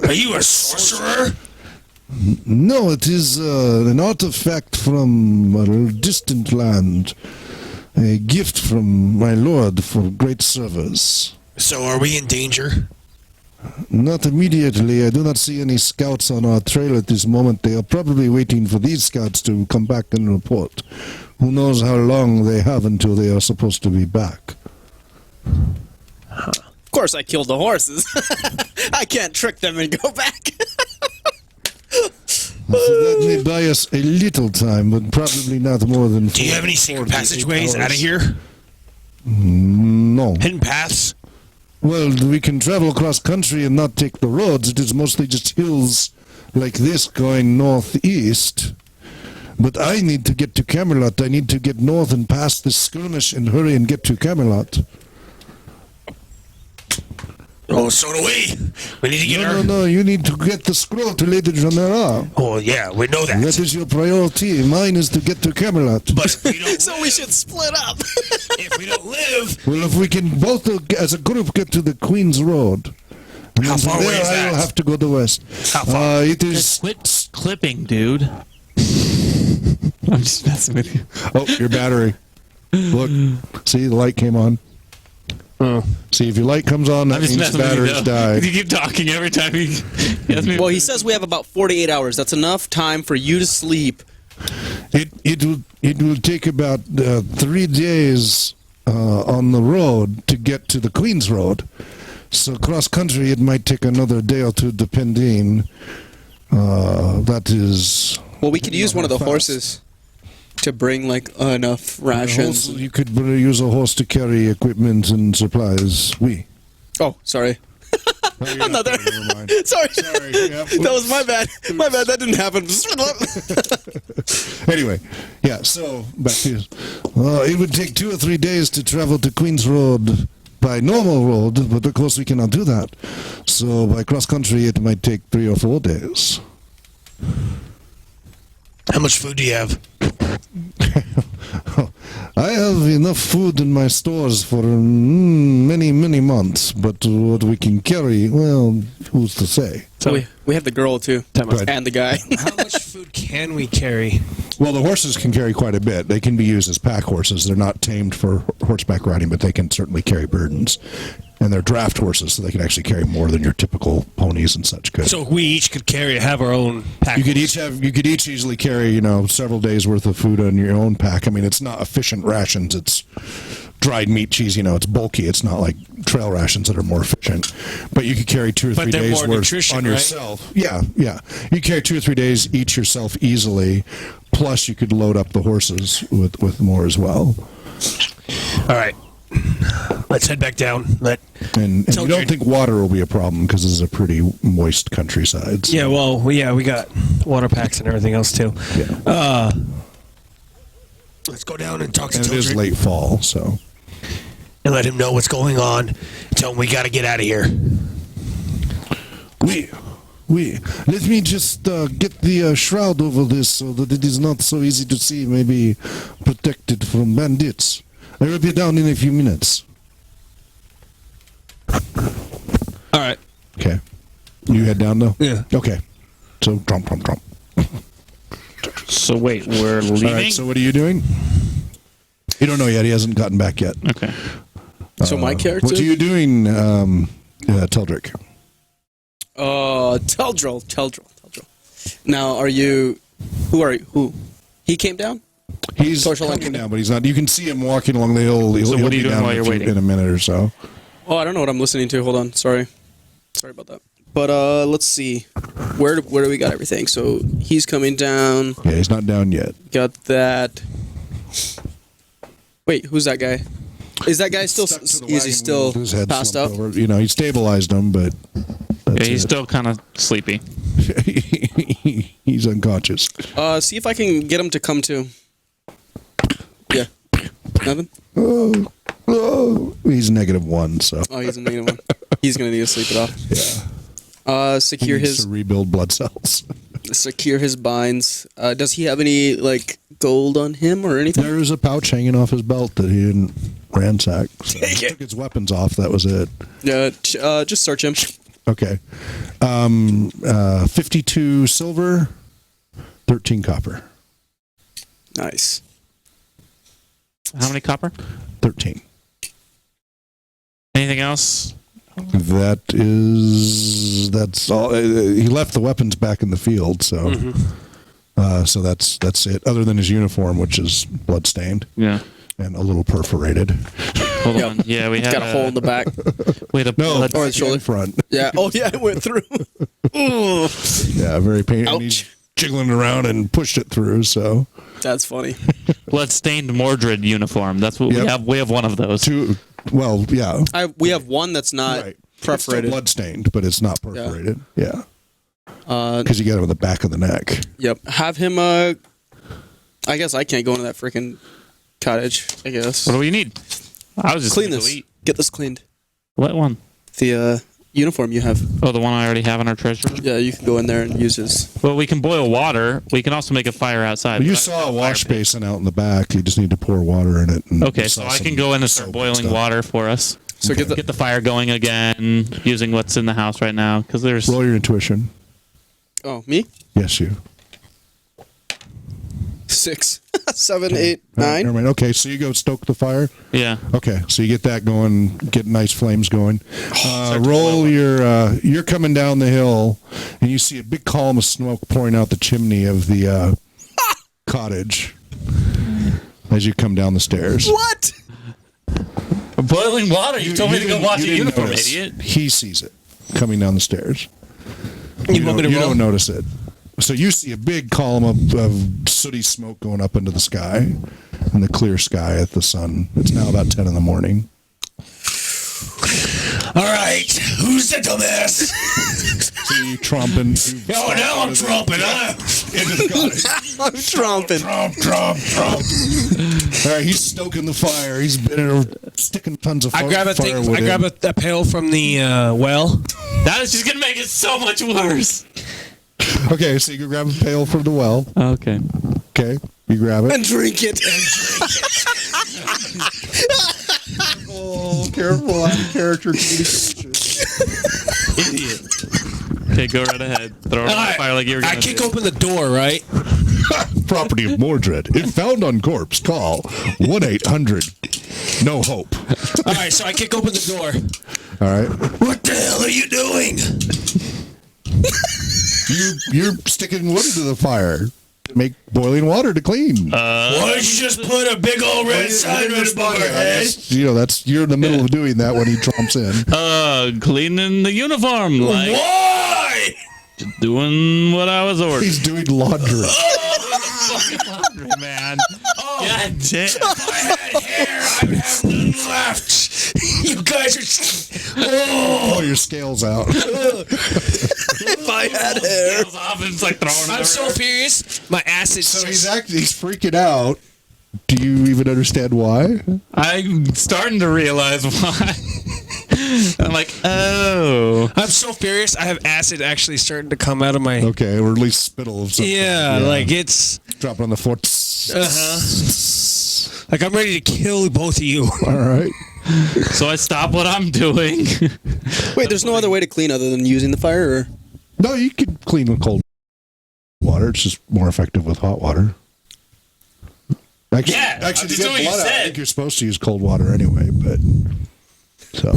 Are you a sorcerer? No, it is an artifact from a distant land. A gift from my lord for great service. So are we in danger? Not immediately. I do not see any scouts on our trail at this moment. They are probably waiting for these scouts to come back and report. Who knows how long they have until they are supposed to be back. Of course, I killed the horses. I can't trick them and go back. So that may buy us a little time, but probably not more than 4. Do you have any secret passageways out of here? No. Hidden paths? Well, we can travel across country and not take the roads. It is mostly just hills like this going northeast. But I need to get to Camelot. I need to get north and past this skirmish and hurry and get to Camelot. Oh, so do we. We need to get our... No, you need to get the scroll to Lady Janera. Oh, yeah, we know that. That is your priority. Mine is to get to Camelot. But if we don't So we should split up. if we don't live... Well, if we can both, as a group, get to the Queen's Road. And How then far from away there is I will that? have to go to west. How far? It is... Quit clipping, dude. I'm just messing with you. Oh, your battery. Look. See, the light came on. See, if your light comes on, that I'm just means the messing with you. battery's though. died. You keep talking every time he asks me. Well, he says we have about 48 hours. That's enough time for you to sleep. It will take about 3 days on the road to get to the Queen's Road. So cross country, it might take another day or two, depending. That is. Well, we could use one of the fast. horses to bring like enough rations. You could use a horse to carry equipment and supplies. Oh, sorry. I'm not there. Never mind. Sorry. Yeah, That was my bad. My bad. That didn't happen. Anyway, yeah, so back to you. It would take 2 or 3 days to travel to Queen's Road by normal road, but of course we cannot do that. So by cross country, it might take 3 or 4 days. How much food do you have? I have enough food in my stores for many, many months, but what we can carry, well, who's to say? So we have the girl too, Right. and the guy. How much food can we carry? Well, the horses can carry quite a bit. They can be used as pack horses. They're not tamed for horseback riding, but they can certainly carry burdens. And they're draft horses, so they can actually carry more than your typical ponies and such could. So we each could have our own pack. You could each easily carry, several days worth of food on your own pack. I mean, it's not efficient rations. It's dried meat, cheese. It's bulky. It's not like trail rations that are more efficient. But you could carry 2 or 3 they're days more worth nutrition, on right? yourself. Yeah. You carry 2 or 3 days each yourself easily. Plus, you could load up the horses with more as well. All right. Let's head back down. And you don't think water will be a problem because this is a pretty moist countryside. So. Yeah, well, we got water packs and everything else too. Yeah. Let's go down and talk to And it is Tildred late fall, so. and let him know what's going on. Tell him we got to get out of here. Let me just get the shroud over this so that it is not so easy to see, maybe protected from bandits. I will be down in a few minutes. All right. Okay. You head down, though? Yeah. Okay. So, trump. So wait, we're leaving? All right, so what are you doing? You don't know yet. He hasn't gotten back yet. Okay. So my character. What are you doing, Teldrick? Teldril. Now, are you? Who are you? Who? He came down. He's Torchlight coming came down, but he's not. You can see him walking along the hill. So He'll what are you be doing down while you're waiting? in a minute or so. Oh, I don't know what I'm listening to. Hold on. Sorry about that. But let's see. Where do we got everything? So he's coming down. Yeah, he's not down yet. Got that. Wait, who's that guy? Is that guy still? Stuck to the Is he wagon still wheel, his head passed out? slumped over. He stabilized him, but Yeah, he's still kind of sleepy. he's unconscious. See if I can get him to come to. Yeah. Nothing. Oh, Oh, he's -1, so Oh, he's a negative one. He's gonna need to sleep it off. yeah. Secure He needs his to rebuild blood cells. secure his binds. Does he have any like gold on him or anything? There was a pouch hanging off his belt that he didn't ransack. So he took his weapons off. That was it. Yeah. Just search him. Okay. 52 silver, 13 copper. Nice. How many copper? 13. Anything else? That's all. He left the weapons back in the field, so so that's it. Other than his uniform, which is bloodstained Yeah. and a little perforated. Hold Yep. on. Yeah, we It's had got a hole in the back. we had a No, blood- Or his shoulder. in front. Yeah. Oh yeah, it went through. Ooh. Yeah, very painful. Ouch. He's jiggling around and pushed it through. So That's funny. blood-stained Mordred uniform. That's what we Yep. have. We have one of those. two. Well, yeah, We have one that's not right. It's still perforated. bloodstained, but it's not perforated. Yeah, Uh, because you got him in the back of the neck. Yep. Have him. I guess I can't go into that freaking cottage. I guess. What do we need? I was just Clean gonna this. go eat. Get this cleaned. What one? The uniform you have. Oh, the one I already have in our treasure room? Yeah, you can go in there and use his. Well, we can boil water. We can also make a fire outside. But you But I saw don't a have wash fire pit. basin out in the back. You just need to pour water in it. And Okay, you so saw I some can go in and soap start boiling stuff. water for us. So Okay. Get the fire going again, using what's in the house right now. Because there's. Roll your intuition. Oh, me? Yes, you. 6, 7, 8, All right, 9. never mind. Okay, so you go stoke the fire. Yeah. Okay, so you get that going, get nice flames going. Start to Roll boil. your. You're coming down the hill, and you see a big column of smoke pouring out the chimney of the cottage as you come down the stairs. What? Boiling water? You told me to go didn't- watch you a didn't uniform, notice. idiot. He sees it coming down the stairs. You want me to you roll? don't notice it. So you see a big column of sooty smoke going up into the sky, in the clear sky at the sun. It's now about 10 in the morning. All right, who's the dumbass? So you tromping. Oh, now I'm trumping, huh? Into the cottage. I'm tromping. Trump. All right, he's stoking the fire. He's been sticking tons of I grab a thing. firewood I grab in. a pail from the well. That is just going to make it so much worse. Okay, so you can grab a pail from the well. Okay. Okay, you grab it. And drink it. Oh, careful out of character communication. Idiot. Okay, go right ahead. Throw it on the fire like you were going I to kick open the door, right? Property of Mordred. If found on corpse, call 1-800. No hope. All right, so I kick open the door. All right. What the hell are you doing? You're sticking wood into the fire. Make boiling water to clean. Why don't you just put a big old red sign right above your head? You're in the middle of doing that when he trumps in. cleaning the uniform. Like, Why? just doing what I was ordered. He's doing laundry. Man. God damn. If I had hair, I would have none left. You guys are. Oh, Pull your scales out. If I had hair. Tails off and it's like throwing it I'm so everywhere. furious. My acid. So he's freaking out. Do you even understand why? I'm starting to realize why. I'm like, oh. I'm so furious. I have acid actually starting to come out of my. Okay, or at least spittle of something. Yeah, like it's Drop it on the floor. like I'm ready to kill both of you. All right. So I stop what I'm doing. Wait, there's no other way to clean other than using the fire, or? No, you can clean with cold water. It's just more effective with hot water. Actually, Yeah, actually, to that's get what you blood out, I said. think you're supposed to use cold water anyway. But so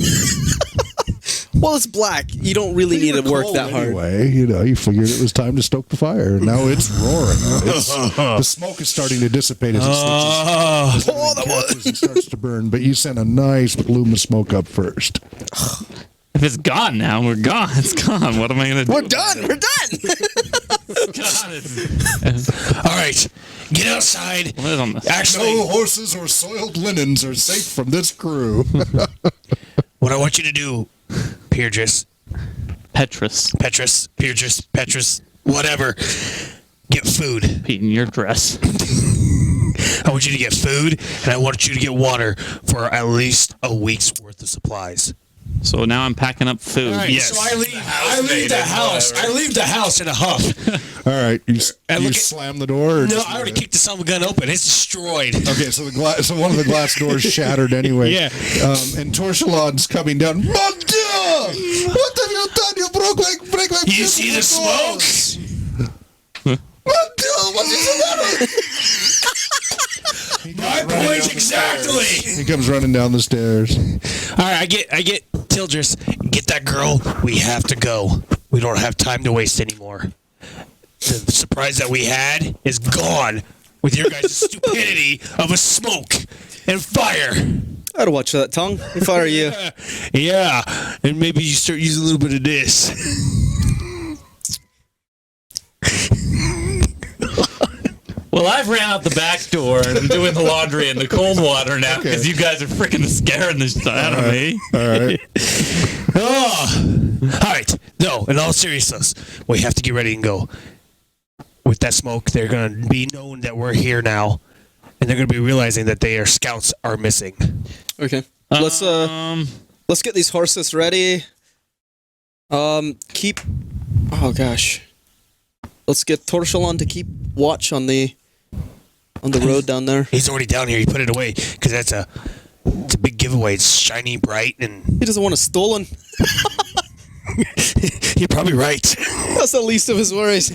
Well, it's black. You don't really need to work that hard. Anyway, you figured it was time to stoke the fire. Now it's roaring. The smoke is starting to dissipate as it catches and starts to burn. But you sent a nice plume of smoke up first. If it's gone now, we're gone. It's gone. What am I going to do? We're done. We're done. all right. Get outside. What is on this? Actually, No horses or soiled linens are safe from this crew. what I want you to do, Petrus, Petrus, whatever. Get food. Pete in your dress. I want you to get food, and I want you to get water for at least a week's worth of supplies. So now I'm packing up food. All right, Yes. so I leave the house. I leave the house in a huff. All right, you look at- slam the door. Or No, just- I already kicked the son of a gun open. It's destroyed. Okay, so so one of the glass doors shattered anyway. Yeah. And Torchelon's coming down. Magda! What have you done? You break my You see the smoke? Magda, what is the matter? My point exactly. He comes running down the stairs. All right, I get Tildris. Get that girl. We have to go. We don't have time to waste anymore. The surprise that we had is gone with your guys' stupidity of a smoke and fire. I'd watch that tongue. If I were you. Yeah, and maybe you start using a little bit of this. Well, I've ran out the back door and I'm doing the laundry in the cold water now because you guys are freaking scaring the shit out of me. All right. Oh. All right. No, in all seriousness, we have to get ready and go. With that smoke, they're going to be known that we're here now, and they're going to be realizing that their scouts are missing. Okay. Let's get these horses ready. Keep. Oh gosh. Let's get Torchelon to keep watch on the road down there. He's already down here. He put it away because it's a big giveaway. It's shiny, bright, and He doesn't want it stolen. you're probably right. That's the least of his worries.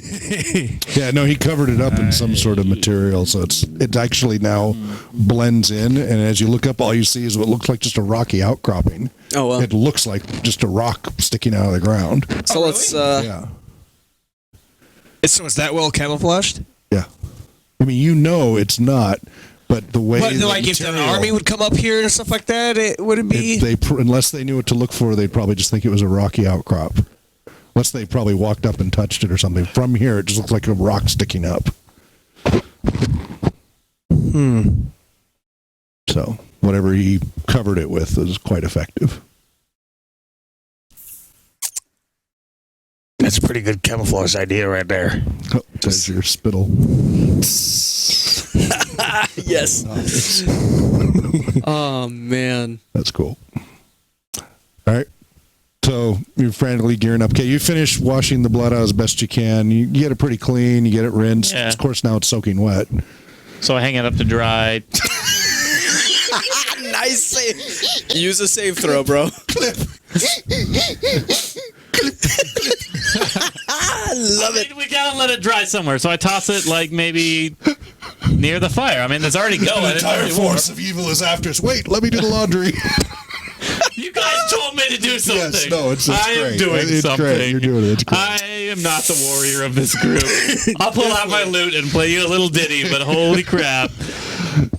Yeah, no, he covered it up in some sort of material, so it actually now blends in, and as you look up, all you see is what looks like just a rocky outcropping. Oh well. It looks like just a rock sticking out of the ground. So let's. Yeah. So it's that well camouflaged? Yeah. I mean, you know it's not, but the way But the like if the material- army would come up here and stuff like that, would it be? unless they knew what to look for, they'd probably just think it was a rocky outcrop. Unless they probably walked up and touched it or something. From here, it just looks like a rock sticking up. So whatever he covered it with was quite effective. That's a pretty good camouflage idea right there. Oh, there's your spittle. Yes. Nice. Oh man. That's cool. All right. So you're frantically gearing up. Okay, you finish washing the blood out as best you can. You get it pretty clean. You get it rinsed. Yeah. Of course, now it's soaking wet. So I hang it up to dry. Nice save. Use a save throw, bro. I love it. We gotta let it dry somewhere. So I toss it like maybe near the fire. I mean, it's already going. The It's entire already warm. force of evil is after us. Wait, let me do the laundry. You guys told me to do something. Yes, no, it's I am great. doing It's something. great. You're doing it. It's great. I am not the warrior of this group. I'll pull out my lute and play you a little ditty, but holy crap.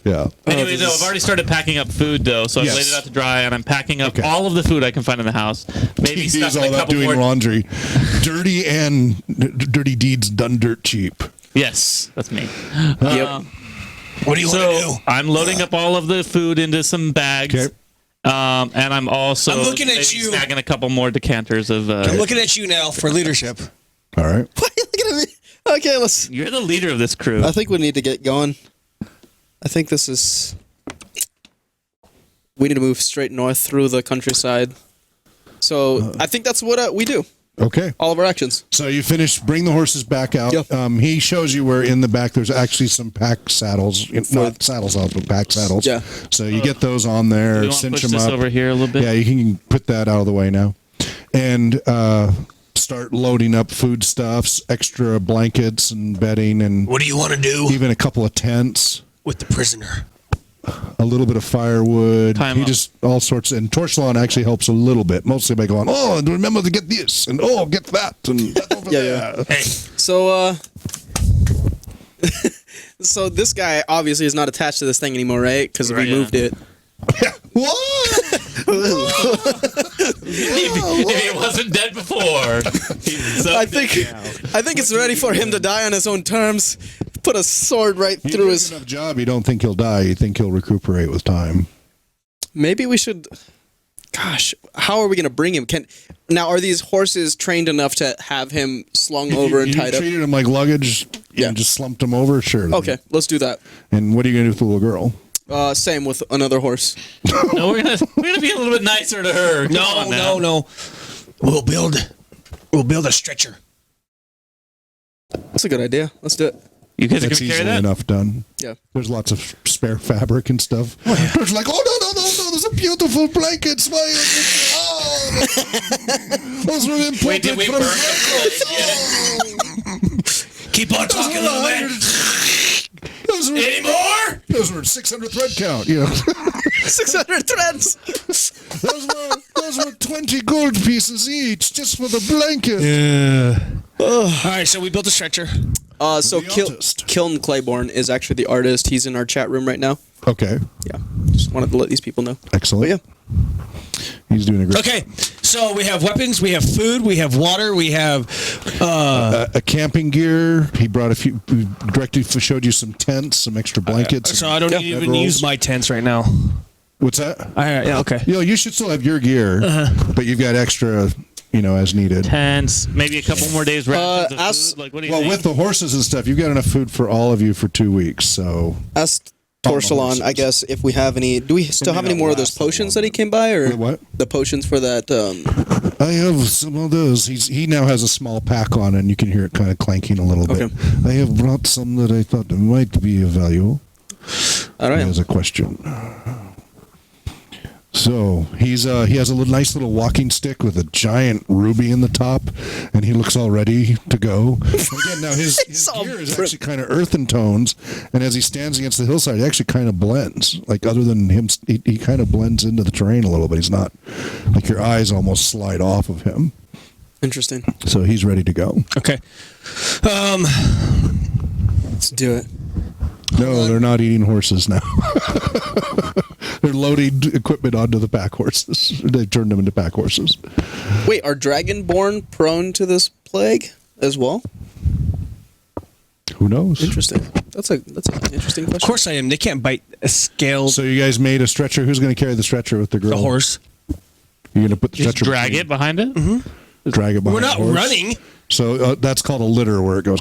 Yeah. Anyway, though, I've already started packing up food, though, so I've Yes. laid it out to dry, and I'm packing up Okay. all of the food I can find in the house. Maybe He's stuff all in a about couple doing more. laundry. Dirty deeds done dirt cheap. Yes, that's me. Yep. What do you want to So do? I'm loading up all of the food into some bags. Okay. And I'm also I'm looking at maybe you. snagging a couple more decanters of. I'm looking at you now for leadership. All right. Why are you looking at me? Okay, let's. You're the leader of this crew. I think we need to get going. I think this is. We need to move straight north through the countryside. So I think that's what we do. Okay. All of our actions. So you finish, bring the horses back out. Yep. He shows you where in the back there's actually some pack saddles, not saddles out, but pack saddles. Yeah. So you get those on there, Do you want to cinch push them this up. over here a little bit? Yeah, you can put that out of the way now. And start loading up foodstuffs, extra blankets and bedding, and What do you want to do even a couple of tents, with the prisoner? a little bit of firewood. Time he up. just all sorts. And Torchelon actually helps a little bit, mostly by going, oh, and remember to get this, and oh, get that, and that over Yeah, there. Hey, So, so this guy obviously is not attached to this thing anymore, right? Because Right, we yeah. moved it. What? If he wasn't dead before, he's I think it's ready for him to die on his own terms. Put a sword right He through does his. enough job. You don't think he'll die. You think he'll recuperate with time. Maybe we should. Gosh, how are we gonna bring him? Now are these horses trained enough to have him slung over and You tied up? treated him like luggage. Yeah. And just slumped him over. Sure. Okay, let's do that. And what are you gonna do with the little girl? Same with another horse. No, we're gonna be a little bit nicer to her. Come on now. No. We'll build a stretcher. That's a good idea. Let's do it. You guys are That's gonna carry easily that? enough done. Yeah. There's lots of spare fabric and stuff. There's like, oh no, there's a beautiful blankets. Oh, those were imported Wait, did we from burn Keep on talking, little man. Any more? Those were 600 thread count. 600 threads. those were 20 gold pieces each just for the blanket. Yeah. All right, so we built a stretcher. So The artist. Kiln Claiborne is actually the artist. He's in our chat room right now. Okay, Yeah. Just wanted to let these people know. excellent. But yeah. He's doing a great. Okay, so we have weapons, we have food, we have water, we have A camping gear. He brought a few. We directly showed you some tents, some extra blankets. so I don't Yeah. even Bedrolls. use my tents right now. What's that? Yeah, okay. You should still have your gear, but you've got extra, as needed. Tents, maybe a couple more days rations of ask- food. Like, what do you Well, think? with the horses and stuff, you've got enough food for all of you for 2 weeks. So Ask On the Torsalon, horses. I guess, if we have any. Do we still may have any not more of those last that potions long. that he came by? Or The what? The potions for that. I have some of those. He now has a small pack on, and you can hear it kind of clanking a little bit. Okay. I have brought some that I thought might be of value. All right. As a question. So he has a nice little walking stick with a giant ruby in the top, and he looks all ready to go. And again, now his all gear is prim- actually kind of earthen tones, and as he stands against the hillside, it actually kind of blends. Like other than him, he kind of blends into the terrain a little bit. He's not like your eyes almost slide off of him. Interesting. So he's ready to go. Okay. Let's do it. No, they're not eating horses now. They're loading equipment onto the pack horses. They've turned them into pack horses. Wait, are Dragonborn prone to this plague as well? Who knows? Interesting. That's an interesting question. Of course I am. They can't bite a scaled So you guys made a stretcher. Who's going to carry the stretcher with the girl? the horse. You're going to put the Just stretcher drag between- it behind it? Mm-hmm. Drag it behind We're not the horse. running. So that's called a litter, where it goes.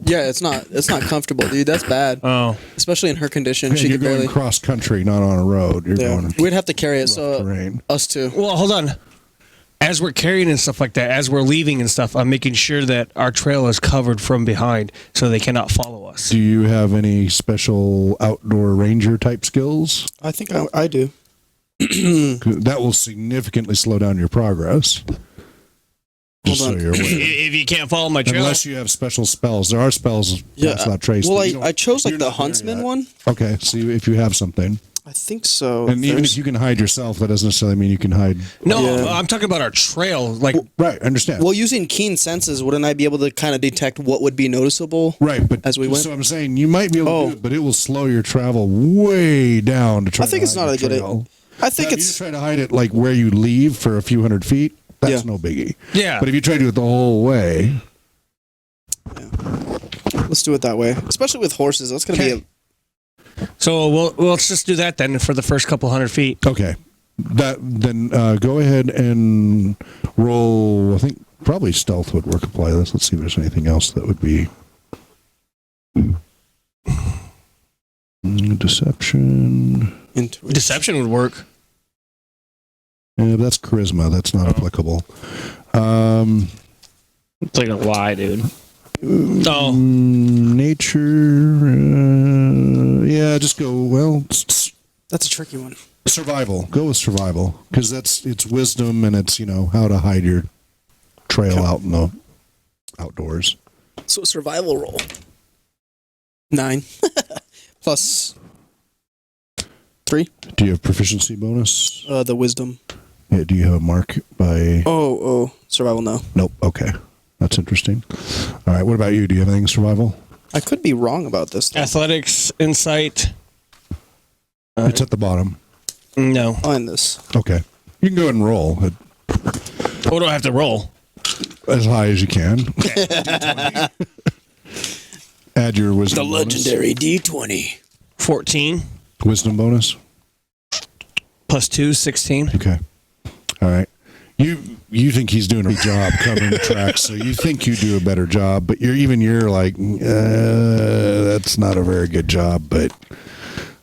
Yeah, it's not comfortable, dude. That's bad. Oh. Especially in her condition, she You're could going barely. cross country, not on a road. You're Yeah, going. we'd have to carry it. So terrain. us too. Well, hold on. As we're carrying and stuff like that, as we're leaving and stuff, I'm making sure that our trail is covered from behind so they cannot follow us. Do you have any special outdoor ranger type skills? I think I do. 'Cause that will significantly slow down your progress. Just Hold so on. you're aware. If you can't follow my trail, Unless you have special spells. There are spells that's not traced. Well, that you don't- I chose like you're the not there huntsman yet. one. Okay, see if you have something. I think so. And even There's- if you can hide yourself, that doesn't necessarily mean you can hide. no, Yeah. I'm talking about our trail. Like, Right, I understand. well, using keen senses, wouldn't I be able to kind of detect what would be noticeable? Right, but as we went? So I'm saying you might be able Oh. to do it, but it will slow your travel way down to try. I think to it's hide not the a good. trail. I think Now, if you it's just try to hide it like where you leave for a few hundred feet. That's Yeah. no biggie. Yeah. But if you try to do it the whole way, let's do it that way. Especially with horses, that's gonna Okay. be. so let's just do that then for the first couple hundred feet. okay. Then go ahead and roll. I think probably stealth would work. Apply this. Let's see if there's anything else that would be deception. Deception would work. Yeah, that's charisma. That's not applicable. It's like a lie, dude. Oh. Nature. Yeah, just go. Well, That's a tricky one. survival. Go with survival because it's wisdom and it's how to hide your trail out in the outdoors. So survival roll. 9 plus 3. Do you have proficiency bonus? The wisdom. Yeah, do you have a mark by? Oh, survival. No, Nope. Okay, that's interesting. All right. What about you? Do you have anything survival? I could be wrong about this. Though. Athletics, insight. It's at the bottom. No. Find this. Okay, you can go ahead and roll What do I have to roll? as high as you can. Add your wisdom. The bonus. legendary D20. 14 wisdom bonus. plus 2, 16. Okay. All right. You think he's doing a job covering the tracks, so you think you do a better job, but you're like, that's not a very good job, but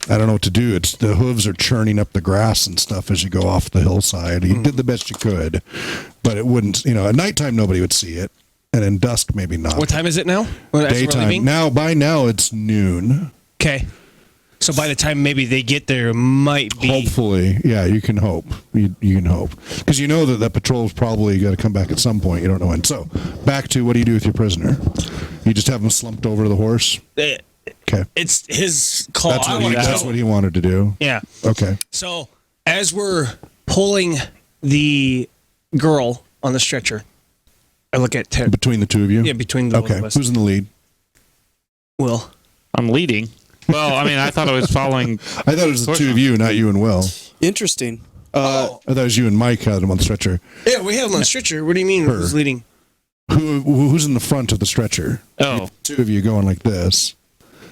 I don't know what to do. It's the hooves are churning up the grass and stuff as you go off the hillside. You did the best you could, but it wouldn't, at nighttime nobody would see it, and in dusk maybe not. What time is it now? As we're Daytime. leaving? By now it's noon. Okay. So by the time maybe they get there, it might be. Hopefully, yeah, you can hope. You can hope. Because you know that patrol's probably got to come back at some point. You don't know when. So, back to what do you do with your prisoner? You just have him slumped over to the horse? Okay. It's his call. That's what he wanted to do? Yeah. Okay. So, as we're pulling the girl on the stretcher, I look at Ted. Between the two of you? Yeah, between the both of us. Who's in the lead? Will. I'm leading. Well, I mean, I thought I was following. I thought it was the two of you, not you and Will. Interesting. I thought it was you and Mike had him on the stretcher. Yeah, we have him on the stretcher. What do you mean who's leading? Who's in the front of the stretcher? Oh. Two of you going like this.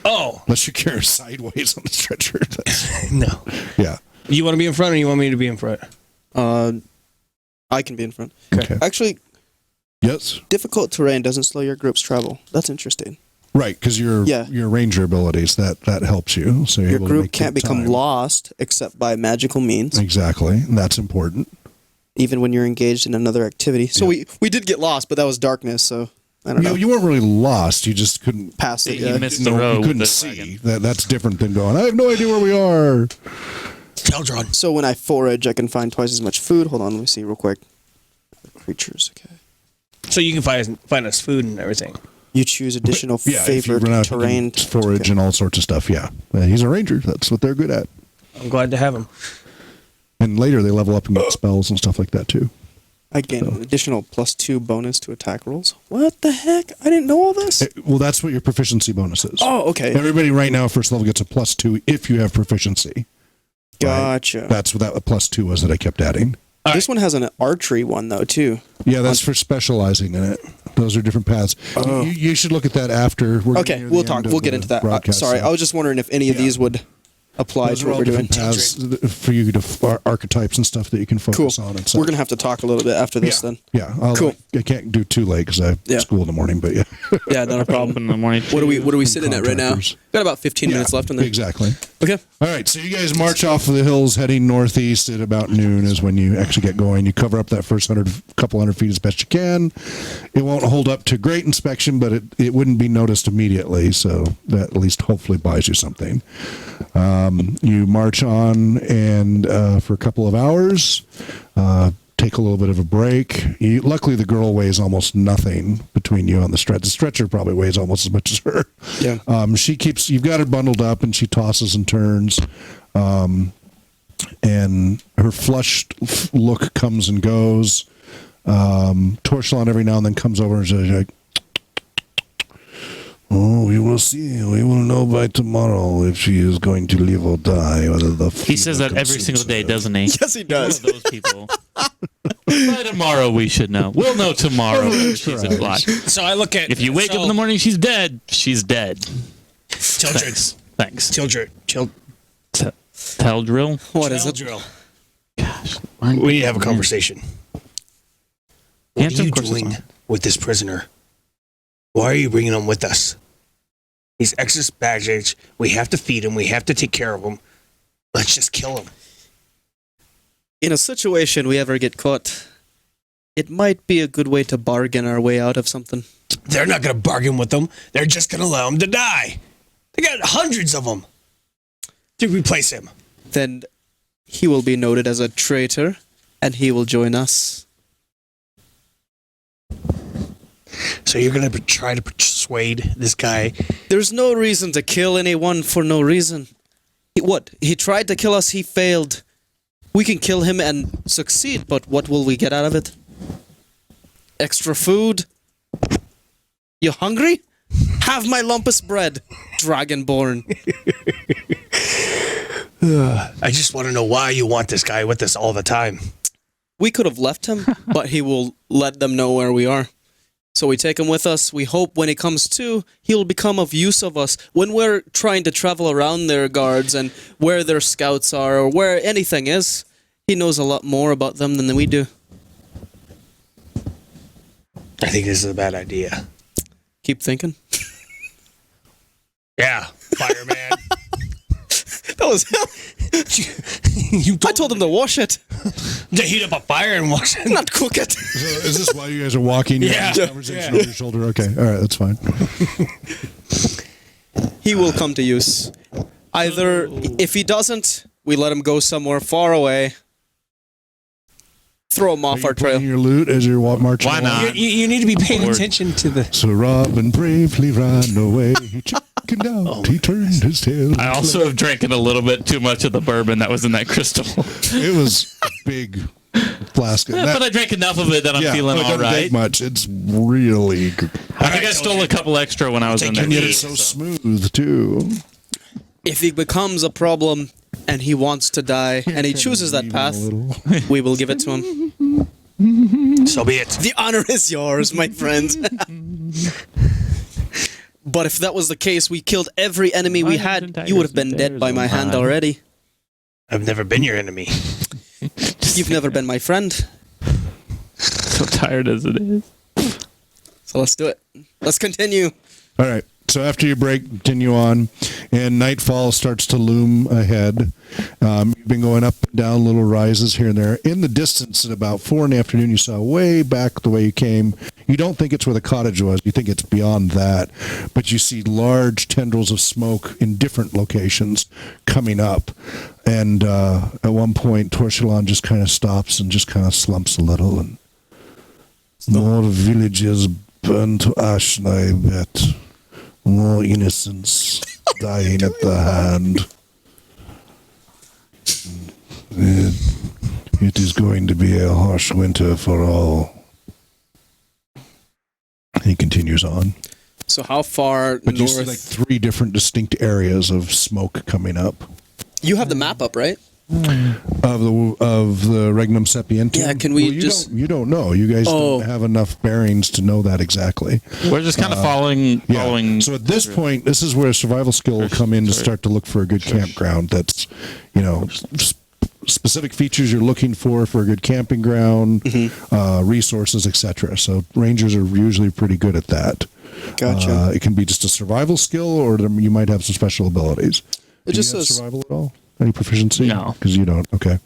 Oh. Unless you carry sideways on the stretcher. No. Yeah. You want to be in front or you want me to be in front? I can be in front. Okay. Actually, yes. difficult terrain doesn't slow your group's travel. That's interesting. Right, because your ranger abilities, that helps you. So your group can't become lost except by magical means. Exactly, and that's important. Even when you're engaged in another activity. So we did get lost, but that was darkness, so I don't know. You weren't really lost, you just couldn't pass it. You missed the road. You couldn't see. That's different than going, I have no idea where we are. Keldron. So when I forage, I can find twice as much food. Hold on, let me see real quick. Creatures, okay. So you can find us food and everything. You choose additional favorite terrain. Forage and all sorts of stuff, yeah. He's a ranger. That's what they're good at. I'm glad to have him. And later they level up and get spells and stuff like that, too. I gain an additional +2 bonus to attack rolls. What the heck? I didn't know all this? Well, that's what your proficiency bonus is. Oh, okay. Everybody right now, first level, gets a +2 if you have proficiency. Gotcha. Right? That's what that +2 was that I kept adding. This one has an archery one, though, too. Yeah, that's for specializing in it. Those are different paths. You should look at that after. Okay, we'll talk. We'll get into that. Sorry, I was just wondering if any of these would apply to what we're doing. Paths for you to archetypes and stuff that you can focus on. And we're gonna have to talk a little bit after this, then. Yeah, cool. I can't do too late because I have school in the morning. But yeah, yeah, not a problem. In the morning. What are we sitting at right now? Got about 15 minutes left in there. Exactly. Okay. All right, so you guys march off of the hills, heading northeast at about noon is when you actually get going. You cover up that first couple hundred feet as best you can. It won't hold up to great inspection, but it wouldn't be noticed immediately, so that at least hopefully buys you something. You march on and for a couple of hours, take a little bit of a break. Luckily, the girl weighs almost nothing between you on the stretcher. The stretcher probably weighs almost as much as her. Yeah. You've got her bundled up, and she tosses and turns. And her flushed look comes and goes. Torchelon every now and then comes over and says, like, "Oh, we will see. We will know by tomorrow if she is going to live or die." He says that every single day, doesn't he? Yes, he does. One of those people. By tomorrow, we should know. We'll know tomorrow if she's in black. So I look at. If you wake up in the morning, she's dead. She's dead. Tildred. Thanks. Tildred. Teldrill? What is it? Tildrill. Gosh. We need to have a conversation. What Answer, are you of course, doing with this prisoner? Why are you bringing him with us? He's excess baggage. We have to feed him. We have to take care of him. Let's just kill him. In a situation we ever get caught, it might be a good way to bargain our way out of something. They're not going to bargain with them. They're just going to allow him to die. They got hundreds of them to replace him. Then he will be noted as a traitor, and he will join us. So you're going to try to persuade this guy? There's no reason to kill anyone for no reason. He tried to kill us, he failed. We can kill him and succeed, but what will we get out of it? Extra food? You hungry? Have my lumpus bread, Dragonborn. I just want to know why you want this guy with us all the time. We could have left him, but he will let them know where we are. So we take him with us. We hope when he comes to, he'll become of use of us. When we're trying to travel around their guards and where their scouts are or where anything is, He knows a lot more about them than we do. I think this is a bad idea. Keep thinking. Yeah, fireman. That was him. I told him to wash it, To heat up a fire and wash it. not cook it. So is this while you guys are walking? You have this conversation over your shoulder. Okay, all right, that's fine. He will come to use. Either, if he doesn't, we let him go somewhere far away. Throw him Are off you our trail. playing your lute as you're marching? Why along? not? You need to be paying attention to the. So Robin bravely ran away. He chickened out. He turned his tail. I also have drinking a little bit too much of the bourbon that was in that crystal. It was a big flask. But I drank enough of it that I'm feeling it all doesn't right. take much. It's really good. I think I stole a couple extra when I was in there. And yet it's so smooth, too. If he becomes a problem and he wants to die and he chooses that path, we will give it to him. So be it. The honor is yours, my friend. But if that was the case, we killed every enemy we had, you would have been dead by my hand already. I've never been your enemy. You've never been my friend. So tired as it is. So let's do it. Let's continue. All right. So after you break, continue on, and nightfall starts to loom ahead. You've been going up and down little rises here and there. In the distance, at about 4 in the afternoon, you saw way back the way you came. You don't think it's where the cottage was. You think it's beyond that. But you see large tendrils of smoke in different locations coming up. And at one point, Torchelon just kind of stops and just kind of slumps a little. And more villages burned to ash, I bet. More innocents dying at the hand. It is going to be a harsh winter for all. He continues on. So how far But you see north? like 3 different distinct areas of smoke coming up. You have the map up, right? Of the Regnum Sapientium. Yeah, can we you just- you don't know. You guys Oh. don't have enough bearings to know that exactly. We're just kind of following. So at this point, this is where survival skill will come in to start to look for a good campground. That's, specific features you're looking for a good camping ground, resources, etc. So rangers are usually pretty good at that. Gotcha. It can be just a survival skill, or you might have some special abilities. It Do just you have says survival at all? Any proficiency? No. Because you don't. Okay.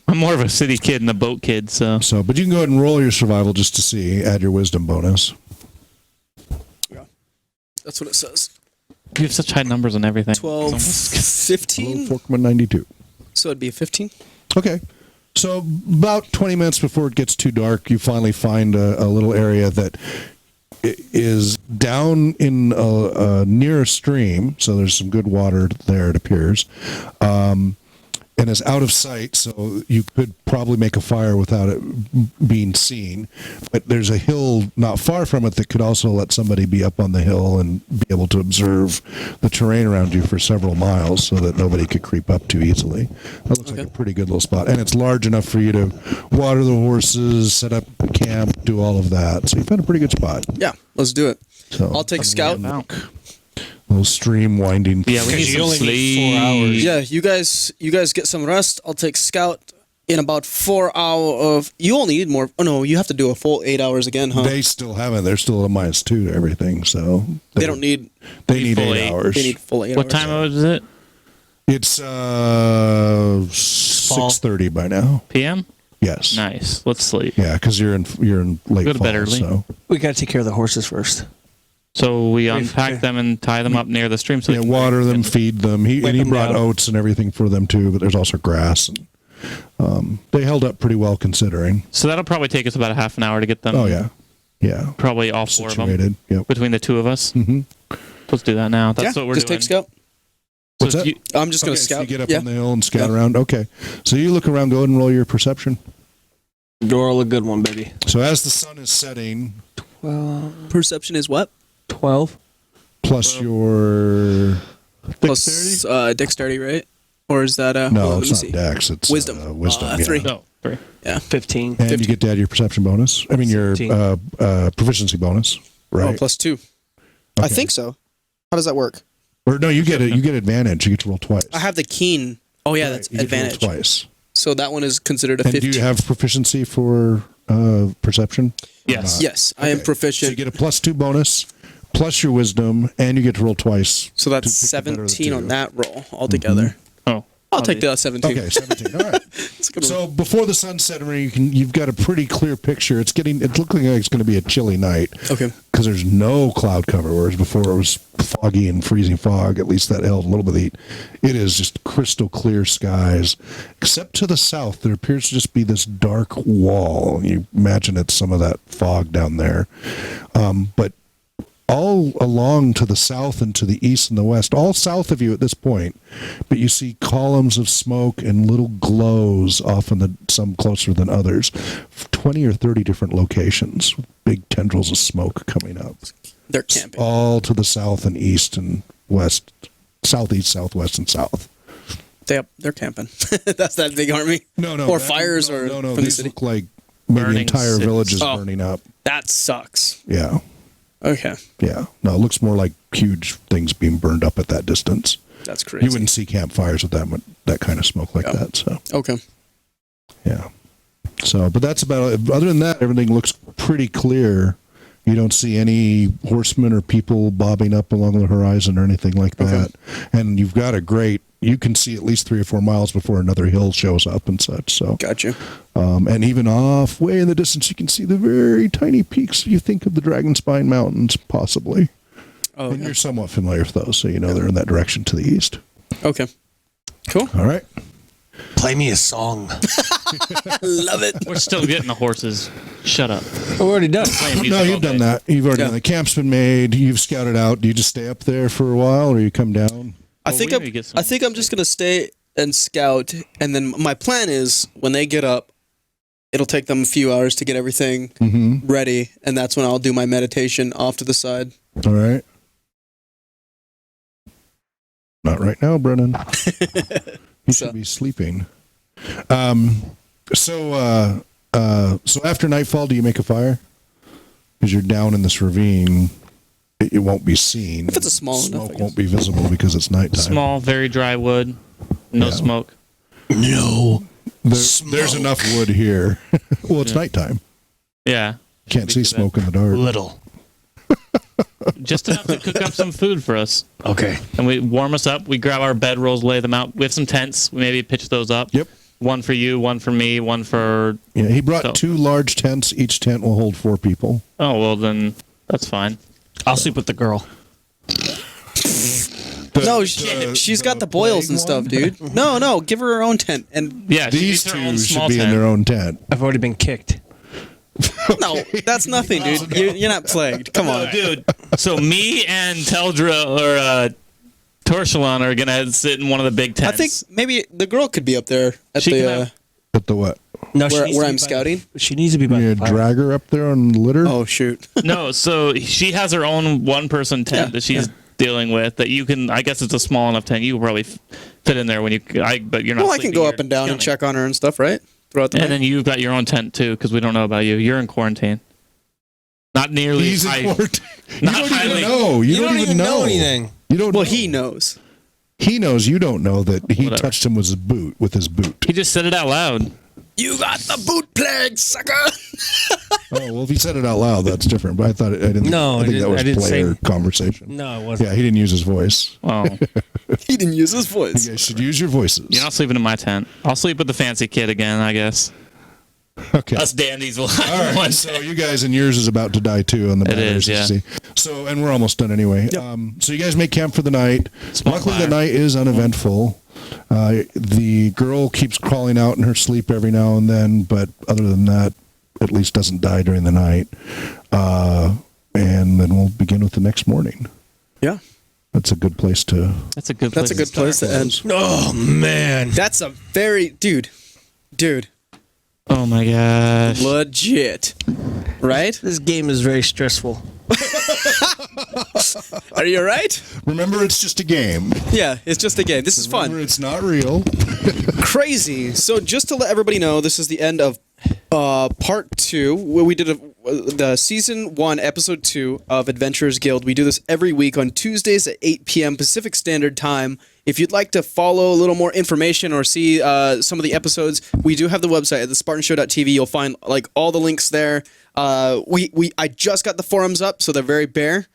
I'm more of a city kid and a boat kid, so. So, but you can go ahead and roll your survival just to see. Add your wisdom bonus. that's what it says. You have such high numbers on everything. 12, It's almost- 15. 4.92. So it'd be a 15. Okay. So about 20 minutes before it gets too dark, you finally find a little area that is down in near a stream. So there's some good water there, it appears. And is out of sight, so you could probably make a fire without it being seen. But there's a hill not far from it that could also let somebody be up on the hill and be able to observe the terrain around you for several miles so that nobody could creep up too easily. That looks like a pretty good little spot. And it's large enough for you to water the horses, set up camp, do all of that. So you found a pretty good spot. Yeah, let's do it. So I'll take scout. little stream winding. Yeah, we need you some only need sleep. 4 hours. Yeah, you guys get some rest. I'll take scout in about 4 hours of. You only need more. Oh no, you have to do a full 8 hours again, huh? They still haven't. They're still at a -2 to everything. So They don't need. They need full 8 eight. hours. They need full 8 What hours. time is it? It's 6:30 by now. PM? Yes. Nice. Let's sleep. Yeah, because you're in late Go to fall. bed early. So We got to take care of the horses first. So we unpack them and tie them up near the stream. So yeah, they can water them, drink. feed them. He Wipe them brought down. oats and everything for them too. But there's also grass, and they held up pretty well considering. So that'll probably take us about a half an hour to get them. Oh yeah, yeah. Probably all 4 of them Situated. Yep. between the 2 of us. Mhm. Let's do that now. That's Yeah, what we're just doing. take scout. What's So that? you- I'm just gonna Okay, so scout. you get up yeah. on the hill and scout Yeah. around. Okay, so you look around. Go ahead and roll your perception. Roll a good one, baby. So as the sun is setting, Perception is what? 12. plus your Plus dexterity, right? Or is that no, let me it's see. not dex. It's Wisdom. Wisdom. Yeah. 3. No, 3. Yeah. 15. And you get to add your perception bonus. I mean, your 17. proficiency bonus, right? Oh, plus 2. I Okay. think so. How does that work? Or no, you get it. You get advantage. You get to roll twice. I have the keen. Oh yeah, Right, that's you get to roll advantage. twice. So So that one is considered a And 15. do you have proficiency for perception? Yes. Yes, I am So you proficient. get a +2 bonus, plus your wisdom, and you get to roll twice. So that's to pick the better of the 17 on two. that roll altogether. Oh. I'll take the 17. Okay, 17. All right. That's a good So one. before the sun set, you've got a pretty clear picture. It's looking like it's going to be a chilly night. Okay. Because there's no cloud cover, whereas before it was foggy and freezing fog. At least that held a little bit of heat. It is just crystal clear skies, except to the south. There appears to just be this dark wall. You imagine it's some of that fog down there, but all along to the south and to the east and the west, all south of you at this point, but you see columns of smoke and little glows, often some closer than others, 20 or 30 different locations, with big tendrils of smoke coming up, They're camping. all to the south and east and west, southeast, southwest, and south. They're camping. That's that big army. No. Or fires or no. from the These city. look like maybe Burning entire cities. villages Oh. burning up. That sucks. Yeah. Okay. Yeah. No, it looks more like huge things being burned up at that distance. That's crazy. You wouldn't see campfires with that kind of smoke like Yeah. that. So, Okay. yeah. So, but that's about it. Other than that, everything looks pretty clear. You don't see any horsemen or people bobbing up along the horizon or anything like that. And you've got you can see at least 3 or 4 miles before another hill shows up and such. So, Gotcha. and even off way in the distance, you can see the very tiny peaks you think of the Dragon Spine Mountains, possibly. Oh, And yeah. you're somewhat familiar with those, so you know they're in that direction to the east. Okay. Cool. All right. Play me a song. Love it. We're still getting the horses. Shut up. We're already done. Playing music No, all you've done day. that. You've already Yeah. done. The camp's been made. You've scouted out. Do you just stay up there for a while, or you come down? I Well, think we I'm, need to get some- I think I'm just gonna stay and scout, and then my plan is when they get up, it'll take them a few hours to get everything ready, and that's when I'll do my meditation off to the side. All right. Not right now, Brennan. You So- should be sleeping. So after nightfall, do you make a fire? Because you're down in this ravine. It won't be seen. If it's a small enough, I smoke guess. won't be visible because it's nighttime. Small, very dry wood. No Yeah. smoke. No. There's enough wood here. Well, it's Yeah. nighttime. Yeah. Can't see Should be smoke in the dark. Little. Just enough to cook up some food for us. Okay. And we warm us up. We grab our bedrolls, lay them out. We have some tents. We maybe pitch those up. Yep. One for you, one for me, one for... Yeah, he brought So- 2 large tents. Each tent will hold 4 people. Oh, well, then that's fine. I'll sleep with the girl. No, she's got the boils and stuff, dude. No, give her her own tent. And Yeah, she These needs her own 2 should small be in tent. their own tent. I've already been kicked. no, that's nothing, dude. You're not plagued. Come on, Dude, so me and Teldra or Torshalon are going to sit in one of the big I tents. think maybe the girl could be up there at She can the have- But the what? No, where needs to be I'm by- scouting. She needs to be by You the fire. drag her up there on the litter? Oh shoot. No, so she has her own one-person tent Yeah, that she's dealing with that you can... I guess it's a small enough tent. You can probably fit in there when you... but you're not Well, I can sleeping go here. up and down and Counting. check on her and stuff, right? Throughout the And night. then you've got your own tent, too, because we don't know about you. You're in quarantine. Not nearly... He's in high- quarantine. You Not don't highly- even know. You don't even know anything. You don't Well, know. he knows. He knows you don't know that he Whatever. touched him with his boot. He just said it out loud. You got the boot plague, sucker. Oh, well, if he said it out loud, that's different. But I thought I didn't. No, I think that was I didn't say- player conversation. No, it wasn't. Yeah, he didn't use his voice. Oh, He didn't use his You voice. guys should use your voices. you're not sleeping in my tent. I'll sleep with the fancy kid again, I guess. Okay. Us dandies will All have right, one. so you guys and yours is about to die too on the It batteries. is, yeah. you see. So, and we're almost done anyway. So you guys make camp for the night. Small Luckily, fire. the night is uneventful. The girl keeps crawling out in her sleep every now and then, but other than that, at least doesn't die during the night. And then we'll begin with the next morning. Yeah, That's a good place to. That's a good place. that's a good place to end. Oh man. That's a very dude. Oh my gosh. Legit. Right? This game is very stressful. Are you alright? Remember, it's just a game. Yeah, it's just a game. This is Remember, fun. it's not real. Crazy. So just to let everybody know, this is the end of part 2. Where we did the season 1, episode 2 of Adventurers Guild. We do this every week on Tuesdays at 8 p.m. Pacific Standard Time. If you'd like to follow a little more information or see some of the episodes, we do have the website at thespartanshow.tv. You'll find like all the links there. I just got the forums up, so they're very bare.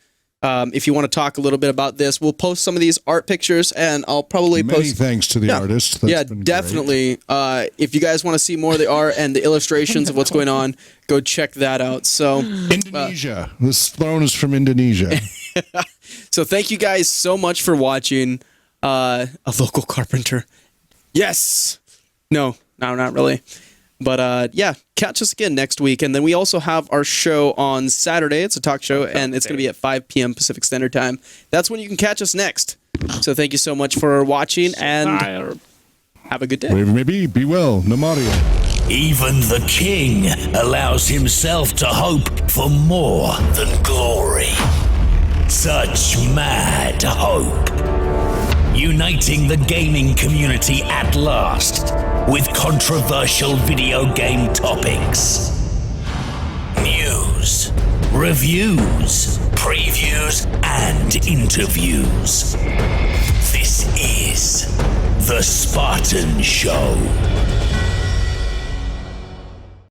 If you want to talk a little bit about this, we'll post some of these art pictures, and I'll probably Many post. thanks to the artist. That's been definitely. If you guys want to see more of the art and the illustrations of what's going on, go check that out. So Indonesia. This throne is from Indonesia. So thank you guys so much for watching. A local carpenter. Yes. No, not really. But yeah, catch us again next week. And then we also have our show on Saturday. It's a talk show, and it's going to be at 5 p.m. Pacific Standard Time. That's when you can catch us next. So thank you so much for watching, and have a good day. Maybe be well. Namaria. Even the king allows himself to hope for more than glory. Such mad hope. Uniting the gaming community at last with controversial video game topics. News, reviews, previews, and interviews. This is The Spartan Show.